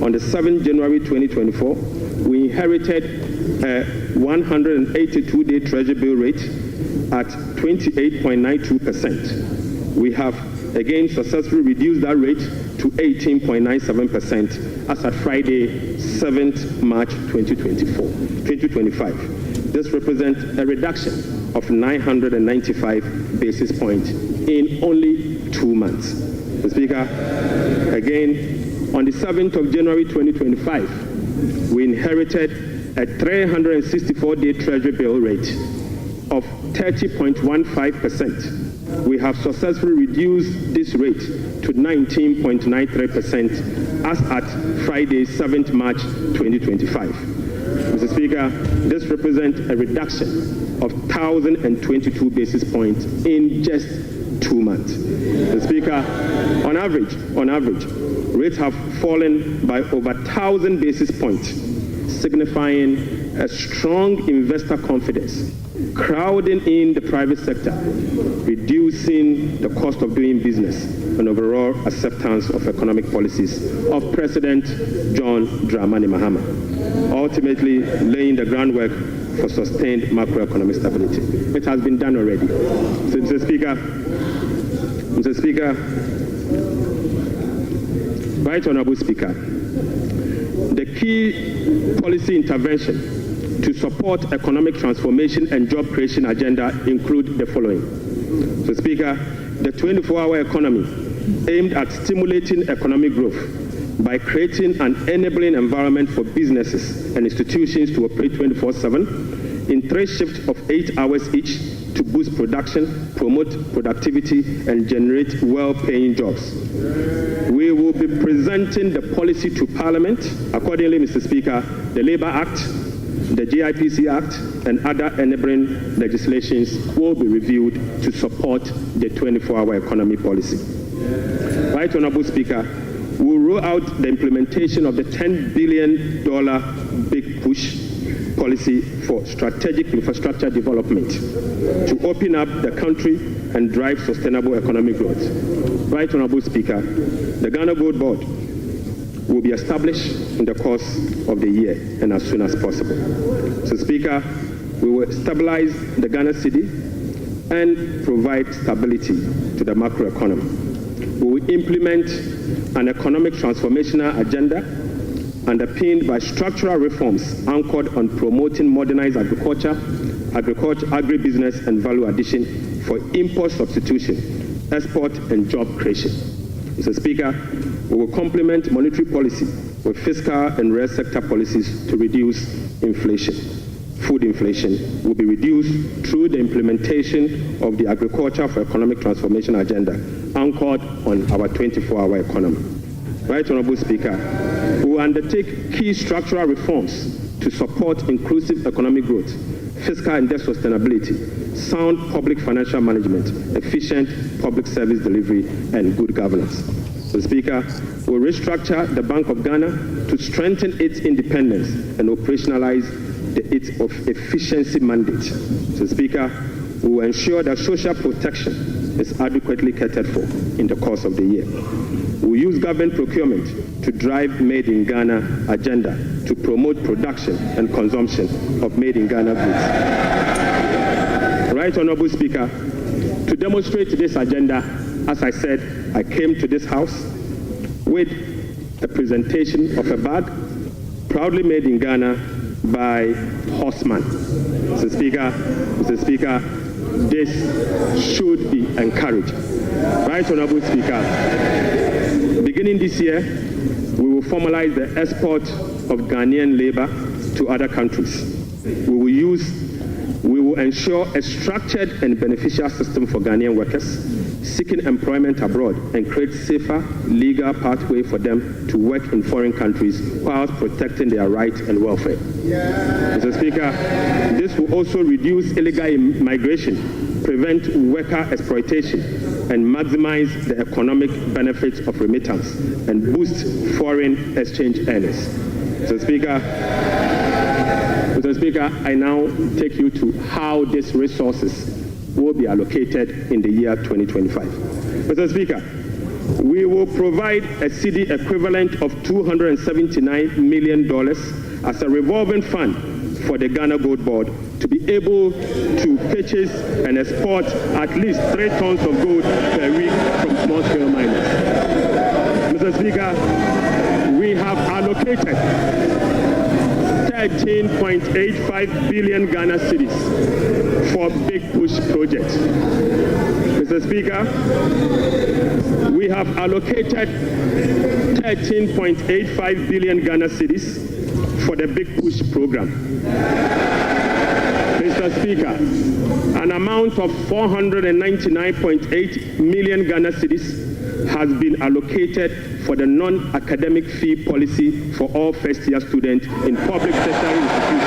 on the 7th January 2024, we inherited a 182-day Treasury bill rate at 28.92%. We have again successfully reduced that rate to 18.97% as at Friday, 7th March 2025. This represents a reduction of 995 basis points in only 2 months. Mr. Speaker, again, on the 7th of January 2025, we inherited a 364-day Treasury bill rate of 30.15%. We have successfully reduced this rate to 19.93% as at Friday, 7th March 2025. Mr. Speaker, this represents a reduction of 1,022 basis points in just 2 months. Mr. Speaker, on average, rates have fallen by over 1,000 basis points, signifying a strong investor confidence, crowding in the private sector, reducing the cost of doing business, and overall acceptance of economic policies of President John Dramani Mahama, ultimately laying the groundwork for sustained macroeconomic stability. It has been done already. So, Mr. Speaker, Right Honorable Speaker, the key policy intervention to support economic transformation and job creation agenda include the following. So, Speaker, the 24-hour economy aimed at stimulating economic growth by creating an enabling environment for businesses and institutions to operate 24/7 in 3 shifts of 8 hours each to boost production, promote productivity, and generate well-paying jobs. We will be presenting the policy to Parliament. Accordingly, Mr. Speaker, the Labour Act, the GIPC Act, and other enabling legislations will be reviewed to support the 24-hour economy policy. Right Honourable Speaker, we'll roll out the implementation of the $10 billion Big Push policy for strategic infrastructure development to open up the country and drive sustainable economic growth. Right Honourable Speaker, the Ghana Gold Board will be established in the course of the year and as soon as possible. So, Speaker, we will stabilize the Ghana cedi and provide stability to the macroeconomy. We will implement an economic transformational agenda underpinned by structural reforms anchored on promoting modernized agriculture, agribusiness, and value addition for import substitution, export, and job creation. Mr. Speaker, we will complement monetary policy with fiscal and real sector policies to reduce inflation. Food inflation will be reduced through the implementation of the Agriculture for Economic Transformation agenda anchored on our 24-hour economy. Right Honourable Speaker, we will undertake key structural reforms to support inclusive economic growth, fiscal and debt sustainability, sound public financial management, efficient public service delivery, and good governance. Mr. Speaker, we will restructure the Bank of Ghana to strengthen its independence and operationalize its efficiency mandate. Mr. Speaker, we will ensure that social protection is adequately catered for in the course of the year. We will use government procurement to drive Made in Ghana agenda to promote production and consumption of Made in Ghana goods. Right Honourable Speaker, to demonstrate this agenda, as I said, I came to this House with a presentation of a bag proudly made in Ghana by Horseman. Mr. Speaker, this should be encouraged. Right Honourable Speaker, beginning this year, we will formalize the export of Ghanaian labour to other countries. We will ensure a structured and beneficial system for Ghanaian workers seeking employment abroad and create safer legal pathway for them to work in foreign countries whilst protecting their rights and welfare. Mr. Speaker, this will also reduce illegal migration, prevent worker exploitation, and maximize the economic benefits of remittance and boost foreign exchange earners. Mr. Speaker, I now take you to how these resources will be allocated in the year 2025. Mr. Speaker, we will provide a cedi equivalent of $279 million as a revolving fund for the Ghana Gold Board to be able to purchase and export at least 3 tons of gold per week from small-scale miners. Mr. Speaker, we have allocated 13.85 billion Ghana cedis for Big Push projects. Mr. Speaker, we have allocated 13.85 billion Ghana cedis for the Big Push program. Mr. Speaker, an amount of 499.8 million Ghana cedis has been allocated for the non-academic fee policy for all first-year students in public sector institutions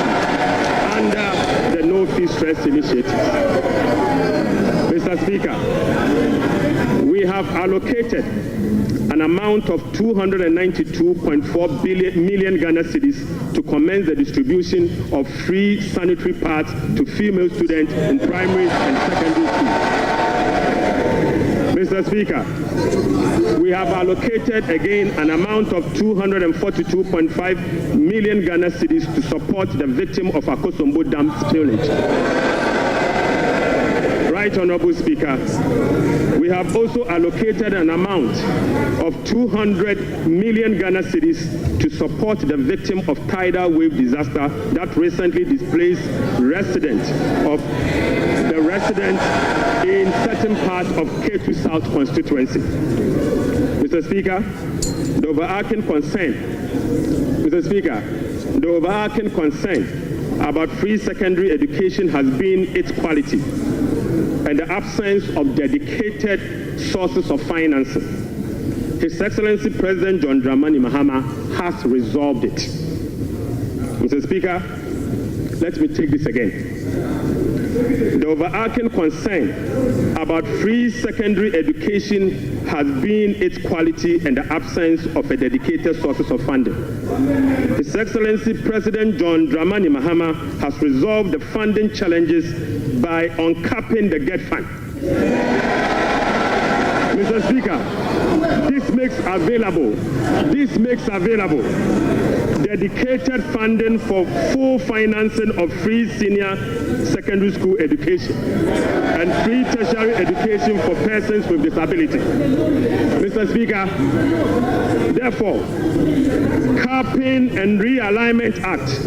under the No Fee Stress initiative. Mr. Speaker, we have allocated an amount of 292.4 million Ghana cedis to commence the distribution of free sanitary pads to female students in primary and secondary schools. Mr. Speaker, we have allocated again an amount of 242.5 million Ghana cedis to support the victim of Akosombo Dam spillage. Right Honourable Speaker, we have also allocated an amount of 200 million Ghana cedis to support the victim of tidal wave disaster that recently displaced residents in certain parts of K2 South constituency. Mr. Speaker, the overarching concern about free secondary education has been its quality and the absence of dedicated sources of financing. His Excellency President John Dramani Mahama has resolved it. Mr. Speaker, let me take this again. The overarching concern about free secondary education has been its quality and the absence of a dedicated sources of funding. His Excellency President John Dramani Mahama has resolved the funding challenges by uncapping the GET fund. Mr. Speaker, this makes available dedicated funding for full financing of free senior secondary school education and free tertiary education for persons with disability. Mr. Speaker, therefore, Capping and Realignment Act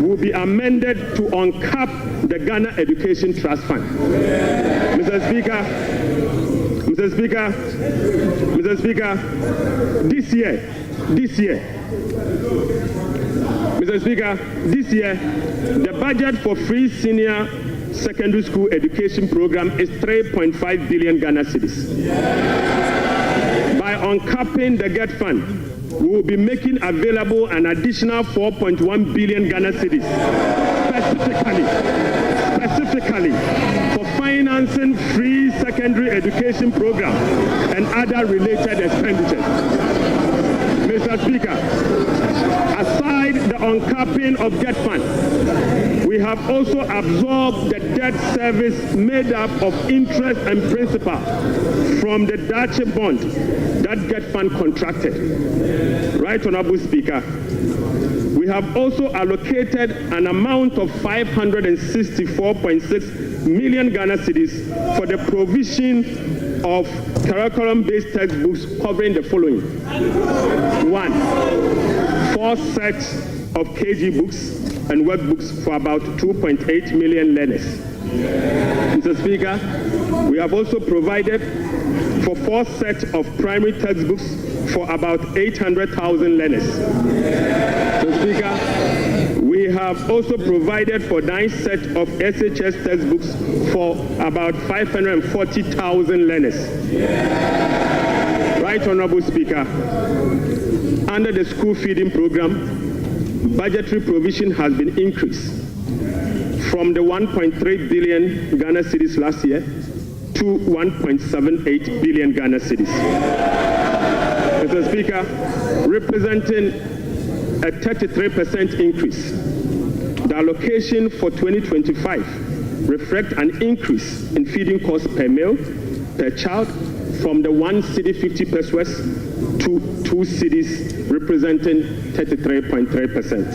will be amended to uncap the Ghana Education Trust Fund. Mr. Speaker, this year, the budget for free senior secondary school education program is 3.5 billion Ghana cedis. By uncapping the GET fund, we will be making available an additional 4.1 billion Ghana cedis, specifically for financing free secondary education program and other related expenditures. Mr. Speaker, aside the uncapping of GET fund, we have also absorbed the debt service made up of interest and principal from the Dache bond that GET fund contracted. Right, Honorable Speaker, we have also allocated an amount of 564.6 million Ghana cedis for the provision of curriculum-based textbooks covering the following. 1, 4 sets of KG books and workbooks for about 2.8 million learners. Mr. Speaker, we have also provided for 4 sets of primary textbooks for about 800,000 learners. Mr. Speaker, we have also provided for 9 sets of SHS textbooks for about 540,000 learners. Right, Honorable Speaker, under the school feeding program, budgetary provision has been increased from the 1.3 billion Ghana cedis last year to 1.78 billion Ghana cedis. Mr. Speaker, representing a 33% increase. The allocation for 2025 reflects an increase in feeding costs per meal, per child, from the 1 cedi 50 pesos to 2 cedis, representing 33.3%.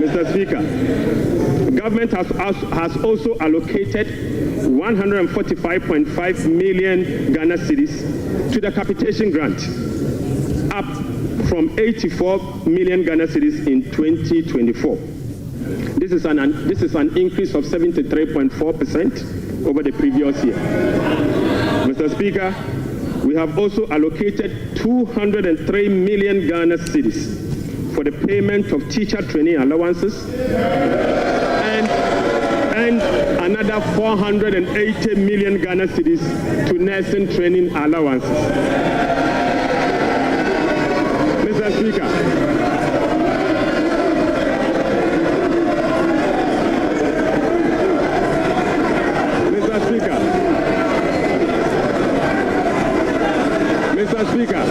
Mr. Speaker, government has also allocated 145.5 million Ghana cedis to the capitation grant, up from 84 million Ghana cedis in 2024. This is an increase of 73.4% over the previous year. Mr. Speaker, we have also allocated 203 million Ghana cedis for the payment of teacher training allowances and another 480 million Ghana cedis to nursing training allowances. Mr. Speaker,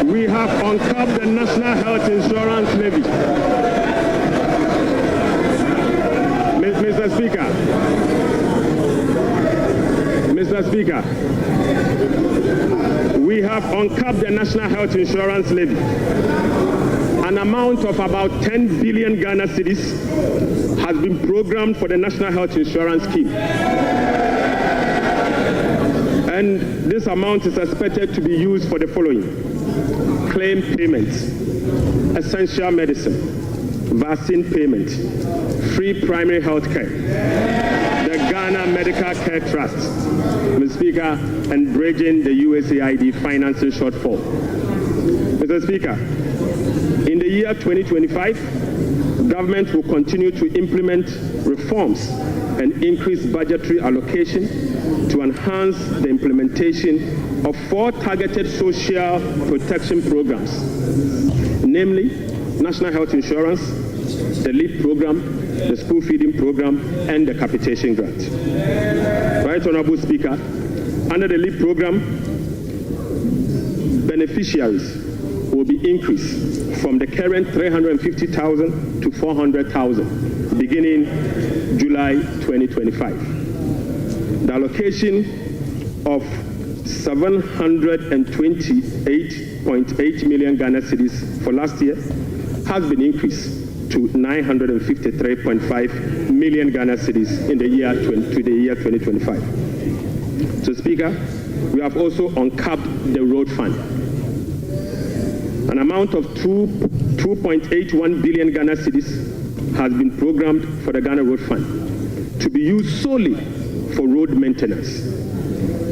we have uncapped the National Health Insurance Levy. Mr. Speaker, we have uncapped the National Health Insurance Levy. An amount of about 10 billion Ghana cedis has been programmed for the National Health Insurance Scheme. And this amount is expected to be used for the following: claim payments, essential medicine, vaccine payment, free primary health care, the Ghana Medical Care Trust, Mr. Speaker, and bridging the USAID financing shortfall. Mr. Speaker, in the year 2025, government will continue to implement reforms and increase budgetary allocation to enhance the implementation of 4 targeted social protection programs, namely National Health Insurance, the LEAP program, the school feeding program, and the capitation grant. Right, Honorable Speaker, under the LEAP program, beneficiaries will be increased from the current 350,000 to 400,000 beginning July 2025. The allocation of 728.8 million Ghana cedis for last year has been increased to 953.5 million Ghana cedis in the year 2025. So, Speaker, we have also uncapped the road fund. An amount of 2.81 billion Ghana cedis has been programmed for the Ghana Road Fund to be used solely for road maintenance.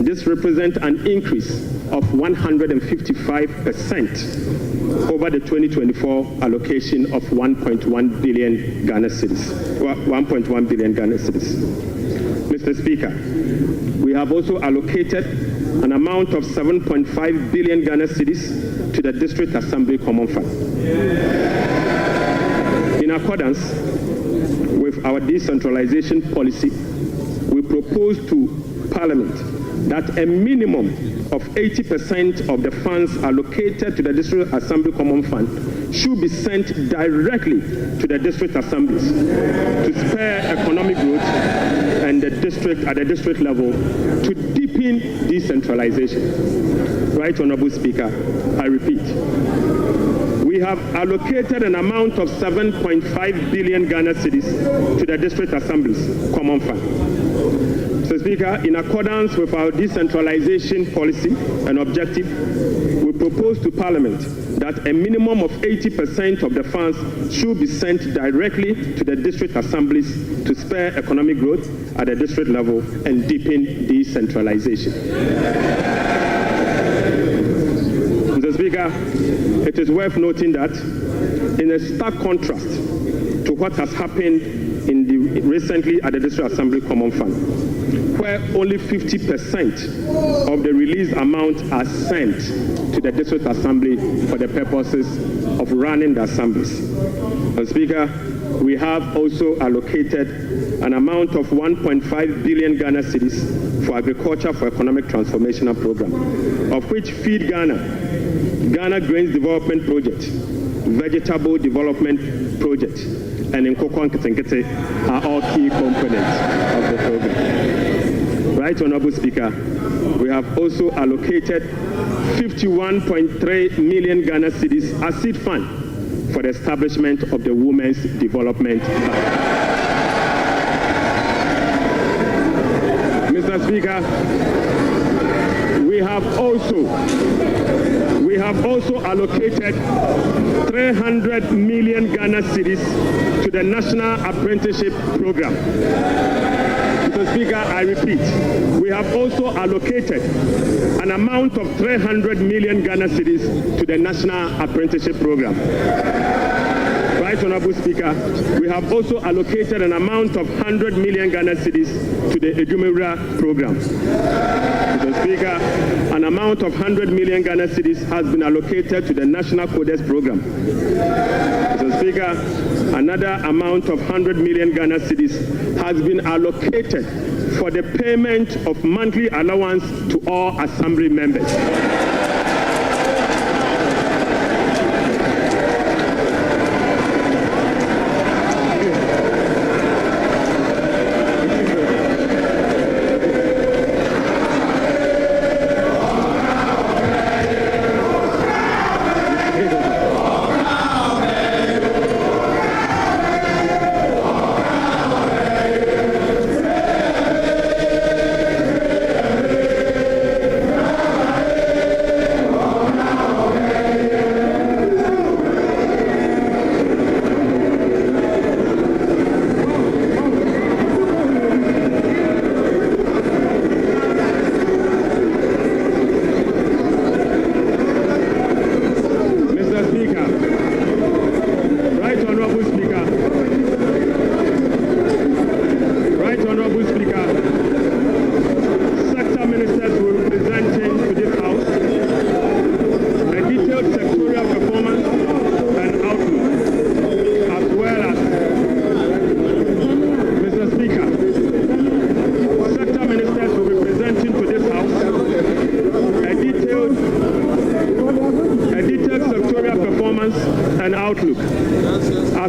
This represents an increase of 155% over the 2024 allocation of 1.1 billion Ghana cedis. 1.1 billion Ghana cedis. Mr. Speaker, we have also allocated an amount of 7.5 billion Ghana cedis to the District Assembly Common Fund. In accordance with our decentralization policy, we propose to Parliament that a minimum of 80% of the funds allocated to the District Assembly Common Fund should be sent directly to the district assemblies to spur economic growth and at the district level to deepen decentralization. Right, Honorable Speaker, I repeat, we have allocated an amount of 7.5 billion Ghana cedis to the district assemblies common fund. Mr. Speaker, in accordance with our decentralization policy and objective, we propose to Parliament that a minimum of 80% of the funds should be sent directly to the district assemblies to spur economic growth at the district level and deepen decentralization. Mr. Speaker, it is worth noting that in a stark contrast to what has happened recently at the District Assembly Common Fund, where only 50% of the released amount are sent to the District Assembly for the purposes of running the assemblies. Mr. Speaker, we have also allocated an amount of 1.5 billion Ghana cedis for Agriculture for Economic Transformation Program, of which Feed Ghana, Ghana Grains Development Project, Vegetable Development Project, and Nkoko Nketenkete are all key components of the program. Right, Honorable Speaker, we have also allocated 51.3 million Ghana cedis as seed fund for the establishment of the Women's Development Bank. Mr. Speaker, we have also allocated 300 million Ghana cedis to the National Apprenticeship Program. Mr. Speaker, I repeat, we have also allocated an amount of 300 million Ghana cedis to the National Apprenticeship Program. Right, Honorable Speaker, we have also allocated an amount of 100 million Ghana cedis to the Edumewura program. Mr. Speaker, an amount of 100 million Ghana cedis has been allocated to the National Codes program. Mr. Speaker, another amount of 100 million Ghana cedis has been allocated for the payment of monthly allowance to all assembly members.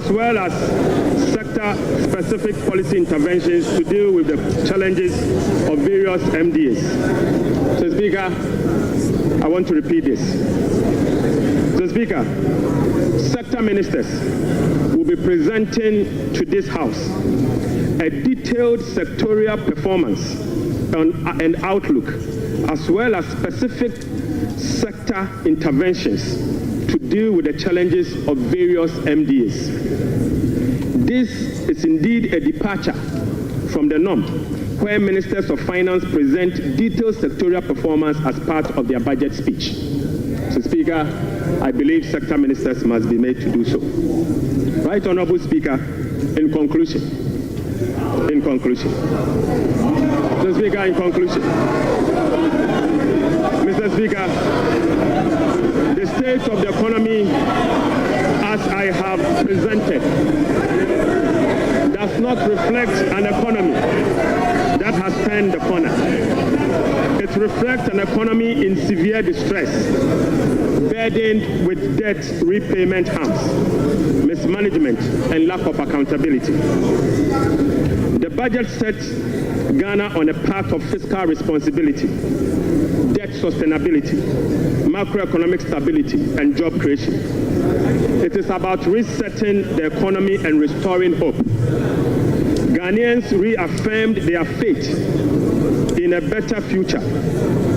as well as sector-specific policy interventions to deal with the challenges of various MDAs. Mr. Speaker, I want to repeat this. Mr. Speaker, sector ministers will be presenting to this House a detailed sectorial performance and outlook, as well as specific sector interventions to deal with the challenges of various MDAs. This is indeed a departure from the norm, where ministers of finance present detailed sectorial performance as part of their budget speech. Mr. Speaker, I believe sector ministers must be made to do so. Right Honorable Speaker, in conclusion, Mr. Speaker, in conclusion, Mr. Speaker, the state of the economy, as I have presented, does not reflect an economy that has turned the corner. It reflects an economy in severe distress, burdened with debt repayment harms, mismanagement, and lack of accountability. The budget sets Ghana on a path of fiscal responsibility, debt sustainability, macroeconomic stability, and job creation. It is about resetting the economy and restoring hope. Ghanaians reaffirmed their faith in a better future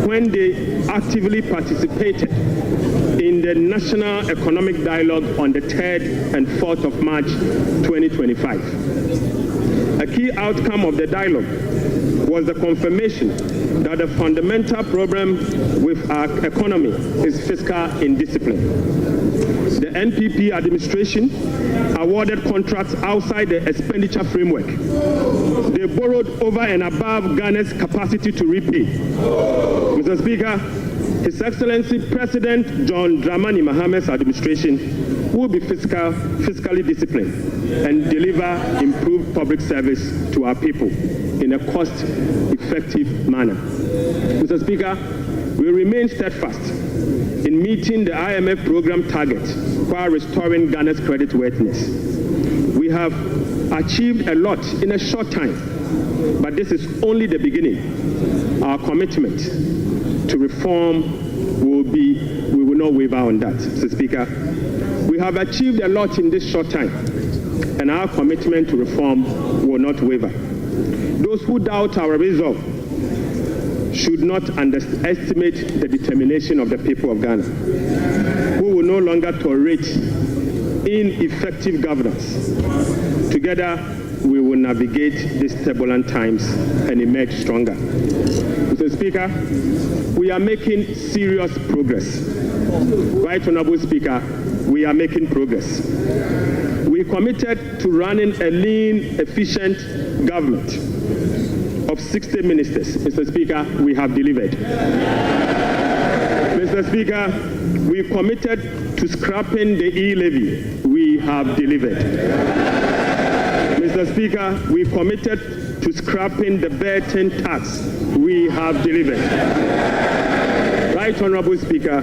when they actively participated in the National Economic Dialogue on the 3rd and 4th of March 2025. A key outcome of the dialogue was the confirmation that the fundamental problem with our economy is fiscal indiscipline. The NPP administration awarded contracts outside the expenditure framework. They borrowed over and above Ghana's capacity to repay. Mr. Speaker, His Excellency President John Dramani Mahamad's administration will be fiscally disciplined and deliver improved public service to our people in a cost-effective manner. Mr. Speaker, we remain steadfast in meeting the IMF program target while restoring Ghana's creditworthiness. We have achieved a lot in a short time, but this is only the beginning. Our commitment to reform we will not waver on that, Mr. Speaker. We have achieved a lot in this short time, and our commitment to reform will not waver. Those who doubt our resolve should not underestimate the determination of the people of Ghana, who will no longer tolerate ineffective governance. Together, we will navigate these turbulent times and emerge stronger. Mr. Speaker, we are making serious progress. Right Honorable Speaker, we are making progress. We committed to running a lean, efficient government of 60 ministers. Mr. Speaker, we have delivered. Mr. Speaker, we committed to scrapping the e-levy. We have delivered. Mr. Speaker, we committed to scrapping the burden tax. We have delivered. Right Honorable Speaker,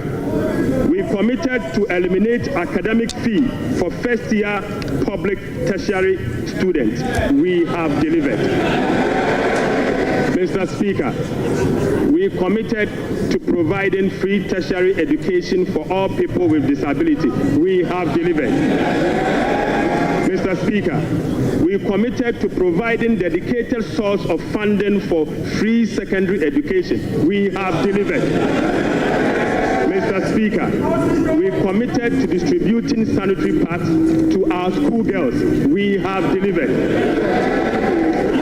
we committed to eliminate academic fee for first-year public tertiary students. We have delivered. Mr. Speaker, we committed to providing free tertiary education for all people with disability. We have delivered. Mr. Speaker, we committed to providing dedicated source of funding for free secondary education. We have delivered. Mr. Speaker, we committed to distributing sanitary pads to our schoolgirls. We have delivered.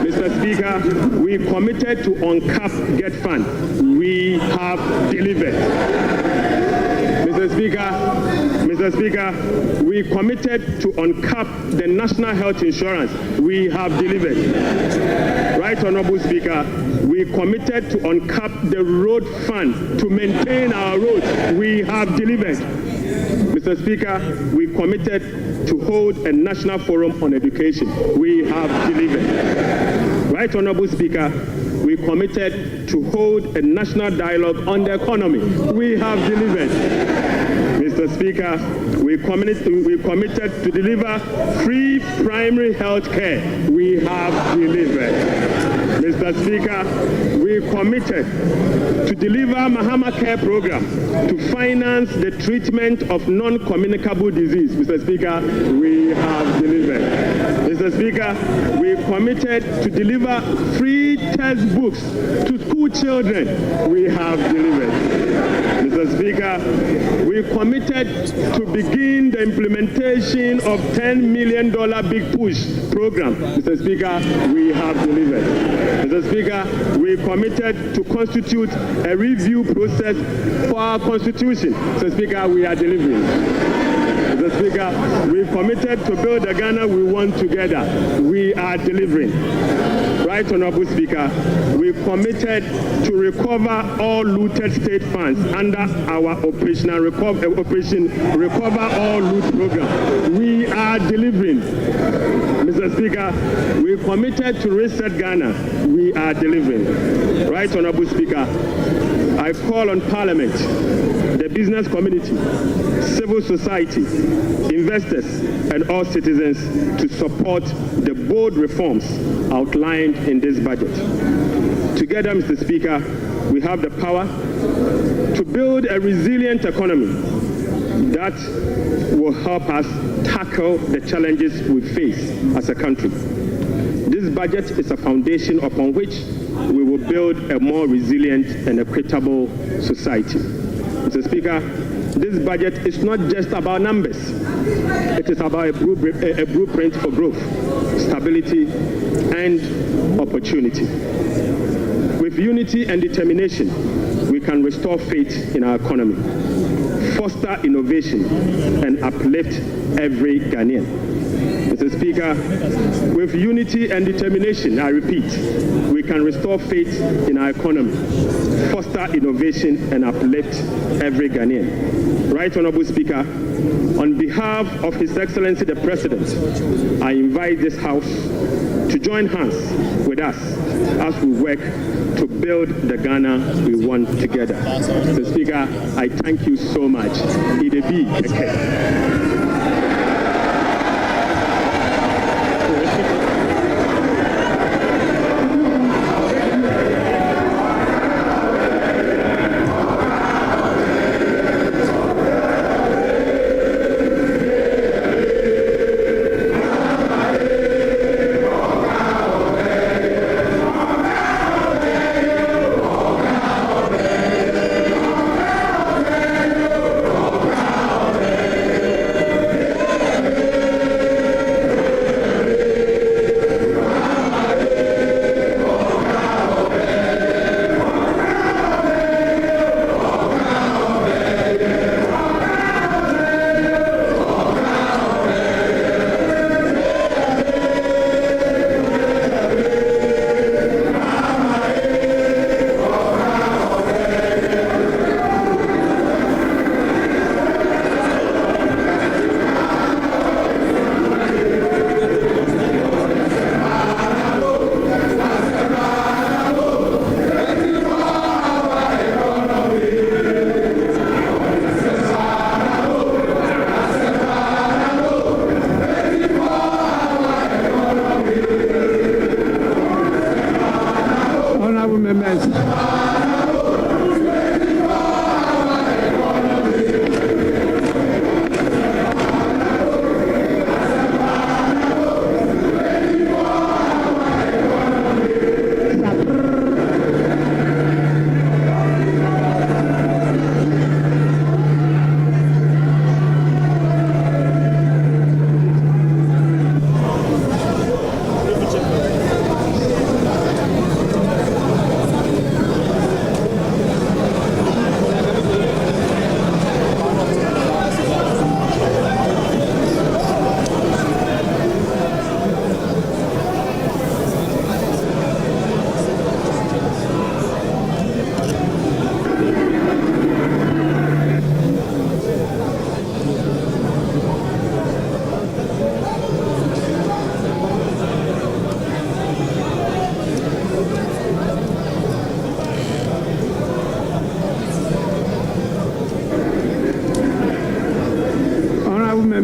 Mr. Speaker, we committed to uncap Get Fund. We have delivered. Mr. Speaker, we committed to uncap the national health insurance. We have delivered. Right Honorable Speaker, we committed to uncap the road fund to maintain our roads. We have delivered. Mr. Speaker, we committed to hold a national forum on education. We have delivered. Right Honorable Speaker, we committed to hold a national dialogue on the economy. We have delivered. Mr. Speaker, we committed to deliver free primary health care. We have delivered. Mr. Speaker, we committed to deliver Mahama Care Program to finance the treatment of non-communicable disease. Mr. Speaker, we have delivered. Mr. Speaker, we committed to deliver free textbooks to school children. We have delivered. Mr. Speaker, we committed to begin the implementation of $10 million Big Push program. Mr. Speaker, we have delivered. Mr. Speaker, we committed to constitute a review process for our constitution. Mr. Speaker, we are delivering. Mr. Speaker, we committed to build the Ghana we want together. We are delivering. Right, Honorable Speaker, we committed to recover all looted state funds under our Operation Recover All Loot program. We are delivering. Mr. Speaker, we committed to reset Ghana. We are delivering. Right, Honorable Speaker, I call on Parliament, the business community, civil society, investors, and all citizens to support the bold reforms outlined in this budget. Together, Mr. Speaker, we have the power to build a resilient economy that will help us tackle the challenges we face as a country. This budget is a foundation upon which we will build a more resilient and equitable society. Mr. Speaker, this budget is not just about numbers. It is about a blueprint for growth, stability, and opportunity. With unity and determination, we can restore faith in our economy, foster innovation, and uplift every Ghanaian. Mr. Speaker, with unity and determination, I repeat, we can restore faith in our economy, foster innovation, and uplift every Ghanaian. Right, Honorable Speaker, on behalf of His Excellency the President, I invite this House to join hands with us as we work to build the Ghana we want together. Mr. Speaker, I thank you so much. Idebi Eke.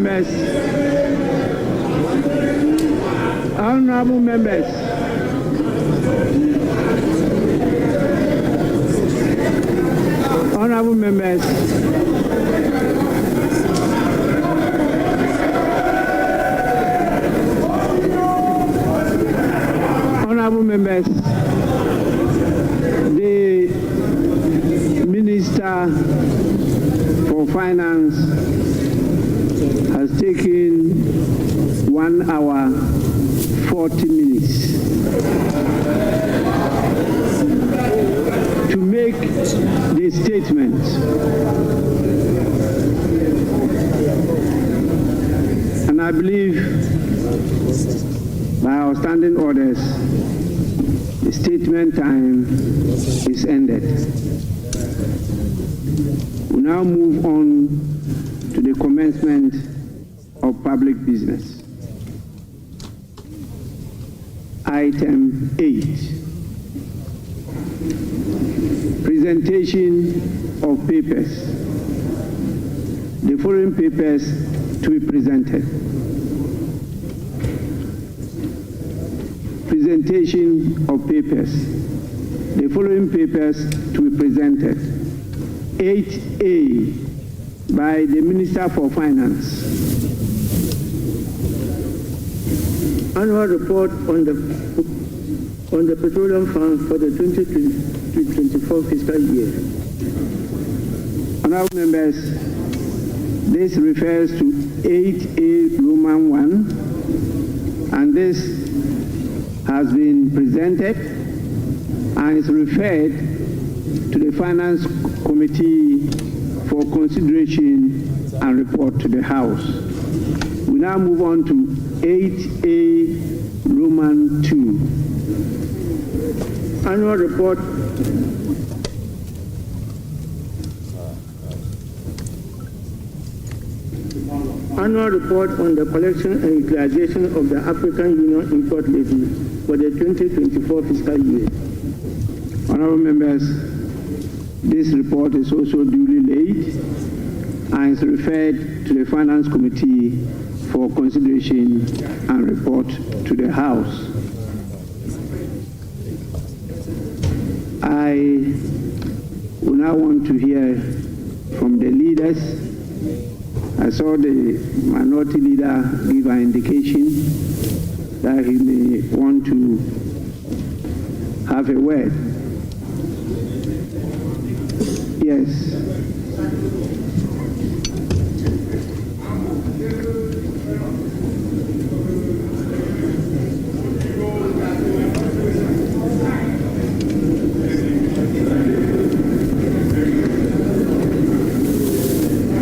members, honorable members, honorable members, honorable members, the Minister for Finance has taken 1 hour 40 minutes to make the statement. And I believe by our standing orders, the statement time is ended. We now move on to the commencement of public business. Item 8. Presentation of papers. The following papers to be presented. Presentation of papers. The following papers to be presented. 8A by the Minister for Finance. Annual report on the Petroleum Fund for the 2024 fiscal year. Honorable members, this refers to 8A Roman 1, and this has been presented and is referred to the Finance Committee for consideration and report to the House. We now move on to 8A Roman 2. Annual report on the collection and utilization of the African Union import levy for the 2024 fiscal year. Honorable members, this report is also duly laid and is referred to the Finance Committee for consideration and report to the House. I will now want to hear from the leaders. I saw the minority leader give an indication that he may want to have a word. Yes.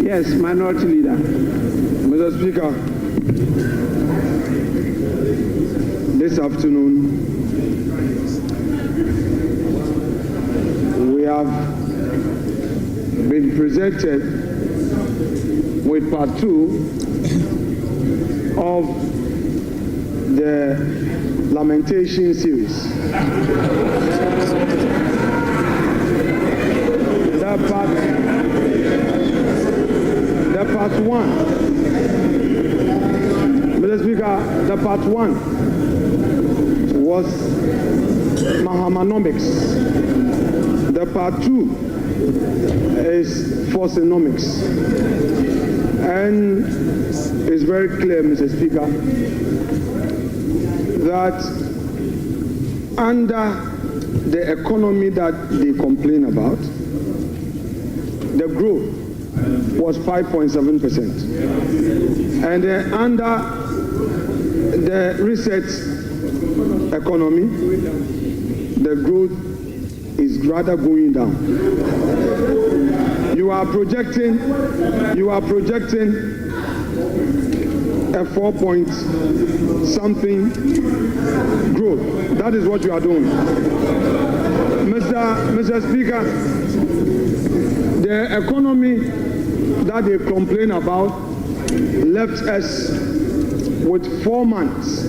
Yes, minority leader. Mr. Speaker, this afternoon we have been presented with part 2 of the lamentation series. The part 1, Mr. Speaker, the part 1 was Mahamanomics. The part 2 is Forsonomics. And it's very clear, Mr. Speaker, that under the economy that they complain about, the growth was 5.7%. And under the research economy, the growth is rather going down. You are projecting a 4-point-something growth. That is what you are doing. Mr. Speaker, the economy that they complain about left us with 4 months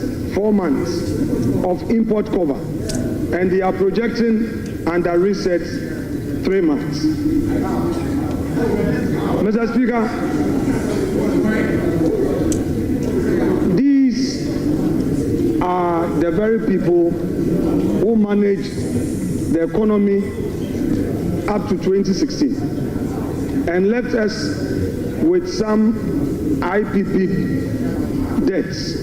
of import cover, and they are projecting under reset 3 months. Mr. Speaker, the very people who managed the economy up to 2016 and left us with some IPP debts.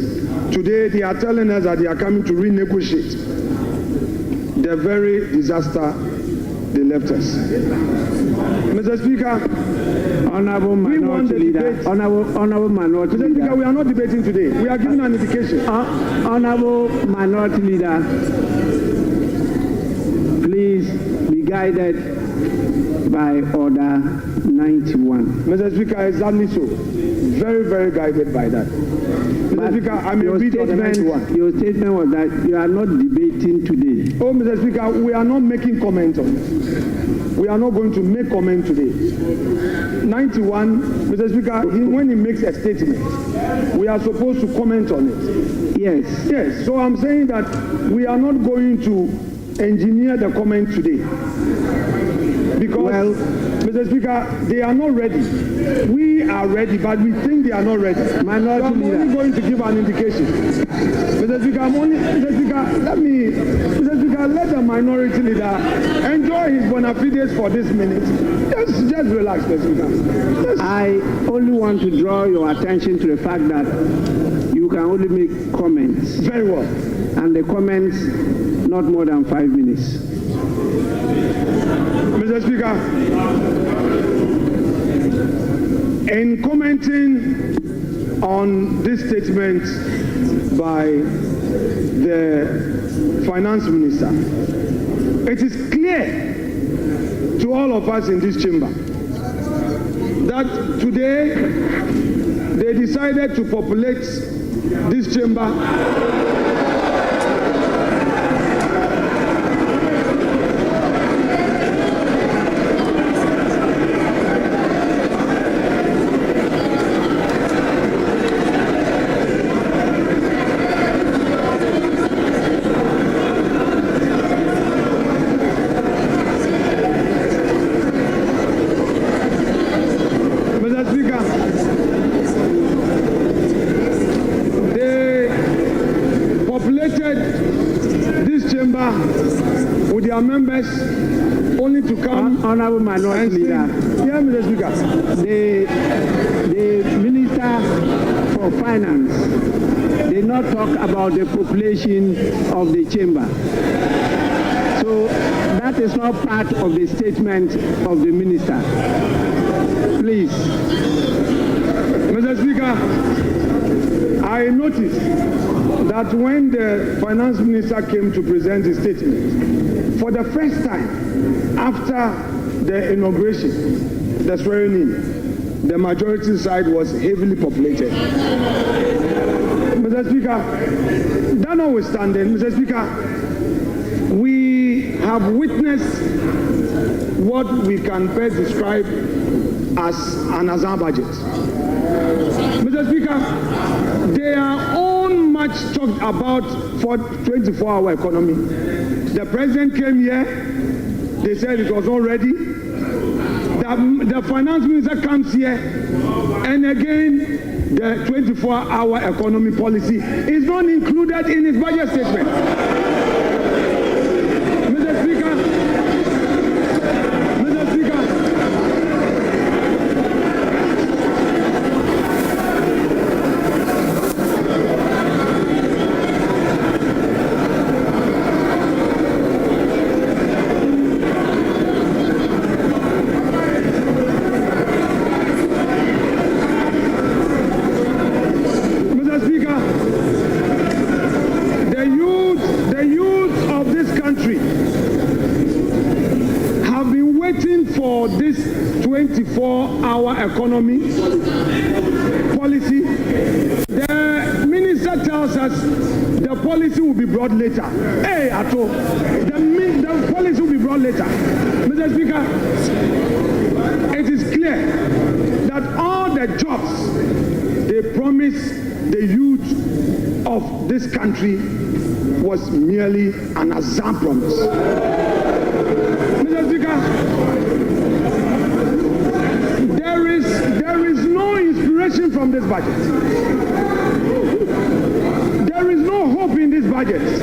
Today they are telling us that they are coming to renegotiate the very disaster they left us. Mr. Speaker, Honorable Minority Leader, Honorable Minority Mr. Speaker, we are not debating today. We are giving an indication. Honorable Minority Leader, please be guided by Order 91. Mr. Speaker, exactly so. Very, very guided by that. Mr. Speaker, I may read Order 91. Your statement was that you are not debating today. Oh, Mr. Speaker, we are not making comments on it. We are not going to make comment today. 91, Mr. Speaker, when he makes a statement, we are supposed to comment on it. Yes. Yes. So I'm saying that we are not going to engineer the comment today. Because, Mr. Speaker, they are not ready. We are ready, but we think they are not ready. So I'm only going to give an indication. Mr. Speaker, let the minority leader enjoy his bona fides for this minute. Just relax, Mr. Speaker. I only want to draw your attention to the fact that you can only make comments. Very well. And the comments not more than 5 minutes. Mr. Speaker, in commenting on this statement by the Finance Minister, it is clear to all of us in this chamber that today they decided to populate this chamber with their members only to come. Honorable Minority Leader. Yeah, Mr. Speaker. The Minister for Finance did not talk about the population of the chamber. So that is not part of the statement of the Minister. Please. Mr. Speaker, I noticed that when the Finance Minister came to present his statement, for the first time after the inauguration, the swearing in, the majority side was heavily populated. Mr. Speaker, that notwithstanding, Mr. Speaker, we have witnessed what we can best describe as an Azar budget. Mr. Speaker, they are all much talked about for 24-hour economy. The president came here, they said it was not ready. The finance minister comes here, and again, the 24-hour economy policy is not included in his budget statement. Mr. Speaker, for this 24-hour economy policy. The minister tells us the policy will be brought later. Hey, Ato, the policy will be brought later. Mr. Speaker, it is clear that all the jobs they promised the youth of this country was merely an Azam promise. Mr. Speaker, there is no inspiration from this budget. There is no hope in this budgets.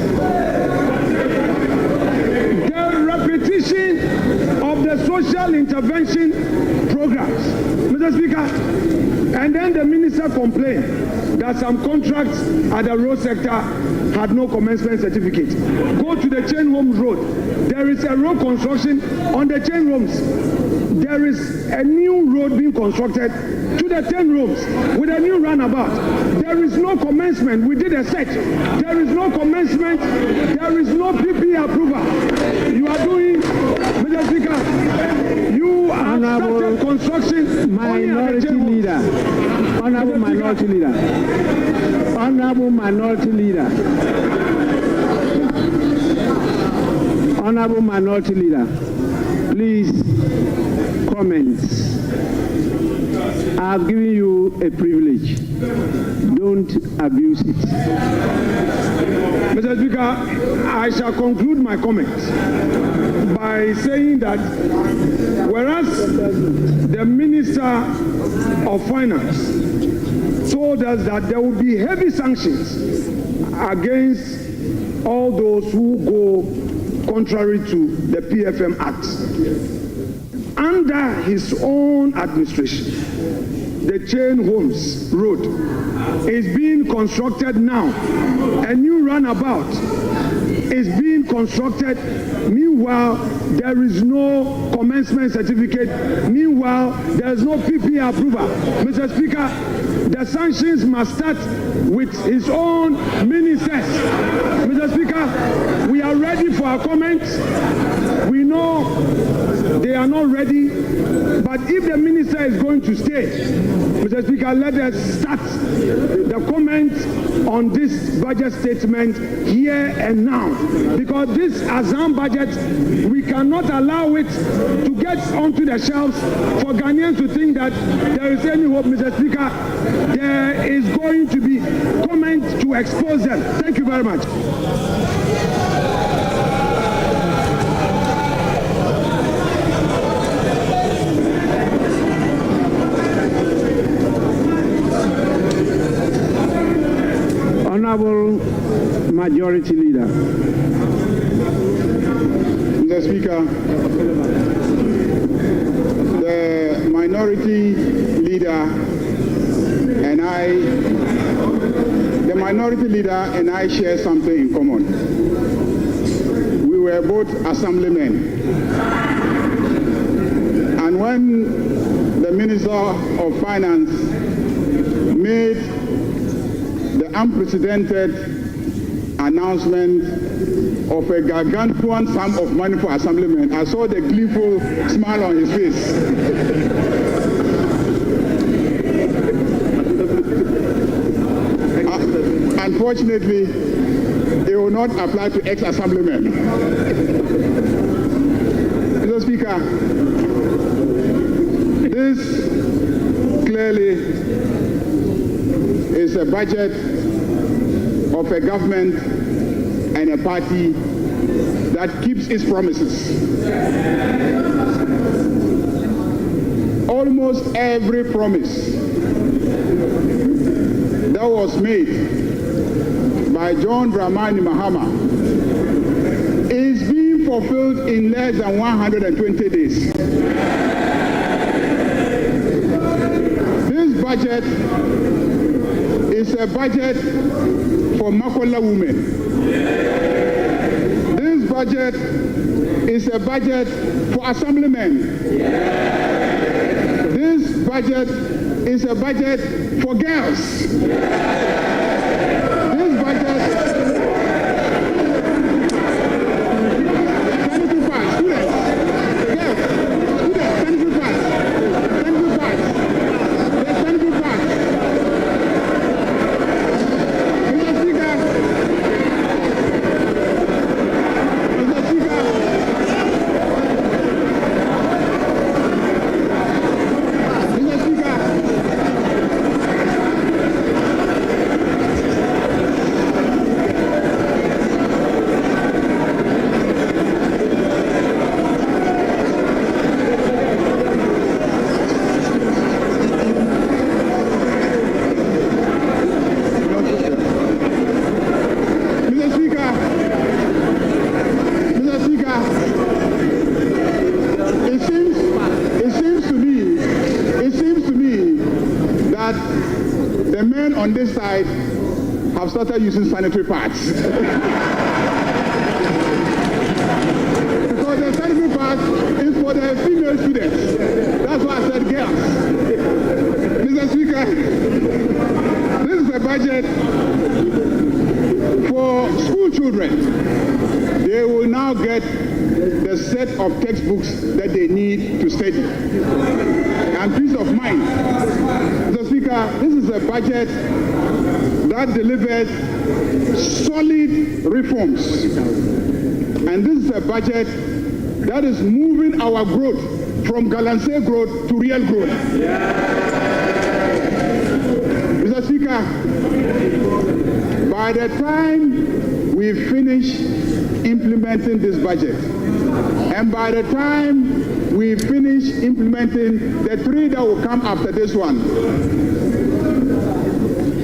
The repetition of the social intervention programs, Mr. Speaker, and then the minister complained that some contracts at the road sector had no commencement certificate. Go to the Chain Homes Road. There is a road construction on the Chain Homes. There is a new road being constructed to the 10 rooms with a new runabout. There is no commencement. We did a search. There is no commencement. There is no PP approval. You are doing, Mr. Speaker, you are started construction. Minority Leader. Honorable Minority Leader. Honorable Minority Leader. Honorable Minority Leader. Please comment. I have given you a privilege. Don't abuse it. Mr. Speaker, I shall conclude my comments by saying that whereas the Minister of Finance told us that there will be heavy sanctions against all those who go contrary to the PFM Act. Under his own administration, the Chain Homes Road is being constructed now. A new runabout is being constructed. Meanwhile, there is no commencement certificate. Meanwhile, there is no PP approval. Mr. Speaker, the sanctions must start with his own ministers. Mr. Speaker, we are ready for our comments. We know they are not ready, but if the minister is going to stay, Mr. Speaker, let us start the comments on this budget statement here and now, because this Azam budget, we cannot allow it to get onto the shelves for Ghanaians to think that there is any hope. Mr. Speaker, there is going to be comments to expose them. Thank you very much. Honorable Majority Leader. Mr. Speaker, the Minority Leader and I share something in common. We were both assemblymen. And when the Minister of Finance made the unprecedented announcement of a gargantuan sum of money for assemblymen, I saw the gleeful smile on his face. Unfortunately, it will not apply to ex-assemblymen. Mr. Speaker, this clearly is a budget of a government and a party that keeps its promises. Almost every promise that was made by John Dramani Mahama is being fulfilled in less than 120 days. This budget is a budget for Makola women. This budget is a budget for assemblymen. This budget is a budget for girls. that the men on this side have started using sanitary pads. Because the sanitary pads is for the female students. That's why I said girls. Mr. Speaker, this is a budget for school children. They will now get the set of textbooks that they need to study. And peace of mind. Mr. Speaker, this is a budget that delivers solid reforms. And this is a budget that is moving our growth from Galamsey growth to real growth. Mr. Speaker, by the time we finish implementing this budget, and by the time we finish implementing the three that will come after this one,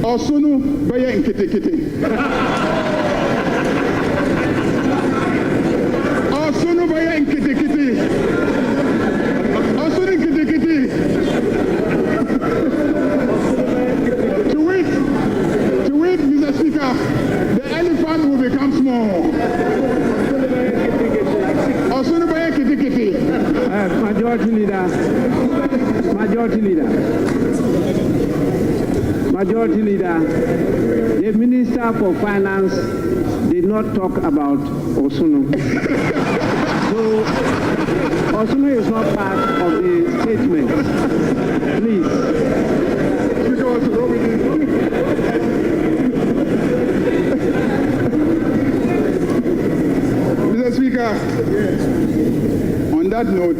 Osunu Baya in Kitikiti. Osunu Baya in Kitikiti. Osunu in Kitikiti. To it, Mr. Speaker, the elephant will become small. Osunu Baya Kitikiti. Majority Leader, the Minister for Finance did not talk about Osunu. So, Osunu is not part of the statement. Please. Mr. Speaker, on that note,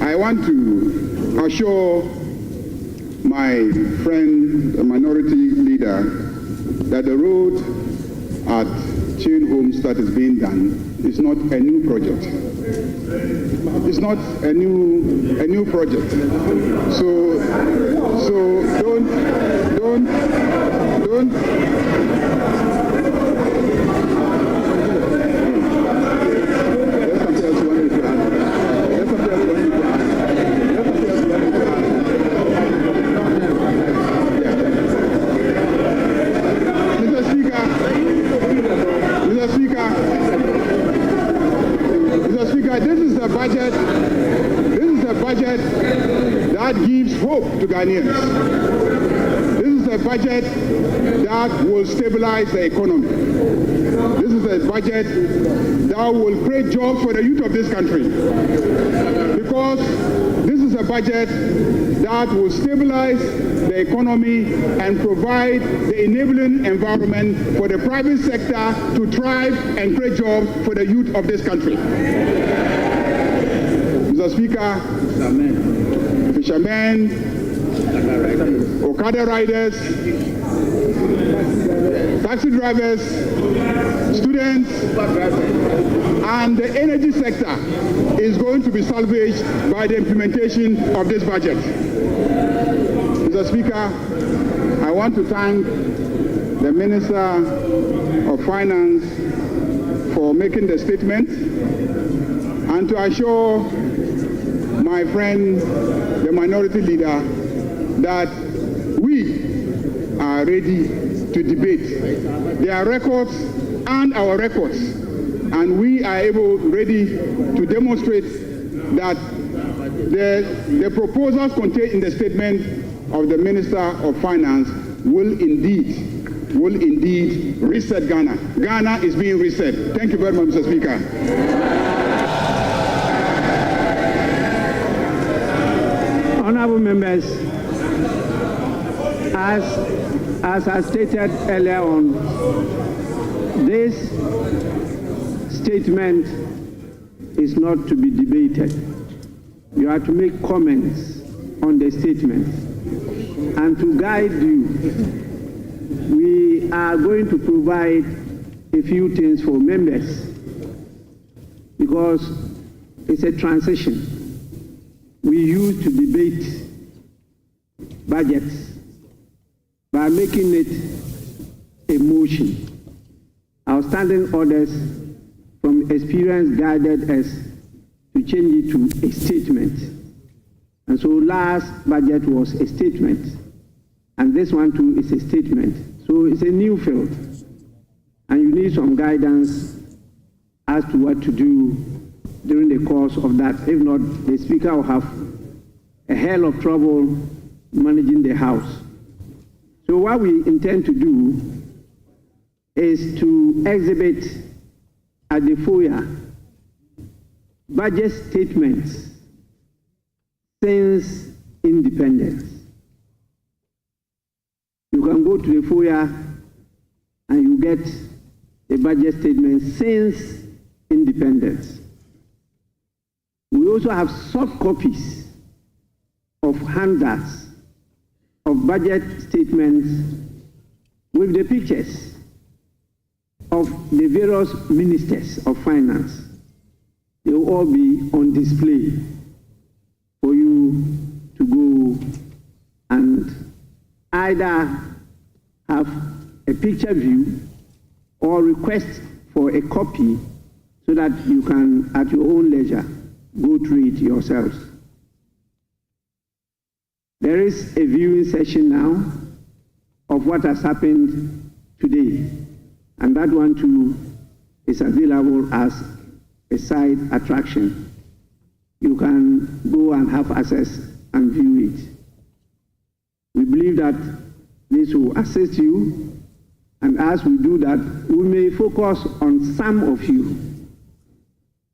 I want to assure my friend, the minority leader, that the road at Chain Homes that is being done is not a new project. It's not a new project. So don't. Mr. Speaker, this is a budget that gives hope to Ghanaians. This is a budget that will stabilize the economy. This is a budget that will create jobs for the youth of this country. Because this is a budget that will stabilize the economy and provide the enabling environment for the private sector to thrive and create jobs for the youth of this country. Mr. Speaker, fishermen, Okada riders, taxi drivers, students, and the energy sector is going to be salvaged by the implementation of this budget. Mr. Speaker, I want to thank the Minister of Finance for making the statement and to assure my friend, the minority leader, that we are ready to debate their records and our records, and we are ready to demonstrate that the proposals contained in the statement of the Minister of Finance will indeed reset Ghana. Ghana is being reset. Thank you very much, Mr. Speaker. Honorable members, as I stated earlier on, this statement is not to be debated. You are to make comments on the statement. And to guide you, we are going to provide a few things for members because it's a transition. We used to debate budgets by making it a motion. Our standing orders from experience guided us to change it to a statement. And so last budget was a statement, and this one too is a statement. So it's a new field, and you need some guidance as to what to do during the course of that. If not, the Speaker will have a hell of trouble managing the House. So what we intend to do is to exhibit at the foyer budget statements since independence. You can go to the foyer and you get a budget statement since independence. We also have soft copies of handouts of budget statements with the pictures of the various ministers of finance. They will all be on display for you to go and either have a picture view or request for a copy so that you can, at your own leisure, go through it yourselves. There is a viewing session now of what has happened today, and that one too is available as a side attraction. You can go and have access and view it. We believe that this will assist you, and as we do that, we may focus on some of you.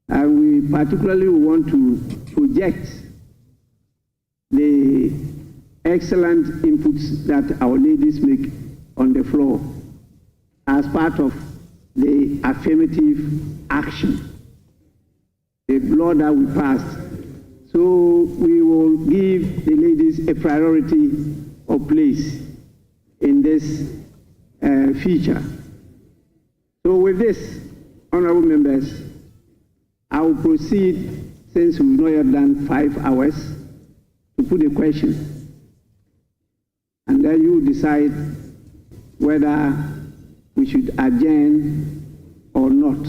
And we particularly want to project the excellent inputs that our ladies make on the floor as part of the affirmative action, the law that we passed. So we will give the ladies a priority of place in this feature. So with this, honorable members, I will proceed, since we've not yet done 5 hours, to put a question. And then you decide whether we should adjourn or not.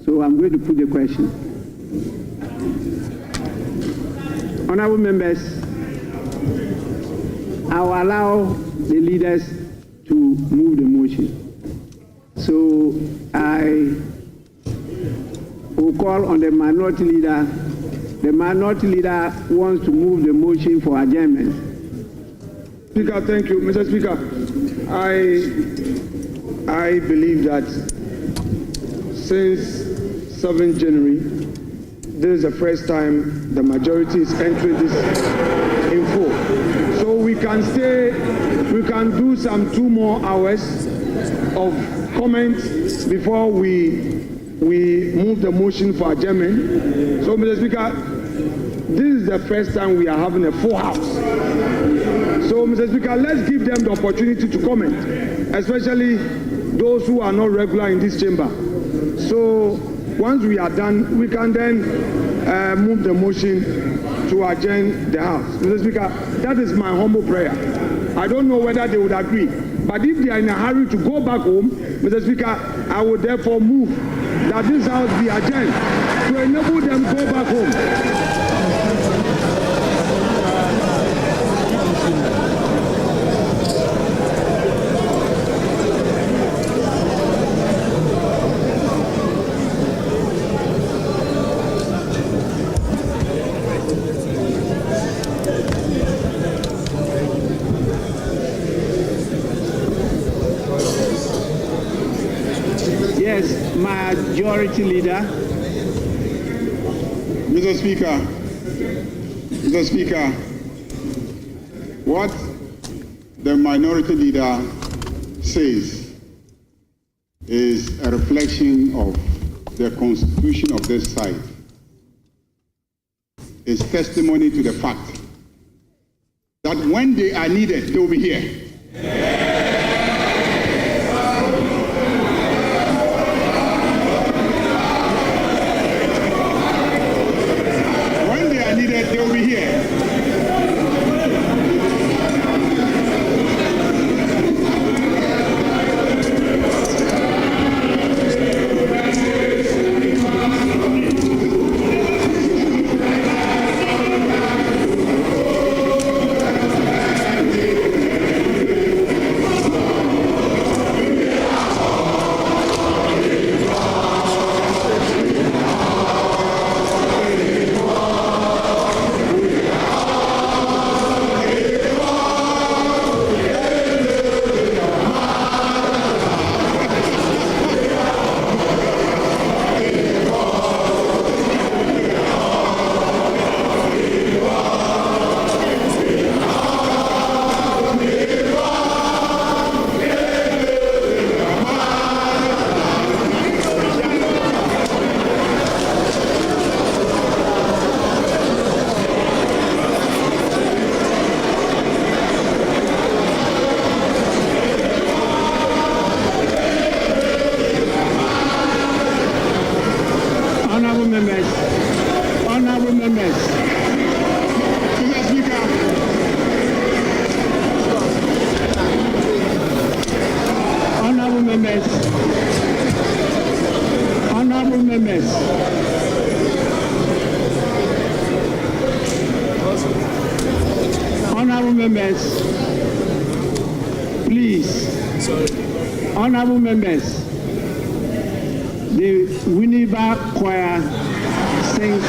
So I'm going to put the question. Honorable members, I will allow the leaders to move the motion. So I will call on the minority leader. The minority leader wants to move the motion for adjournment. Speaker, thank you. Mr. Speaker, I believe that since 7th January, this is the first time the majority is entering this in full. So we can stay, we can do some 2 more hours of comments before we move the motion for adjournment. So, Mr. Speaker, this is the first time we are having a full house. So, Mr. Speaker, let's give them the opportunity to comment, especially those who are not regular in this chamber. So, once we are done, we can then move the motion to adjourn the House. Mr. Speaker, that is my humble prayer. I don't know whether they would agree, but if they are in a hurry to go back home, Mr. Speaker, I would therefore move that this House be adjourned to enable them to go back home. Majority Leader. Mr. Speaker, what the Minority Leader says is a reflection of the constitution of this site. It's testimony to the fact that when they are needed, they will be here. They will be here. members, please. Honorable members, the Winneba Choir sings.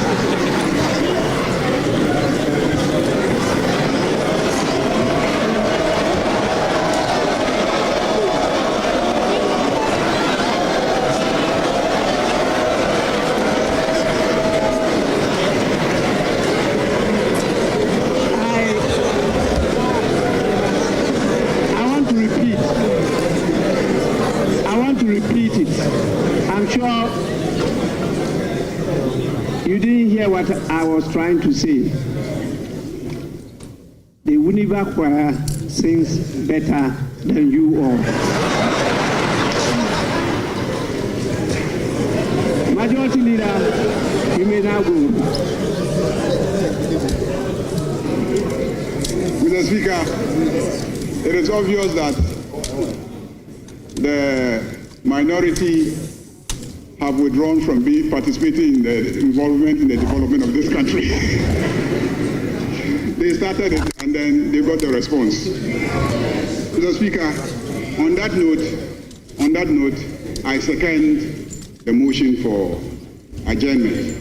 What I was trying to say. The Winneba Choir sings better than you all. Majority Leader, you may now go. Mr. Speaker, it is obvious that the minority have withdrawn from participating in the involvement in the development of this country. They started it and then they got the response. Mr. Speaker, on that note, I second the motion for adjournment.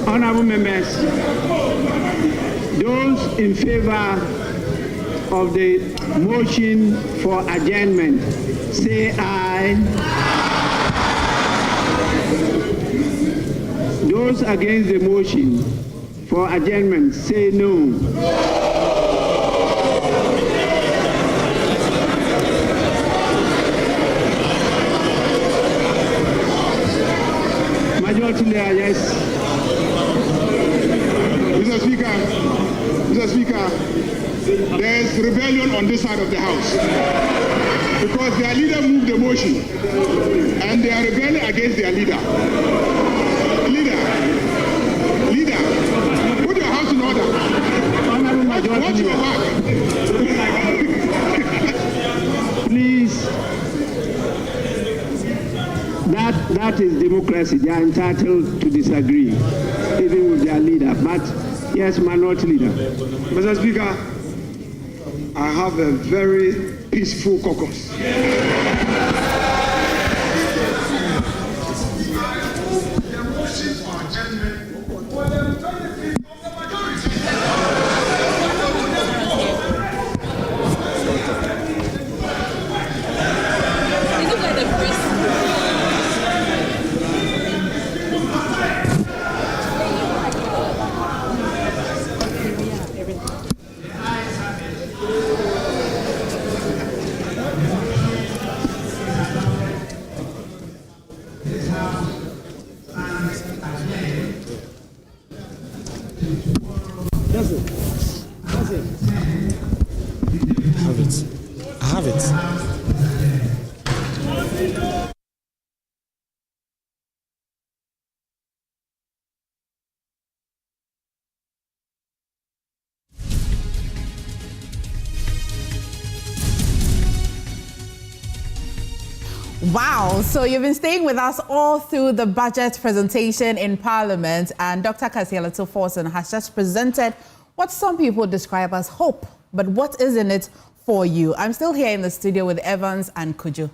Honorable members, those in favor of the motion for adjournment, say aye. Those against the motion for adjournment, say no. Majority Leader, yes. Mr. Speaker, there is rebellion on this side of the House because their leader moved the motion and they are rebelling against their leader. Leader, put your house in order. Watch your back. Please, that is democracy. They are entitled to disagree, even with their leader. But yes, minority leader. Mr. Speaker, I have a very peaceful caucus. I have it. Wow, so you've been staying with us all through the budget presentation in Parliament, and Dr. Cassiel Ato Forson has just presented what some people describe as hope. But what is in it for you? I'm still here in the studio with Evans and Kujo.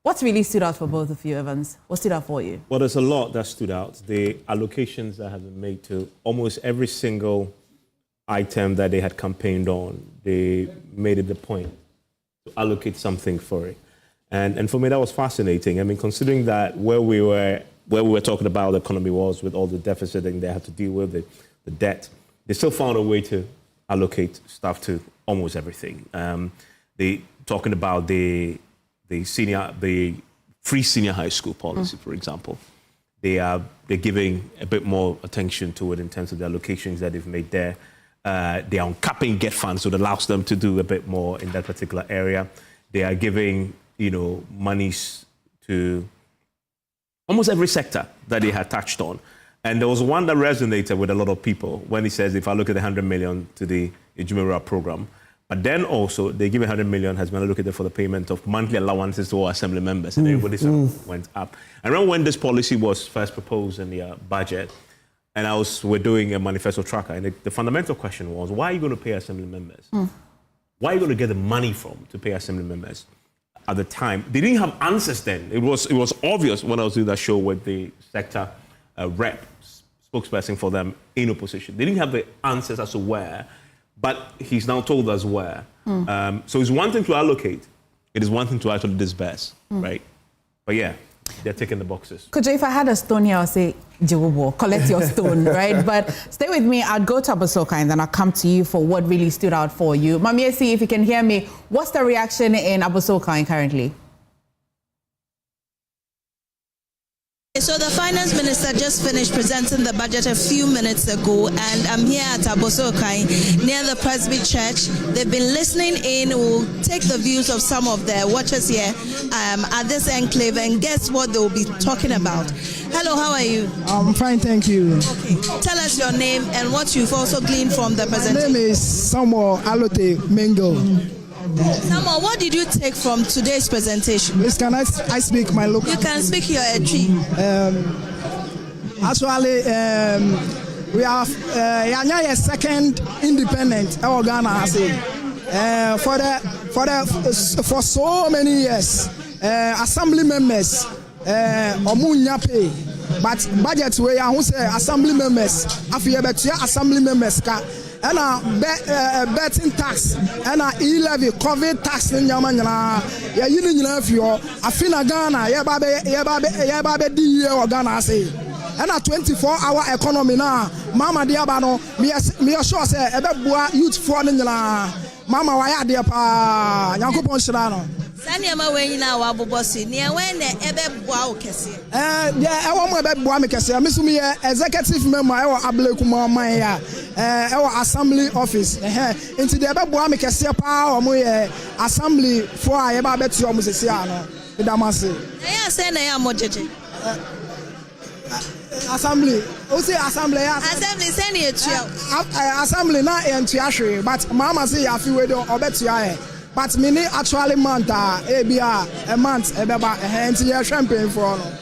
What really stood out for both of you, Evans? What stood out for you? Well, there's a lot that stood out. The allocations that have been made to almost every single item that they had campaigned on, they made it the point to allocate something for it. And for me, that was fascinating. I mean, considering that where we were talking about the economy was with all the deficit and they had to deal with the debt, they still found a way to allocate stuff to almost everything. They talking about the free senior high school policy, for example. They're giving a bit more attention to it in terms of the allocations that they've made there. They are uncapping GET funds, so it allows them to do a bit more in that particular area. They are giving monies to almost every sector that they had touched on. And there was one that resonated with a lot of people when he says, if I look at the 100 million to the Ejumera program, But then also, they give 100 million has been allocated for the payment of monthly allowances to all assembly members, and everybody sort of went up. I remember when this policy was first proposed in the budget, and we're doing a manifesto tracker, and the fundamental question was, why are you going to pay assembly members? Where are you going to get the money from to pay assembly members? At the time, they didn't have answers then. It was obvious when I was doing that show with the sector rep, spokesperson for them in opposition. They didn't have the answers as to where, but he's now told us where. So it's one thing to allocate. It is one thing to actually disburse, right? But yeah, they're ticking the boxes. Kojo, if I had a stone here, I'll say, Jiwobo, collect your stone, right? But stay with me. I'd go to Abosoka and then I'll come to you for what really stood out for you. Mami, see if you can hear me. What's the reaction in Abosoka currently? So the finance minister just finished presenting the budget a few minutes ago, and I'm here at Abosokai near the Presby Church. They've been listening in. We'll take the views of some of their watchers here at this enclave and guess what they will be talking about. Hello, how are you? I'm fine, thank you. Okay. Tell us your name and what you've also gleaned from the presentation. My name is Samuel Alote Mengo. Samuel, what did you take from today's presentation? Please, can I speak my local? You can speak your tree. Actually, we have a second independent Ghana. For so many years, assembly members omunya pay, but budget where who say assembly members after assembly members ka. And betting tax and e-levy COVID tax in Yamana, Union of your Afina Ghana, Yababe D or Ghana say. And a 24-hour economy now, Mama Diabano, me assure say, Ebebua youth for Mama Waya Diapa, Yankupon Shirano. Sanyama when now Abubosi, near when the Ebebua Kessi. Yeah, I want my Bebua Kessi. I miss me executive member, our Ablekuma Maya, our assembly office. Into the Ebebua Kessi power, my assembly for I bet you almost Siano, the Damasi. I say, I am Mojeji. Assembly, also assembly, send it to assembly, not in Tiashi, but Mama say, I feel or bet you. But many actually month a month a champagne for but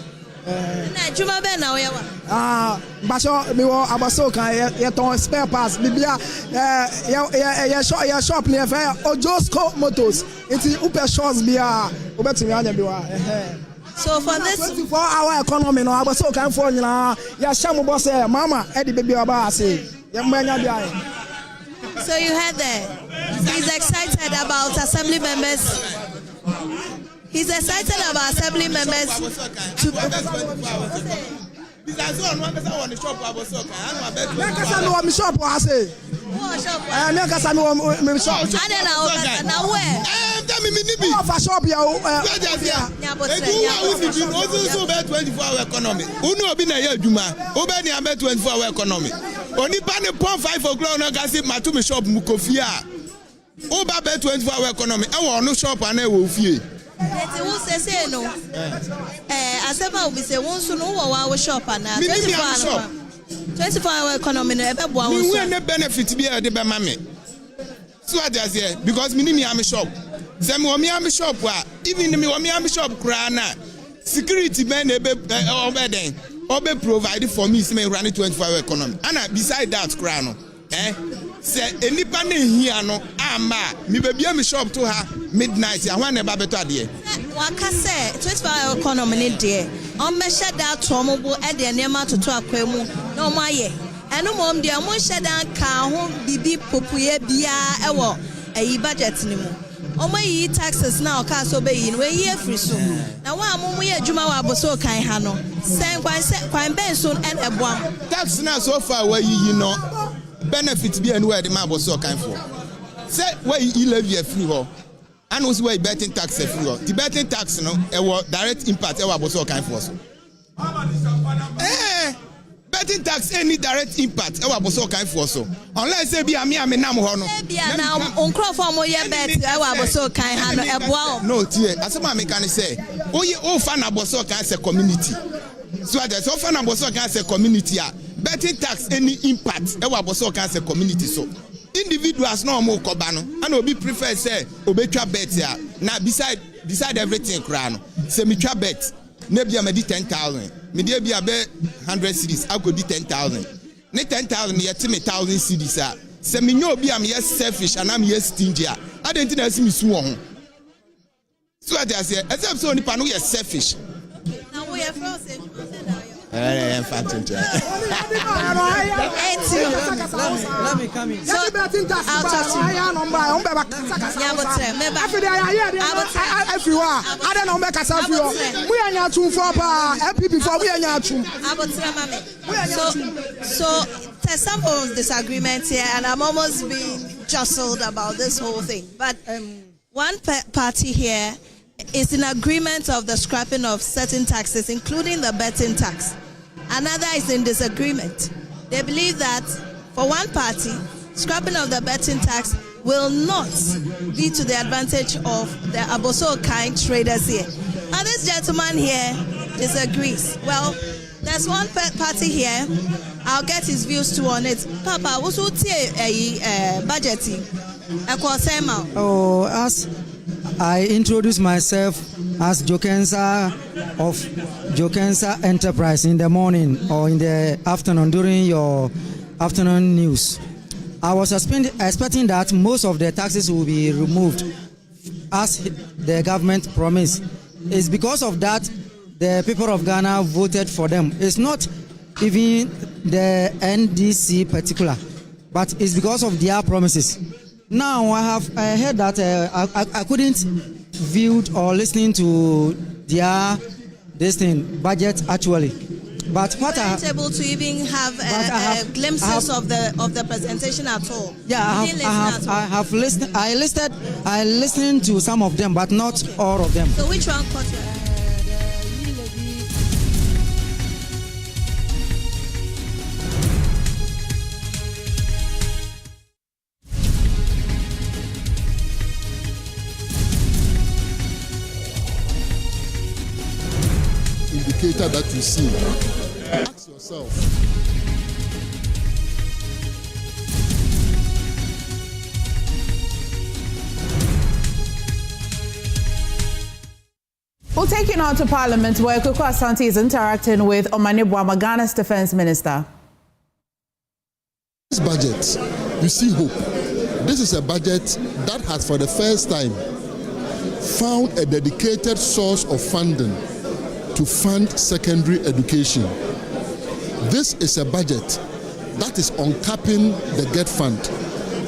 me Abasoka you spare parts bibia shop near Ojosco Motors it's upe shots bia obetimi anya biwa so for this 24-hour economy no Abasoka for nyina ya sham boss mama e di baby aba say ya manya bia. So you heard that. He's excited about assembly members. He's excited about assembly members. Only banning 5 o'clock no gas it to me shop mukofia. Oba be 24-hour economy. I want no shop and I will fear. Who say no? Asema will be say one soon our shop and 24-hour economy never one. We will benefit be a de mammy. So I just here because me am shop. Some me am shop even me am shop crana. Security men obey Obe provided for me to run a 24-hour economy. And beside that, Crano, say any panel here no, me baby am shop to her midnight. I want a babeto idea. Waka say 24-hour economy dear. On measure that Tomobo at the Nema to Aquemu, no my ye. And no mom dear, one shed down car home bibi popuye bia ewo a budget anymore. Omo taxes now cars obey in we year free soon. Now one we juma wa boso kan ha no. Sen kwan ben soon and a bwam. Tax now so far where you know benefits be anywhere the man boso kan for. Say where you levy free ho. And also where betting tax free ho. The betting tax no e wo direct impact e wa boso kan for so. Betting tax any direct impact e wa boso kan for so. Unless say be am nam ho no. Be na onkro for mo ye bet e wa boso kan ha no e boa. No tie asema me kan say o fa na boso kan say community. So that so fa na boso kan say community a betting tax any impact e wa boso kan say community so. individuals no more kobano and obi prefer say obetwa bet ya na beside everything kra no say me twa bet na bia me di 10,000 me dey bia be 100 cedis I go di 10,000 ne 10,000 yet me 1,000 cedis a say me nyo obi am yes selfish and am yes stingy a adenti na see me su ho so I say except so nipa no yes selfish now we are from in fact, let me come in. So, I'll talk to you. So there's some form of disagreement here, and I'm almost being jostled about this whole thing. But one party here is in agreement of the scrapping of certain taxes, including the betting tax. Another is in disagreement. They believe that for one party, scrapping of the betting tax will not be to the advantage of the Aboso kind traders here. Now this gentleman here disagrees. Well, there's one party here. I'll get his views too on it. Papa, what's budgeting? Oh, as I introduce myself as Jokensa of Jokensa Enterprise in the morning or in the afternoon during your afternoon news. I was expecting that most of the taxes will be removed as the government promised. It's because of that the people of Ghana voted for them. It's not even the NDC particular, but it's because of their promises. Now I heard that I couldn't view or listening to their budget actually, but what I able to even have glimpses of the presentation at all. Yeah, I have listened. I listened to some of them, but not all of them. So which one caught you? Indicator that you see. Ask yourself. We'll take you now to Parliament, where Koko Asante is interacting with Omane Boama, Ghana's Defense Minister. This budget, you see hope. This is a budget that has, for the first time, found a dedicated source of funding to fund secondary education. This is a budget that is uncapping the GET fund,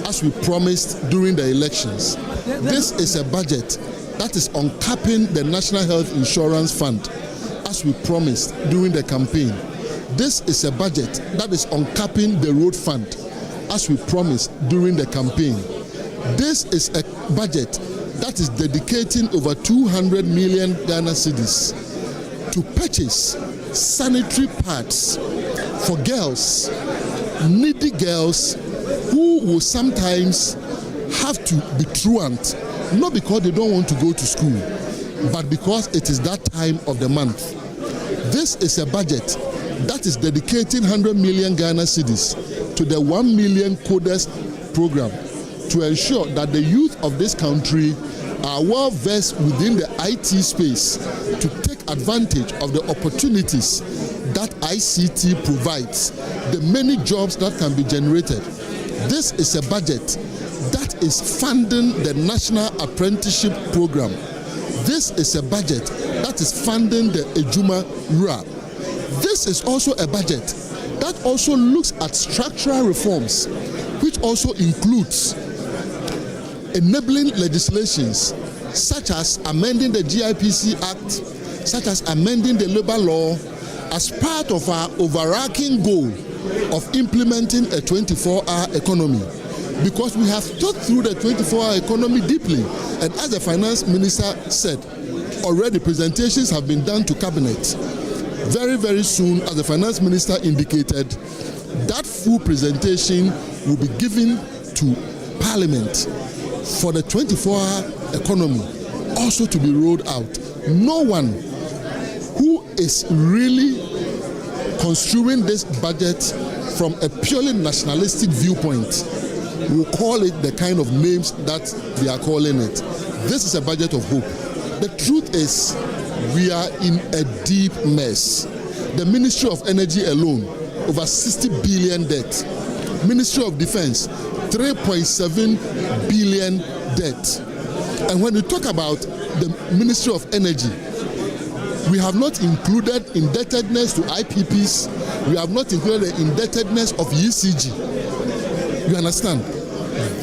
as we promised during the elections. This is a budget that is uncapping the National Health Insurance Fund, as we promised during the campaign. This is a budget that is uncapping the road fund, as we promised during the campaign. This is a budget that is dedicating over 200 million Ghana cedis to purchase sanitary pads for girls, needy girls who will sometimes have to be truant, not because they don't want to go to school, but because it is that time of the month. This is a budget that is dedicating 100 million Ghana cedis to the 1 million coders program to ensure that the youth of this country are well versed within the IT space to take advantage of the opportunities that ICT provides, the many jobs that can be generated. This is a budget that is funding the National Apprenticeship Program. This is a budget that is funding the Ejuma RA. This is also a budget that also looks at structural reforms, which also includes enabling legislations such as amending the GIPC Act, such as amending the labor law, as part of our overarching goal of implementing a 24-hour economy. Because we have thought through the 24-hour economy deeply, and as the finance minister said, already presentations have been done to cabinet. Very, very soon, as the finance minister indicated, that full presentation will be given to Parliament for the 24-hour economy also to be rolled out. No one who is really construing this budget from a purely nationalistic viewpoint will call it the kind of names that they are calling it. This is a budget of hope. The truth is, we are in a deep mess. The Ministry of Energy alone, over 60 billion debt. Ministry of Defense, 3.7 billion debt. And when you talk about the Ministry of Energy, we have not included indebtedness to IPPs. We have not included the indebtedness of ECG. You understand?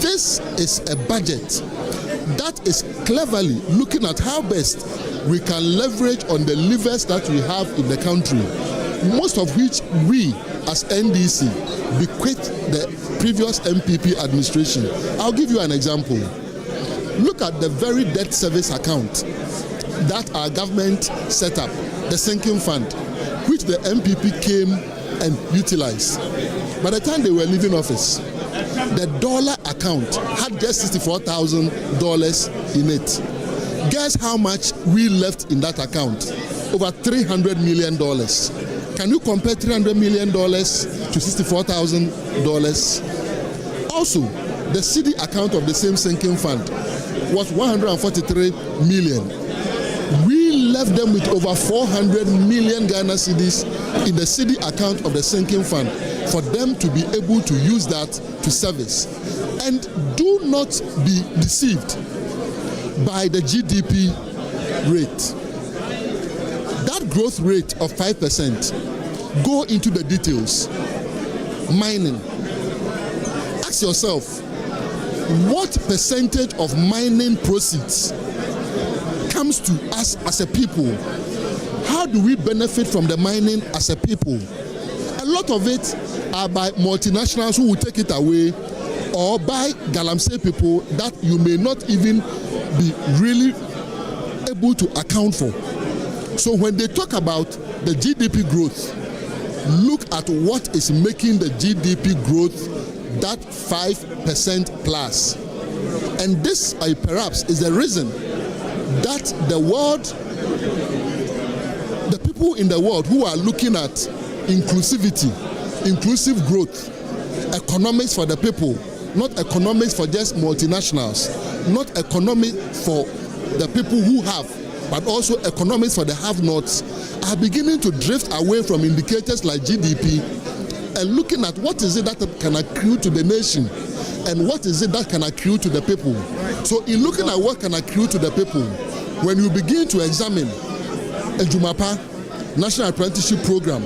This is a budget that is cleverly looking at how best we can leverage on the levers that we have in the country, most of which we as NDC bequeathed the previous MPP administration. I'll give you an example. Look at the very debt service account that our government set up, the sinking fund, which the MPP came and utilized. By the time they were leaving office, the dollar account had just $64,000 in it. Guess how much we left in that account? Over $300 million. Can you compare $300 million to $64,000? Also, the CD account of the same sinking fund was 143 million. We left them with over 400 million Ghana cedis in the CD account of the sinking fund for them to be able to use that to service. And do not be deceived by the GDP rate. That growth rate of 5%, go into the details. Mining. Ask yourself, what percentage of mining proceeds comes to us as a people? How do we benefit from the mining as a people? A lot of it are by multinationals who will take it away, or by galamsey people that you may not even be really able to account for. So when they talk about the GDP growth, look at what is making the GDP growth that 5% plus. And this perhaps is the reason that the world, the people in the world who are looking at inclusivity, inclusive growth, economics for the people, not economics for just multinationals, not economics for the people who have, but also economics for the have-nots, are beginning to drift away from indicators like GDP and looking at what is it that can accrue to the nation and what is it that can accrue to the people. So in looking at what can accrue to the people, when you begin to examine a Jumapa, National Apprenticeship Program,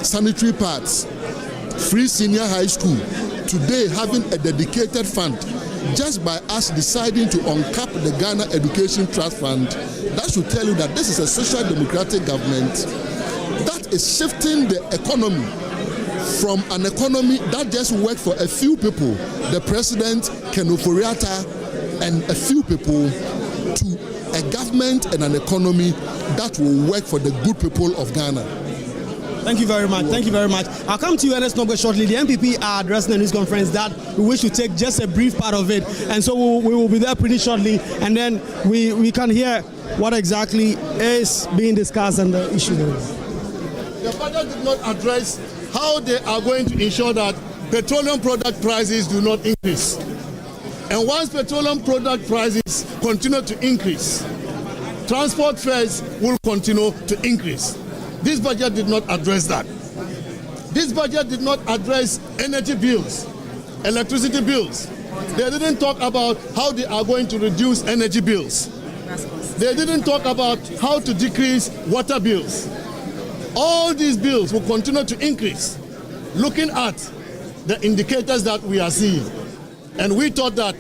sanitary pads, free senior high school, today having a dedicated fund, just by us deciding to uncap the Ghana Education Trust Fund, that should tell you that this is a social democratic government that is shifting the economy from an economy that just worked for a few people, the president, OFORI-ATTA, and a few people, to a government and an economy that will work for the good people of Ghana. Thank you very much. Thank you very much. I'll come to you, Ernest Nogbe, shortly. The MPP are addressing a news conference that we wish to take just a brief part of it. And so we will be there pretty shortly. And then we can hear what exactly is being discussed and the issue there is. The budget did not address how they are going to ensure that petroleum product prices do not increase. And once petroleum product prices continue to increase, transport fares will continue to increase. This budget did not address that. This budget did not address energy bills, electricity bills. They didn't talk about how they are going to reduce energy bills. They didn't talk about how to decrease water bills. All these bills will continue to increase, looking at the indicators that we are seeing. And we thought that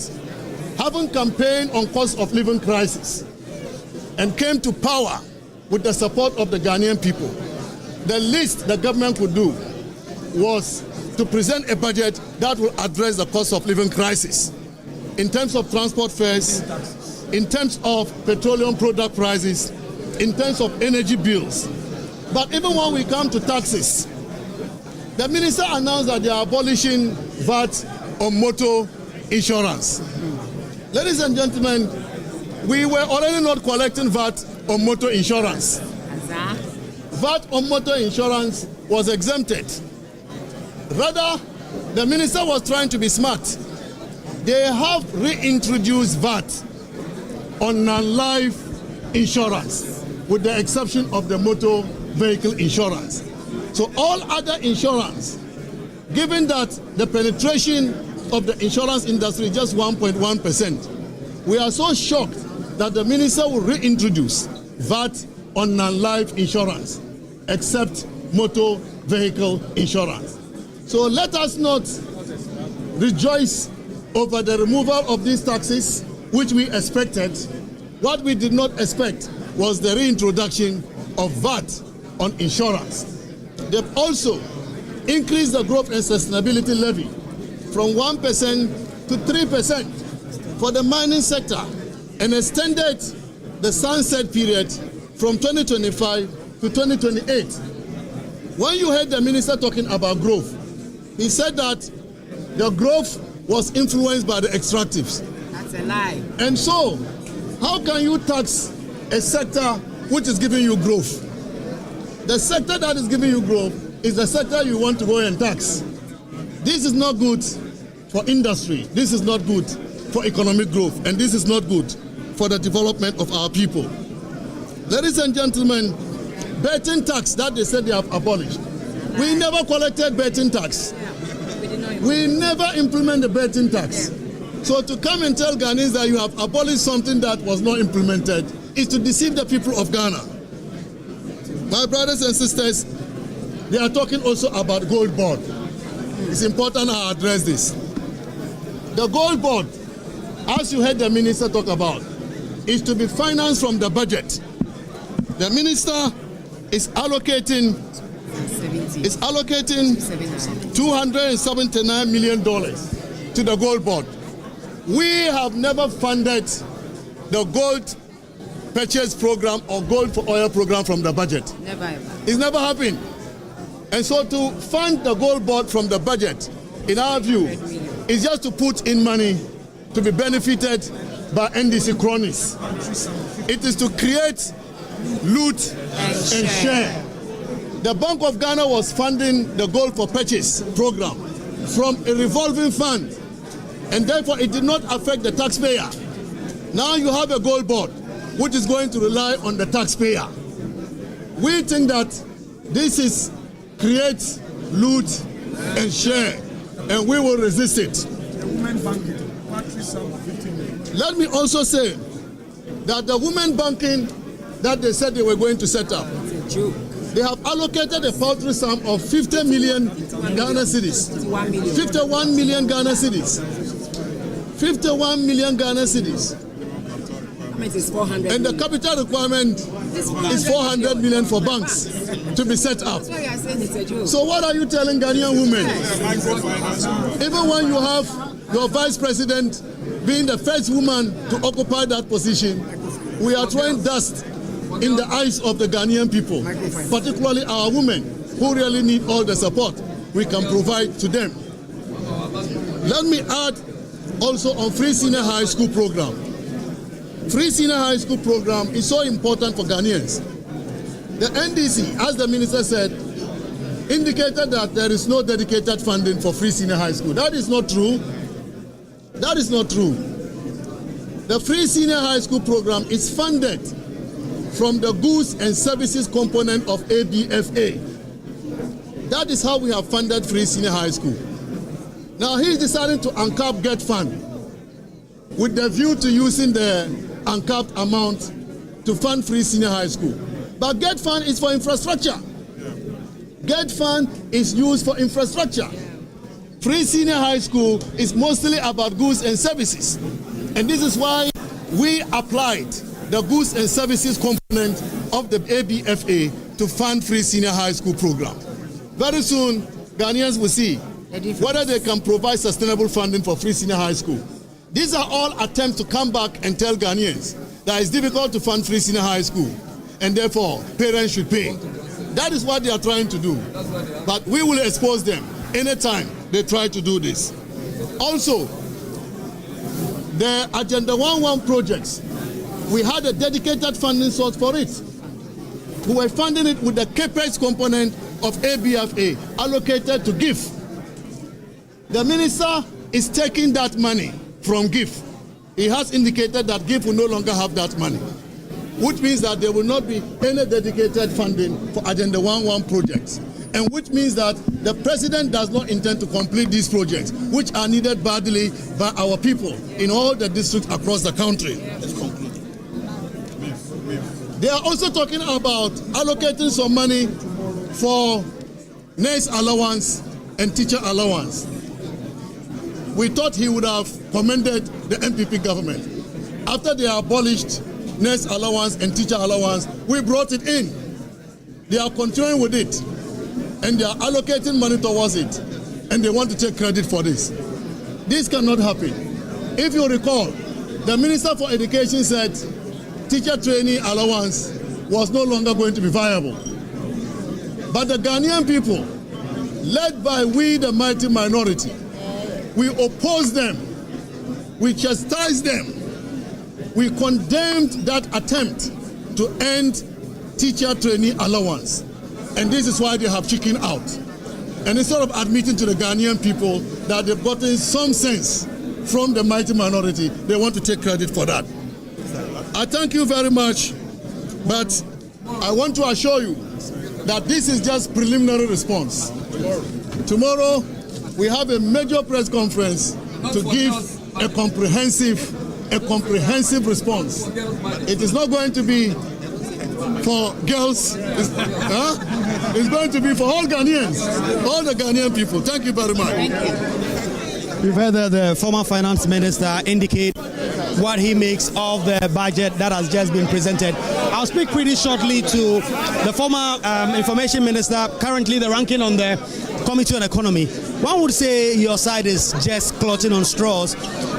having campaigned on cost of living crisis and came to power with the support of the Ghanaian people, the least the government could do was to present a budget that will address the cost of living crisis in terms of transport fares, in terms of petroleum product prices, in terms of energy bills. But even when we come to taxes, the minister announced that they are abolishing VAT on motor insurance. Ladies and gentlemen, we were already not collecting VAT on motor insurance. VAT on motor insurance was exempted. Rather, the minister was trying to be smart they have reintroduced VAT on non-life insurance, with the exception of the motor vehicle insurance. So all other insurance, given that the penetration of the insurance industry is just 1.1%, we are so shocked that the minister will reintroduce VAT on non-life insurance, except motor vehicle insurance. So let us not rejoice over the removal of these taxes, which we expected. What we did not expect was the reintroduction of VAT on insurance. They've also increased the growth and sustainability levy from 1% to 3% for the mining sector and extended the sunset period from 2025 to 2028. When you heard the minister talking about growth, he said that the growth was influenced by the extractives. That's a lie. And so, how can you tax a sector which is giving you growth? The sector that is giving you growth is the sector you want to go and tax. This is not good for industry. This is not good for economic growth. And this is not good for the development of our people. Ladies and gentlemen, betting tax that they said they have abolished. We never collected betting tax. We never implement the betting tax. So to come and tell Ghanaians that you have abolished something that was not implemented is to deceive the people of Ghana. My brothers and sisters, they are talking also about gold board. It's important I address this. The gold board, as you heard the minister talk about, is to be financed from the budget. The minister is allocating $279 million to the gold board. We have never funded the gold purchase program or gold for oil program from the budget. Never ever. It's never happened. And so to fund the gold board from the budget, in our view, is just to put in money to be benefited by NDC cronies. It is to create loot and share. The Bank of Ghana was funding the gold for purchase program from a revolving fund, and therefore it did not affect the taxpayer. Now you have a gold board which is going to rely on the taxpayer. We think that this is create loot and share, and we will resist it. Let me also say that the women banking that they said they were going to set up, they have allocated a paltry sum of 50 million Ghana cedis. 51 million Ghana cedis. 51 million Ghana cedis. And the capital requirement is 400 million for banks to be set up. So what are you telling Ghanaian women? Even when you have your vice president being the first woman to occupy that position, we are throwing dust in the eyes of the Ghanaian people, particularly our women who really need all the support we can provide to them. Let me add also on free senior high school program. Free senior high school program is so important for Ghanaians. The NDC, as the minister said, indicated that there is no dedicated funding for free senior high school. That is not true. That is not true. The free senior high school program is funded from the goods and services component of ABFA. That is how we have funded free senior high school. Now he is deciding to uncap GET fund with the view to using the uncapped amount to fund free senior high school. But GET fund is for infrastructure. GET fund is used for infrastructure. Free senior high school is mostly about goods and services. And this is why we applied the goods and services component of the ABFA to fund free senior high school program. Very soon, Ghanaians will see whether they can provide sustainable funding for free senior high school. These are all attempts to come back and tell Ghanaians that it's difficult to fund free senior high school, and therefore parents should pay. That is what they are trying to do. But we will expose them anytime they try to do this. Also, the Agenda 11 projects, we had a dedicated funding source for it. We were funding it with the CAPEX component of ABFA allocated to GIF. The minister is taking that money from GIF. He has indicated that GIF will no longer have that money, which means that there will not be any dedicated funding for Agenda 11 projects, and which means that the president does not intend to complete these projects, which are needed badly by our people in all the districts across the country. They are also talking about allocating some money for nurse allowance and teacher allowance. We thought he would have commended the MPP government. After they abolished nurse allowance and teacher allowance, we brought it in. They are continuing with it, and they are allocating money towards it, and they want to take credit for this. This cannot happen. If you recall, the Minister for Education said teacher training allowance was no longer going to be viable. But the Ghanaian people, led by we, the mighty minority, we opposed them, we chastised them, we condemned that attempt to end teacher training allowance. And this is why they have chickened out. And instead of admitting to the Ghanaian people that they've gotten some sense from the mighty minority, they want to take credit for that. I thank you very much, but I want to assure you that this is just preliminary response. Tomorrow, we have a major press conference to give a comprehensive response. It is not going to be for girls, it's going to be for all Ghanaians, all the Ghanaian people. Thank you very much. We've heard the former finance minister indicate what he makes of the budget that has just been presented. I'll speak pretty shortly to the former information minister, currently the ranking on the Committee on Economy. One would say your side is just clutching on straws,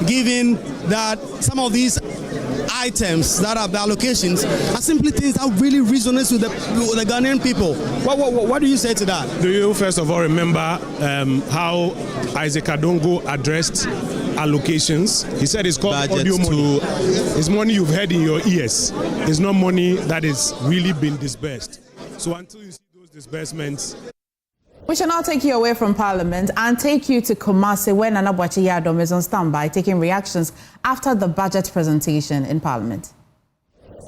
given that some of these items that are the allocations are simply things that really resonates with the Ghanaian people. What do you say to that? Do you first of all remember how Isaac Adongo addressed allocations? He said it's called audio money. It's money you've heard in your ears. It's not money that is really been disbursed. So until you see those disbursements. We shall now take you away from Parliament and take you to Kumasi, where Nana Boakye Yadom is on standby, taking reactions after the budget presentation in Parliament.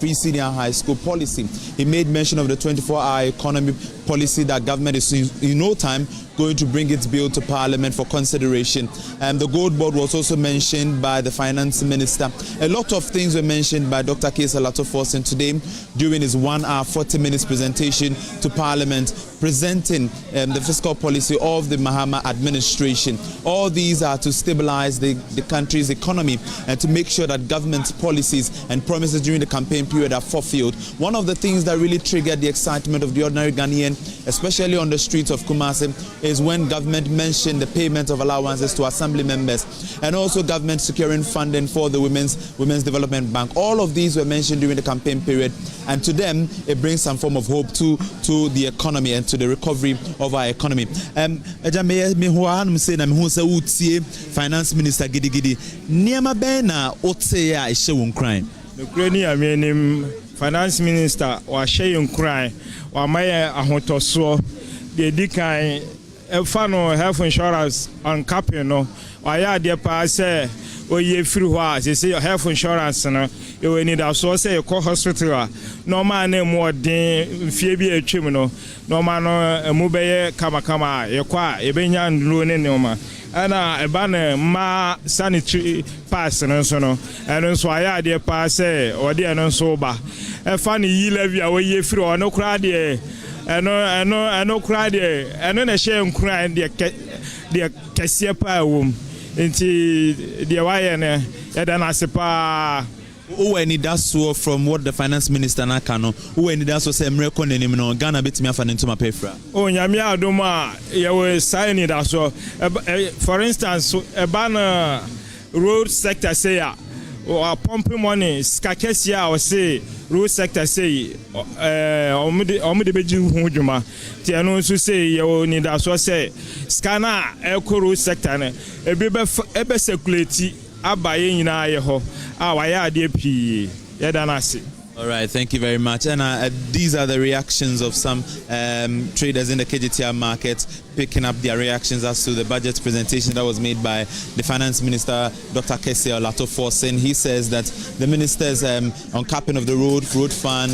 Free senior high school policy. He made mention of the 24-hour economy policy that government is in no time going to bring its bill to Parliament for consideration. The Gold Board was also mentioned by the Finance Minister. A lot of things were mentioned by Dr. Cassiel Ato Forson today during his 1 hour 40 minutes presentation to Parliament, presenting the fiscal policy of the Mahama administration. All these are to stabilize the country's economy and to make sure that government's policies and promises during the campaign period are fulfilled. One of the things that really triggered the excitement of the ordinary Ghanaian, especially on the streets of Kumasi, is when government mentioned the payment of allowances to assembly members and also government securing funding for the Women's Development Bank. All of these were mentioned during the campaign period, and to them it brings some form of hope to the economy and to the recovery of our economy. Finance Minister Gidi Niema Bena Otsea Ishewun crime. The Ukrainian Finance Minister was sharing crime or Maya Ahotoso, the Dikai. Fano health insurance on Capino, or ya dear pass, or ye free was, you say your health insurance, you will need a source, a co hospital, no man more than Phoebe criminal, no man a mobile Kamakama, a qua, a benyan lunenoma, and a banner ma sanitary pass and so on, and so I dear pass, or dear non sober. A funny ye levy away free or no crowd. I know cry there. I know the shame crying the Cassiel Ato into the Wayne Yadanasepa. Who any does so from what the finance minister Nakano, who any does so say American and Ghana bit me off and into my paper. Oh, Yamia Doma, you will sign it as well. For instance, a banner road sector say, or pumping money, Skakesia or say, road sector say, Omidi Beju Hujuma, Tiano say, you need as well say, Scanner, Eco road sector, a circulate, Abaying in Ioho, our IDP, Yadanasi. All right, thank you very much. And these are the reactions of some traders in the KGTR market, picking up their reactions as to the budget presentation that was made by the Finance Minister, Dr. Cassiel Ato Forson. He says that the minister's uncapping of the road fund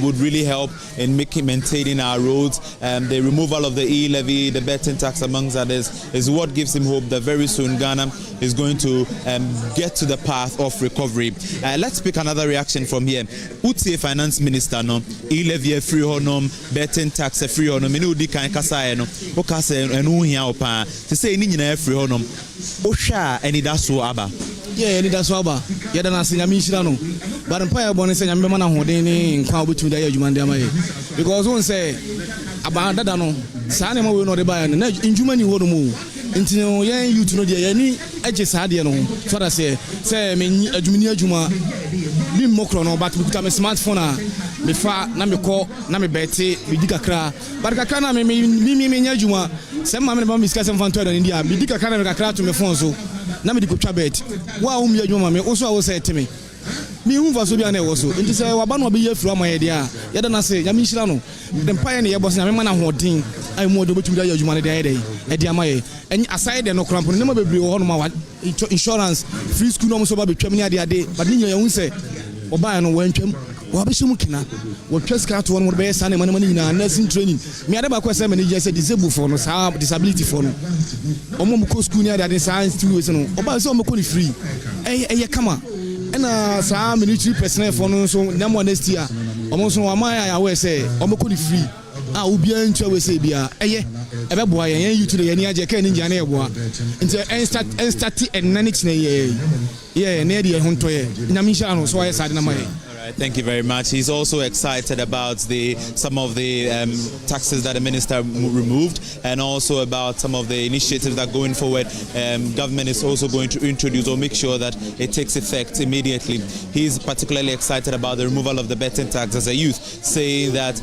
would really help in maintaining our roads. The removal of the e-levy, the betting tax, amongst others, is what gives him hope that very soon Ghana is going to get to the path of recovery. Let's pick another reaction from here. Utie Finance Minister no e-levy free honom, betting tax free honom. Many udi kan kasa no. Okasa enu hia opa. To say ni nyina free honom. Osha eni daso aba. Yeah, eni daso aba. Yeda na sinya minshira no. But empire bone say nyambe mana hoden ni nkwa obetumi da ya adwuma ndama ye. Because one say aba dada no saa ne ma we no de ba na ndwuma ni ho no mu. Nti no yen youth no de yani agye saa de no so that say me adwuma mi mokro no but bukuta me smartphone a me fa na me ko na me beti me di kakra but kakra na me nya adwuma se ma me ba me sika se mfa to do ndi a me di kakra na me kakra to me phone so na me di ko twa bet wa hu me adwuma me oso a wo say teme mi hu fa so bia na e wo so nti se wa ba no be ye fru ama ye de a ye da na se nya mi nhira no the empire ne ye boss na me ma na hodin ai mo do betumi da ye adwuma ne de ye e de ama ye aside de no krampo ne ma bebre wo ho no ma insurance free school no so ba betwam ne ade but ni nya ye hu se oba no wantwam wa be shimu kina wa twaska to won be sa ne man nyina nursing training me ade ba ko se me ne je se disabled for no sa disability for no omo mu ko school ne ade science two ways no oba se omo ko ni free ye kama ena sa military personnel for no so na mo next year omo so wa ma ya we say omo ko ni free obi antwa we say bia eye ebe boa ye youth de ye ni age ka ni njane ye boa nti start enanix na ye na de ho ntoye nyame sha no so ye sade na maye. Thank you very much. He's also excited about some of the taxes that the minister removed, and also about some of the initiatives that going forward government is also going to introduce or make sure that it takes effect immediately. He's particularly excited about the removal of the betting tax as a youth, saying that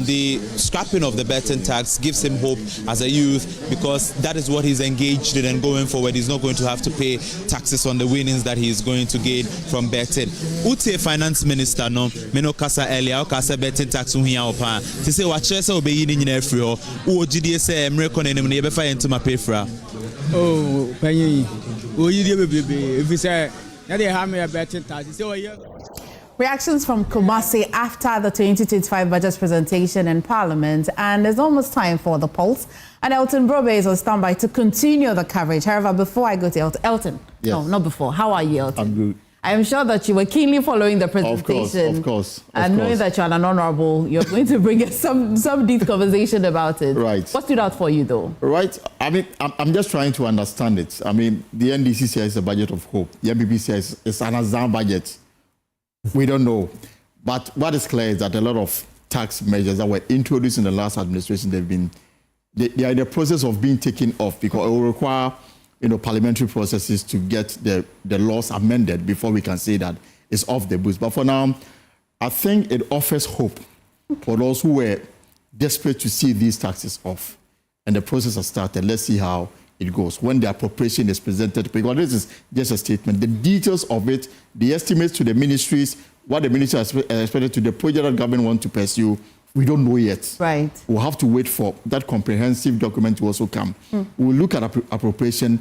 the scrapping of the betting tax gives him hope as a youth, because that is what he's engaged in, and going forward he's not going to have to pay taxes on the winnings that he's going to gain from betting. Utie Finance Minister no meno kasa earlier kasa betting tax hu hia opa ti say wa chere say obeyi ni nyina afri ho wo gidie say mreko nenim ne be fa yentuma pefra panyi o yidie bebebe if say na dey ha me betting tax say o ye. Reactions from Kumasi after the 2025 budget presentation in Parliament, and it's almost time for the pulse. And Elton Brobe is on standby to continue the coverage. However, before I go to Elton, yes. No, not before. How are you, Elton? I'm good. I am sure that you were keenly following the presentation. Of course. And knowing that you're an honorable, you're going to bring us some deep conversation about it. Right. What stood out for you, though? Right. I mean, I'm just trying to understand it. I mean, the NDC says a budget of hope. The MPP says it's an Azam budget. We don't know. But what is clear is that a lot of tax measures that were introduced in the last administration, they are in the process of being taken off, because it will require parliamentary processes to get the laws amended before we can say that it's off the books. But for now, I think it offers hope for those who were desperate to see these taxes off. And the process has started. Let's see how it goes. When the appropriation is presented, because this is just a statement, the details of it, the estimates to the ministries, what the ministry has expected to the project that government want to pursue, we don't know yet. Right. We'll have to wait for that comprehensive document to also come. We'll look at appropriation,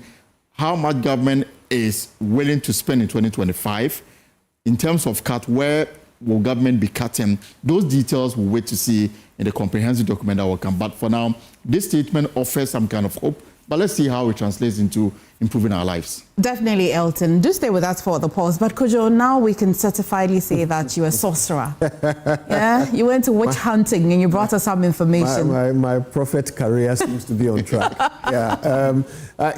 how much government is willing to spend in 2025. In terms of cut, where will government be cutting? Those details we'll wait to see in the comprehensive document that will come. But for now, this statement offers some kind of hope. But let's see how it translates into improving our lives. Definitely, Elton. Do stay with us for the pause. But Kojo, now we can certifiedly say that you're a sorcerer. Yeah? You went to witch hunting and you brought us some information. My prophet career seems to be on track. Yeah.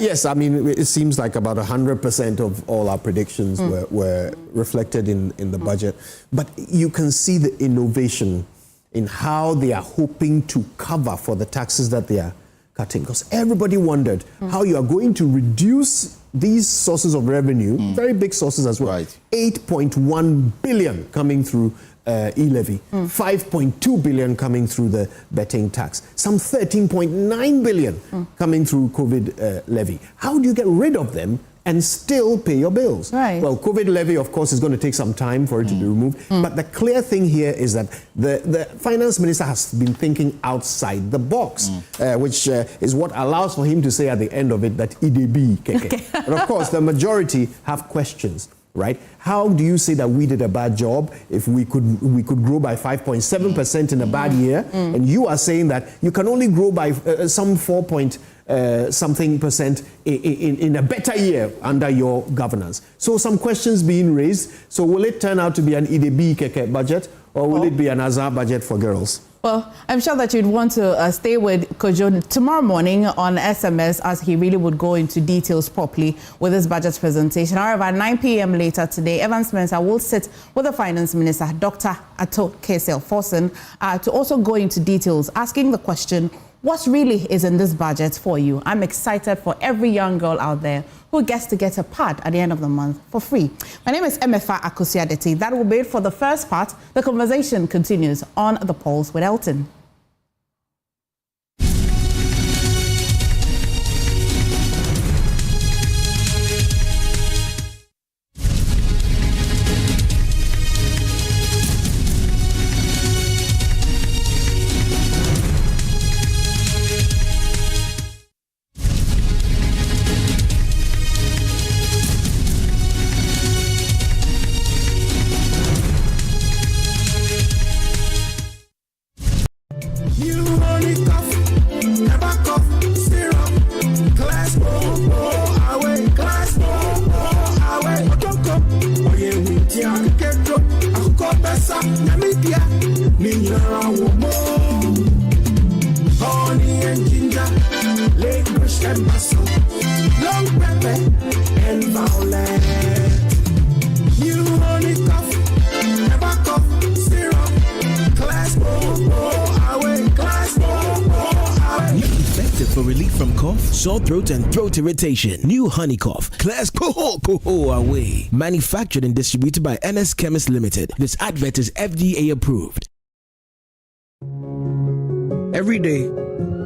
Yes, I mean, it seems like about 100% of all our predictions were reflected in the budget. But you can see the innovation in how they are hoping to cover for the taxes that they are cutting, because everybody wondered how you are going to reduce these sources of revenue, very big sources as well. Right. 8.1 billion coming through e-levy, 5.2 billion coming through the betting tax, some 13.9 billion coming through COVID levy. How do you get rid of them and still pay your bills. Right. Well, COVID levy, of course, is going to take some time for it to be removed. But the clear thing here is that the finance minister has been thinking outside the box, which is what allows for him to say at the end of it that EDB keke. But of course, the majority have questions. Right? How do you say that we did a bad job if we could grow by 5.7% in a bad year, and you are saying that you can only grow by some 4.something% in a better year under your governance? So some questions being raised. So will it turn out to be an EDB keke budget, or will it be an Azar budget for girls? Well, I'm sure that you'd want to stay with Kojo tomorrow morning on SMS, as he really would go into details properly with his budget presentation. However, at 9 p.m. later today, Evans Mensah will sit with the Finance Minister, Dr. Ato Forson, to also go into details, asking the question, what really is in this budget for you? I'm excited for every young girl out there who gets to get a pad at the end of the month for free. My name is Emefa Akosiadeti. That will be it for the first part. The conversation continues on The Pulse with Elton. For relief from cough, sore throat, and throat irritation. New Honey Cough. Class Coho away. Manufactured and distributed by NS Chemist Limited. This advert is FDA approved. Every day,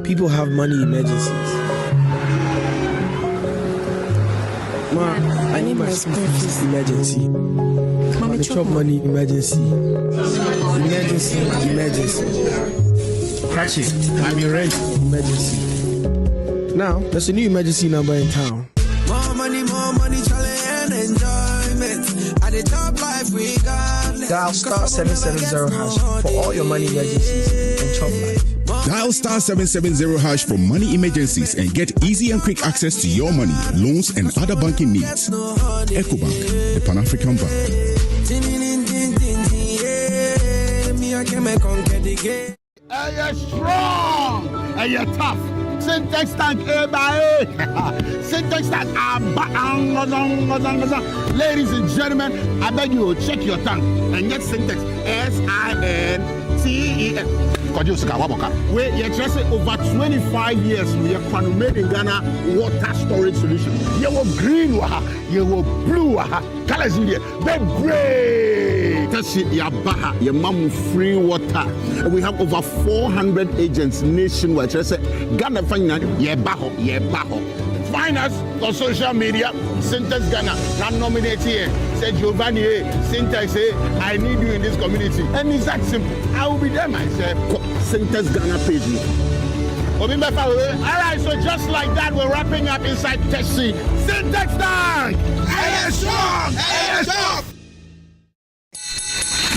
people have money emergencies. Ma, I need my school fees emergency. Mommy, chop money emergency. Emergency. Catch it. I'm your rent emergency. Now, there's a new emergency number in town. More money, challenge and enjoyment. At the top life we got. Dial star 770 hash for all your money emergencies and chop life. Dial star 770 hash for money emergencies and get easy and quick access to your money, loans, and other banking needs. EcoBank, the Pan-African Bank. You're strong and you're tough. Syntax tank, Syntax tank. Ladies and gentlemen, I beg you, check your tongue and get Syntax. SINTEX. Wait, you're just over 25 years. We are made in Ghana water storage solution. You were green, you were blue, colors in there. They're great. That's it, your baha, your mom free water. We have over 400 agents nationwide. Just say Ghana Finance, yeah, baho. Find us on social media, Syntax Ghana. Not nominate here. Say Giovanni, Syntax, I need you in this community. And it's that simple. I will be there myself. Syntax Ghana page me. All right, so just like that, we're wrapping up inside Tessie. Syntax Tank! Hey, strong!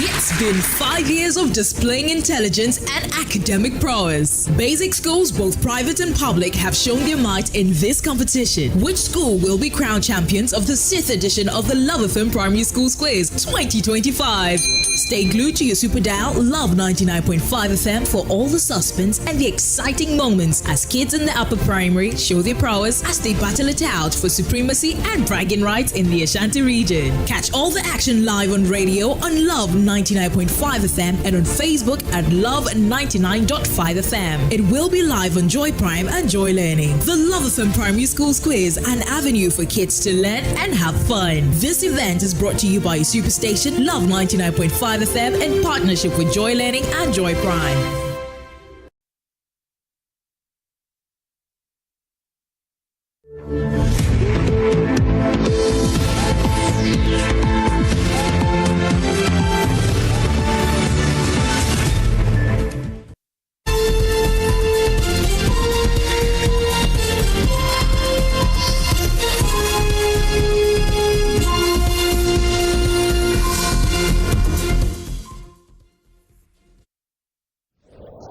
It's been 5 years of displaying intelligence and academic prowess. Basic schools, both private and public, have shown their might in this competition. Which school will be crowned champions of the 6th edition of the Love FM Primary Schools Quiz 2025? Stay glued to your super dial, Love 99.5 FM, for all the suspense and the exciting moments as kids in the upper primary show their prowess as they battle it out for supremacy and bragging rights in the Ashanti region. Catch all the action live on radio on Love 99.5 FM and on Facebook at Love 99.5 FM. It will be live on Joy Prime and Joy Learning. The Love FM Primary Schools Quiz, an avenue for kids to learn and have fun. This event is brought to you by Superstation Love 99.5 FM in partnership with Joy Learning and Joy Prime.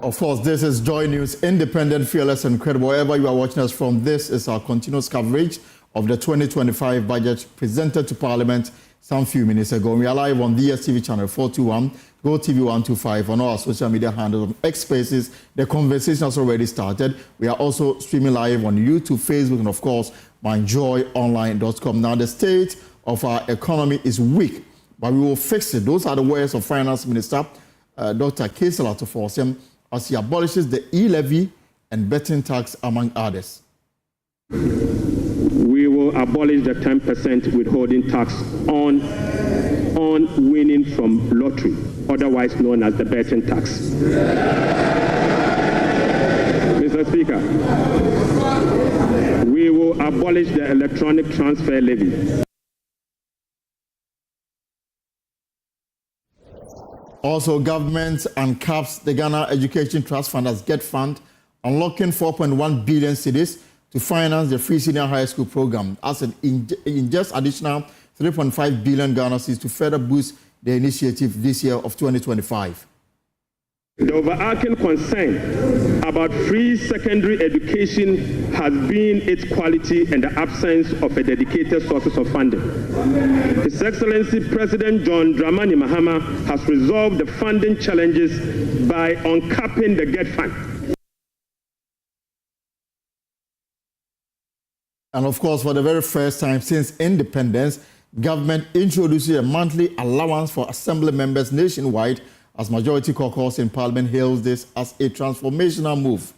Of course, this is Joy News, independent, fearless, and credible. Wherever you are watching us from, this is our continuous coverage of the 2025 budget presented to Parliament some few minutes ago. We are live on DSTV channel 421, GoTV 125, on all our social media handles, on X Spaces. The conversation has already started. We are also streaming live on YouTube, Facebook, and of course, myjoyonline.com. Now, the state of our economy is weak, but we will fix it. Those are the words of Finance Minister Dr. Cassiel Ato Forson as he abolishes the e-levy and betting tax, among others. We will abolish the 10% withholding tax on winning from lottery, otherwise known as the betting tax. Mr. Speaker, we will abolish the electronic transfer levy. Also, government uncaps the Ghana Education Trust Fund as GET Fund, unlocking 4.1 billion cedis to finance the free senior high school program, as it ingests additional 3.5 billion Ghana cedis to further boost the initiative this year of 2025. The overarching concern about free secondary education has been its quality and the absence of a dedicated sources of funding. His Excellency President John Dramani Mahama has resolved the funding challenges by uncapping the GET Fund. And of course, for the very first time since independence, government introduces a monthly allowance for assembly members nationwide, as majority caucus in Parliament hails this as a transformational move.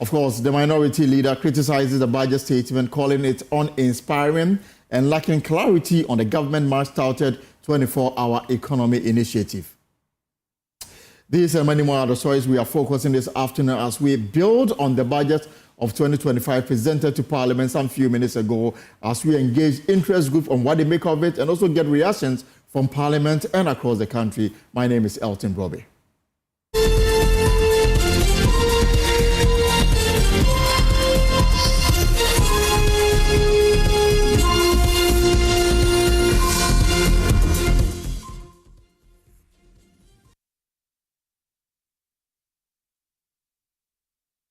Of course, the minority leader criticizes the budget statement, calling it uninspiring and lacking clarity on the government much-touted 24-hour economy initiative. These and many more are the stories we are focusing this afternoon as we build on the budget of 2025 presented to Parliament some few minutes ago, as we engage interest groups on what they make of it and also get reactions from Parliament and across the country. My name is Elton Broby.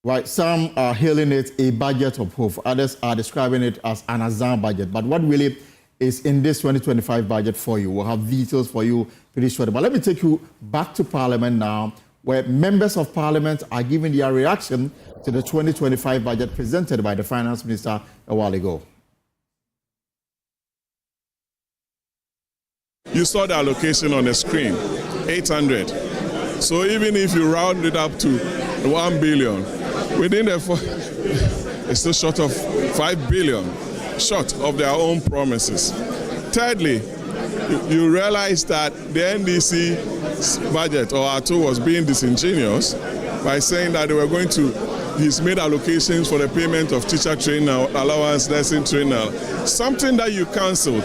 Right, some are hailing it a budget of hope. Others are describing it as an Azan budget. But what really is in this 2025 budget for you? We'll have details for you pretty shortly. But let me take you back to Parliament now, where members of Parliament are giving their reaction to the 2025 budget presented by the Finance Minister a while ago. You saw the allocation on the screen, 800. So even if you round it up to 1 billion, within the it's still short of 5 billion, short of their own promises. Thirdly, you realize that the NDC budget or Ato was being disingenuous by saying that they were going to, he's made allocations for the payment of teacher training allowance, nursing training, something that you cancelled.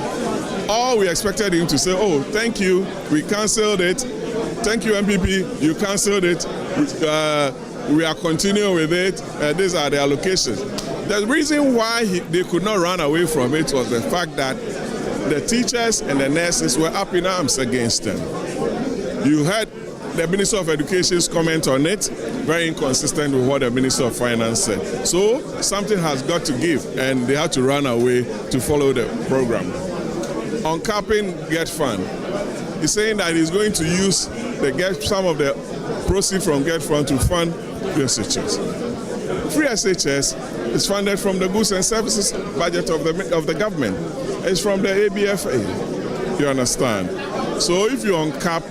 All we expected him to say, oh, thank you, we cancelled it. Thank you, MPP, you cancelled it. We are continuing with it. These are the allocations. The reason why they could not run away from it was the fact that the teachers and the nurses were up in arms against them. You heard the Minister of Education's comment on it, very inconsistent with what the Minister of Finance said. So something has got to give, and they had to run away to follow the program. On capping GET Fund, he's saying that he's going to use some of the proceeds from GET Fund to fund free SHS. Free SHS is funded from the goods and services budget of the government. It's from the ABFA, you understand? So if you uncap,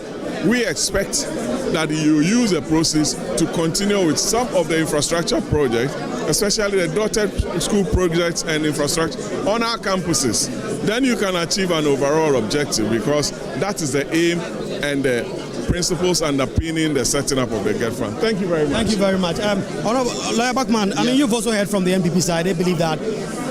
we expect that you use the proceeds to continue with some of the infrastructure projects, especially the dotted school projects and infrastructure on our campuses. Then you can achieve an overall objective, because that is the aim and the principles underpinning the setting up of the GET Fund. Thank you very much. Thank you very much. Honorable Lawyer Bachman, I mean, you've also heard from the MPP side. They believe that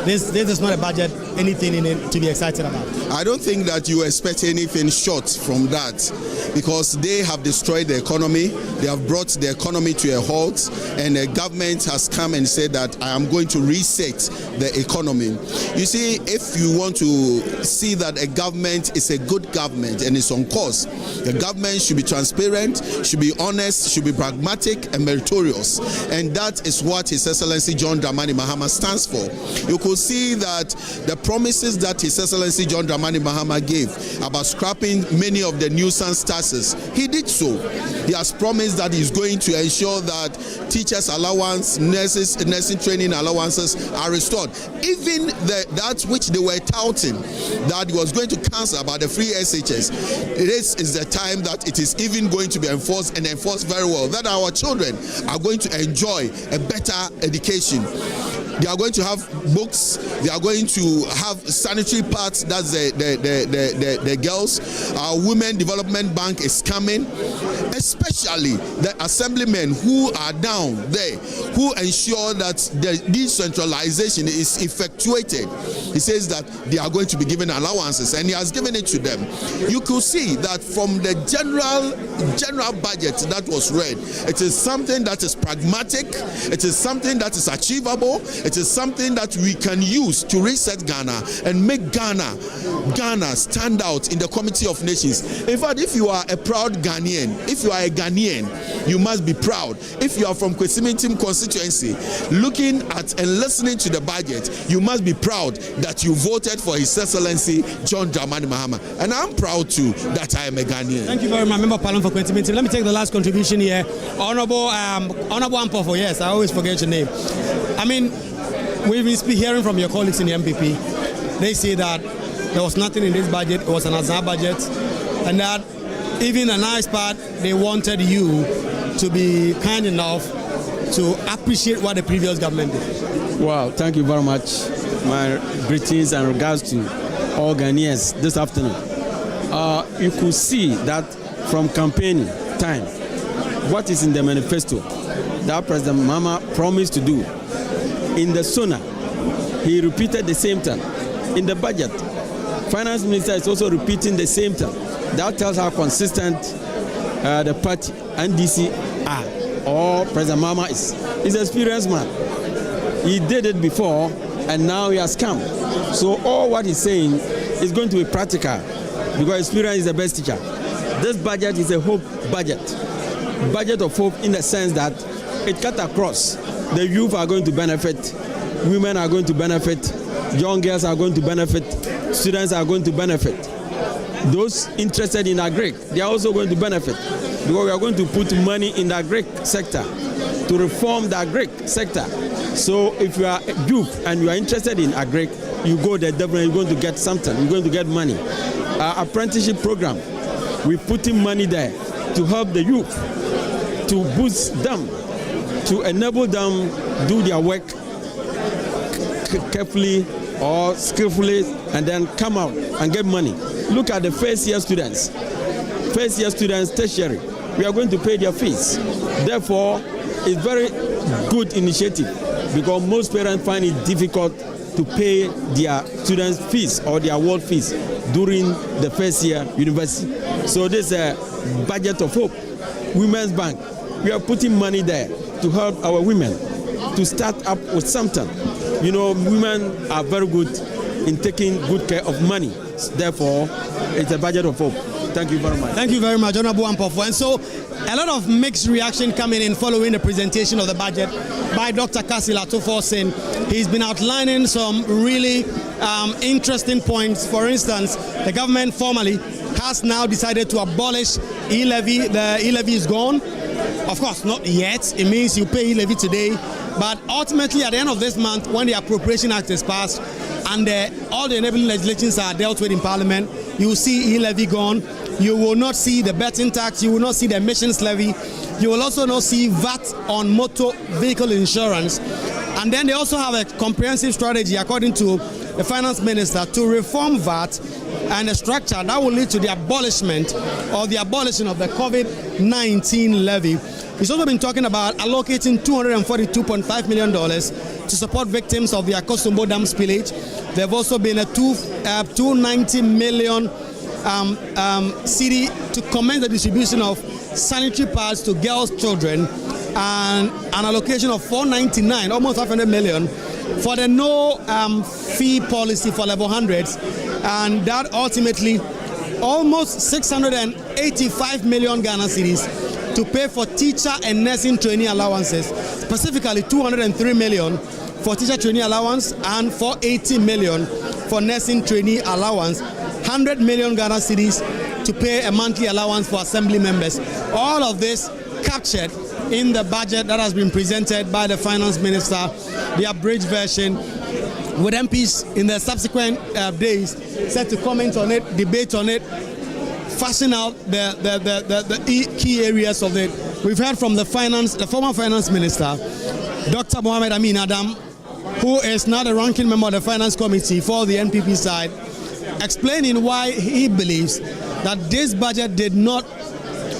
this is not a budget, anything in it to be excited about. I don't think that you expect anything short from that, because they have destroyed the economy. They have brought the economy to a halt, and the government has come and said that I am going to reset the economy. You see, if you want to see that a government is a good government and is on course, the government should be transparent, should be honest, should be pragmatic and meritorious, and that is what His Excellency John Dramani Mahama stands for. You could see that the promises that His Excellency John Dramani Mahama gave about scrapping many of the nuisance taxes, he did so. He has promised that he's going to ensure that teachers' allowance, nursing training allowances are restored. Even that which they were touting, that he was going to cancel about the free SHS, this is the time that it is even going to be enforced, and enforced very well, that our children are going to enjoy a better education. They are going to have books. They are going to have sanitary pads. That's the girls. Our Women Development Bank is coming, especially the assemblymen who are down there, who ensure that the decentralization is effectuated. He says that they are going to be given allowances, and he has given it to them. You could see that from the general budget that was read, it is something that is pragmatic. It is something that is achievable. It is something that we can use to reset Ghana and make Ghana stand out in the Committee of Nations. In fact, if you are a proud Ghanaian, if you are a Ghanaian, you must be proud. If you are from Kwesimintim constituency, looking at and listening to the budget, you must be proud that you voted for His Excellency John Dramani Mahama. And I'm proud too that I am a Ghanaian. Thank you very much, Member Parliament for Kwesimintim. Let me take the last contribution here. Honorable Ampofo, yes, I always forget your name. I mean, we've been hearing from your colleagues in the MPP. They say that there was nothing in this budget, it was an Azar budget, and that even a nice part, they wanted you to be kind enough to appreciate what the previous government did. Wow, thank you very much. My greetings and regards to all Ghanaians this afternoon. You could see that from campaigning time, what is in the manifesto that President Mahama promised to do. In the SONA, he repeated the same thing. In the budget, Finance Minister is also repeating the same thing. That tells how consistent the party NDC are, or President Mahama is. He's an experienced man. He did it before, and now he has come. So all what he's saying is going to be practical, because experience is the best teacher. This budget is a hope budget of hope, in the sense that it cut across. The youth are going to benefit, women are going to benefit, young girls are going to benefit, students are going to benefit. Those interested in agric, they are also going to benefit, because we are going to put money in the agric sector to reform the agric sector. So if you are a youth and you are interested in agric, you go there, definitely you're going to get something, you're going to get money. Our apprenticeship program, we're putting money there to help the youth, to boost them, to enable them do their work carefully or skillfully, and then come out and get money. Look at the first year students, tertiary. We are going to pay their fees. Therefore, it's very good initiative, because most parents find it difficult to pay their students' fees or their world fees during the first year university. So this is a budget of hope. Women's Bank, we are putting money there to help our women to start up with something. You know, women are very good in taking good care of money. Therefore, it's a budget of hope. Thank you very much. Thank you very much, Honorable Ampofo. And so, a lot of mixed reaction coming in following the presentation of the budget by Dr. Cassiel Ato Forson. He's been outlining some really interesting points. For instance, the government formally has now decided to abolish e-levy. The e-levy is gone. Of course, not yet. It means you pay e-levy today. But ultimately, at the end of this month, when the Appropriation Act is passed and all the enabling legislations are dealt with in Parliament, you will see e-levy gone. You will not see the betting tax. You will not see the emissions levy. You will also not see VAT on motor vehicle insurance. And then they also have a comprehensive strategy, according to the Finance Minister, to reform VAT and a structure that will lead to the abolishment or the abolition of the COVID-19 levy. He's also been talking about allocating $242.5 million to support victims of the Akosombo Dam spillage. There have also been a 290 million cedi to commence the distribution of sanitary pads to girls' children, and an allocation of 499, almost 500 million, for the no fee policy for level 100s, and that ultimately almost 685 million Ghana cedis to pay for teacher and nursing trainee allowances, specifically 203 million for teacher trainee allowance and 480 million for nursing trainee allowance, 100 million Ghana cedis to pay a monthly allowance for assembly members. All of this captured in the budget that has been presented by the finance minister, the abridged version, with MPs in the subsequent days set to comment on it, debate on it, fashion out the key areas of it. We've heard from the former finance minister, Dr. Mohamed Amin Adam, who is now the ranking member of the finance committee for the NPP side, explaining why he believes that this budget did not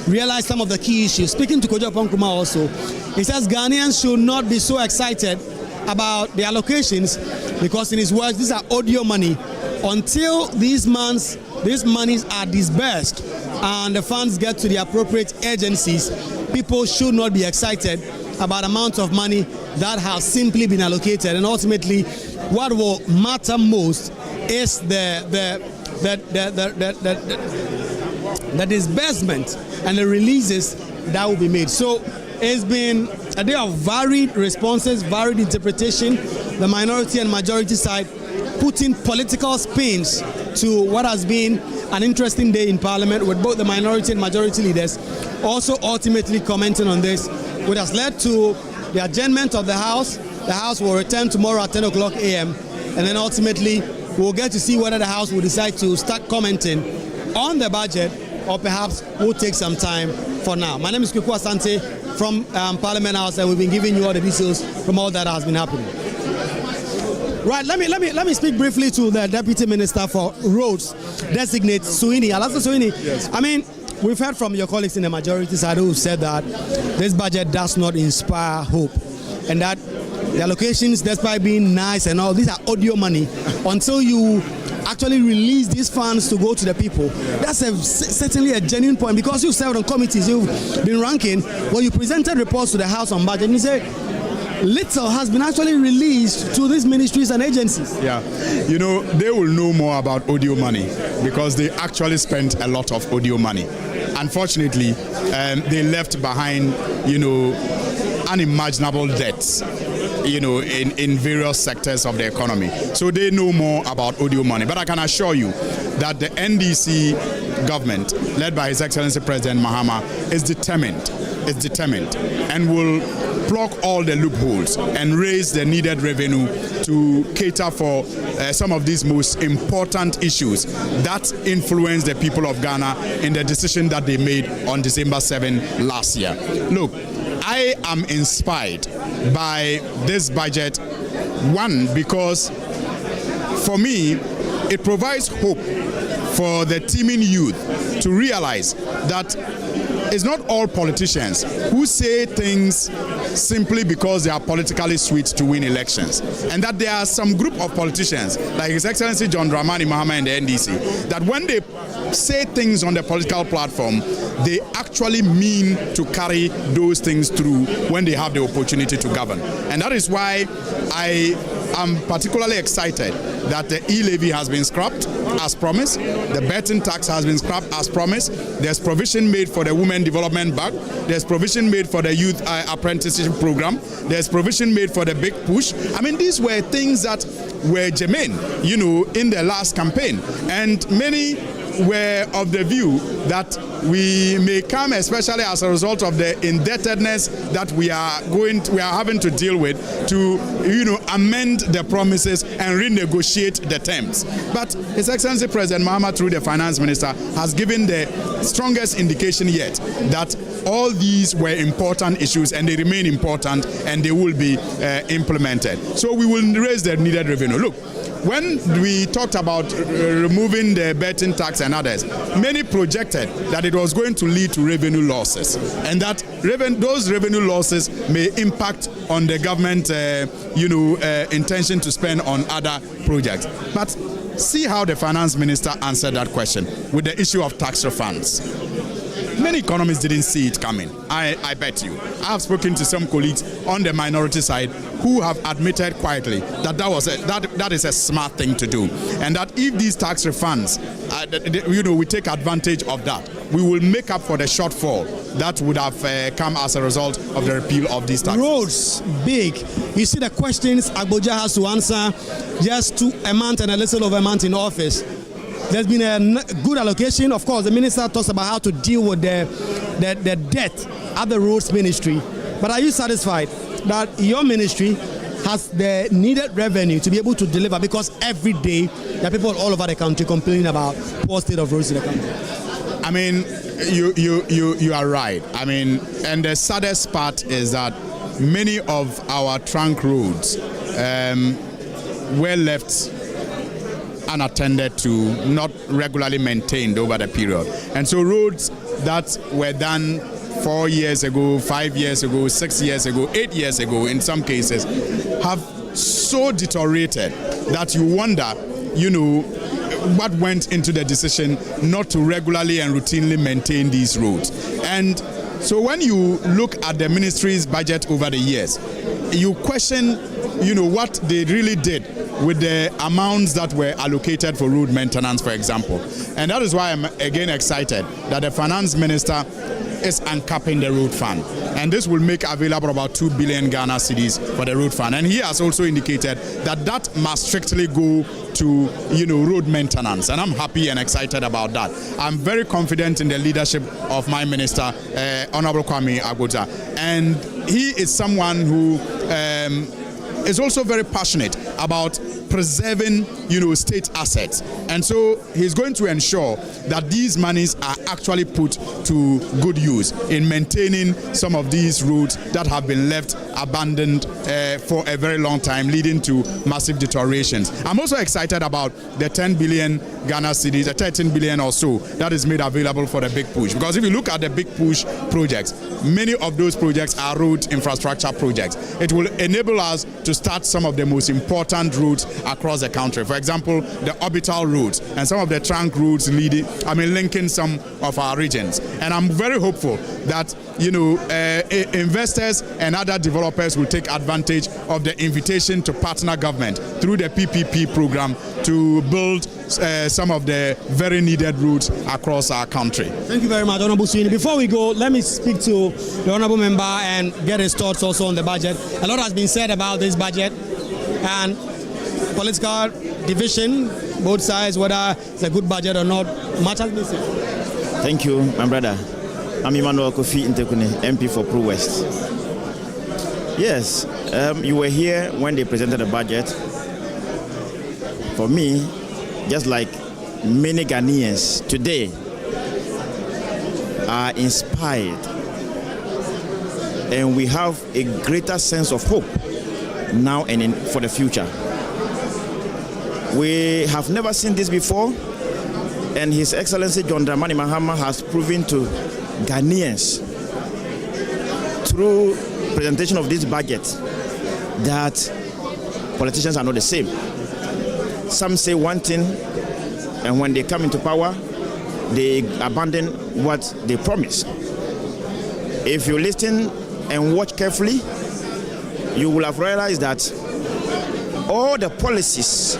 realize some of the key issues. Speaking to Kojo Ponkruma also, he says Ghanaians should not be so excited about the allocations because, in his words, these are audio money. Until these monies are disbursed and the funds get to the appropriate agencies, people should not be excited about amounts of money that have simply been allocated. And ultimately, what will matter most is the disbursement and the releases that will be made. So it's been a day of varied responses, varied interpretation. The minority and majority side putting political spins to what has been an interesting day in Parliament, with both the minority and majority leaders also ultimately commenting on this, which has led to the adjournment of the House. The House will return tomorrow at 10 o'clock a.m. and then ultimately we'll get to see whether the House will decide to start commenting on the budget, or perhaps we'll take some time for now. My name is Kweku Asante from Parliament House, and we've been giving you all the details from all that has been happening. Right, let me speak briefly to the Deputy Minister for Roads, designate Suini. Alastair Suini. Yes. I mean, we've heard from your colleagues in the majority side who said that this budget does not inspire hope, and that the allocations, despite being nice and all, these are audio money until you actually release these funds to go to the people. That's certainly a genuine point, because you've served on committees, you've been ranking. Well, you presented reports to the House on budget, and you said little has been actually released to these ministries and agencies. Yeah, you know, they will know more about audio money because they actually spent a lot of audio money. Unfortunately, they left behind, you know, unimaginable debts, you know, in various sectors of the economy. So they know more about audio money. But I can assure you that the NDC government, led by His Excellency President Mahama, is determined and will plug all the loopholes and raise the needed revenue to cater for some of these most important issues that influence the people of Ghana in the decision that they made on December 7 last year. Look, I am inspired by this budget, one, because for me, it provides hope for the teeming youth to realize that it's not all politicians who say things simply because they are politically sweet to win elections, and that there are some group of politicians like His Excellency John Dramani Mahama and the NDC that when they say things on the political platform, they actually mean to carry those things through when they have the opportunity to govern. And that is why I am particularly excited that the e-levy has been scrapped as promised, the betting tax has been scrapped as promised, there's provision made for the Women Development Bank, there's provision made for the Youth Apprenticeship Program, there's provision made for the Big Push. I mean, these were things that were germane, you know, in the last campaign, and many were of the view that we may come, especially as a result of the indebtedness that we are having to deal with, to, you know, amend the promises and renegotiate the terms. But His Excellency President Mahama, through the Finance Minister, has given the strongest indication yet that all these were important issues and they remain important and they will be implemented. So we will raise the needed revenue. Look, when we talked about removing the betting tax and others, many projected that it was going to lead to revenue losses, and that those revenue losses may impact on the government, intention to spend on other projects. But see how the finance minister answered that question with the issue of tax refunds. Many economists didn't see it coming. I bet you. I have spoken to some colleagues on the minority side who have admitted quietly that that is a smart thing to do, and that if these tax refunds, we take advantage of that, we will make up for the shortfall that would have come as a result of the repeal of these taxes. Roads, big. You see the questions Agboja has to answer just to a month and a little over a month in office. There's been a good allocation. Of course, the minister talks about how to deal with the debt at the roads ministry. But are you satisfied that your ministry has the needed revenue to be able to deliver? Because every day there are people all over the country complaining about poor state of roads in the country. I mean, you are right. I mean, and the saddest part is that many of our trunk roads were left unattended to, not regularly maintained over the period. And so roads that were done 4 years ago, 5 years ago, 6 years ago, 8 years ago, in some cases, have so deteriorated that you wonder, what went into the decision not to regularly and routinely maintain these roads. And so when you look at the ministry's budget over the years, you question, what they really did with the amounts that were allocated for road maintenance, for example. And that is why I'm again excited that the finance minister is uncapping the road fund. And this will make available about 2 billion Ghana cedis for the road fund. And he has also indicated that must strictly go to, road maintenance. And I'm happy and excited about that. I'm very confident in the leadership of my minister, Honorable Kwame Agbodza. And he is someone who is also very passionate about preserving, state assets. And so he's going to ensure that these monies are actually put to good use in maintaining some of these roads that have been left abandoned for a very long time, leading to massive deteriorations. I'm also excited about the 10 billion Ghana cedis, the 13 billion or so that is made available for the Big Push. Because if you look at the Big Push projects, many of those projects are road infrastructure projects. It will enable us to start some of the most important roads across the country. For example, the orbital roads and some of the trunk roads linking some of our regions. And I'm very hopeful that investors and other developers will take advantage of the invitation to partner government through the PPP program to build some of the very needed roads across our country. Thank you very much, Honorable Sweeney. Before we go, let me speak to the Honorable Member and get his thoughts also on the budget. A lot has been said about this budget and political division, both sides, whether it's a good budget or not. Much has been said. Thank you, my brother. I'm Emmanuel Kofi Ntekune, MP for Pro West. Yes, you were here when they presented the budget. For me, just like many Ghanaians today are inspired, and we have a greater sense of hope now and for the future. We have never seen this before, and His Excellency John Dramani Mahama has proven to Ghanaians through presentation of this budget that politicians are not the same. Some say one thing, and when they come into power, they abandon what they promise. If you listen and watch carefully, you will have realized that all the policies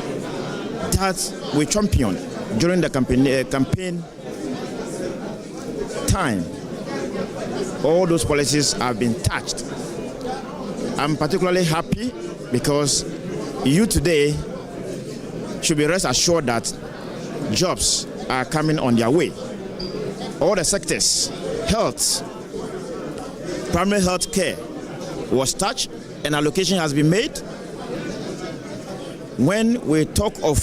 that we championed during the campaign time, all those policies have been touched. I'm particularly happy because you today should be rest assured that jobs are coming on their way. All the sectors, health, primary health care was touched and allocation has been made. When we talk of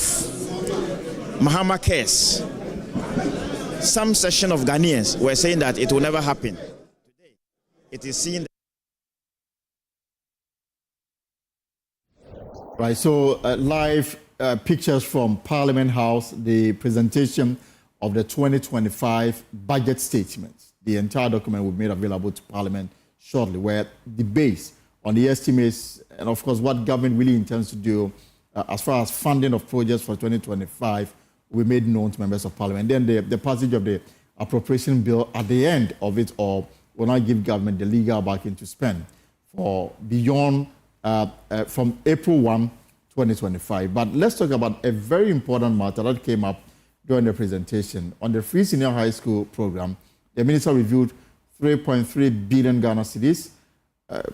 Mahama Cares, some section of Ghanaians were saying that it will never happen. Today, it is seen. Right, so live pictures from Parliament House, the presentation of the 2025 budget statements. The entire document will be made available to Parliament shortly, where the base on the estimates and, of course, what government really intends to do as far as funding of projects for 2025 will be made known to members of Parliament. Then the passage of the appropriation bill at the end of it all will now give government the legal backing to spend for beyond from April 1, 2025. But let's talk about a very important matter that came up during the presentation. On the free senior high school program, the minister reviewed 3.3 billion Ghana cedis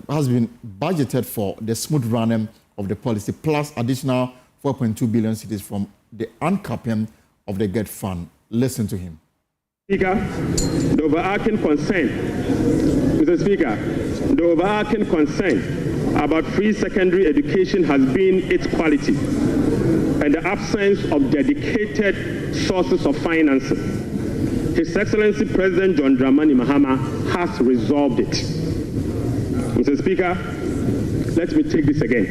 has been budgeted for the smooth running of the policy, plus additional 4.2 billion cedis from the uncapping of the GET fund. Listen to him. Speaker, the overarching concern, Mr. Speaker, the overarching concern about free secondary education has been its quality and the absence of dedicated sources of financing. His Excellency President John Dramani Mahama has resolved it. Mr. Speaker, let me take this again.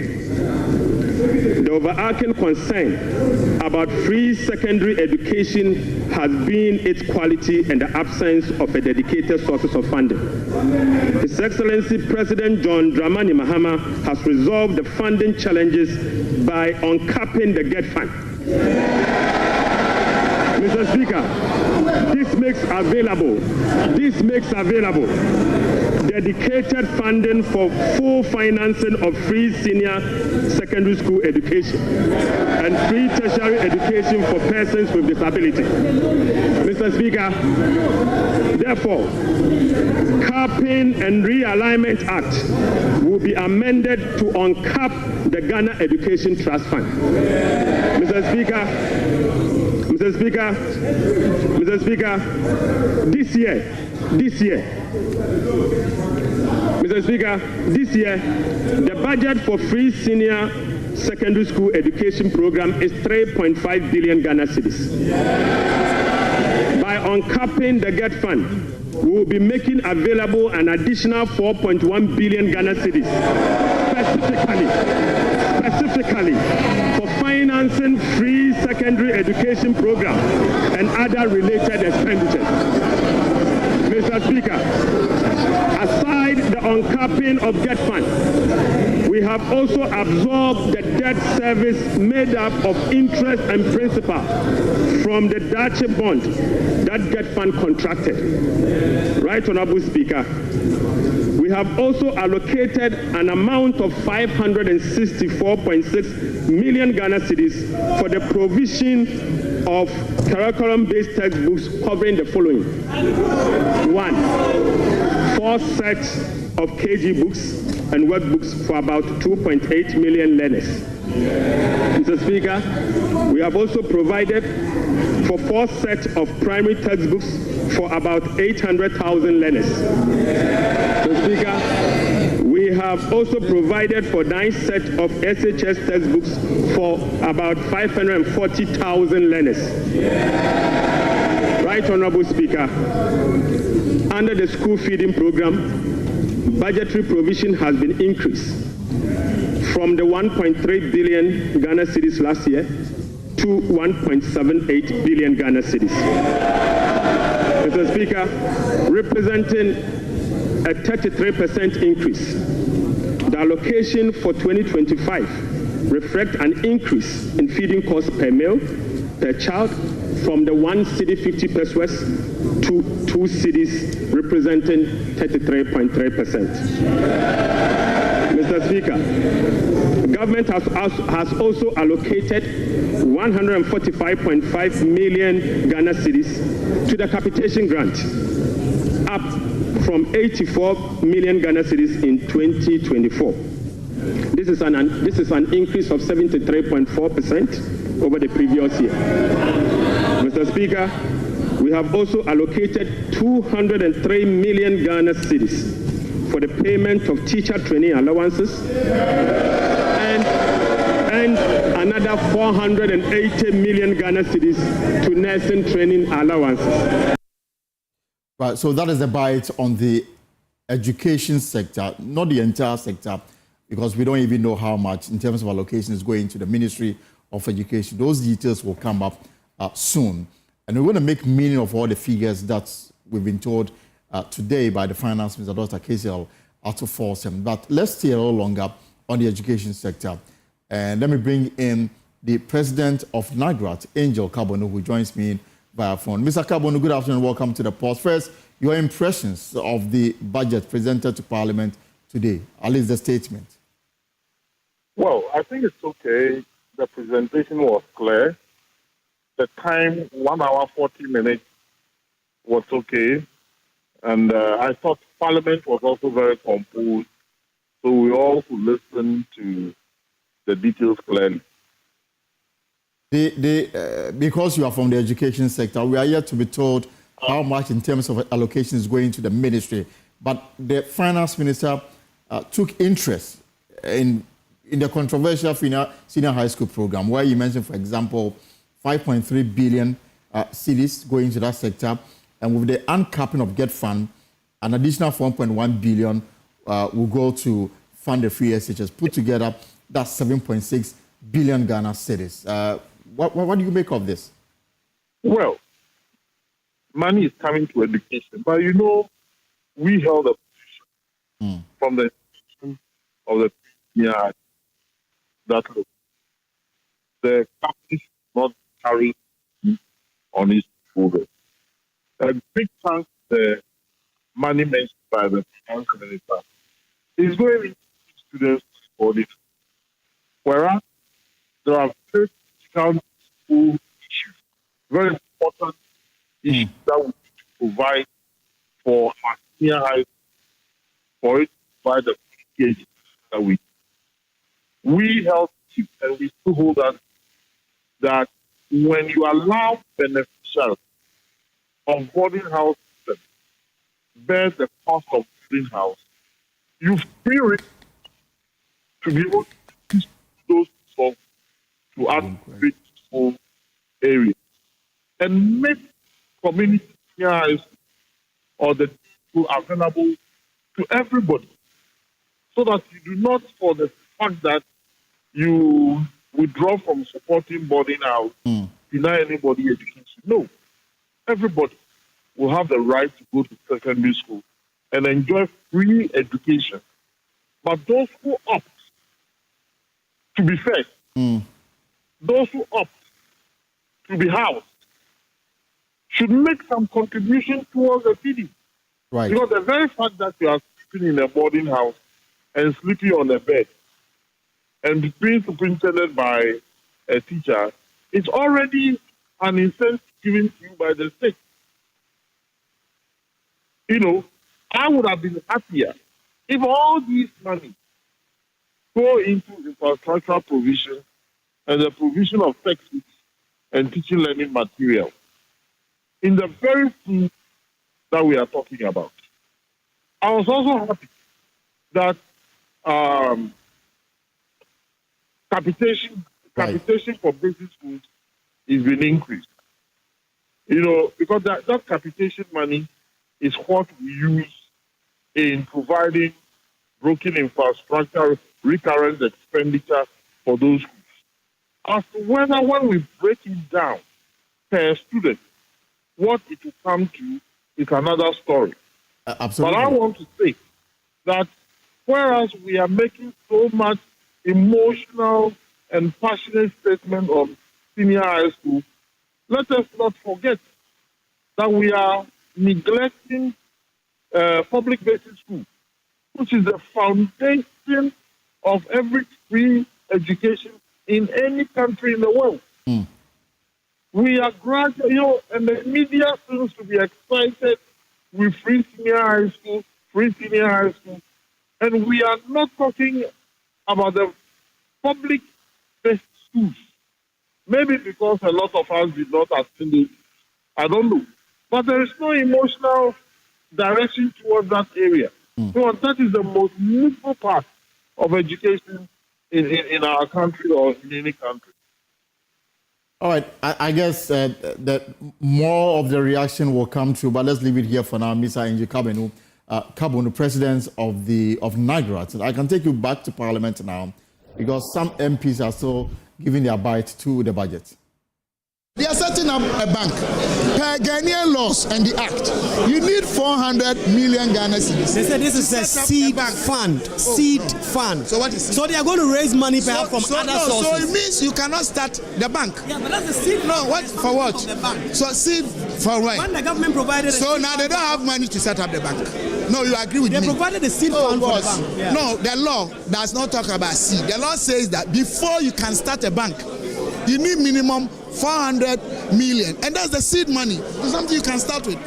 The overarching concern about free secondary education has been its quality and the absence of a dedicated sources of funding. His Excellency President John Dramani Mahama has resolved the funding challenges by uncapping the GET fund. Mr. Speaker, this makes available dedicated funding for full financing of free senior secondary school education and free tertiary education for persons with disability. Mr. Speaker, therefore, Capping and Realignment Act will be amended to uncap the Ghana Education Trust Fund. Mr. Speaker, this year, the budget for free senior secondary school education program is 3.5 billion Ghana cedis. By uncapping the GET fund, we will be making available an additional 4.1 billion Ghana cedis, specifically for financing free secondary education program and other related expenditures. Mr. Speaker, aside the uncapping of GET fund, we have also absorbed the debt service made up of interest and principal from the Dache bond that GET fund contracted. Right, Honorable Speaker, we have also allocated an amount of 564.6 million Ghana cedis for the provision of curriculum-based textbooks covering the following. 1, 4 sets of KG books and workbooks for about 2.8 million learners. Mr. Speaker, we have also provided for 4 sets of primary textbooks for about 800,000 learners. Mr. Speaker, we have also provided for 9 sets of SHS textbooks for about 540,000 learners. Right, Honorable Speaker, under the school feeding program, budgetary provision has been increased from the 1.3 billion Ghana cedis last year to 1.78 billion Ghana cedis. Mr. Speaker, representing a 33% increase. The allocation for 2025 reflects an increase in feeding costs per meal, per child, from the 1 cedi 50 pesos to 2 cedis, representing 33.3%. Mr. Speaker, the government has also allocated 145.5 million Ghana cedis to the capitation grant, up from 84 million Ghana cedis in 2024. This is an increase of 73.4% over the previous year. Mr. Speaker, we have also allocated 203 million Ghana cedis for the payment of teacher training allowances and another 480 million Ghana cedis to nursing training allowances. Right, so that is the bite on the education sector, not the entire sector, because we don't even know how much in terms of allocation is going to the Ministry of Education. Those details will come up soon. And we want to make meaning of all the figures that we've been told today by the Finance Minister, Dr. Cassiel Ato Forson. But let's stay a little longer on the education sector. And let me bring in the president of NAGRAT, Angel Kabonu, who joins me via phone. Mr. Kabonu, good afternoon. Welcome to the post. First, your impressions of the budget presented to Parliament today, at least the statement. Well, I think it's okay. The presentation was clear. The time, 1 hour, 40 minutes, was okay. And I thought Parliament was also very composed. So we all could listen to the details clearly. Because you are from the education sector, we are yet to be told how much in terms of allocation is going to the ministry. But the finance minister took interest in the controversial senior high school program, where you mentioned, for example, 5.3 billion cedis going to that sector, and with the uncapping of GET Fund, an additional 1.1 billion will go to fund the free SHS. Put together, that's 7.6 billion Ghana cedis. What do you make of this? Well, money is coming to education, but you know, we held a position from the of the that look, the company should not carry on its shoulders. A big chunk of the money mentioned by the finance minister is going into students' bodies, whereas there are very school issues, very important issues that we provide for our senior high for it to provide the package that we held and we still hold that when you allow beneficiaries of boarding house bear the cost of boarding house, you free it to be able to use those funds to upgrade school areas and make community senior or the school available to everybody, so that you do not, for the fact that you withdraw from supporting boarding house, deny anybody education. No, everybody will have the right to go to secondary school and enjoy free education. But those who opt to be fed, those who opt to be housed, should make some contribution towards the feeding. Right. Because the very fact that you are sleeping in a boarding house and sleeping on a bed and being superintended by a teacher, it's already an incentive given to you by the state. You know, I would have been happier if all these money go into infrastructural provision and the provision of textbooks and teaching learning material in the very field that we are talking about. I was also happy that capitation for basic schools is being increased. You know, because that capitation money is what we use in providing broken infrastructure, recurrent expenditure for those schools. As to whether when we break it down per student, what it will come to is another story. Absolutely. But I want to say that whereas we are making so much emotional and passionate statement on senior high school, let us not forget that we are neglecting public basic school, which is the foundation of every free education in any country in the world. We are gradually, you know, and the media seems to be excited with free senior high school, and we are not talking about the public basic schools. Maybe because a lot of us did not attend it, I don't know. But there is no emotional direction towards that area. So that is the most needful part of education in our country or in any country. All right, I guess that more of the reaction will come through, but let's leave it here for now. Mr. Angel Kabonu, President of NAGRAT. I can take you back to Parliament now, because some MPs are still giving their bite to the budget. They are setting up a bank. Per Ghanaian laws and the act, you need 400 million Ghana cedis. They said this is a seed fund. Seed fund. So what is seed? So they are going to raise money perhaps from other sources. So it means you cannot start the bank. Yeah, but that's the seed. No, what for what? The bank. So seed for what? When the government provided. So now they don't have money to set up the bank. No, you agree with me? They provided the seed fund for the bank. Yeah. No, the law does not talk about seed. The law says that before you can start a bank, you need minimum 400 million, and that's the seed money. It's something you can start with.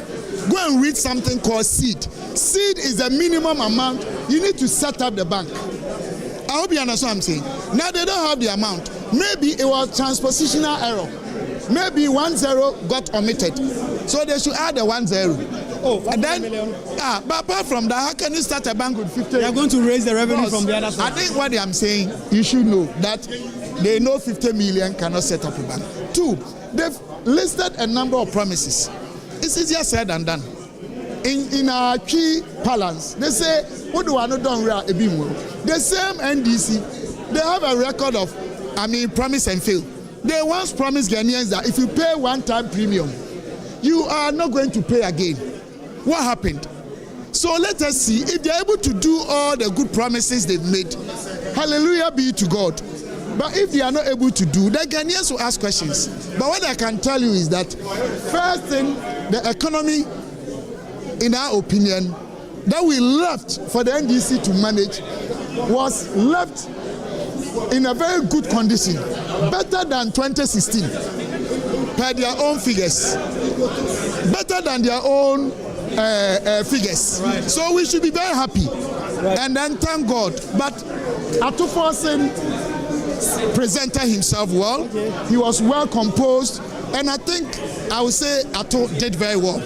Go and read something called seed. Seed is the minimum amount you need to set up the bank. I hope you understand what I'm saying. Now they don't have the amount. Maybe it was transpositional error. Maybe 10 got omitted, so they should add the 10. Oh, and then, but apart from that, how can you start a bank with 50? They are going to raise the revenue from the other side. I think what I'm saying, you should know that they know 50 million cannot set up a bank. 2, they've listed a number of promises. It's easier said than done. In our key balance, they say, what do I know done? The same NDC, they have a record of, promise and fail. They once promised Ghanaians that if you pay one-time premium, you are not going to pay again. What happened? So let us see if they're able to do all the good promises they've made. Hallelujah be to God. But if they are not able to do, the Ghanaians will ask questions. But what I can tell you is that, first thing, the economy, in our opinion, that we left for the NDC to manage was left in a very good condition, better than 2016, per their own figures, better than their own figures. Right. So we should be very happy, and then thank God. But Ato Forson presented himself well. He was well composed, and I think I would say Ato did very well,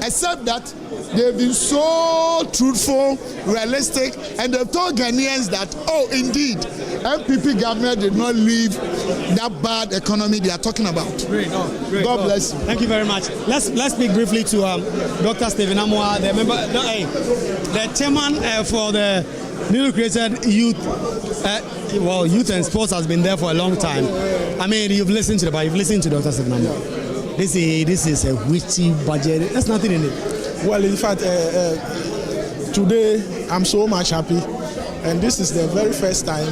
except that they've been so truthful, realistic, and they've told Ghanaians that, oh, indeed, MPP government did not leave that bad economy they are talking about. Great. Great. God bless you. Thank you very much. Let's speak briefly to Dr. Stephen Amoah, the member, the chairman for the newly created youth. Youth and sports has been there for a long time. You've listened to Dr. Stephen Amoah. This is a witty budget. There's nothing in it. Well, in fact, today I'm so much happy, and this is the very first time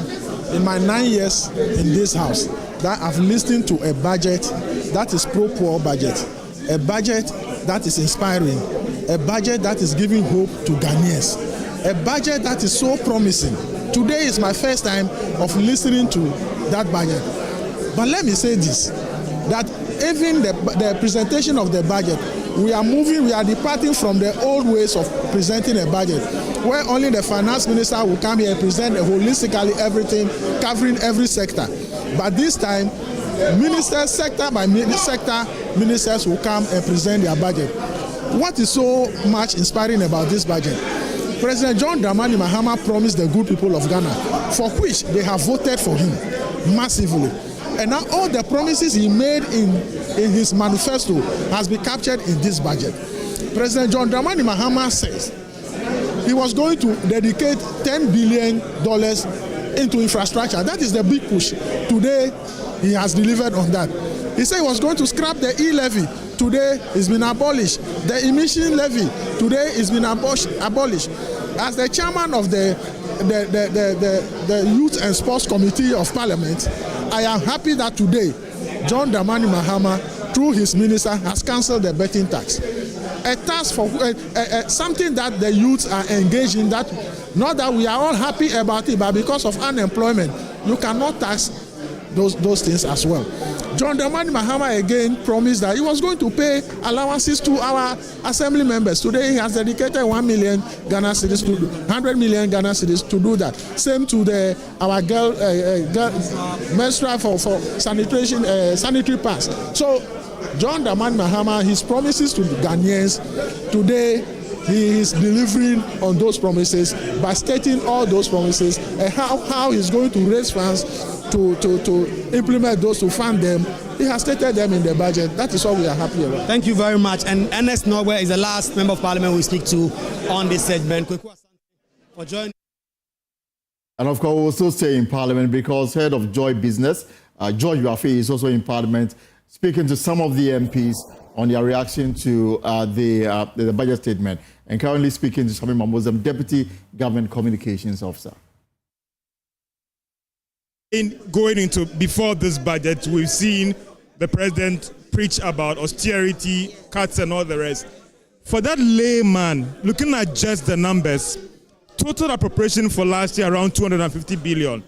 in my 9 years in this house that I've listened to a budget that is pro-poor budget, a budget that is inspiring, a budget that is giving hope to Ghanaians, a budget that is so promising. Today is my first time of listening to that budget. But let me say this, that even the presentation of the budget, we are departing from the old ways of presenting a budget, where only the finance minister will come here and present holistically everything, covering every sector. But this time, ministers, sector by sector, ministers will come and present their budget. What is so much inspiring about this budget? President John Dramani Mahama promised the good people of Ghana, for which they have voted for him massively. And now all the promises he made in his manifesto has been captured in this budget. President John Dramani Mahama says he was going to dedicate $10 billion into infrastructure. That is the big push. Today, he has delivered on that. He said he was going to scrap the e-levy. Today, it's been abolished. The emission levy, today, it's been abolished. As the chairman of the Youth and Sports Committee of Parliament, I am happy that today, John Dramani Mahama, through his minister, has cancelled the betting tax. A tax for something that the youths are engaged in, that not that we are all happy about it, but because of unemployment, you cannot tax those things as well. John Dramani Mahama again promised that he was going to pay allowances to our assembly members. Today he has dedicated 1 million Ghana cedis to 100 million Ghana cedis to do that. Same to our girl menstrual for sanitary pass. So John Dramani Mahama, his promises to the Ghanaians, today he is delivering on those promises by stating all those promises and how he's going to raise funds to implement those, to fund them. He has stated them in the budget. That is all we are happy about. Thank you very much. And Ernest Norway is the last member of parliament we speak to on this segment. For joining. And of course, we'll still stay in parliament because head of Joy Business, George Wafe, is also in parliament. speaking to some of the MPs on their reaction to the budget statement, and currently speaking to Sami Mamozam, Deputy Government Communications Officer. Going into before this budget, we've seen the president preach about austerity, cuts, and all the rest. For that layman, looking at just the numbers, total appropriation for last year around 250 billion.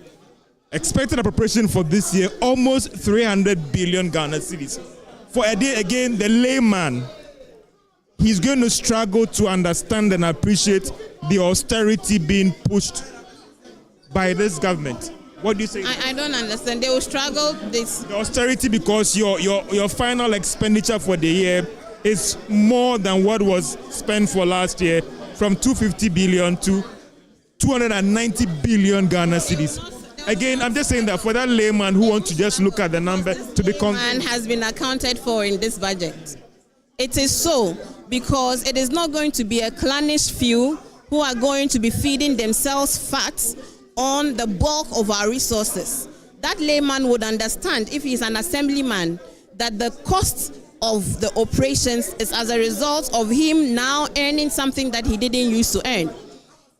Expected appropriation for this year almost 300 billion Ghana cedis. For a day, again, the layman, he's going to struggle to understand and appreciate the austerity being pushed by this government. What do you say? I don't understand. They will struggle this. The austerity, because your final expenditure for the year is more than what was spent for last year, from 250 billion to 290 billion Ghana cedis. Again, I'm just saying that for that layman who wants to just look at the number to be confident. Has been accounted for in this budget. It is so because it is not going to be a clannish few who are going to be feeding themselves fat on the bulk of our resources. That layman would understand, if he's an assemblyman, that the cost of the operations is as a result of him now earning something that he didn't used to earn.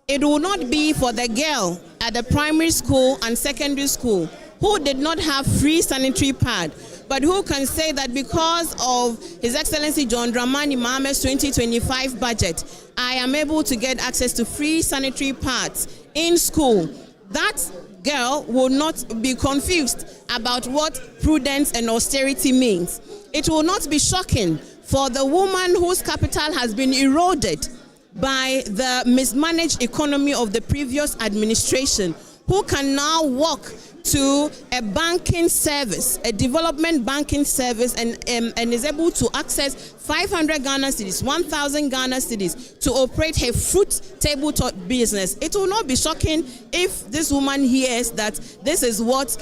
It will not be for the girl at the primary school and secondary school who did not have free sanitary pad, but who can say that because of His Excellency John Dramani Mahamat's 2025 budget, I am able to get access to free sanitary pads in school. That girl will not be confused about what prudence and austerity means. It will not be shocking for the woman whose capital has been eroded by the mismanaged economy of the previous administration, who can now walk to a banking service, a development banking service, and is able to access 500 Ghana cedis, 1,000 Ghana cedis to operate her fruit tabletop business. It will not be shocking if this woman hears that this is what,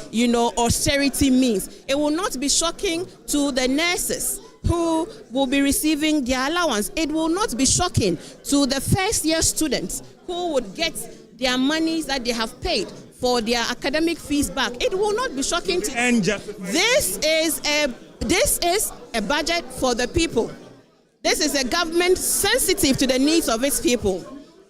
austerity means. It will not be shocking to the nurses who will be receiving their allowance. It will not be shocking to the first year students who would get their monies that they have paid for their academic fees back. It will not be shocking to this is a budget for the people. This is a government sensitive to the needs of its people,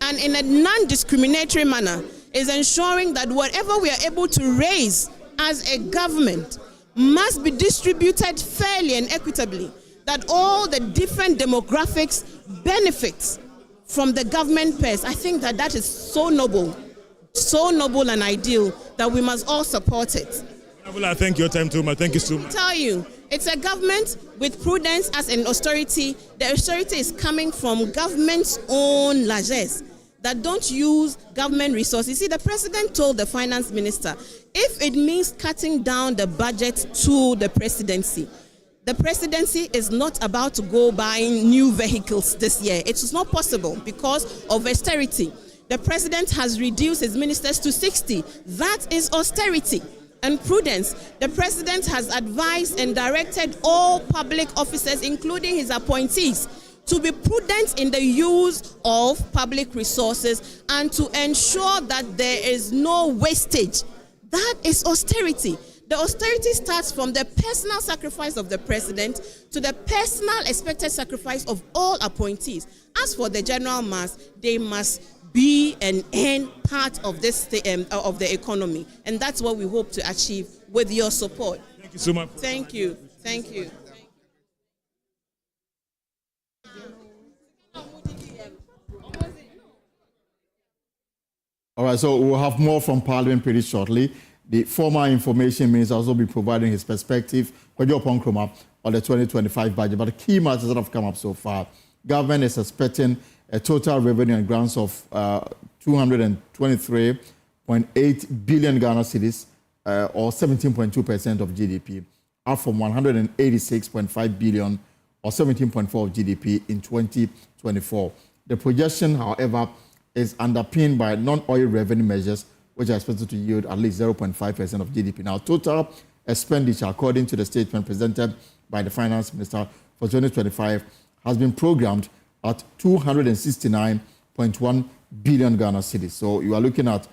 and in a non-discriminatory manner is ensuring that whatever we are able to raise as a government must be distributed fairly and equitably, that all the different demographics benefit from the government purse. I think that is so noble and ideal that we must all support it. I thank your time too much. Thank you so much. I tell you, it's a government with prudence as an austerity. The austerity is coming from government's own largesse that don't use government resources. See, the president told the finance minister, if it means cutting down the budget to the presidency is not about to go buying new vehicles this year. It is not possible because of austerity. The president has reduced his ministers to 60. That is austerity and prudence. The president has advised and directed all public officers, including his appointees, to be prudent in the use of public resources and to ensure that there is no wastage. That is austerity. The austerity starts from the personal sacrifice of the president to the personal expected sacrifice of all appointees. As for the general mass, they must be and earn part of this of the economy, and that's what we hope to achieve with your support. Thank you so much. Thank you. Thank you. All right, so we'll have more from Parliament pretty shortly. The former information minister also be providing his perspective on the 2025 budget. But the key matters that have come up so far, government is expecting a total revenue and grants of 223.8 billion Ghana cedis, or 17.2% of GDP, up from 186.5 billion, or 17.4% of GDP in 2024. The projection, however, is underpinned by non-oil revenue measures, which are expected to yield at least 0.5% of GDP. Now, total expenditure, according to the statement presented by the finance minister for 2025, has been programmed at 269.1 billion Ghana cedis. So you are looking at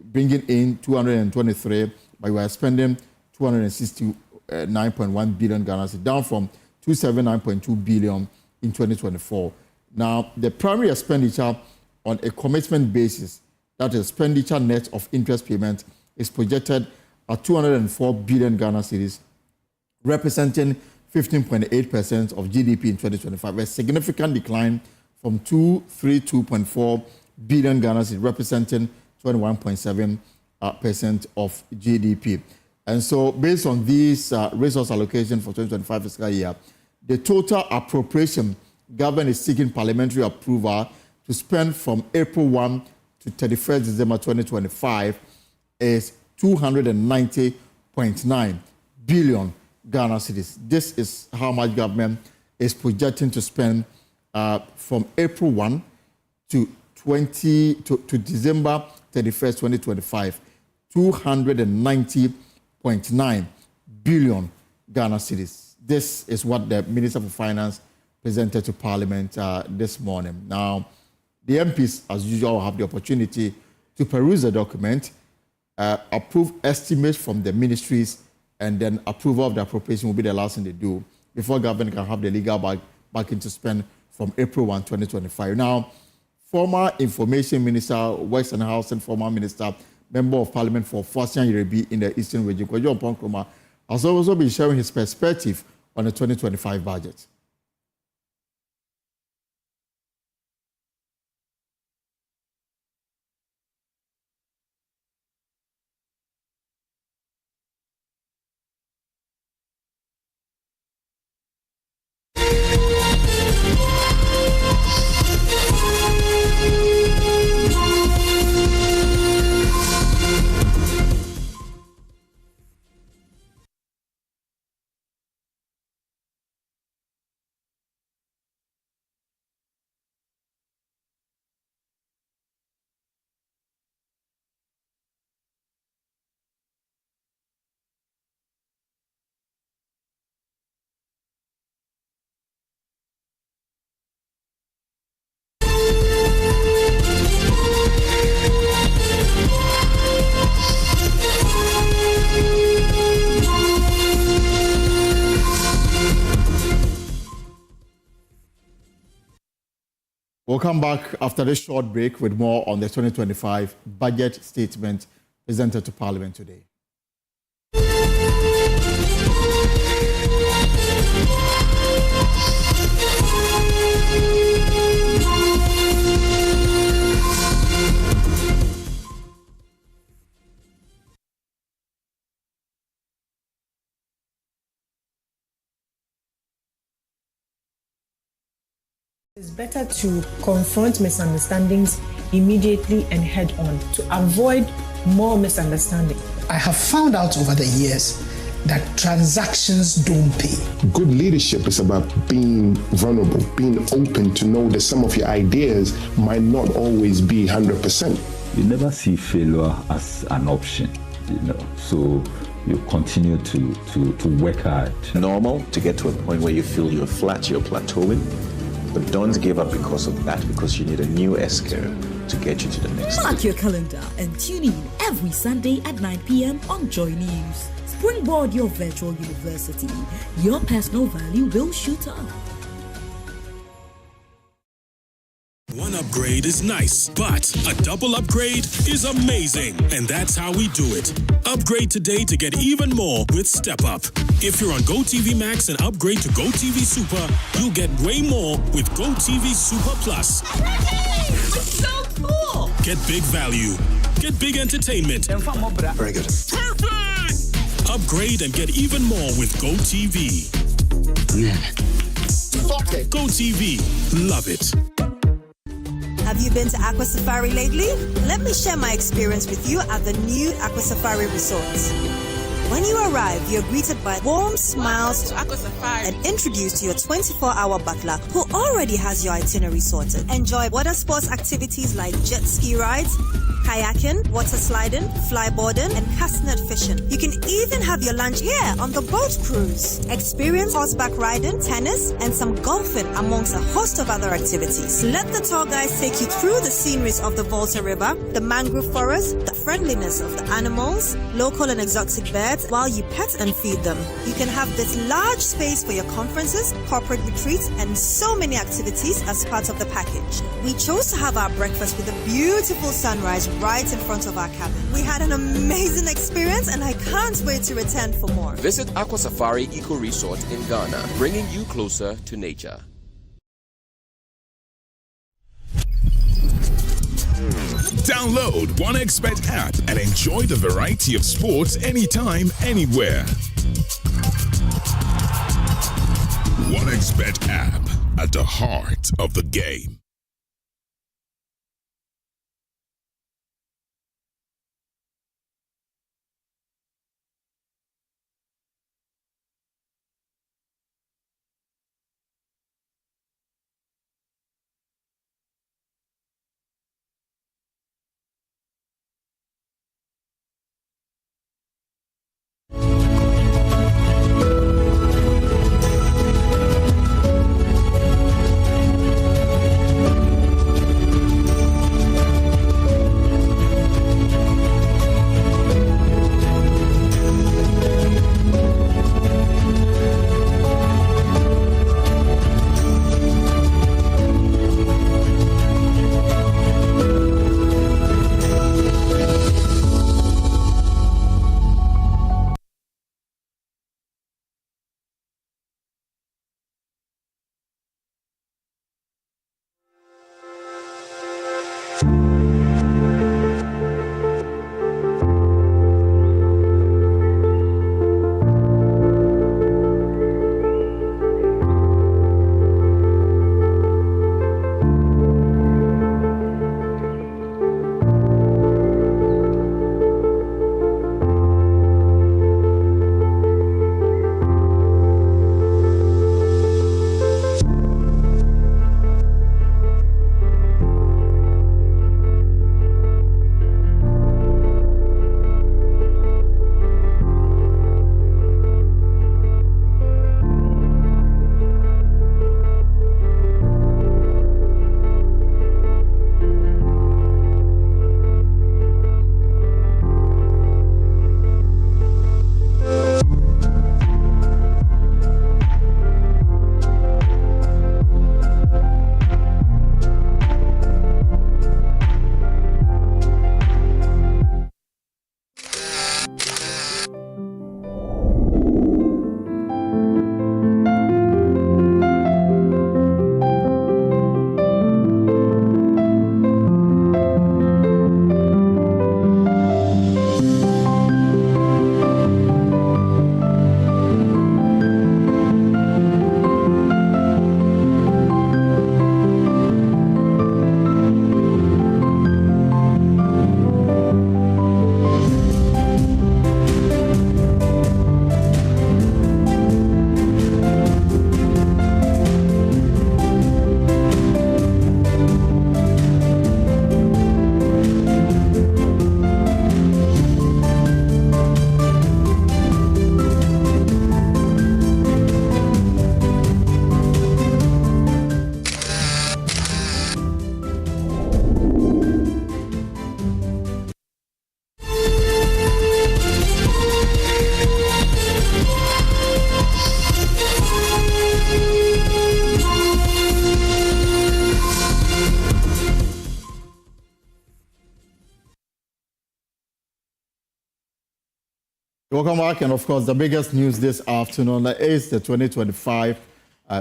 bringing in 223, but you are spending 269 9.1 billion Ghana cedis, down from 279.2 billion in 2024. Now, the primary expenditure on a commitment basis, that is expenditure net of interest payment, is projected at 204 billion Ghana cedis, representing 15.8% of GDP in 2025, a significant decline from 232.4 billion Ghana cedis, representing 21.7% of GDP. And so, based on these resource allocation for 2025 fiscal year, the total appropriation government is seeking parliamentary approval to spend from April 1 to 31st December 2025 is 290.9 billion Ghana cedis. This is how much government is projecting to spend from April 1 to December 31st, 2025. 290.9 billion Ghana cedis. This is what the Minister for Finance presented to Parliament this morning. Now, the MPs, as usual, have the opportunity to peruse the document, approve estimates from the ministries, and then approval of the appropriation will be the last thing they do before government can have the legal backing to spend from April 1, 2025. Now, former Information Minister, Works and Housing, former Minister, Member of Parliament for Forson in the Eastern Region, Kwajo Mponkroma, has also been sharing his perspective on the 2025 budget. We'll come back after this short break with more on the 2025 budget statement presented to Parliament today. It's better to confront misunderstandings immediately and head on to avoid more misunderstanding. I have found out over the years that transactions don't pay. Good leadership is about being vulnerable, being open to know that some of your ideas might not always be 100%. You never see failure as an option, so you continue to work hard. Normal to get to a point where you feel you're flat, you're plateauing. But don't give up because of that, because you need a new S-curve to get you to the next stage. Mark your calendar and tune in every Sunday at 9 p.m. on JoyNews. Springboard your virtual university. Your personal value will shoot up. One upgrade is nice, but a double upgrade is amazing. And that's how we do it. Upgrade today to get even more with Step Up. If you're on GoTV Max and upgrade to GoTV Super, you'll get way more with GoTV Super Plus. It's so cool! Get big value. Get big entertainment. Very good. Perfect! Upgrade and get even more with GoTV. GoTV. Love it. Have you been to Aqua Safari lately? Let me share my experience with you at the new Aqua Safari Resort. When you arrive, you're greeted by warm smiles and introduced to your 24-hour butler who already has your itinerary sorted. Enjoy water sports activities like jet ski rides, kayaking, water sliding, flyboarding, and castanet fishing. You can even have your lunch here on the boat cruise. Experience horseback riding, tennis, and some golfing amongst a host of other activities. Let the tour guides take you through the sceneries of the Volta River, the mangrove forest, the friendliness of the animals, local and exotic birds, while you pet and feed them. You can have this large space for your conferences, corporate retreats, and so many activities as part of the package. We chose to have our breakfast with a beautiful sunrise right in front of our cabin. We had an amazing experience and I can't wait to return for more. Visit Aqua Safari Eco Resort in Ghana, bringing you closer to nature. Download OneXBet app and enjoy the variety of sports anytime, anywhere. OneXBet app, at the heart of the game. Welcome back, and of course, the biggest news this afternoon is the 2025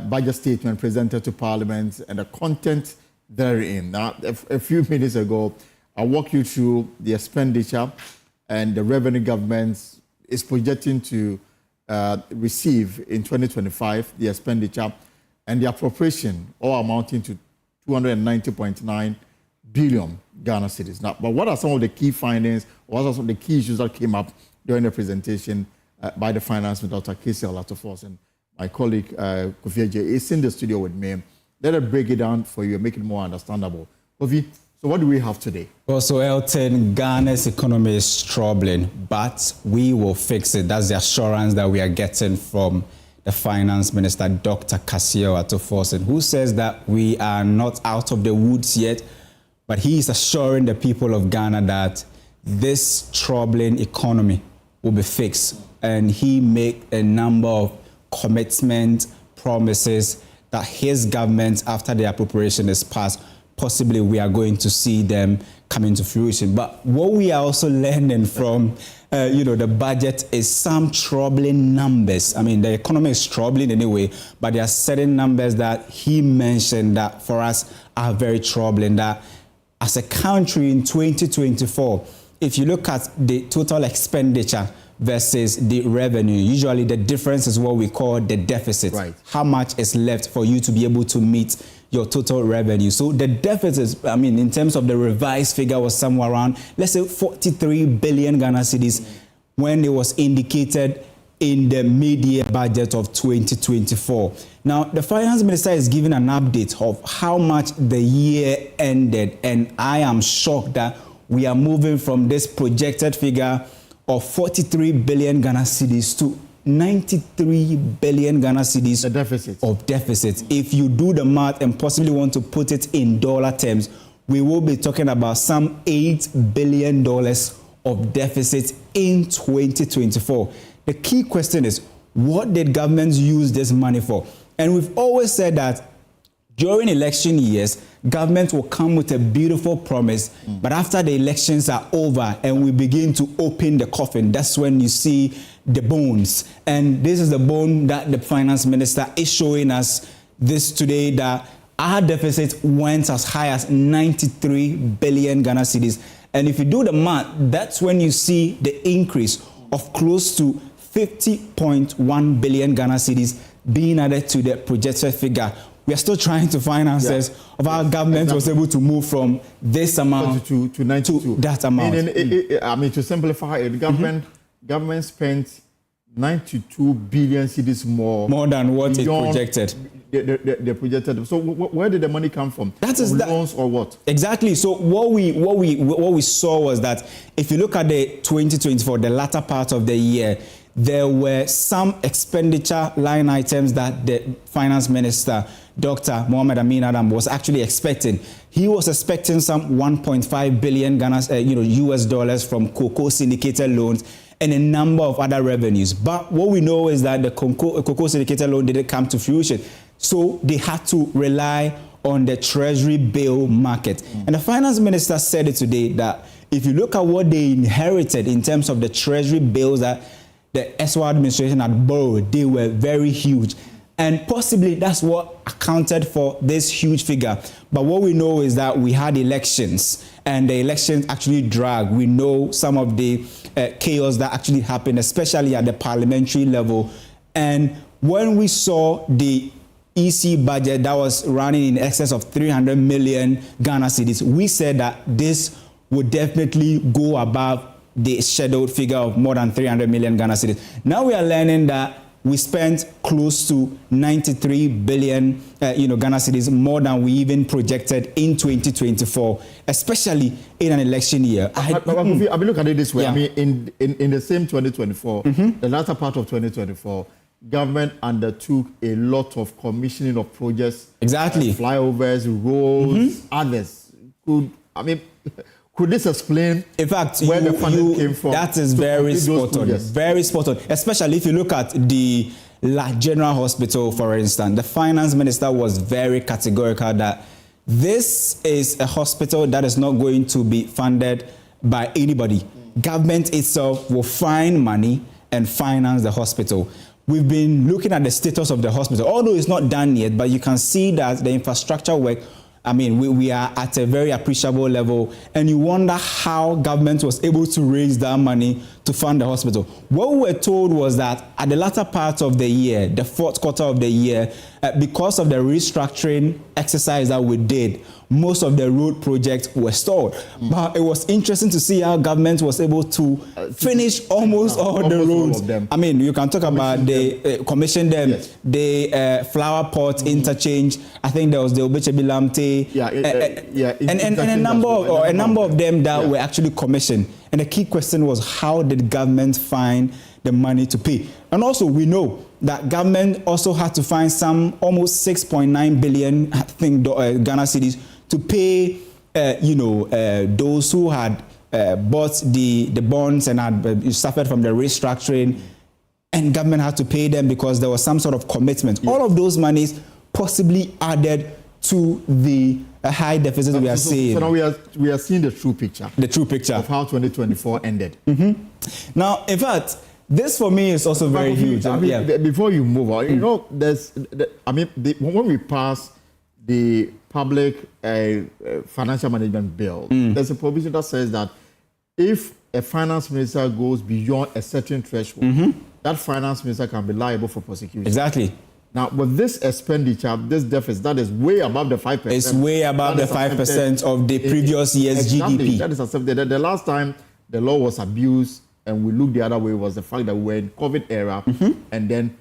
budget statement presented to Parliament and the content therein. Now, a few minutes ago, I walked you through the expenditure and the revenue government is projecting to receive in 2025, the expenditure and the appropriation, all amounting to 290.9 billion Ghana cedis. Now, but what are some of the key findings? What are some of the key issues that came up during the presentation by the Finance Minister, Dr. Cassiel Ato Forson? My colleague, Kofi J, is in the studio with me. Let us break it down for you and make it more understandable. Kofi, so what do we have today? Well, so Elton, Ghana's economy is troubling, but we will fix it. That's the assurance that we are getting from the Finance Minister, Dr. Cassiel Ato Forson, who says that we are not out of the woods yet, but he is assuring the people of Ghana that this troubling economy will be fixed. And he made a number of commitments, promises that his government, after the appropriation is passed, possibly we are going to see them come into fruition. But what we are also learning from, the budget is some troubling numbers. I mean, the economy is troubling anyway, but there are certain numbers that he mentioned that for us are very troubling, that as a country in 2024, if you look at the total expenditure versus the revenue, usually the difference is what we call the deficit. Right. How much is left for you to be able to meet your total revenue. So the deficit, I mean, in terms of the revised figure, was somewhere around, let's say, 43 billion Ghana cedis when it was indicated in the mid-year budget of 2024. Now, the finance minister is giving an update of how much the year ended, and I am shocked that we are moving from this projected figure of 43 billion Ghana cedis to 93 billion Ghana cedis of deficit. If you do the math and possibly want to put it in dollar terms, we will be talking about some $8 billion of deficit in 2024. The key question is, what did governments use this money for? And we've always said that during election years, government will come with a beautiful promise, but after the elections are over and we begin to open the coffin, that's when you see the bones. And this is the bone that the finance minister is showing us this today, that our deficit went as high as 93 billion Ghana cedis. And if you do the math, that's when you see the increase of close to 50.1 billion Ghana cedis being added to the projected figure. We are still trying to find answers of how government was able to move from this amount to 92 to that amount. I mean, to simplify it, government spent 92 billion cedis more than what it projected. The projected. So where did the money come from? That is loans or what? Exactly. So what we saw was that if you look at the 2024, the latter part of the year, there were some expenditure line items that the finance minister, Dr. Mohamed Amin Adam, was actually expecting. He was expecting some 1.5 billion US dollars from cocoa syndicated loans and a number of other revenues. But what we know is that the cocoa syndicated loan didn't come to fruition. So they had to rely on the treasury bill market. And the finance minister said it today that if you look at what they inherited in terms of the treasury bills that the SWA administration had borrowed, they were very huge. And possibly that's what accounted for this huge figure. But what we know is that we had elections, and the elections actually dragged. We know some of the chaos that actually happened, especially at the parliamentary level. And when we saw the EC budget that was running in excess of 300 million Ghana cedis, we said that this would definitely go above the scheduled figure of more than 300 million Ghana cedis. Now we are learning that we spent close to 93 billion Ghana cedis, more than we even projected in 2024, especially in an election year. I mean, look at it this way. Yeah. I mean, in the same 2024, the latter part of 2024, government undertook a lot of commissioning of projects. Exactly. Flyovers, roads, others. Could this explain, in fact, where the funding came from? That is very spot on. Very spot on. Especially if you look at the General Hospital, for instance. The finance minister was very categorical that this is a hospital that is not going to be funded by anybody. Government itself will find money and finance the hospital. We've been looking at the status of the hospital, although it's not done yet, but you can see that the infrastructure work, I mean, we are at a very appreciable level, and you wonder how government was able to raise that money to fund the hospital. What we were told was that at the latter part of the year, the fourth quarter of the year, because of the restructuring exercise that we did, most of the road projects were stalled. But it was interesting to see how government was able to finish almost all the roads. I mean, you can talk about the commission them, yes. The flower pot interchange. I think there was the Obechebilamte, and a number of them that were actually commissioned. And the key question was, how did government find the money to pay? And also, we know that government also had to find some almost 6.9 billion, I think, Ghana cedis to pay, those who had bought the bonds and had suffered from the restructuring, and government had to pay them because there was some sort of commitment. Yes. All of those monies possibly added to the high deficit we are seeing. So now we are seeing the true picture. The true picture of how 2024 ended. Now, in fact, this for me is also very huge. Before you move on, you know, when we pass the public financial management bill, there's a provision that says that if a finance minister goes beyond a certain threshold, that finance minister can be liable for prosecution. Exactly. Now, with this expenditure, this deficit, that is way above the 5%. It's way above the 5% of the previous year's GDP. That is accepted. The last time the law was abused and we looked the other way was the fact that we were in COVID era and then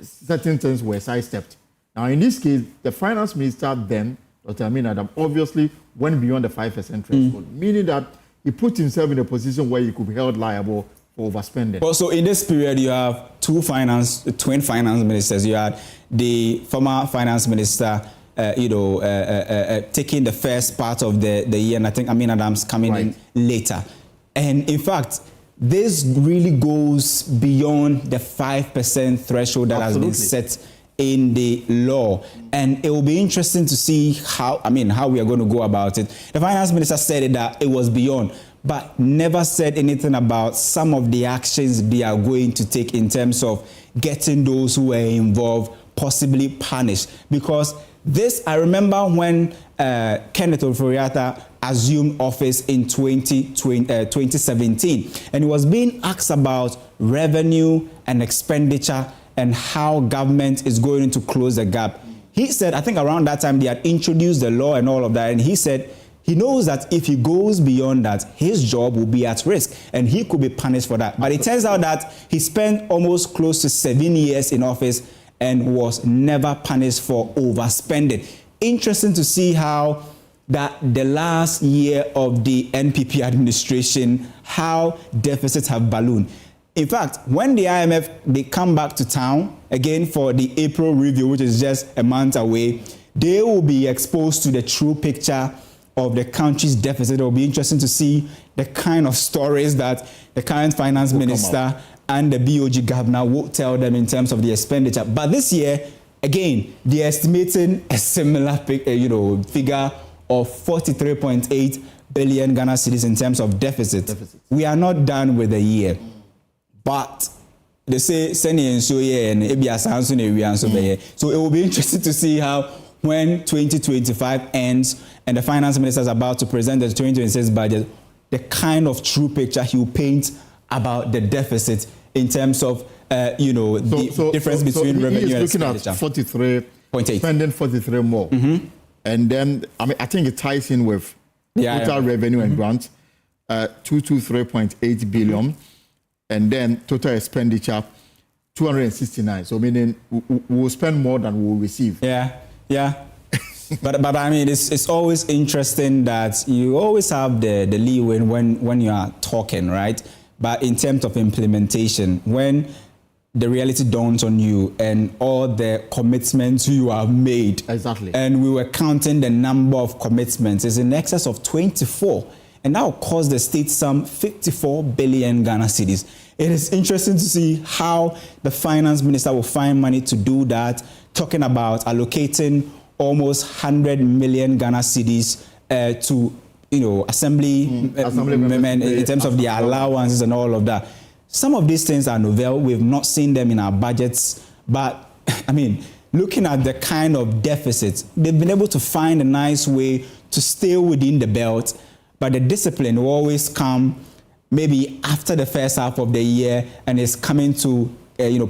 certain things were sidestepped. Now, in this case, the finance minister then, Dr. Amin Adam, obviously went beyond the 5% threshold, meaning that he put himself in a position where he could be held liable for overspending. Also, in this period, you have twin finance ministers. You had the former finance minister, taking the first part of the year, and I think Amin Adams coming in later. And in fact, this really goes beyond the 5% threshold that has been set in the law, and it will be interesting to see how we are going to go about it. The finance minister said that it was beyond, but never said anything about some of the actions they are going to take in terms of getting those who were involved possibly punished. Because this, I remember when Kenneth OFORI-ATTA assumed office in 2017, and he was being asked about revenue and expenditure and how government is going to close the gap. He said, I think around that time they had introduced the law and all of that, and he said he knows that if he goes beyond that, his job will be at risk and he could be punished for that. But it turns out that he spent almost close to 7 years in office and was never punished for overspending. Interesting to see how that the last year of the NPP administration, how deficits have ballooned. In fact, when the IMF, they come back to town again for the April review, which is just a month away, they will be exposed to the true picture of the country's deficit. It will be interesting to see the kind of stories that the current finance minister and the BOG governor will tell them in terms of the expenditure. But this year, again, they're estimating a similar figure of 43.8 billion Ghana cedis in terms of deficit. We are not done with the year. But they say so it will be interesting to see how when 2025 ends and the finance minister is about to present the 2026 budget, the kind of true picture he will paint about the deficit in terms of the difference between revenue and expenditure. Looking at 43.8, spending 43 more, and then I think it ties in with total revenue and grants, 223.8 billion. And then total expenditure, 269. So meaning we'll spend more than we'll receive. Yeah. but I mean, it's always interesting that you always have the leeway when you are talking, right? But in terms of implementation, when the reality dawns on you and all the commitments you have made. Exactly. And we were counting the number of commitments. It's in excess of 24. And that will cost the state some 54 billion Ghana cedis. It is interesting to see how the finance minister will find money to do that, talking about allocating almost 100 million Ghana cedis to, assembly men in terms of the allowances and all of that. Some of these things are novel. We've not seen them in our budgets. But, looking at the kind of deficits, they've been able to find a nice way to stay within the belt. But the discipline will always come maybe after the first half of the year, and it's coming to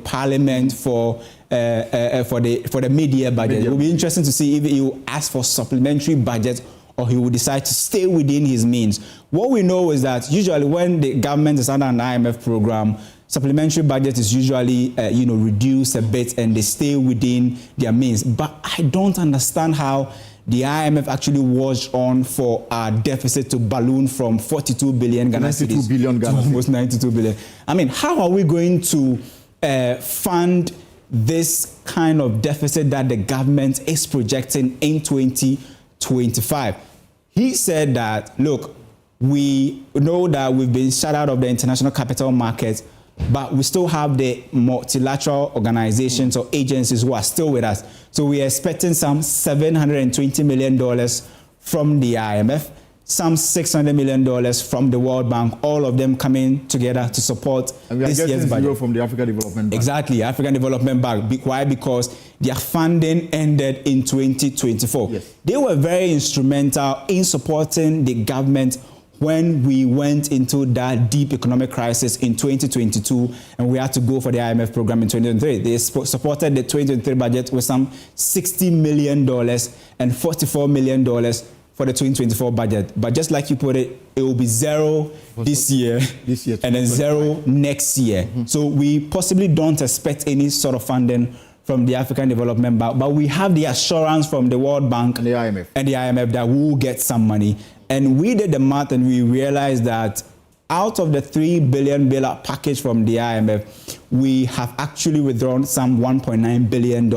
Parliament for the mid-year budget. It will be interesting to see if he will ask for supplementary budget or he will decide to stay within his means. What we know is that usually when the government is under an IMF program, supplementary budget is usually reduced a bit and they stay within their means. But I don't understand how the IMF actually watched on for our deficit to balloon from 42 billion Ghana cedis to almost 92 billion. How are we going to fund this kind of deficit that the government is projecting in 2025? He said that, look, we know that we've been shut out of the international capital market, but we still have the multilateral organizations or agencies who are still with us. So we are expecting some $720 million from the IMF, some $600 million from the World Bank, all of them coming together to support this year's budget. From the African Development Bank. Exactly, African Development Bank. Why? Because their funding ended in 2024. Yes. They were very instrumental in supporting the government when we went into that deep economic crisis in 2022 and we had to go for the IMF program in 2023. They supported the 2023 budget with some $60 million and $44 million for the 2024 budget. But just like you put it, it will be zero this year and then zero next year. So we possibly don't expect any sort of funding from the African Development Bank, but we have the assurance from the World Bank and the IMF that we will get some money. And we did the math and we realized that out of the $3 billion bailout package from the IMF, we have actually withdrawn some $1.9 billion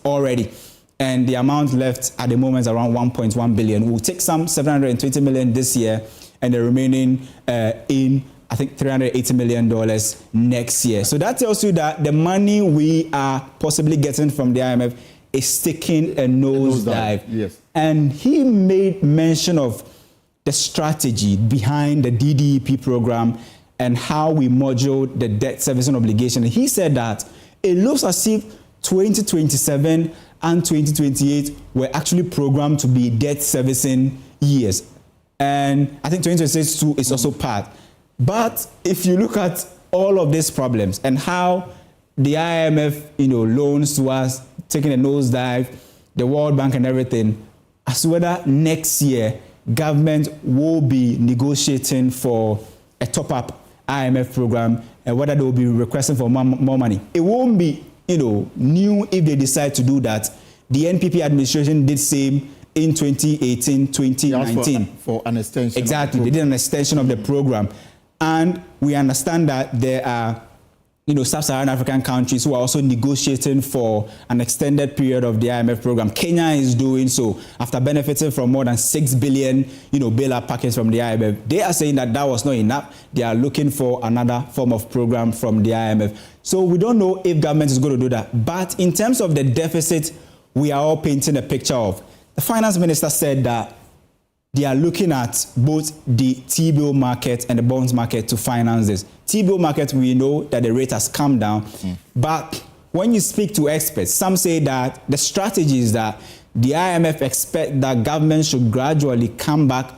already. And the amount left at the moment is around $1.1 billion. We'll take some $720 million this year and the remaining in, I think, $380 million next year. So that tells you that the money we are possibly getting from the IMF is taking a nosedive. Yes. And he made mention of the strategy behind the DDEP program and how we moduled the debt servicing obligation. And he said that it looks as if 2027 and 2028 were actually programmed to be debt servicing years. And I think 2026 too is also part. But if you look at all of these problems and how the IMF, loans to us, taking a nosedive, the World Bank and everything, as whether next year government will be negotiating for a top-up IMF program and whether they will be requesting for more money. It won't be, new if they decide to do that. The NPP administration did same in 2018, 2019. For an extension. Exactly. They did an extension of the program. And we understand that there are sub-Saharan African countries who are also negotiating for an extended period of the IMF program. Kenya is doing so after benefiting from more than $6 billion, bailout package from the IMF. They are saying that that was not enough. They are looking for another form of program from the IMF. So we don't know if government is going to do that. But in terms of the deficit, we are all painting a picture of. The finance minister said that they are looking at both the T-bill market and the bonds market to finance this. T-bill market, we know that the rate has come down. But when you speak to experts, some say that the strategy is that the IMF expect that government should gradually come back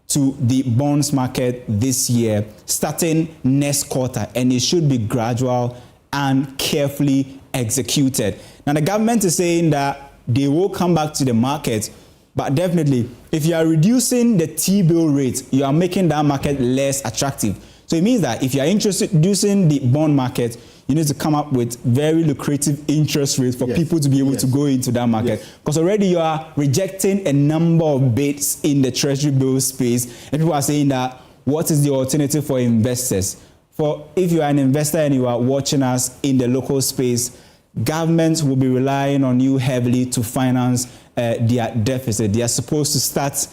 to the bonds market this year, starting next quarter. And it should be gradual and carefully executed. Now, the government is saying that they will come back to the market. But definitely, if you are reducing the T-bill rate, you are making that market less attractive. So it means that if you are introducing the bond market, you need to come up with very lucrative interest rates for people to be able to go into that market. Because already you are rejecting a number of bids in the treasury bill space. And people are saying that, what is the alternative for investors? For if you are an investor and you are watching us in the local space, governments will be relying on you heavily to finance their deficit. They are supposed to start,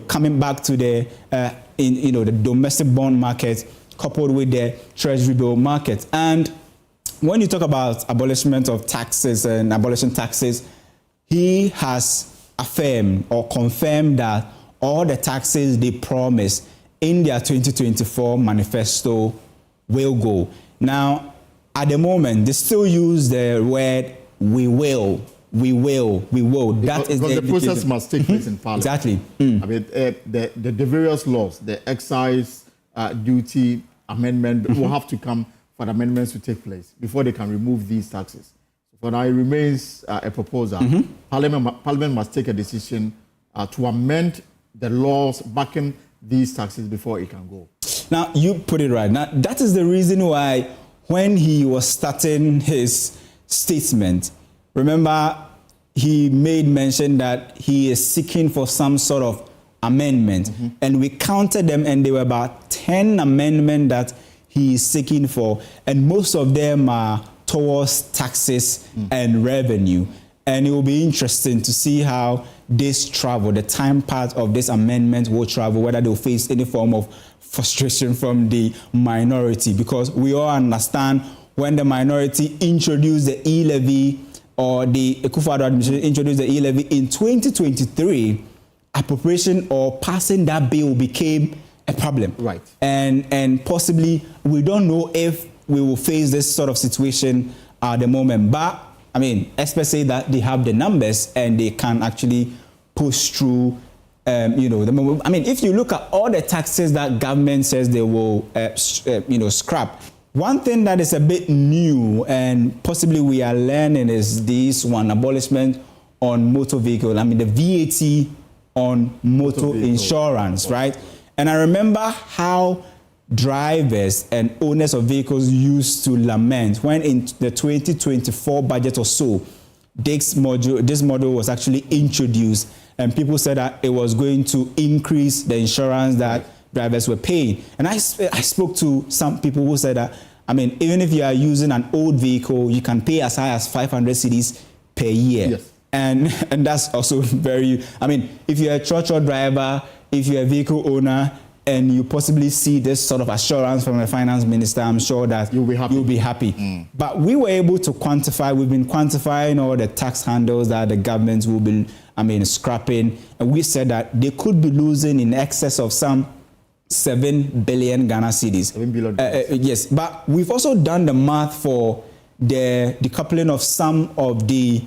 coming back to the, the domestic bond market coupled with the treasury bill market. And when you talk about abolishment of taxes and abolishing taxes, he has affirmed or confirmed that all the taxes they promised in their 2024 manifesto will go. Now, at the moment, they still use the word "we will." We will. That is because the process must take place in Parliament. Exactly. I mean, the various laws, the excise duty amendment will have to come for the amendments to take place before they can remove these taxes. So for now, it remains a proposal. Parliament must take a decision to amend the laws backing these taxes before it can go. Now, you put it right. Now, that is the reason why when he was starting his statement, remember, he made mention that he is seeking for some sort of amendment. And we counted them, and there were about 10 amendments that he is seeking for. And most of them are towards taxes and revenue. And it will be interesting to see how this travel, the time part of this amendment will travel, whether they'll face any form of frustration from the minority, because we all understand when the minority introduced the e-levy, or the Akufo-Addo administration introduced the e-levy in 2023, appropriation or passing that bill became a problem. Right. And possibly we don't know if we will face this sort of situation at the moment. But I mean, experts say that they have the numbers and they can actually push through. I mean, if you look at all the taxes that government says they will, scrap, one thing that is a bit new and possibly we are learning is this one, abolishment on motor vehicle. I mean, the VAT on motor insurance, right? And I remember how drivers and owners of vehicles used to lament when in the 2024 budget or so, this model was actually introduced, and people said that it was going to increase the insurance that drivers were paying. And I spoke to some people who said that, I mean, even if you are using an old vehicle, you can pay as high as 500 cedis per year. Yes. And that's also very, I mean, if you're a trotro driver, if you're a vehicle owner, and you possibly see this sort of assurance from the finance minister, I'm sure that you'll be happy. But we were able to quantify, we've been quantifying all the tax handles that the government will be, scrapping. And we said that they could be losing in excess of some 7 billion Ghana cedis. 7 billion. Yes, but we've also done the math for the decoupling of some of the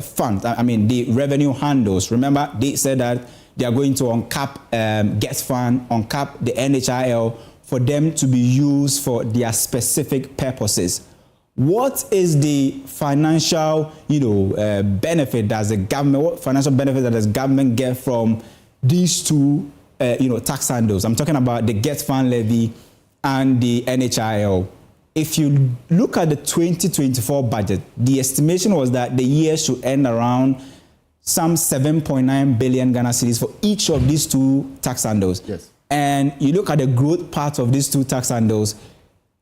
funds, the revenue handles. Remember, they said that they are going to uncap GET Fund, uncap the NHIL for them to be used for their specific purposes. What is the financial, benefit does the government? What financial benefit does the government get from these two, tax handles? I'm talking about the GET Fund levy and the NHIL. If you look at the 2024 budget, the estimation was that the year should end around some 7.9 billion Ghana cedis for each of these two tax handles. Yes. And you look at the growth part of these two tax handles,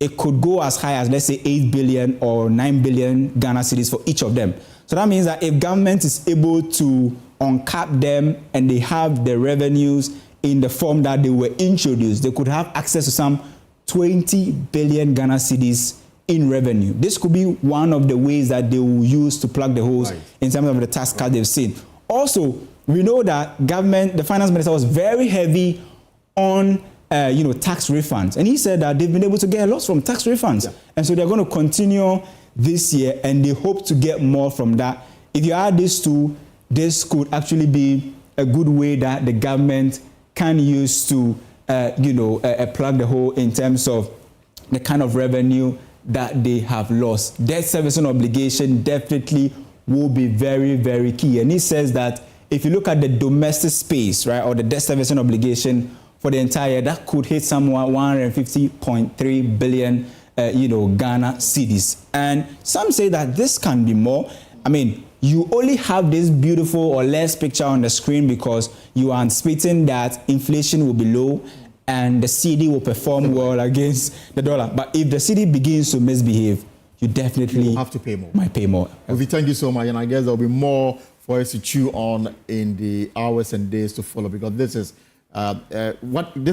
it could go as high as, let's say, 8 billion or 9 billion Ghana cedis for each of them. So that means that if government is able to uncap them and they have the revenues in the form that they were introduced, they could have access to some 20 billion Ghana cedis in revenue. This could be one of the ways that they will use to plug the holes in terms of the tax cut they've seen. Also, we know that the finance minister was very heavy on tax refunds. And he said that they've been able to get a lot from tax refunds. Yeah. And so they're going to continue this year and they hope to get more from that. If you add these two, this could actually be a good way that the government can use to plug the hole in terms of the kind of revenue that they have lost. Debt servicing obligation definitely will be very, very key. And he says that if you look at the domestic space, right, or the debt servicing obligation for the entire year, that could hit somewhere 150.3 billion, Ghana cedis. And some say that this can be more. I mean, you only have this beautiful or less picture on the screen because you are anticipating that inflation will be low and the cedi will perform well against the dollar. But if the cedi begins to misbehave, you definitely have to pay more. Might pay more. We thank you so much, and I guess there'll be more for us to chew on in the hours and days to follow, because this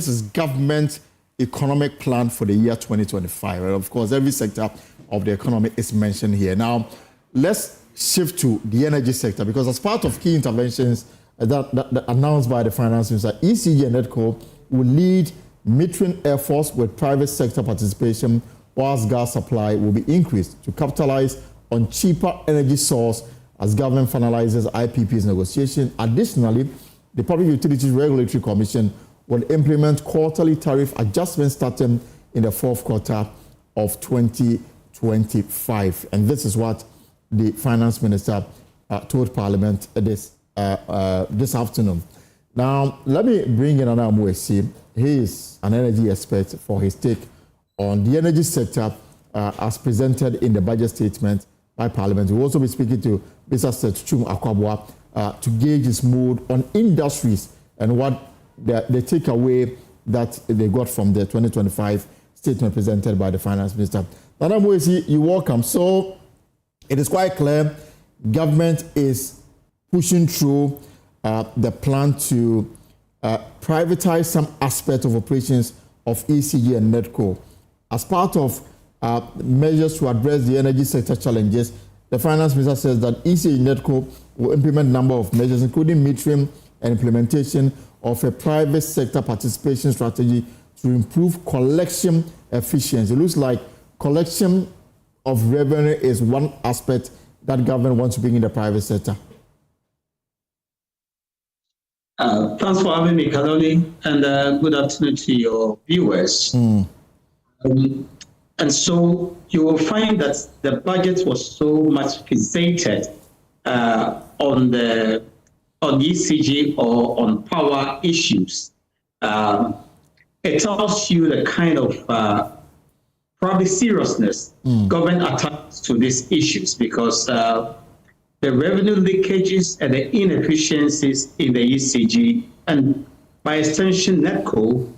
is government economic plan for the year 2025. And of course, every sector of the economy is mentioned here. Now, let's shift to the energy sector, because as part of key interventions that announced by the finance minister, ECG and NEDCO will lead metering efforts with private sector participation, whilst gas supply will be increased to capitalize on cheaper energy source as government finalizes IPP's negotiation. Additionally, the Public Utilities Regulatory Commission will implement quarterly tariff adjustments starting in the fourth quarter of 2025. And this is what the finance minister told Parliament this afternoon. Now, let me bring in Anna Mwesi. He is an energy expert for his take on the energy sector as presented in the budget statement by Parliament. We'll also be speaking to Mr. Setchum Akwabwa to gauge his mood on industries and what the takeaway that they got from the 2025 statement presented by the finance minister. Anna Mwesi, you're welcome. So, it is quite clear government is pushing through the plan to privatize some aspect of operations of ECG and NEDCO. As part of measures to address the energy sector challenges, the finance minister says that ECG and NEDCO will implement a number of measures, including metering and implementation of a private sector participation strategy to improve collection efficiency. It looks like collection of revenue is one aspect that government wants to bring in the private sector. Thanks for having me, Kaloni, and good afternoon to your viewers. And so you will find that the budget was so much fixated on ECG or on power issues. It tells you the kind of probably seriousness government attaches to these issues, because the revenue leakages and the inefficiencies in the ECG, and by extension NEDCO,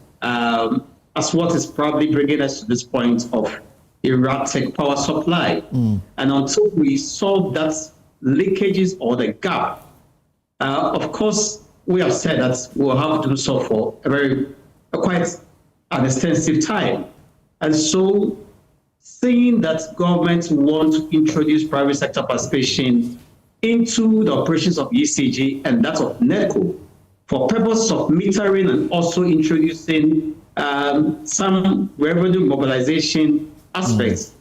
as what is probably bringing us to this point of erratic power supply. And until we solve that leakages or the gap, of course, we have said that we'll have to do so for quite an extensive time. And so saying that government want to introduce private sector participation into the operations of ECG and that of NEDCO for purpose of metering and also introducing some revenue mobilization aspects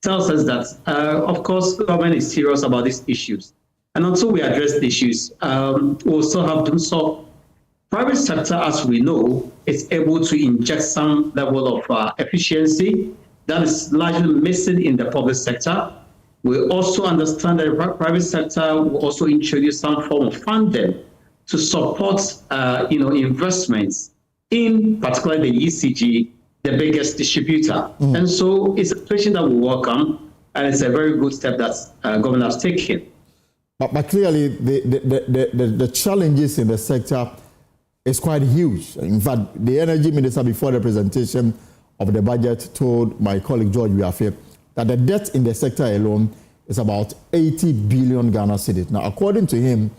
tells us that, of course, government is serious about these issues. And until we address the issues, we'll still have to solve. Private sector, as we know, is able to inject some level of efficiency that is largely missing in the public sector. We also understand that the private sector will also introduce some form of funding to support, investments in particularly the ECG, the biggest distributor. And so it's a situation that we welcome, and it's a very good step that government has taken. But clearly, the challenges in the sector is quite huge. In fact, the energy minister before the presentation of the budget told my colleague George Wiafe that the debt in the sector alone is about 80 billion Ghana cedis. Now, according to him,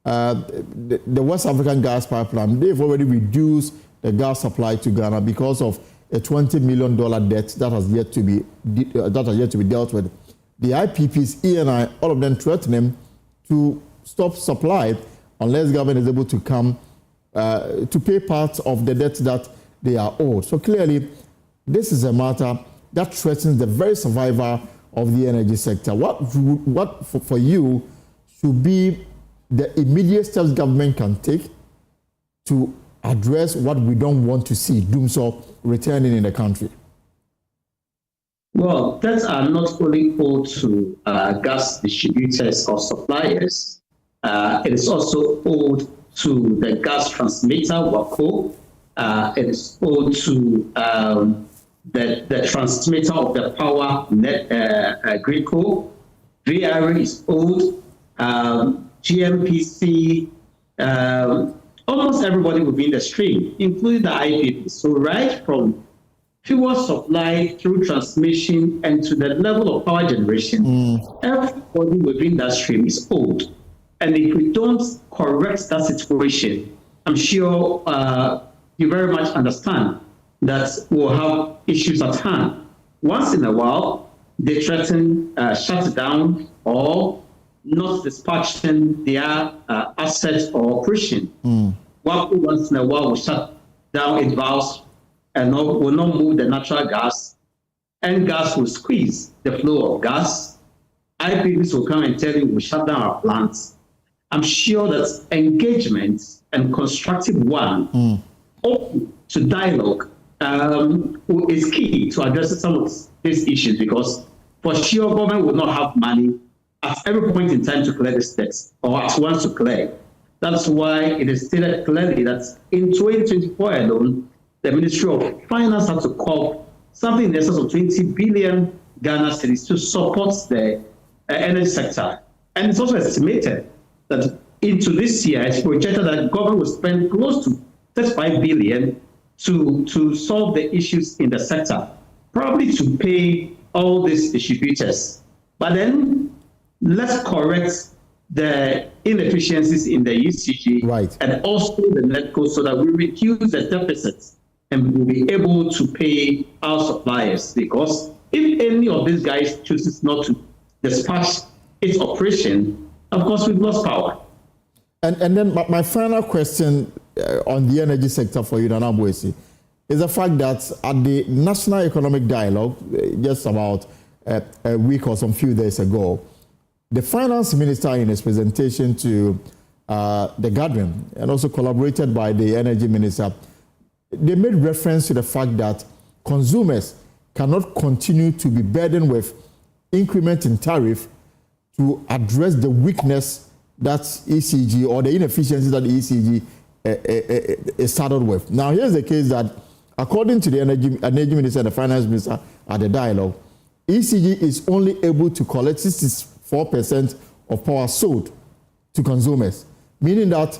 the West African gas pipeline, they've already reduced the gas supply to Ghana because of a $20 million debt that has yet to be dealt with. The IPPs, ENI, all of them threaten him to stop supply unless government is able to come to pay part of the debt that they are owed. So clearly, this is a matter that threatens the very survival of the energy sector. What for you should be the immediate steps government can take to address what we don't want to see, doomsday returning in the country? Well, debts are not only owed to gas distributors or suppliers. It is also owed to the gas transmitter, WACO. It is owed to the transmitter of the power net, GRIDCO. VRA is owed, GMPC, almost everybody within the stream, including the IPP. So right from fuel supply through transmission and to the level of power generation, everybody within that stream is owed. And if we don't correct that situation, I'm sure you very much understand that we'll have issues at hand. Once in a while, they threaten shut down or not dispatching their assets or operation. Once in a while will shut down its valves and will not move the natural gas, and gas will squeeze the flow of gas. IPPs will come and tell you we'll shut down our plants. I'm sure that engagement and constructive one, open to dialogue, is key to addressing some of these issues, because for sure government will not have money at every point in time to clear this debts or at once to clear. That's why it is stated clearly that in 2024 alone, the Ministry of Finance had to call something in excess of 20 billion Ghana cedis to support the energy sector. And it's also estimated that into this year, it's projected that government will spend close to 35 billion to solve the issues in the sector, probably to pay all these distributors. But then let's correct the inefficiencies in the ECG and also the NETCO so that we reduce the deficits and we'll be able to pay our suppliers. Because if any of these guys chooses not to dispatch its operation, of course, we've lost power. And then my final question on the energy sector for you, Nana Boesi, is the fact that at the National Economic Dialogue, just about a week or some few days ago, the finance minister in his presentation to the gathering, and also collaborated by the energy minister, they made reference to the fact that consumers cannot continue to be burdened with increment in tariff to address the weakness that ECG or the inefficiencies that the ECG is saddled with. Now, here's the case that according to the energy minister and the finance minister at the dialogue, ECG is only able to collect 64% of power sold to consumers, meaning that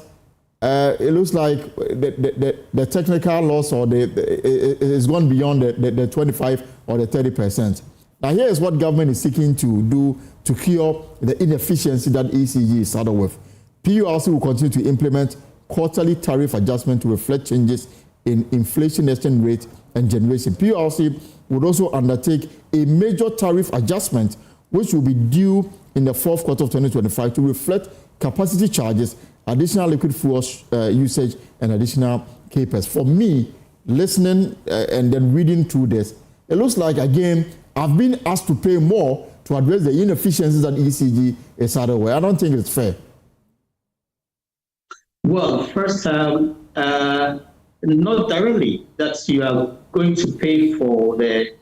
it looks like the technical loss or is gone beyond the 25 or the 30%. Now, here is what government is seeking to do to cure the inefficiency that ECG is saddled with. PURC will continue to implement quarterly tariff adjustment to reflect changes in inflation exchange rate and generation. PURC would also undertake a major tariff adjustment, which will be due in the fourth quarter of 2025 to reflect capacity charges, additional liquid fuel usage, and additional CAPEX. For me, listening and then reading through this, it looks like, again, I've been asked to pay more to address the inefficiencies that ECG is saddled with. I don't think it's fair. Well, first, not directly that you are going to pay for the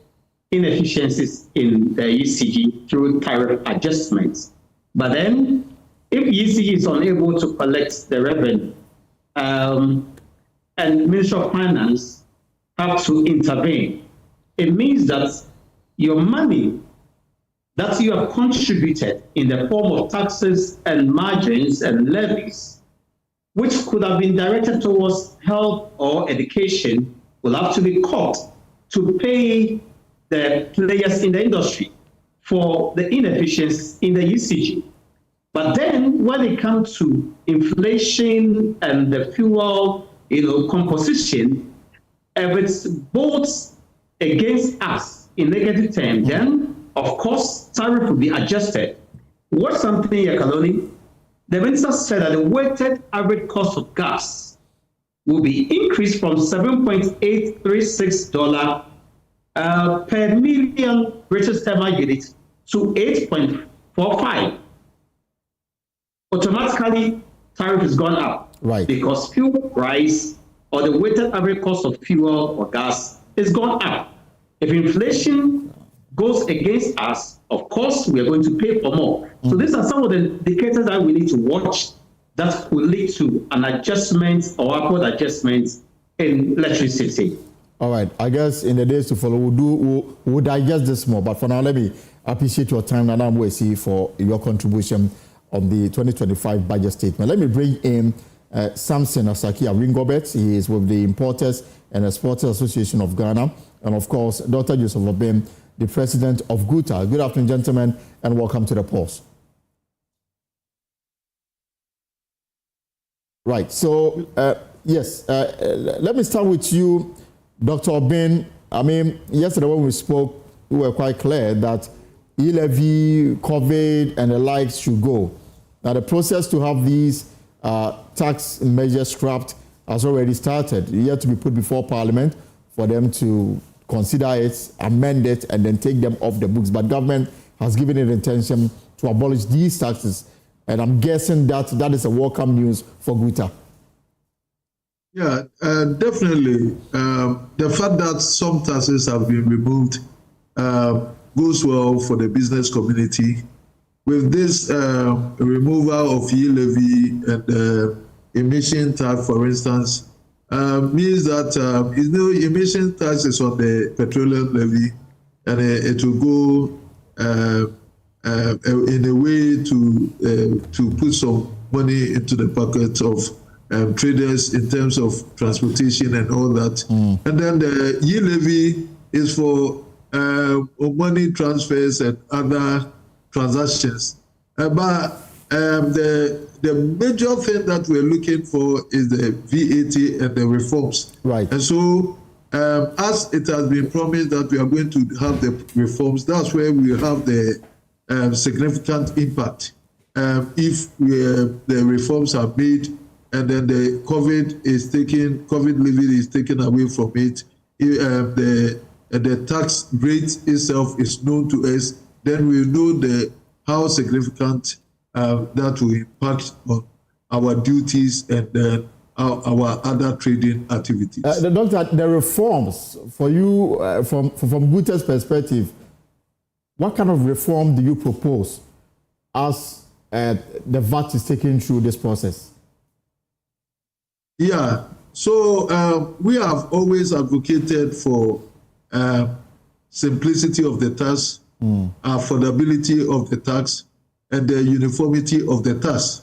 inefficiencies in the ECG through tariff adjustments. But then, if ECG is unable to collect the revenue, and Ministry of Finance have to intervene, it means that your money that you have contributed in the form of taxes and margins and levies, which could have been directed towards health or education, will have to be cut to pay the players in the industry for the inefficiencies in the ECG. But then when it comes to inflation and the fuel, composition, if it's both against us in negative terms, then of course tariff will be adjusted. What's something, Yakaloni? The minister said that the weighted average cost of gas will be increased from $7.836 per million British thermal units to 8.45. Automatically, tariff has gone up, because fuel price or the weighted average cost of fuel or gas is gone up. If inflation goes against us, of course, we are going to pay for more. So these are some of the indicators that we need to watch that will lead to an adjustment or upward adjustment in electricity. All right. I guess in the days to follow, we'll digest this more. But for now, let me appreciate your time, Nana Mwesi, for your contribution on the 2025 budget statement. Let me bring in Samson Asaki Aringobet. He is with the Importers and Exporters Association of Ghana. And of course, Dr. Joseph Obem, the president of GUTA. Good afternoon, gentlemen, and welcome to the pause. Right. So, yes, let me start with you, Dr. Obem. I mean, yesterday when we spoke, we were quite clear that e-levy, COVID, and the likes should go. Now, the process to have these tax measures scrapped has already started. Yet to be put before Parliament for them to consider it, amend it, and then take them off the books. But government has given it intention to abolish these taxes. And I'm guessing that is a welcome news for GUTA. Yeah, definitely. The fact that some taxes have been removed goes well for the business community. With this removal of e-levy and emission tax, for instance, means that emission tax is on the petroleum levy, and it will go in a way to put some money into the pocket of traders in terms of transportation and all that. And then the e-levy is for money transfers and other transactions. The major thing that we're looking for is the VAT and the reforms. Right. And so, as it has been promised that we are going to have the reforms, that's where we have the significant impact. If the reforms are made and then the COVID levy is taken away from it, the tax rate itself is known to us, then we know how significant that will impact on our duties and our other trading activities. Doctor, the reforms for you, from Guterres' perspective, what kind of reform do you propose as the VAT is taken through this process? Yeah, so we have always advocated for simplicity of the tax, affordability of the tax, and the uniformity of the tax.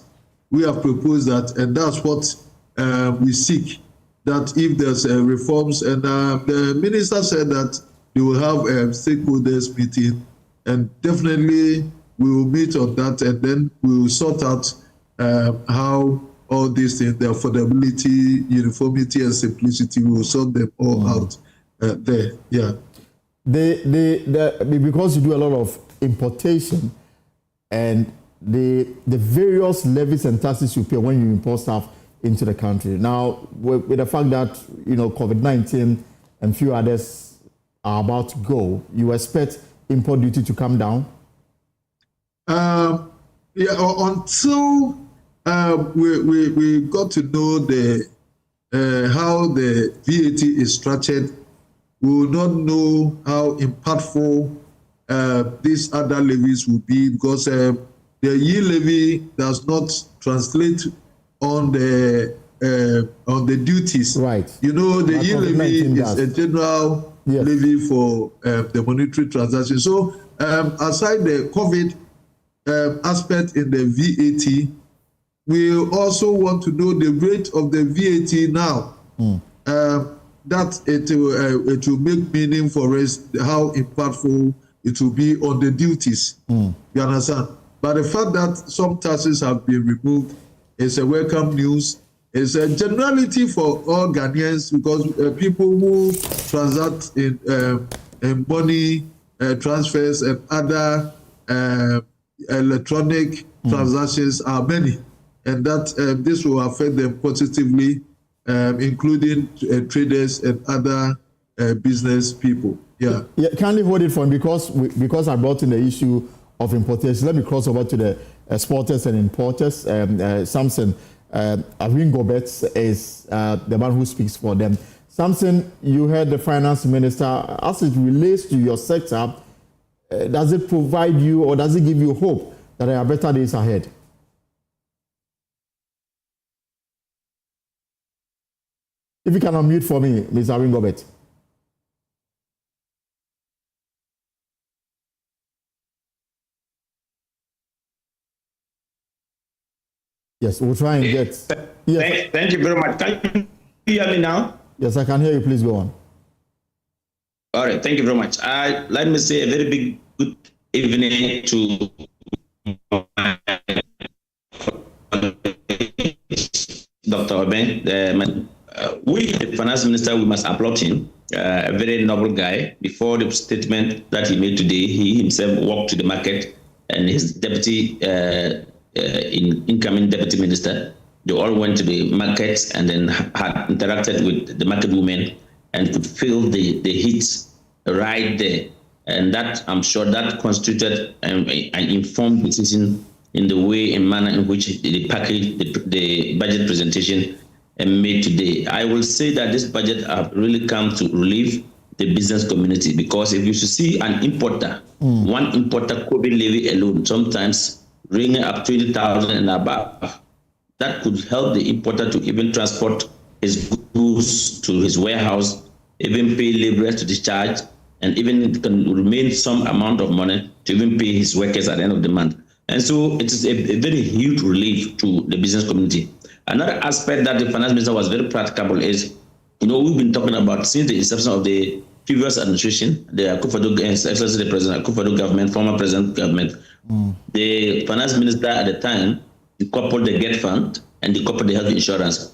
We have proposed that, and that's what we seek, that if there's reforms, and the minister said that they will have a stakeholders meeting, and definitely we will meet on that, and then we will sort out how all these things, the affordability, uniformity, and simplicity, we will sort them all out there. Yeah. Because you do a lot of importation, and the various levies and taxes you pay when you import stuff into the country. Now, with the fact that COVID-19 and few others are about to go, you expect import duty to come down? Until we got to know how the VAT is structured, we will not know how impactful these other levies will be, because the yield levy does not translate on the duties. Right. The yield levy is a general levy for the monetary transaction. So aside the COVID aspect in the VAT, we also want to know the rate of the VAT now. That it will make meaning for us how impactful it will be on the duties. You understand? But the fact that some taxes have been removed is a welcome news. It's a generality for all Ghanaians, because people who transact in money transfers and other electronic transactions are many, and that this will affect them positively, including traders and other business people. Yeah. Kindly hold it for me, because I brought in the issue of importation. Let me cross over to the exporters and importers. Samson Awingobet is the man who speaks for them. Samson, you heard the finance minister. As it relates to your sector, does it provide you, or does it give you hope that there are better days ahead? If you can unmute for me, Ms. Awingobet. Yes, we'll try and get. Yes. Thank you very much. Can you hear me now? Yes, I can hear you. Please go on. All right. Thank you very much. Let me say a very big good evening to Dr. Oben. We, the finance minister, we must applaud him. A very noble guy. Before the statement that he made today, he himself walked to the market, and his deputy. Incoming deputy minister, they all went to the markets and then had interacted with the market women and could feel the heat right there. And that, I'm sure, that constituted an informed decision in the way and manner in which the package, the budget presentation made today. I will say that this budget have really come to relieve the business community, because if you should see an importer, one importer COVID levy alone, sometimes ringing up 20,000 and above, that could help the importer to even transport his goods to his warehouse, even pay laborers to discharge, and even can remain some amount of money to even pay his workers at the end of the month. And so it is a very huge relief to the business community. Another aspect that the finance minister was very practicable is, we've been talking about since the inception of the previous administration, the Akufo-Addo, Excellency the President Akufo-Addo government, former President government, The finance minister at the time decoupled the GET fund and decoupled the health insurance.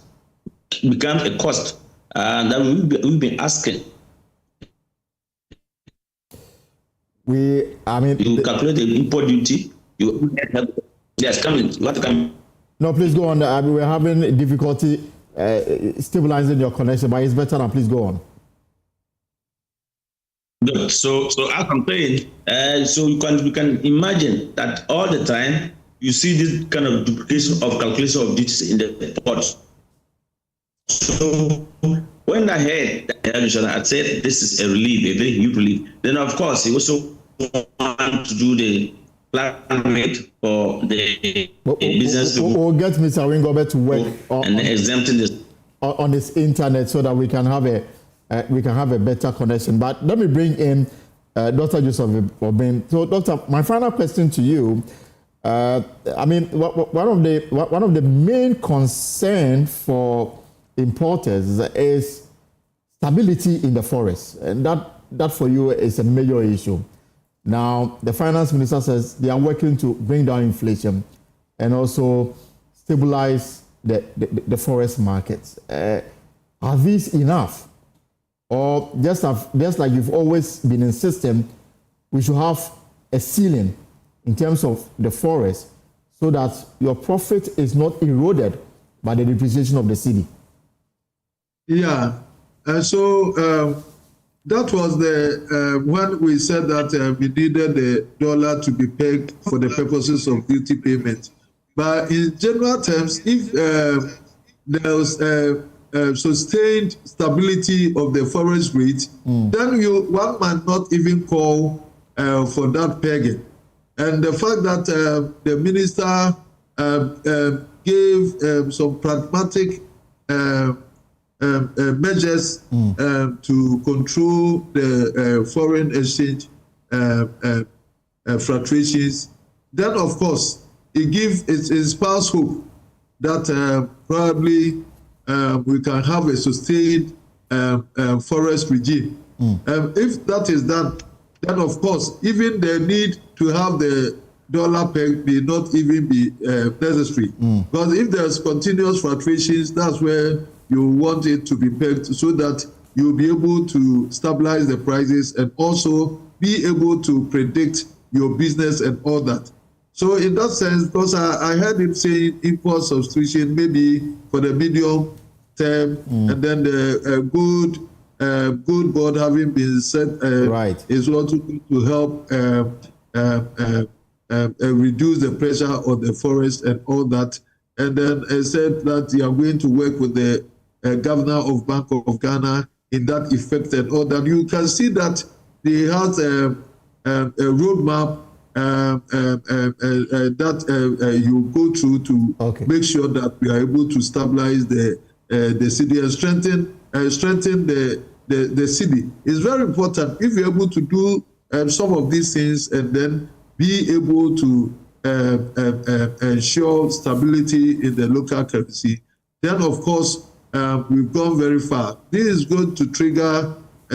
It becomes a cost that we've been asking. You calculate the import duty. Yes, coming. You have to come. No, please go on. We're having difficulty stabilizing your connection, but it's better now. Please go on. Good. So as I'm saying, so you can imagine that all the time you see this kind of duplication of calculation of duties in the port. So when I heard that I said this is a relief, a very huge relief. Then of course he also want to do the plan rate for the business. We'll get Mr. Ringobe to work and exempting this on this internet so that we can have a better connection. But let me bring in Dr. Joseph Obeng. So, Doctor, my final question to you. I mean, one of the main concerns for importers is stability in the forest, and that for you is a major issue. Now, the finance minister says they are working to bring down inflation and also stabilize the forest markets. Are these enough? Or just like you've always been insisting, we should have a ceiling in terms of the forest so that your profit is not eroded by the depreciation of the cedi? Yeah, so that was the when we said that we needed the dollar to be pegged for the purposes of duty payment. But in general terms, if there's sustained stability of the forest rate, then one might not even call for that pegging. And the fact that the minister gave some pragmatic measures to control the foreign exchange fluctuations, then of course it inspires hope that probably we can have a sustained forest regime. If that is done, then of course even the need to have the dollar peg may not even be necessary. Because if there's continuous fluctuations, that's where you want it to be pegged so that you'll be able to stabilize the prices and also be able to predict your business and all that. So in that sense, because I heard him saying import substitution maybe for the medium term, and then the good board having been set is also to help reduce the pressure on the forest and all that. And then I said that they are going to work with the governor of Bank of Ghana in that effect and all that. You can see that they have a roadmap that you go through to make sure that we are able to stabilize the city and strengthen the city. It's very important if you're able to do some of these things and then be able to ensure stability in the local currency, then of course we've gone very far. This is going to trigger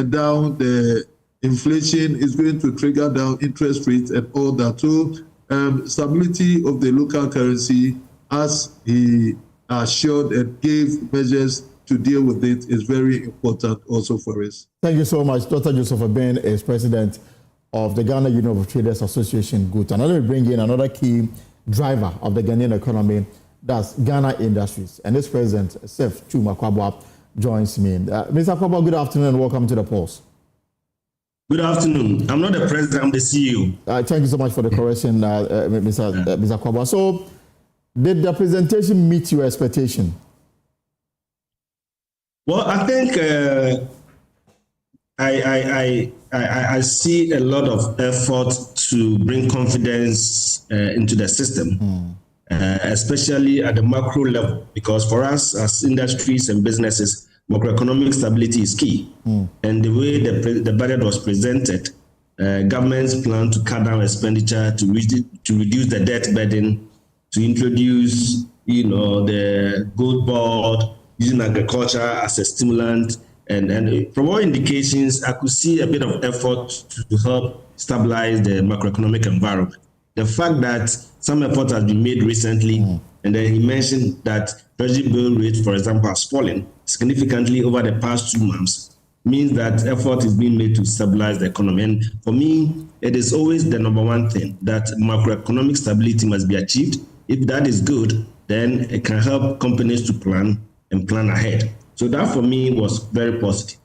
down the inflation, is going to trigger down interest rates and all that. So stability of the local currency, as he assured and gave measures to deal with it, is very important also for us. Thank you so much. Dr. Joseph Obeng is president of the Ghana Union of Traders Association. Good. And let me bring in another key driver of the Ghanaian economy, that's Ghana Industries. And this president, Sef Chuma Kwabwa, joins me. Mr. Kwabwa, good afternoon and welcome to the Pulse. Good afternoon. I'm not the president, I'm the CEO. Thank you so much for the correction, Mr. Kwabwa. So, did the presentation meet your expectation? Well, I think I see a lot of effort to bring confidence into the system, especially at the macro level, because for us as industries and businesses, macroeconomic stability is key. And the way the budget was presented, government's plan to cut down expenditure, to reduce the debt burden, to introduce, the gold board, using agriculture as a stimulant, and from all indications, I could see a bit of effort to help stabilize the macroeconomic environment. the fact that some effort has been made recently, and then he mentioned that treasury bill rate, for example, has fallen significantly over the past 2 months, means that effort is being made to stabilize the economy. And for me, it is always the number one thing, that macroeconomic stability must be achieved. If that is good, then it can help companies to plan and plan ahead. So that for me was very positive.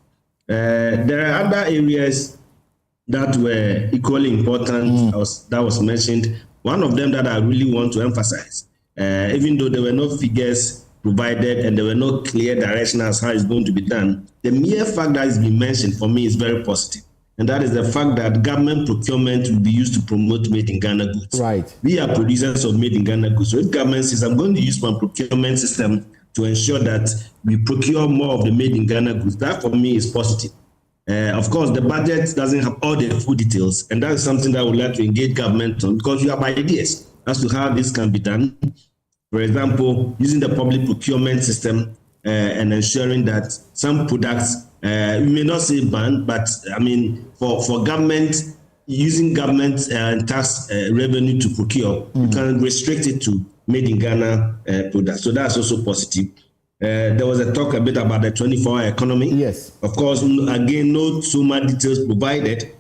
There are other areas that were equally important that was mentioned. One of them that I really want to emphasize, even though there were no figures provided and there were no clear direction as how it's going to be done, the mere fact that it's been mentioned for me is very positive. And that is the fact that government procurement will be used to promote made in Ghana goods. Right. We are producers of made in Ghana goods. So if government says, I'm going to use my procurement system to ensure that we procure more of the made in Ghana goods, that for me is positive. Of course, the budget doesn't have all the full details, and that is something that I would like to engage government on, because we have ideas as to how this can be done. For example, using the public procurement system and ensuring that some products, we may not say ban, but I mean, for government, using government tax revenue to procure, you can restrict it to made in Ghana products. So that's also positive. There was a talk a bit about the 24-hour economy. Yes. Of course, again, not so much details provided,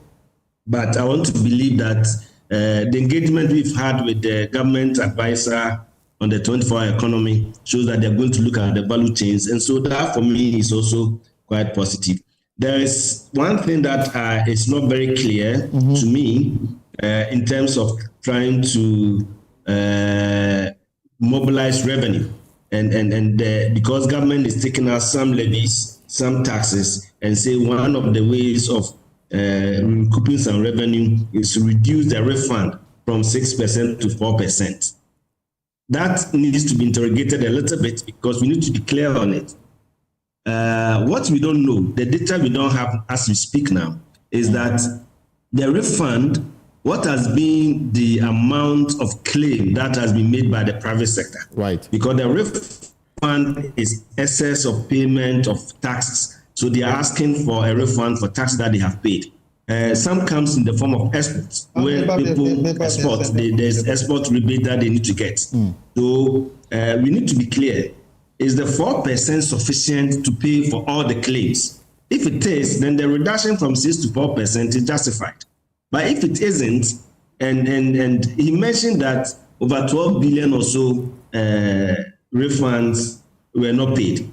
but I want to believe that the engagement we've had with the government advisor on the 24-hour economy shows that they're going to look at the value chains. And so that for me is also quite positive. There is one thing that is not very clear to me in terms of trying to mobilize revenue. And because government is taking out some levies, some taxes, and say one of the ways of recouping some revenue is to reduce the refund from 6% to 4%. That needs to be interrogated a little bit, because we need to be clear on it. What we don't know, the data we don't have as we speak now, is that the refund, what has been the amount of claim that has been made by the private sector? Right. Because the refund is excess of payment of taxes. So they are asking for a refund for taxes that they have paid. Some comes in the form of exports, where people export. There's export rebate that they need to get. So we need to be clear. Is the 4% sufficient to pay for all the claims? If it is, then the reduction from 6 to 4% is justified. But if it isn't, and he mentioned that over 12 billion or so refunds were not paid,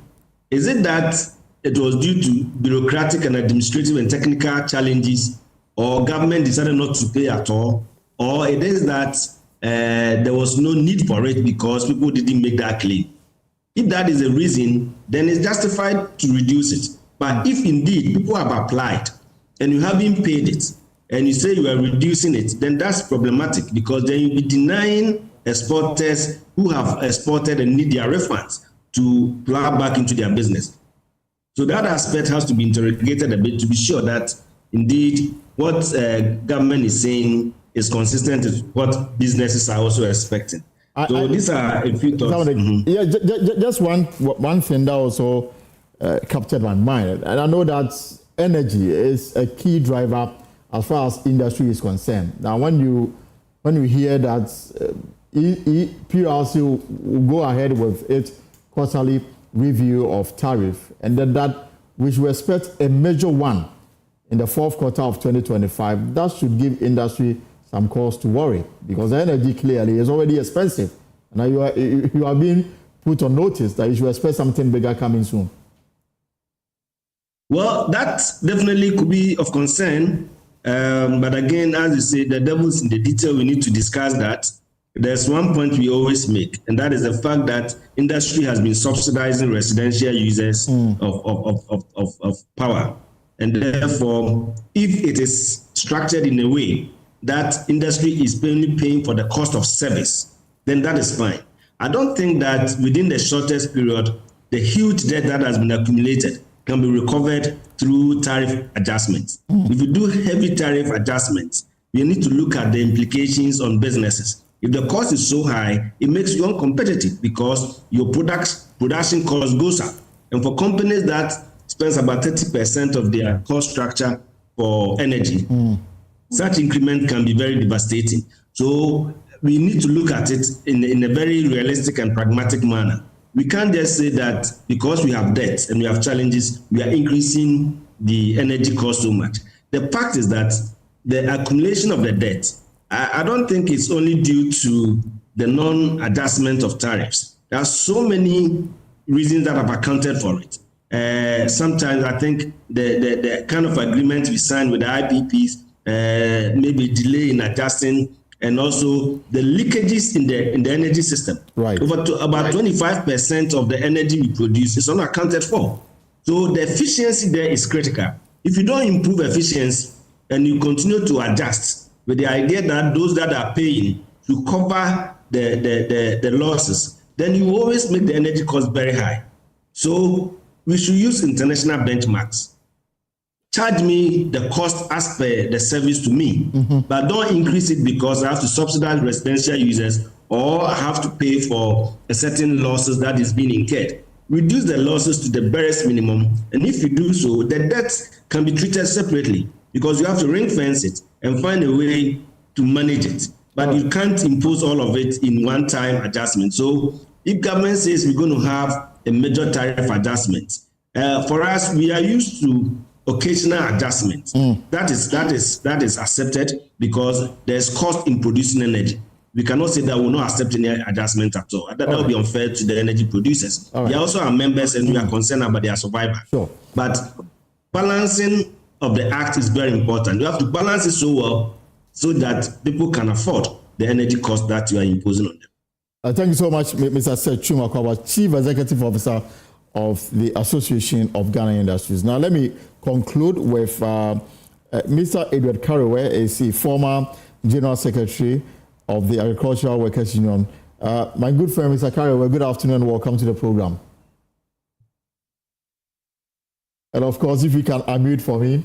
is it that it was due to bureaucratic and administrative and technical challenges, or government decided not to pay at all, or it is that there was no need for it because people didn't make that claim? If that is the reason, then it's justified to reduce it. But if indeed people have applied and you haven't paid it, and you say you are reducing it, then that's problematic, because then you'll be denying exporters who have exported and need their refunds to plow back into their business. So that aspect has to be interrogated a bit to be sure that indeed what government is saying is consistent with what businesses are also expecting. So these are a few thoughts. Yeah, just one thing that also captured my mind, and I know that energy is a key driver as far as industry is concerned. Now, when you hear that PRC will go ahead with its quarterly review of tariff, and then that we should expect a major one in the fourth quarter of 2025, that should give industry some cause to worry, because energy clearly is already expensive. Now you are being put on notice that you should expect something bigger coming soon. Well, that definitely could be of concern. But again, as you say, the devil's in the detail. We need to discuss that. There's one point we always make, and that is the fact that industry has been subsidizing residential users of power. And therefore, if it is structured in a way that industry is only paying for the cost of service, then that is fine. I don't think that within the shortest period, the huge debt that has been accumulated can be recovered through tariff adjustments. If you do heavy tariff adjustments, you need to look at the implications on businesses. If the cost is so high, it makes you uncompetitive because your production cost goes up. And for companies that spends about 30% of their cost structure for energy, such increment can be very devastating. So we need to look at it in a very realistic and pragmatic manner. We can't just say that because we have debts and we have challenges, we are increasing the energy cost so much. The fact is that the accumulation of the debt, I don't think it's only due to the non-adjustment of tariffs. There are so many reasons that have accounted for it. Sometimes I think the kind of agreement we signed with the IPPs, maybe delay in adjusting, and also the leakages in the energy system. Right. About 25% of the energy we produce is unaccounted for. So the efficiency there is critical. If you don't improve efficiency and you continue to adjust with the idea that those that are paying to cover the losses, then you always make the energy cost very high. So we should use international benchmarks. Charge me the cost as per the service to me, but don't increase it because I have to subsidize residential users or I have to pay for a certain losses that is being incurred. Reduce the losses to the barest minimum, and if you do so, the debt can be treated separately because you have to ring fence it and find a way to manage it. But you can't impose all of it in one-time adjustment. So if government says we're going to have a major tariff adjustment, for us, we are used to occasional adjustments. That is accepted because there's cost in producing energy. We cannot say that we'll not accept any adjustment at all. That would be unfair to the energy producers. They also are members and we are concerned about their survival. Sure. But balancing of the act is very important. You have to balance it so well so that people can afford the energy cost that you are imposing on them. Thank you so much, Mr. Seth Chumakwa, Chief Executive Officer of the Association of Ghana Industries. Now, let me conclude with Mr. Edward Karewe, is the former General Secretary of the Agricultural Workers Union. My good friend, Mr. Karewe, good afternoon and welcome to the program. And of course, if you can unmute for me.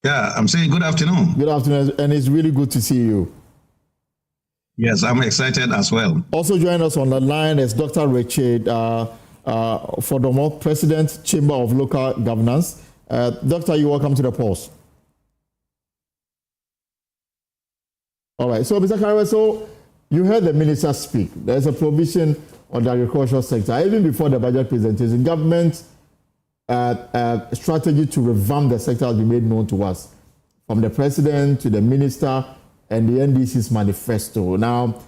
Yeah, I'm saying good afternoon. Good afternoon, and it's really good to see you. Yes, I'm excited as well. Also joining us on the line is Dr. Richard Fodomo, President, Chamber of Local Governance. Doctor, you're welcome to the pulse. All right, so Mr. Karewe, so you heard the minister speak. There's a provision on the agricultural sector. Even before the budget presentation, government strategy to revamp the sector has been made known to us, from the president to the minister and the NDC's manifesto. Now,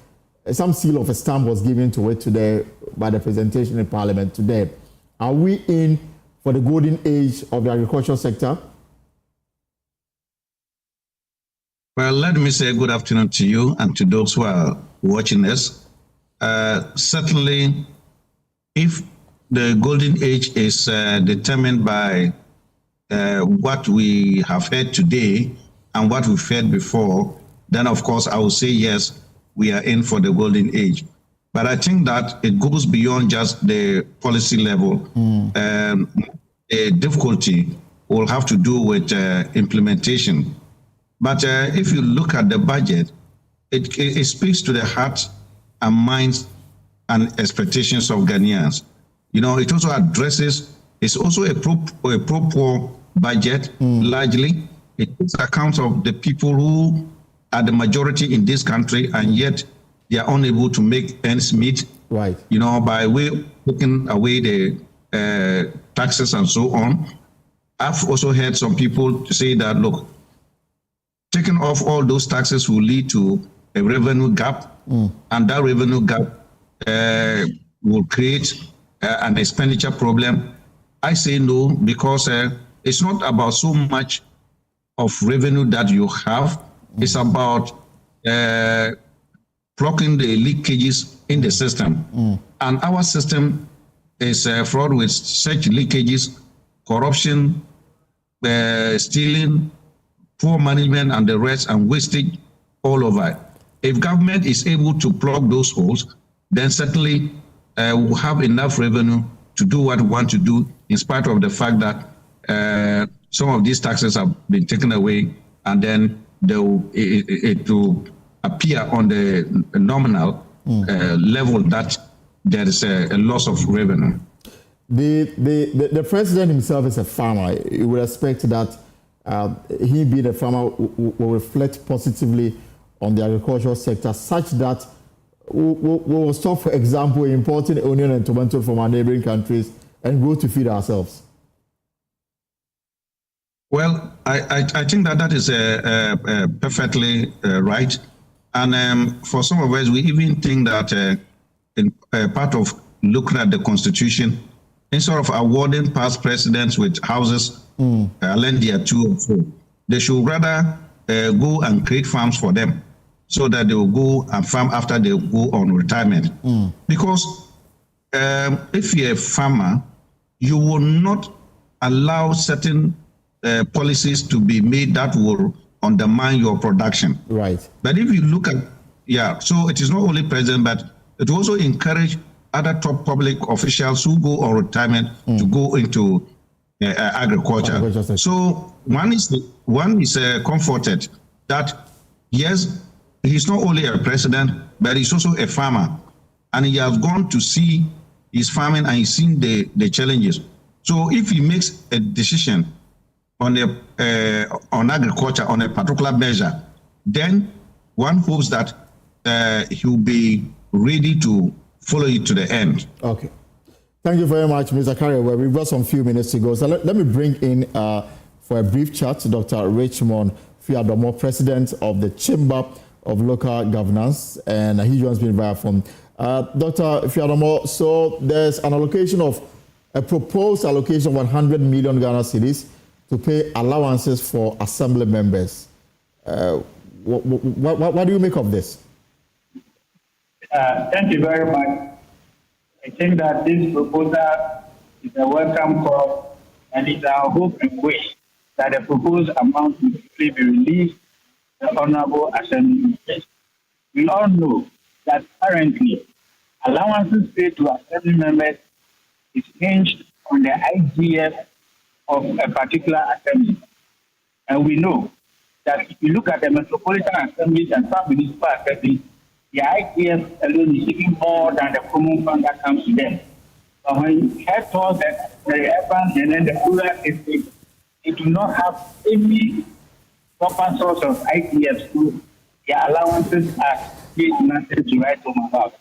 some seal of a stamp was given to it today by the presentation in Parliament today. Are we in for the golden age of the agricultural sector? Well, let me say good afternoon to you and to those who are watching us. Certainly, if the golden age is determined by what we have heard today and what we've heard before, then of course I will say yes, we are in for the golden age. But I think that it goes beyond just the policy level. The difficulty will have to do with implementation. But if you look at the budget, it speaks to the heart and minds and expectations of Ghanaians. You know, it also addresses, it's also a pro-poor budget, largely. It takes account of the people who are the majority in this country, and yet they are unable to make ends meet. Right. You know, by way of taking away the taxes and so on. I've also heard some people say that, look, taking off all those taxes will lead to a revenue gap, and that revenue gap will create an expenditure problem. I say no, because it's not about so much of revenue that you have. It's about blocking the leakages in the system. And our system is fraught with such leakages, corruption, stealing, poor management and the rest, and wastage all over. If government is able to plug those holes, then certainly we'll have enough revenue to do what we want to do, in spite of the fact that some of these taxes have been taken away, and then it will appear on the nominal level that there is a loss of revenue. The president himself is a farmer. You would expect that he being a farmer will reflect positively on the agricultural sector, such that we will stop, for example, importing onion and tomato from our neighboring countries and go to feed ourselves? Well, I think that is perfectly right. And for some of us, we even think that in part of looking at the Constitution, instead of awarding past presidents with houses, lend their 2 or 4, they should rather go and create farms for them so that they will go and farm after they go on retirement. Because if you're a farmer, you will not allow certain policies to be made that will undermine your production. Right. But if you look at, so it is not only president, but it will also encourage other top public officials who go on retirement to go into agriculture. So one is comforted that, yes, he's not only a president, but he's also a farmer. And he has gone to see his farming and he's seen the challenges. So if he makes a decision on agriculture on a particular measure, then one hopes that he'll be ready to follow it to the end. Okay. Thank you very much, Mr. Carrier. Well, we've got some few minutes to go. So let me bring in for a brief chat Dr. Richmond Fiadomo, President of the Chamber of Local Governance, and he joins me via phone. Dr. Fiadomo, so there's an allocation of a proposed allocation of 100 million Ghana cedis to pay allowances for assembly members. What do you make of this? Thank you very much. I think that this proposal is a welcome call, and it's our hope and wish that the proposed amount will quickly be released to the Honorable Assembly members. We all know that currently allowances paid to Assembly members is hinged on the IGF of a particular assembly. And we know that if you look at the metropolitan assemblies and some municipal assemblies, the IGF alone is even more than the common fund that comes to them. But when you head towards the urban and then the rural estate, they do not have any proper source of IGF, so their allowances are nothing to write home about.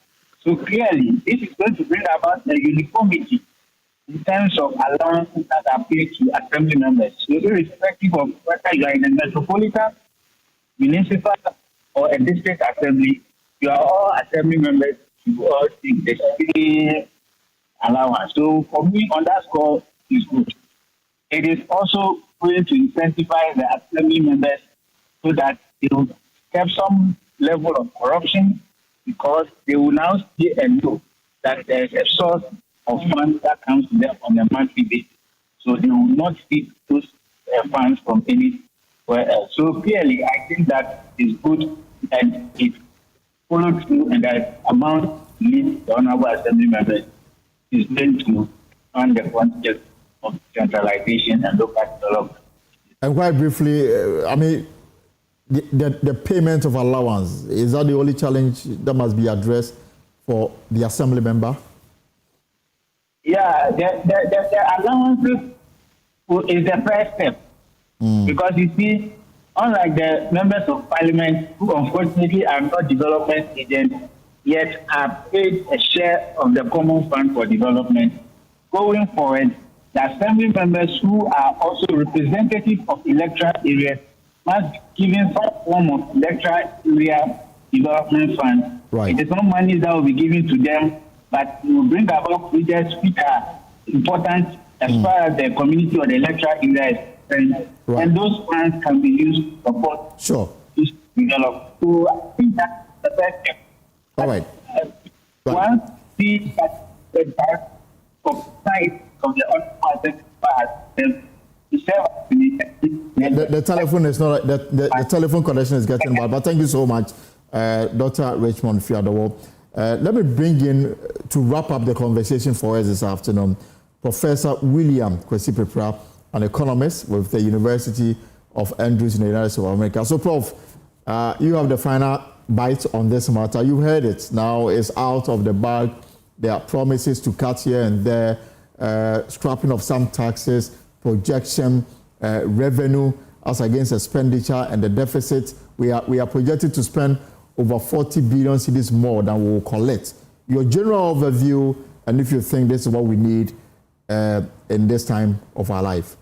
So clearly, this is going to bring about a uniformity in terms of allowances that are paid to assembly members. So irrespective of whether you are in a metropolitan, municipal, or a district assembly, you are all assembly members, you all take the same allowance. So for me, on that score, is good. It is also going to incentivize the assembly members so that they will have some level of corruption, because they will now see and know that there is a source of funds that comes to them on a monthly basis. So they will not seek those funds from anywhere else. So clearly, I think that is good, and it followed through, and that amount leads the Honorable Assembly members is going to fund the concept of centralization and local development. And quite briefly, I mean, the payment of allowance, is that the only challenge that must be addressed for the assembly member? Yeah, the allowances is the first step. Because you see, unlike the members of parliament who unfortunately are not development agents, yet are paid a share of the common fund for development, going forward, the assembly members who are also representative of electoral areas must be given some form of electoral area development fund. Right. It is not money that will be given to them, but it will bring about projects which are important as far as the community or the electoral area is concerned. Right. And those funds can be used to support this development. So I think that's the best step. All right. Once the back of sight of the other the telephone is not the telephone connection is getting bad, but thank you so much, Dr. Richmond Fiadomo. Let me bring in, to wrap up the conversation for us this afternoon, Professor William Kwesi-Prepra, an economist with the University of Andrews in the United States of America. So, Prof, you have the final bite on this matter. You heard it. Now it's out of the bag. There are promises to cut here and there, scrapping of some taxes, projection, revenue as against expenditure and the deficit. We are projected to spend over 40 billion cedis more than we will collect. Your general overview, and if you think this is what we need in this time of our life.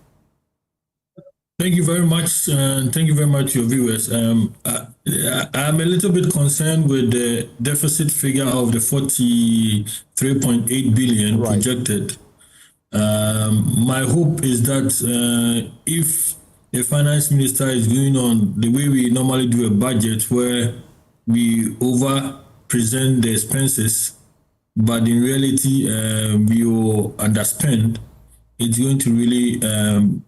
Thank you very much, and thank you very much, your viewers. I'm a little bit concerned with the deficit figure of the 43.8 billion projected. My hope is that if the finance minister is going on the way we normally do a budget, where we over-present the expenses, but in reality we will underspend, it's going to really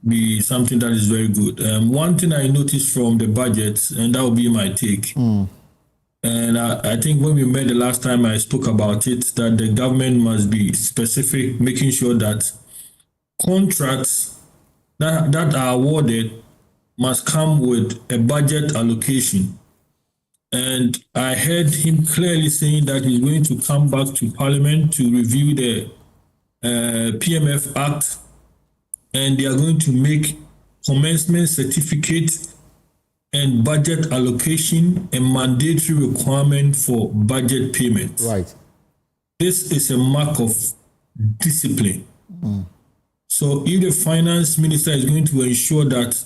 be something that is very good. One thing I noticed from the budget, and that will be my take, and I think when we met the last time I spoke about it, that the government must be specific, making sure that contracts that are awarded must come with a budget allocation. And I heard him clearly saying that he's going to come back to Parliament to review the PMF Act, and they are going to make commencement certificate and budget allocation a mandatory requirement for budget payments. Right. This is a mark of discipline. So if the finance minister is going to ensure that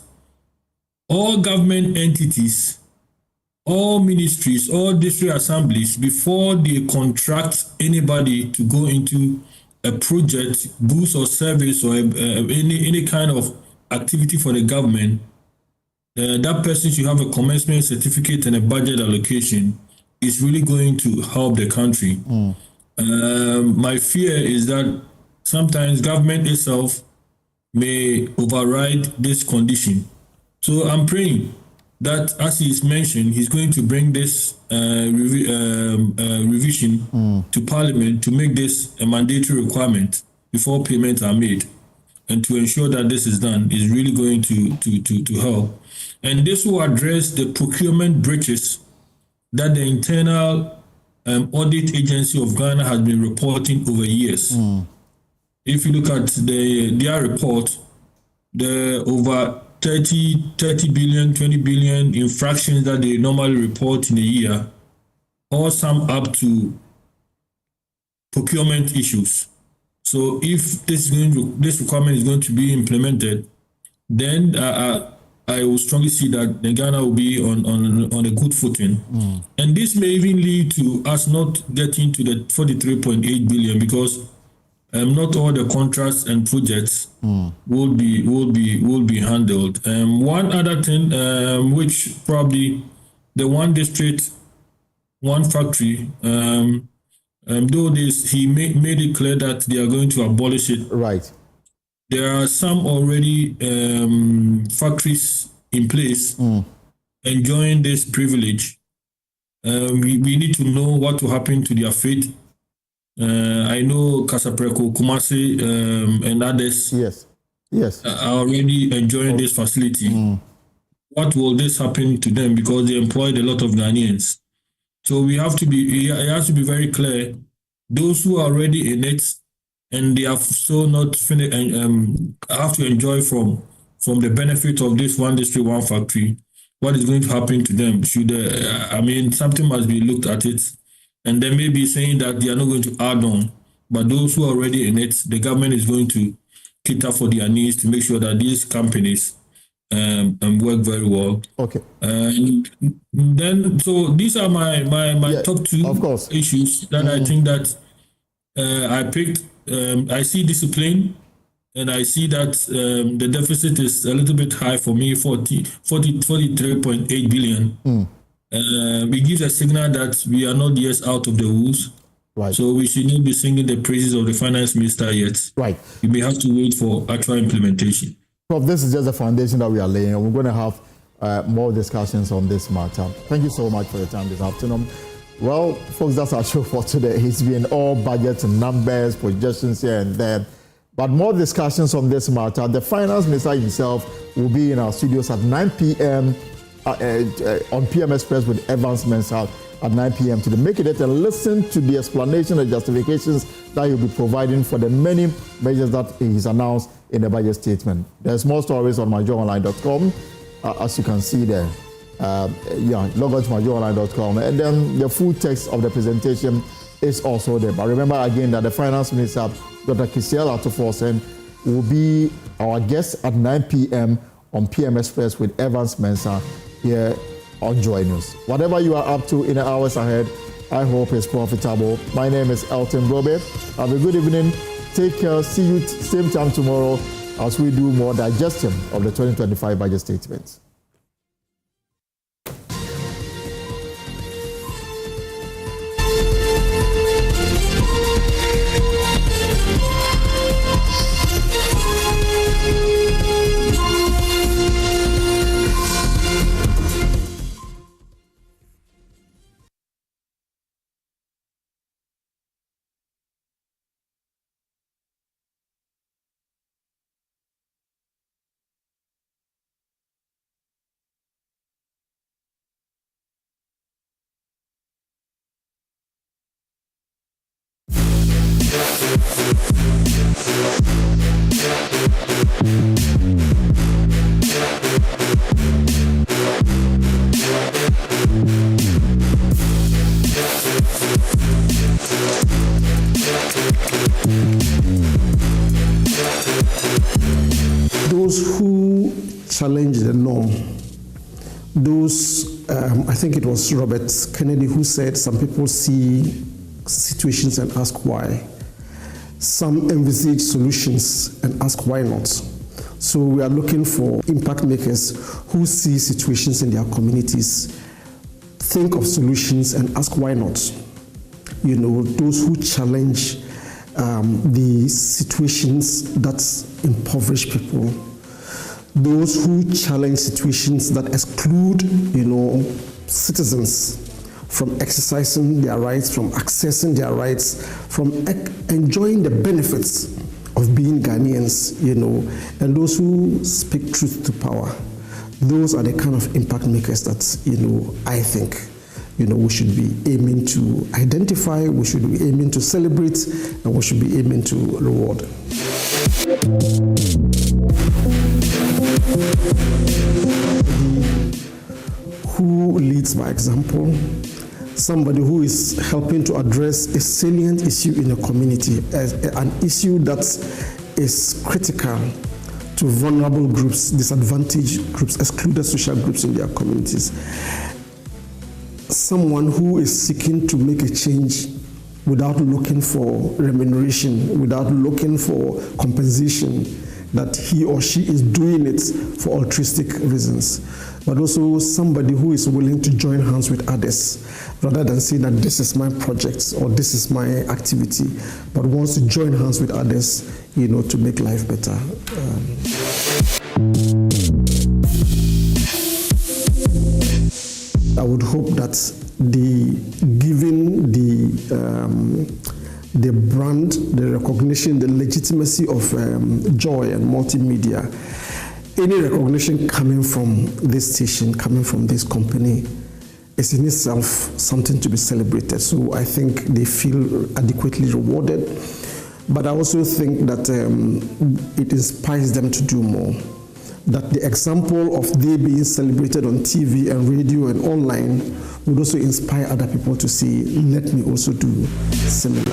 all government entities, all ministries, all district assemblies, before they contract anybody to go into a project, goods or service, or any kind of activity for the government, that person should have a commencement certificate and a budget allocation. Is really going to help the country. My fear is that sometimes government itself may override this condition. So I'm praying that, as he's mentioned, he's going to bring this revision to Parliament to make this a mandatory requirement before payments are made, and to ensure that this is done is really going to help. And this will address the procurement breaches that the internal audit agency of Ghana has been reporting over years. If you look at their report, the over 30 billion, 20 billion infractions that they normally report in a year, all sum up to procurement issues. So if this requirement is going to be implemented, then I will strongly see that Ghana will be on a good footing. And this may even lead to us not getting to the 43.8 billion, because not all the contracts and projects will be handled. One other thing, which probably the one district, one factory, though he made it clear that they are going to abolish it. Right. There are some already factories in place enjoying this privilege. We need to know what will happen to their fate. I know Casapreco, Kumasi, and others are already enjoying this facility. What will this happen to them? Because they employed a lot of Ghanaians. So it has to be very clear. Those who are already in it and they have still not finished, have to enjoy from the benefit of this one district, one factory. What is going to happen to them? Something must be looked at it. And they may be saying that they are not going to add on, but those who are already in it, the government is going to cater for their needs to make sure that these companies work very well. Okay. And then, so these are my top two issues that I think that I picked. I see discipline, and I see that the deficit is a little bit high for me, 43.8 billion. It gives a signal that we are not yet out of the woods. Right. So we should not be singing the praises of the finance minister yet. Right. We may have to wait for actual implementation. Prof, this is just the foundation that we are laying, and we're going to have more discussions on this matter. Thank you so much for your time this afternoon. Well, folks, that's our show for today. It's been all budgets and numbers, projections here and there, but more discussions on this matter. The finance minister himself will be in our studios at 9 p.m. On PM Express with Evans Mensah at 9 p.m. to make it and listen to the explanation and justifications that he'll be providing for the many measures that he's announced in the budget statement. There's more stories on myjoyonline.com. as you can see there. Log on to myjoyonline.com, and then the full text of the presentation is also there. But remember again that the Finance Minister, Dr. Cassiel Ato Forson, will be our guest at 9 p.m. on PM Express with Evans Mensah here on JoyNews. Whatever you are up to in the hours ahead, I hope it's profitable. My name is Elton Brobe. Have a good evening. Take care. See you same time tomorrow as we do more digestion of the 2025 budget statements. Those who challenge the norm, I think it was Robert Kennedy who said some people see situations and ask why. Some envisage solutions and ask why not. So we are looking for impact makers who see situations in their communities, think of solutions and ask why not. Those who challenge the situations that impoverish people, those who challenge situations that exclude, citizens from exercising their rights, from accessing their rights, from enjoying the benefits of being Ghanaians, and those who speak truth to power. Those are the kind of impact makers that, I think, we should be aiming to identify, we should be aiming to celebrate, and we should be aiming to reward. Who leads by example? Somebody who is helping to address a salient issue in a community, an issue that is critical to vulnerable groups, disadvantaged groups, excluded social groups in their communities. Someone who is seeking to make a change without looking for remuneration, without looking for compensation, that he or she is doing it for altruistic reasons. But also somebody who is willing to join hands with others, rather than say that this is my project or this is my activity, but wants to join hands with others, to make life better. I would hope that given the brand, the recognition, the legitimacy of Joy and multimedia, any recognition coming from this station, coming from this company, is in itself something to be celebrated. So I think they feel adequately rewarded. But I also think that it inspires them to do more. That the example of they being celebrated on TV and radio and online would also inspire other people to say, let me also do similar.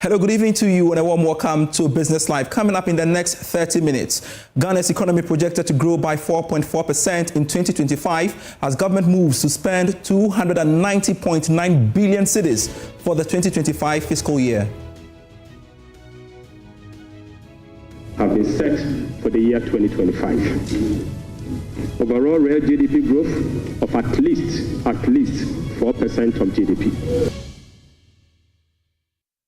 Hello, good evening to you and a warm welcome to Business Live. Coming up in the next 30 minutes, Ghana's economy projected to grow by 4.4% in 2025 as government moves to spend 290.9 billion cedis for the 2025 fiscal year. Have been set for the year 2025. Overall real GDP growth of at least 4% of GDP.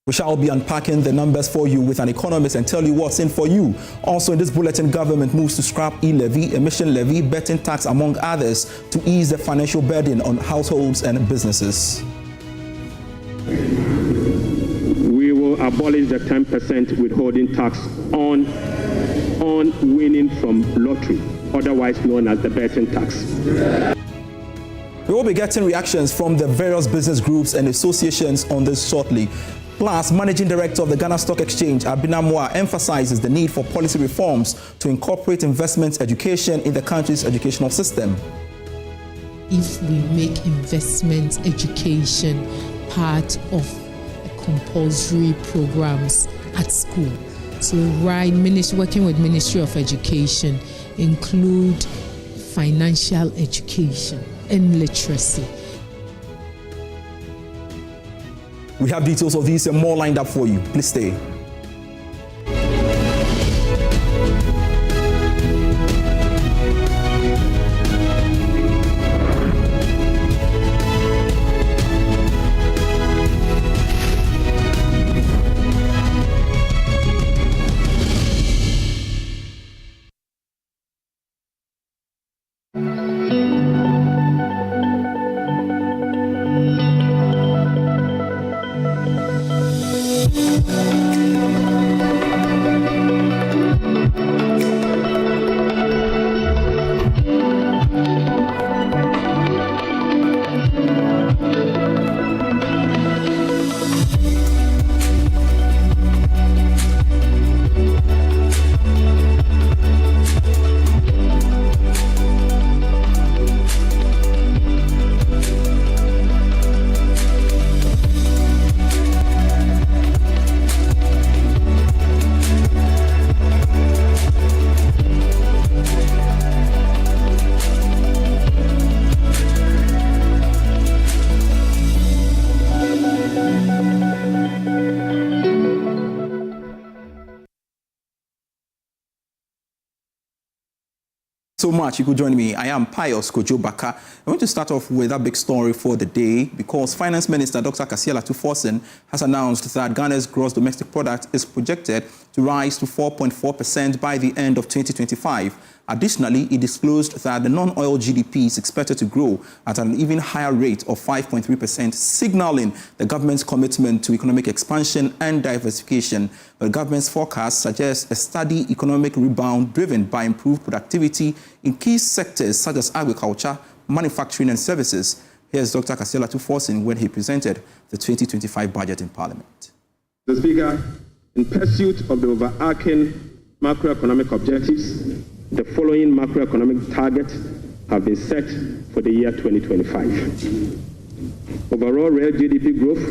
We shall be unpacking the numbers for you with an economist and tell you what's in for you. Also in this bulletin, government moves to scrap e-levy, emission levy, betting tax, among others, to ease the financial burden on households and businesses. We will abolish the 10% withholding tax on winning from lottery, otherwise known as the betting tax. We will be getting reactions from the various business groups and associations on this shortly. Plus, Managing Director of the Ghana Stock Exchange, Abinamwa, emphasizes the need for policy reforms to incorporate investment education in the country's educational system. If we make investment education part of compulsory programs at school, so working with Ministry of Education, include financial education and literacy. We have details of these and more lined up for you. Please stay. So much. You could join me. I am Pius Kojo Baka. I want to start off with a big story for the day because Finance Minister Dr. Cassiel Ato Forson has announced that Ghana's gross domestic product is projected to rise to 4.4% by the end of 2025. Additionally, he disclosed that the non-oil GDP is expected to grow at an even higher rate of 5.3%, signaling the government's commitment to economic expansion and diversification. The government's forecast suggests a steady economic rebound driven by improved productivity in key sectors such as agriculture, manufacturing and services. Here's Dr. Cassiel Ato Forson when he presented the 2025 budget in Parliament. Mr. Speaker, in pursuit of the overarching macroeconomic objectives, the following macroeconomic targets have been set for the year 2025. Overall real GDP growth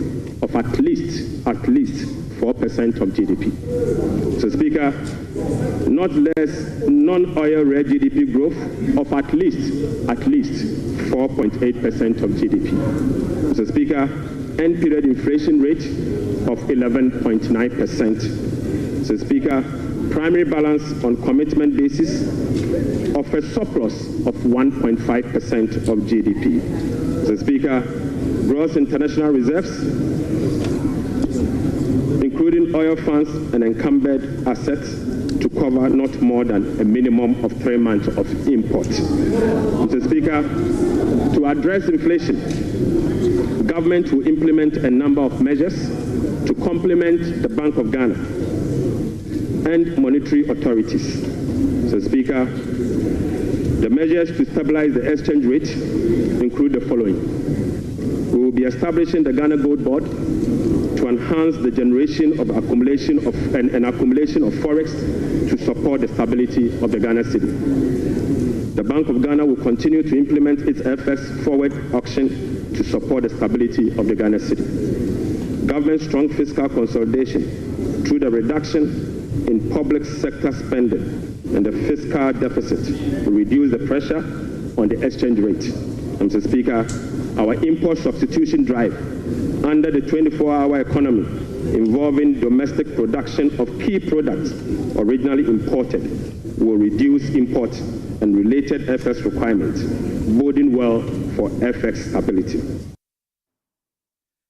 of at least 4% of GDP. So, Speaker, not less non-oil real GDP growth of at least 4.8% of GDP. So, Speaker, end period inflation rate of 11.9%. So, Speaker, primary balance on commitment basis of a surplus of 1.5% of GDP. So, Speaker, gross international reserves, including oil funds and encumbered assets, to cover not more than a minimum of 3 months of import. Mr. Speaker, to address inflation, government will implement a number of measures to complement the Bank of Ghana and monetary authorities. So, Speaker, the measures to stabilize the exchange rate include the following. We will be establishing the Ghana Gold Board to enhance the generation of accumulation of forex to support the stability of the Ghana cedi. The Bank of Ghana will continue to implement its FX forward auction to support the stability of the Ghana cedi. Government's strong fiscal consolidation through the reduction in public sector spending and the fiscal deficit will reduce the pressure on the exchange rate. Mr. Speaker, our import substitution drive under the 24-hour economy involving domestic production of key products originally imported will reduce import and related FX requirements, boding well for FX stability.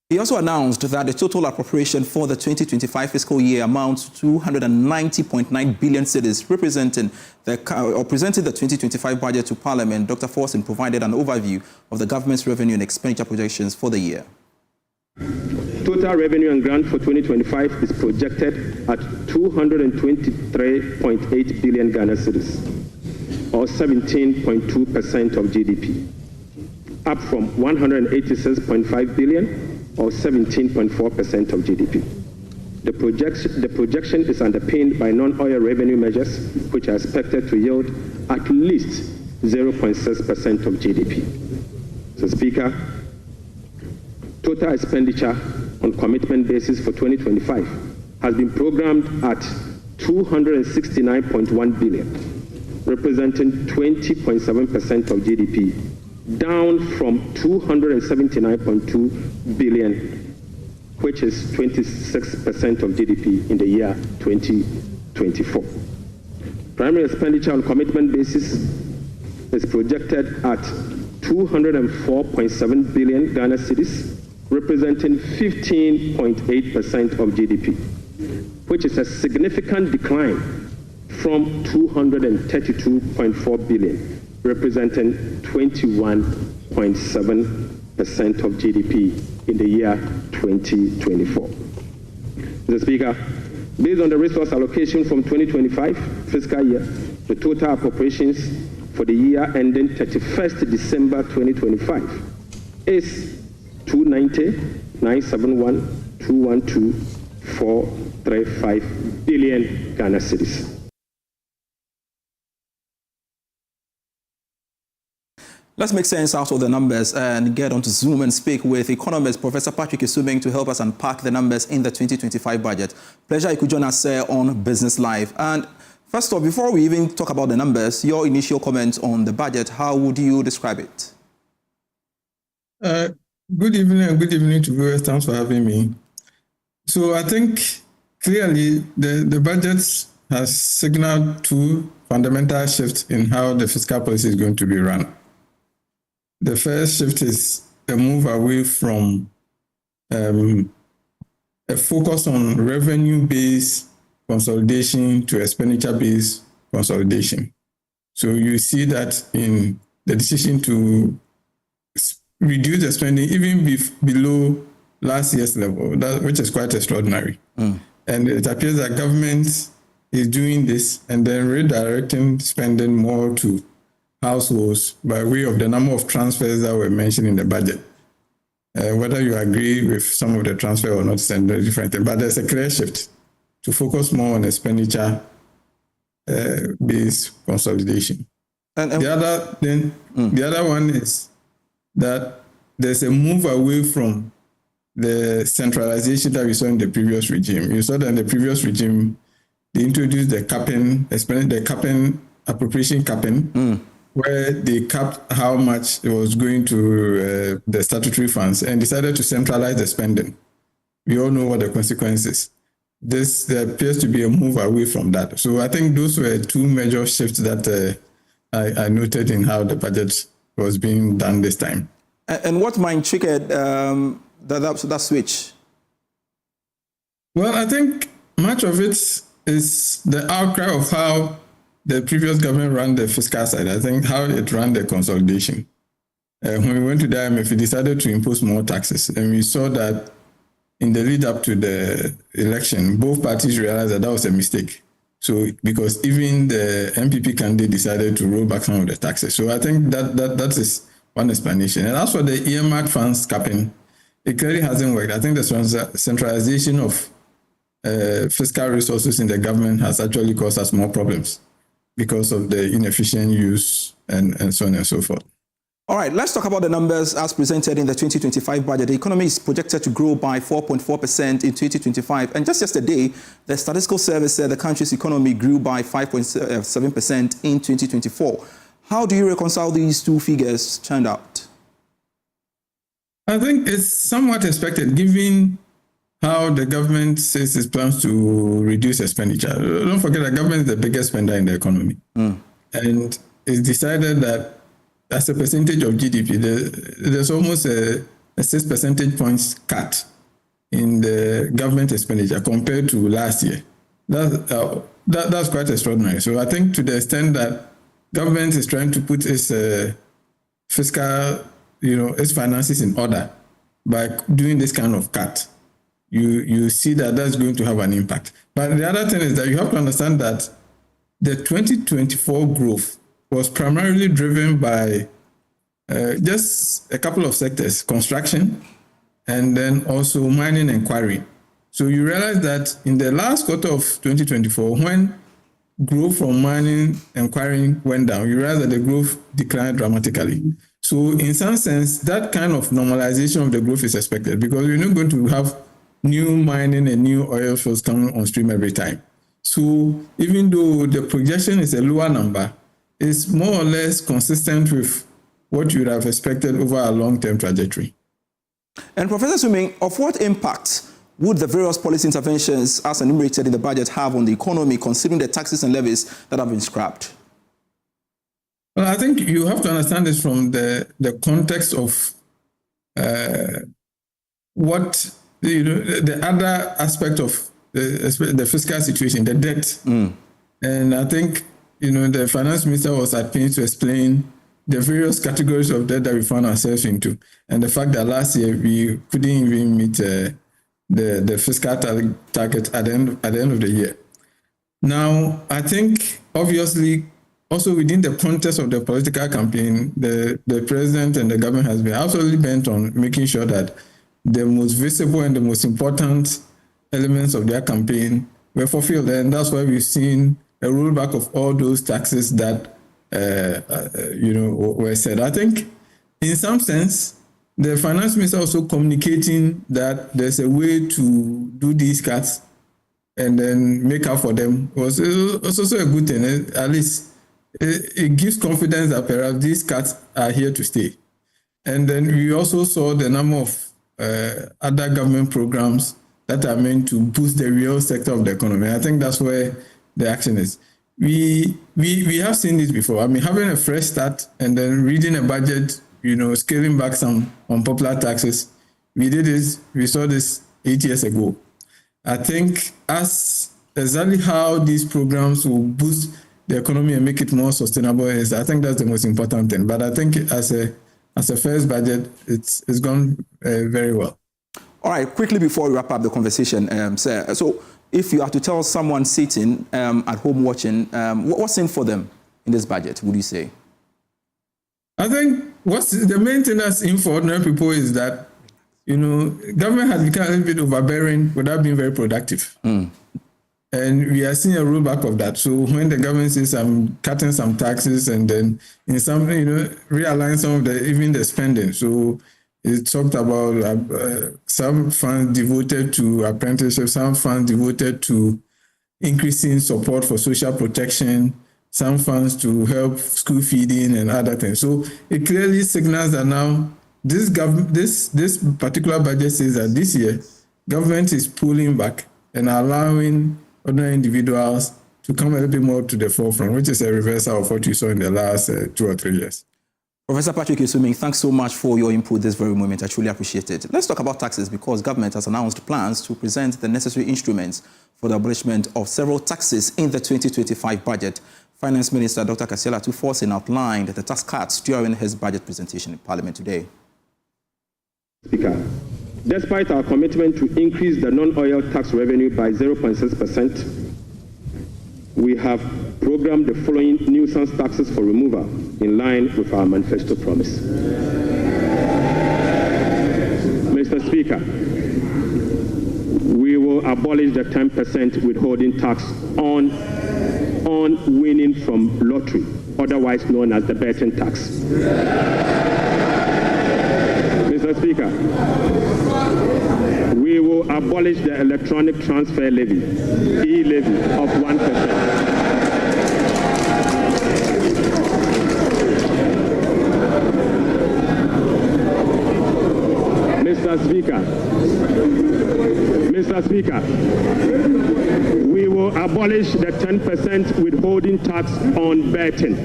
He also announced that the total appropriation for the 2025 fiscal year amounts to 290.9 billion cedis, presenting the 2025 budget to Parliament. Dr. Forson provided an overview of the government's revenue and expenditure projections for the year. Total revenue and grant for 2025 is projected at 223.8 billion Ghana cedis, or 17.2% of GDP, up from 186.5 billion, or 17.4% of GDP. The projection is underpinned by non-oil revenue measures, which are expected to yield at least 0.6% of GDP. So, Speaker, total expenditure on commitment basis for 2025 has been programmed at 269.1 billion, representing 20.7% of GDP, down from 279.2 billion, which is 26% of GDP in the year 2024. Primary expenditure on commitment basis is projected at 204.7 billion Ghana cedis, representing 15.8% of GDP, which is a significant decline from 232.4 billion, representing 21.7% of GDP in the year 2024. Mr. Speaker, based on the resource allocation from 2025 fiscal year, the total appropriations for the year ending 31st December 2025 is 290,971,212,435 billion Ghana cedis. Let's make sense out of the numbers and get on to Zoom and speak with economist Professor Patrick Isubeng to help us unpack the numbers in the 2025 budget. Pleasure you could join us on Business Live. And first of all, before we even talk about the numbers, your initial comments on the budget, how would you describe it? Good evening and good evening to viewers. Thanks for having me. So I think clearly the budget has signaled two fundamental shifts in how the fiscal policy is going to be run. The first shift is a move away from a focus on revenue-based consolidation to expenditure-based consolidation. So you see that in the decision to reduce the spending even below last year's level, which is quite extraordinary. And it appears that government is doing this and then redirecting spending more to households by way of the number of transfers that were mentioned in the budget. Whether you agree with some of the transfer or not is a different thing, but there's a clear shift to focus more on expenditure-based consolidation. The other one is that there's a move away from the centralization that we saw in the previous regime. You saw that in the previous regime, they introduced the appropriation capping, where they capped how much it was going to the statutory funds and decided to centralize the spending. We all know what the consequences. There appears to be a move away from that. So I think those were two major shifts that I noted in how the budget was being done this time. And what might trigger that switch? Well, I think much of it is the outcry of how the previous government ran the fiscal side. I think how it ran the consolidation. When we went to the IMF, we decided to impose more taxes. And we saw that in the lead up to the election, both parties realized that was a mistake. So because even the MPP candidate decided to roll back some of the taxes. So I think that is one explanation. And as for the earmark funds capping, it clearly hasn't worked. I think the centralization of fiscal resources in the government has actually caused us more problems because of the inefficient use and so on and so forth. All right, let's talk about the numbers as presented in the 2025 budget. The economy is projected to grow by 4.4% in 2025. And just yesterday, the Statistical Service said the country's economy grew by 5.7% in 2024. How do you reconcile these two figures turned out? I think it's somewhat expected, given how the government says it plans to reduce expenditure. Don't forget that government is the biggest spender in the economy. And it's decided that as a percentage of GDP, there's almost a 6 percentage points cut in the government expenditure compared to last year. That's quite extraordinary. So I think to the extent that government is trying to put its fiscal, its finances in order by doing this kind of cut, you see that that's going to have an impact. But the other thing is that you have to understand that the 2024 growth was primarily driven by just a couple of sectors, construction, and then also mining and quarrying. So you realize that in the last quarter of 2024, when growth from mining and quarrying went down, you realize that the growth declined dramatically. So in some sense, that kind of normalization of the growth is expected because you're not going to have new mining and new oil fields coming on stream every time. So even though the projection is a lower number, it's more or less consistent with what you would have expected over a long-term trajectory. And Professor Suming, of what impact would the various policy interventions as enumerated in the budget have on the economy, considering the taxes and levies that have been scrapped? Well, I think you have to understand this from the context of what, the other aspect of the fiscal situation, the debt. And I think the finance minister was at pains to explain the various categories of debt that we found ourselves into, and the fact that last year we couldn't even meet the fiscal target at the end of the year. Now, I think obviously also within the context of the political campaign, the president and the government has been absolutely bent on making sure that the most visible and the most important elements of their campaign were fulfilled, and that's why we've seen a rollback of all those taxes that were said. I think in some sense, the finance minister also communicating that there's a way to do these cuts and then make up for them was also a good thing. At least it gives confidence that perhaps these cuts are here to stay. And then we also saw the number of other government programs that are meant to boost the real sector of the economy. I think that's where the action is. We have seen this before. I mean, having a fresh start and then reading a budget, scaling back some unpopular taxes. We did this, we saw this 8 years ago. I think exactly how these programs will boost the economy and make it more sustainable I think that's the most important thing. But I think as a first budget, it's gone very well. All right, quickly before we wrap up the conversation, sir, so if you have to tell someone sitting at home watching, what's in for them in this budget, would you say? I think what's the main thing that's in for ordinary people is that, government has become a little bit overbearing without being very productive. And we are seeing a rollback of that. So when the government says I'm cutting some taxes and then in some, realign some of even the spending. So it talked about some funds devoted to apprenticeship, some funds devoted to increasing support for social protection, some funds to help school feeding and other things. So it clearly signals that now this particular budget says that this year government is pulling back and allowing ordinary individuals to come a little bit more to the forefront, which is a reversal of what you saw in the last 2 or 3 years. Professor Patrick Esuming, thanks so much for your input this very moment. I truly appreciate it. Let's talk about taxes because government has announced plans to present the necessary instruments for the abolishment of several taxes in the 2025 budget. Finance Minister Dr. Cassiel Ato Forson outlined the tax cuts during his budget presentation in Parliament today. Speaker, despite our commitment to increase the non-oil tax revenue by 0.6%, we have programmed the following nuisance taxes for removal in line with our manifesto promise. Mr. Speaker, we will abolish the 10% withholding tax on winning from lottery, otherwise known as the betting tax. Mr. Speaker, we will abolish the electronic transfer levy, e-levy of 1%. Mr. Speaker, we will abolish the 10% withholding tax on betting.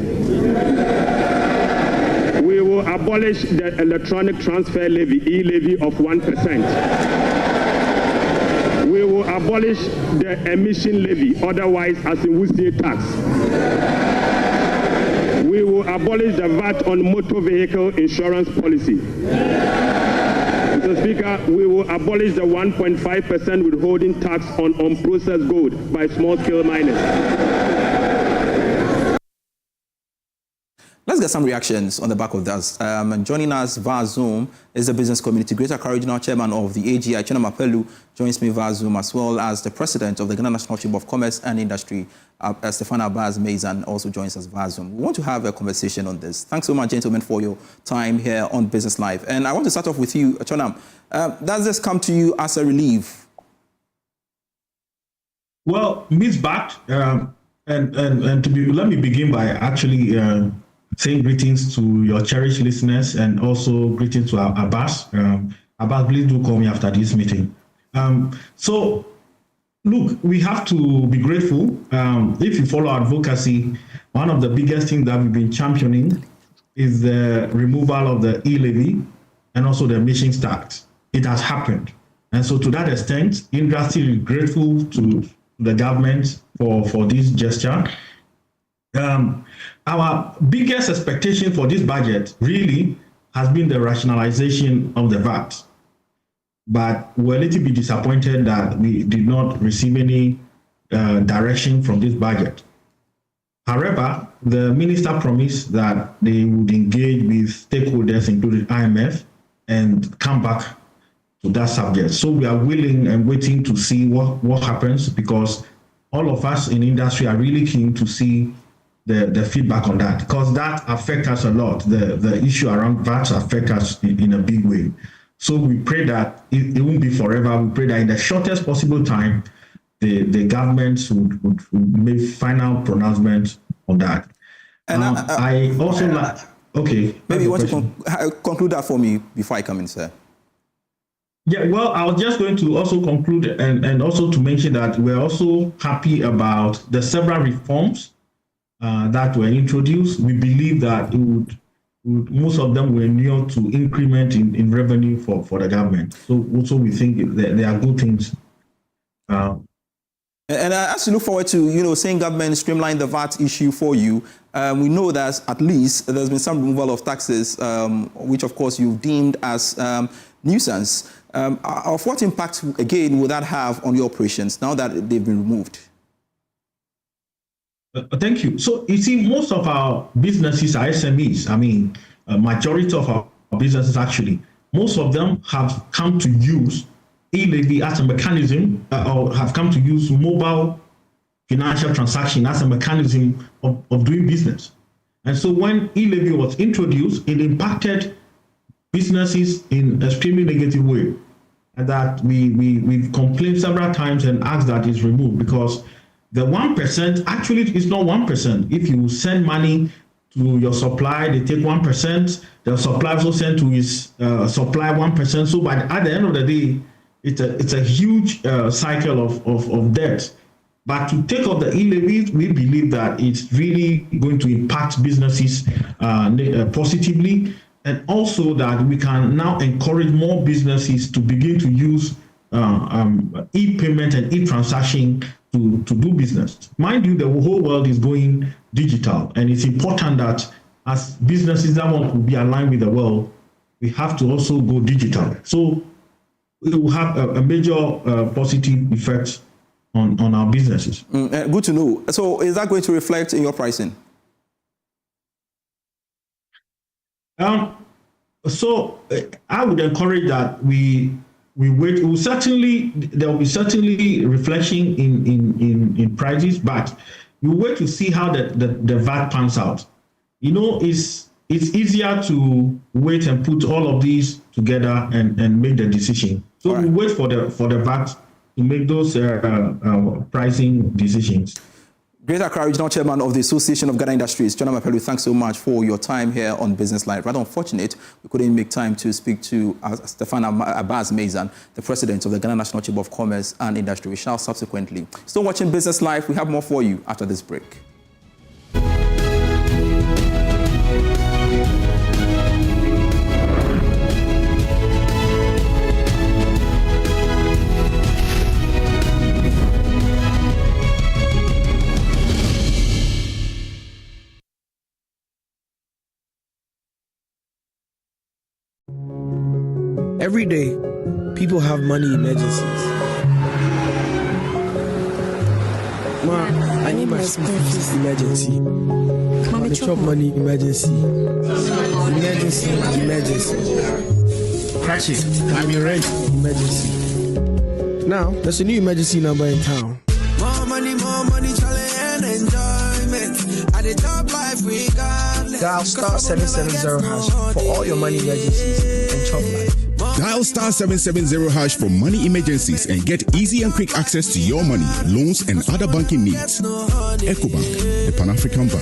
We will abolish the electronic transfer levy, e-levy of 1%. We will abolish the emission levy, otherwise as in Wusie tax. We will abolish the VAT on motor vehicle insurance policy. Mr. Speaker, we will abolish the 1.5% withholding tax on unprocessed gold by small-scale miners. Let's get some reactions on the back of that. And joining us via Zoom is the business community Greater Accra Regional Chairman of the AGI, Chena Mapelu, joins me via Zoom, as well as the President of the Ghana National Chamber of Commerce and Industry, Stefan Abbas Mazan, also joins us via Zoom. We want to have a conversation on this. Thanks so much, gentlemen, for your time here on Business Live. And I want to start off with you, Chonam. Does this come to you as a relief? Well, Ms. Bat, let me begin by actually saying greetings to your cherished listeners and also greetings to Abbas. Abbas, please do call me after this meeting. So, look, we have to be grateful. If you follow advocacy, one of the biggest things that we've been championing is the removal of the e-levy and also the emissions tax. It has happened. And so to that extent, industry is grateful to the government for this gesture. Our biggest expectation for this budget really has been the rationalization of the VAT. But we're a little bit disappointed that we did not receive any direction from this budget. However, the minister promised that they would engage with stakeholders, including IMF, and come back to that subject. So we are willing and waiting to see what happens, because all of us in industry are really keen to see the feedback on that, because that affects us a lot. The issue around VAT affects us in a big way. So we pray that it won't be forever. We pray that in the shortest possible time, the government would make final pronouncement on that. And I also like, okay. Maybe you want to conclude that for me before I come in, sir. Yeah, well, I was just going to also conclude and also to mention that we're also happy about the several reforms that were introduced. We believe that most of them were near to increment in revenue for the government. So also we think they are good things. And as you look forward to, seeing government streamline the VAT issue for you, we know that at least there's been some removal of taxes, which of course you've deemed as nuisance. Of what impact, again, will that have on your operations now that they've been removed? Thank you. So you see, most of our businesses are SMEs. I mean, a majority of our businesses actually, most of them have come to use e-levy as a mechanism, or have come to use mobile financial transaction as a mechanism of doing business. And so when e-levy was introduced, it impacted businesses in an extremely negative way. And that we've complained several times and asked that it's removed, because the 1% actually is not 1%. If you send money to your supplier, they take 1%. The supplier also send to his supplier 1%. So at the end of the day, it's a huge cycle of debt. But to take off the e-levies, we believe that it's really going to impact businesses positively, and also that we can now encourage more businesses to begin to use e-payment and e-transaction to do business. Mind you, the whole world is going digital, and it's important that as businesses that want to be aligned with the world, we have to also go digital. So it will have a major positive effect on our businesses. Good to know. So is that going to reflect in your pricing? So I would encourage that we wait. There will be certainly reflection in prices, but we wait to see how the VAT pans out. It's it's easier to wait and put all of these together and make the decision. So we wait for the VAT to make those pricing decisions. Greater Accra Regional Chairman of the Association of Ghana Industries, John Amapelu, thanks so much for your time here on Business Line. Rather unfortunate, we couldn't make time to speak to Stefan Abbas-Mazan, the President of the Ghana National Chamber of Commerce and Industry. We shall subsequently. Still watching Business Live. We have more for you after this break. Every day, people have money emergencies. Ma, I need my school fees emergency. My chop money emergency. Emergency. Catch it. I'm your rent emergency. Now, there's a new emergency number in town. More money, challenge and enjoyment. At the top life regardless. Dial star 770 hash for all your money emergencies and chop life. Dial star 770 hash for money emergencies and get easy and quick access to your money, loans, and other banking needs. EcoBank, the Pan-African Bank.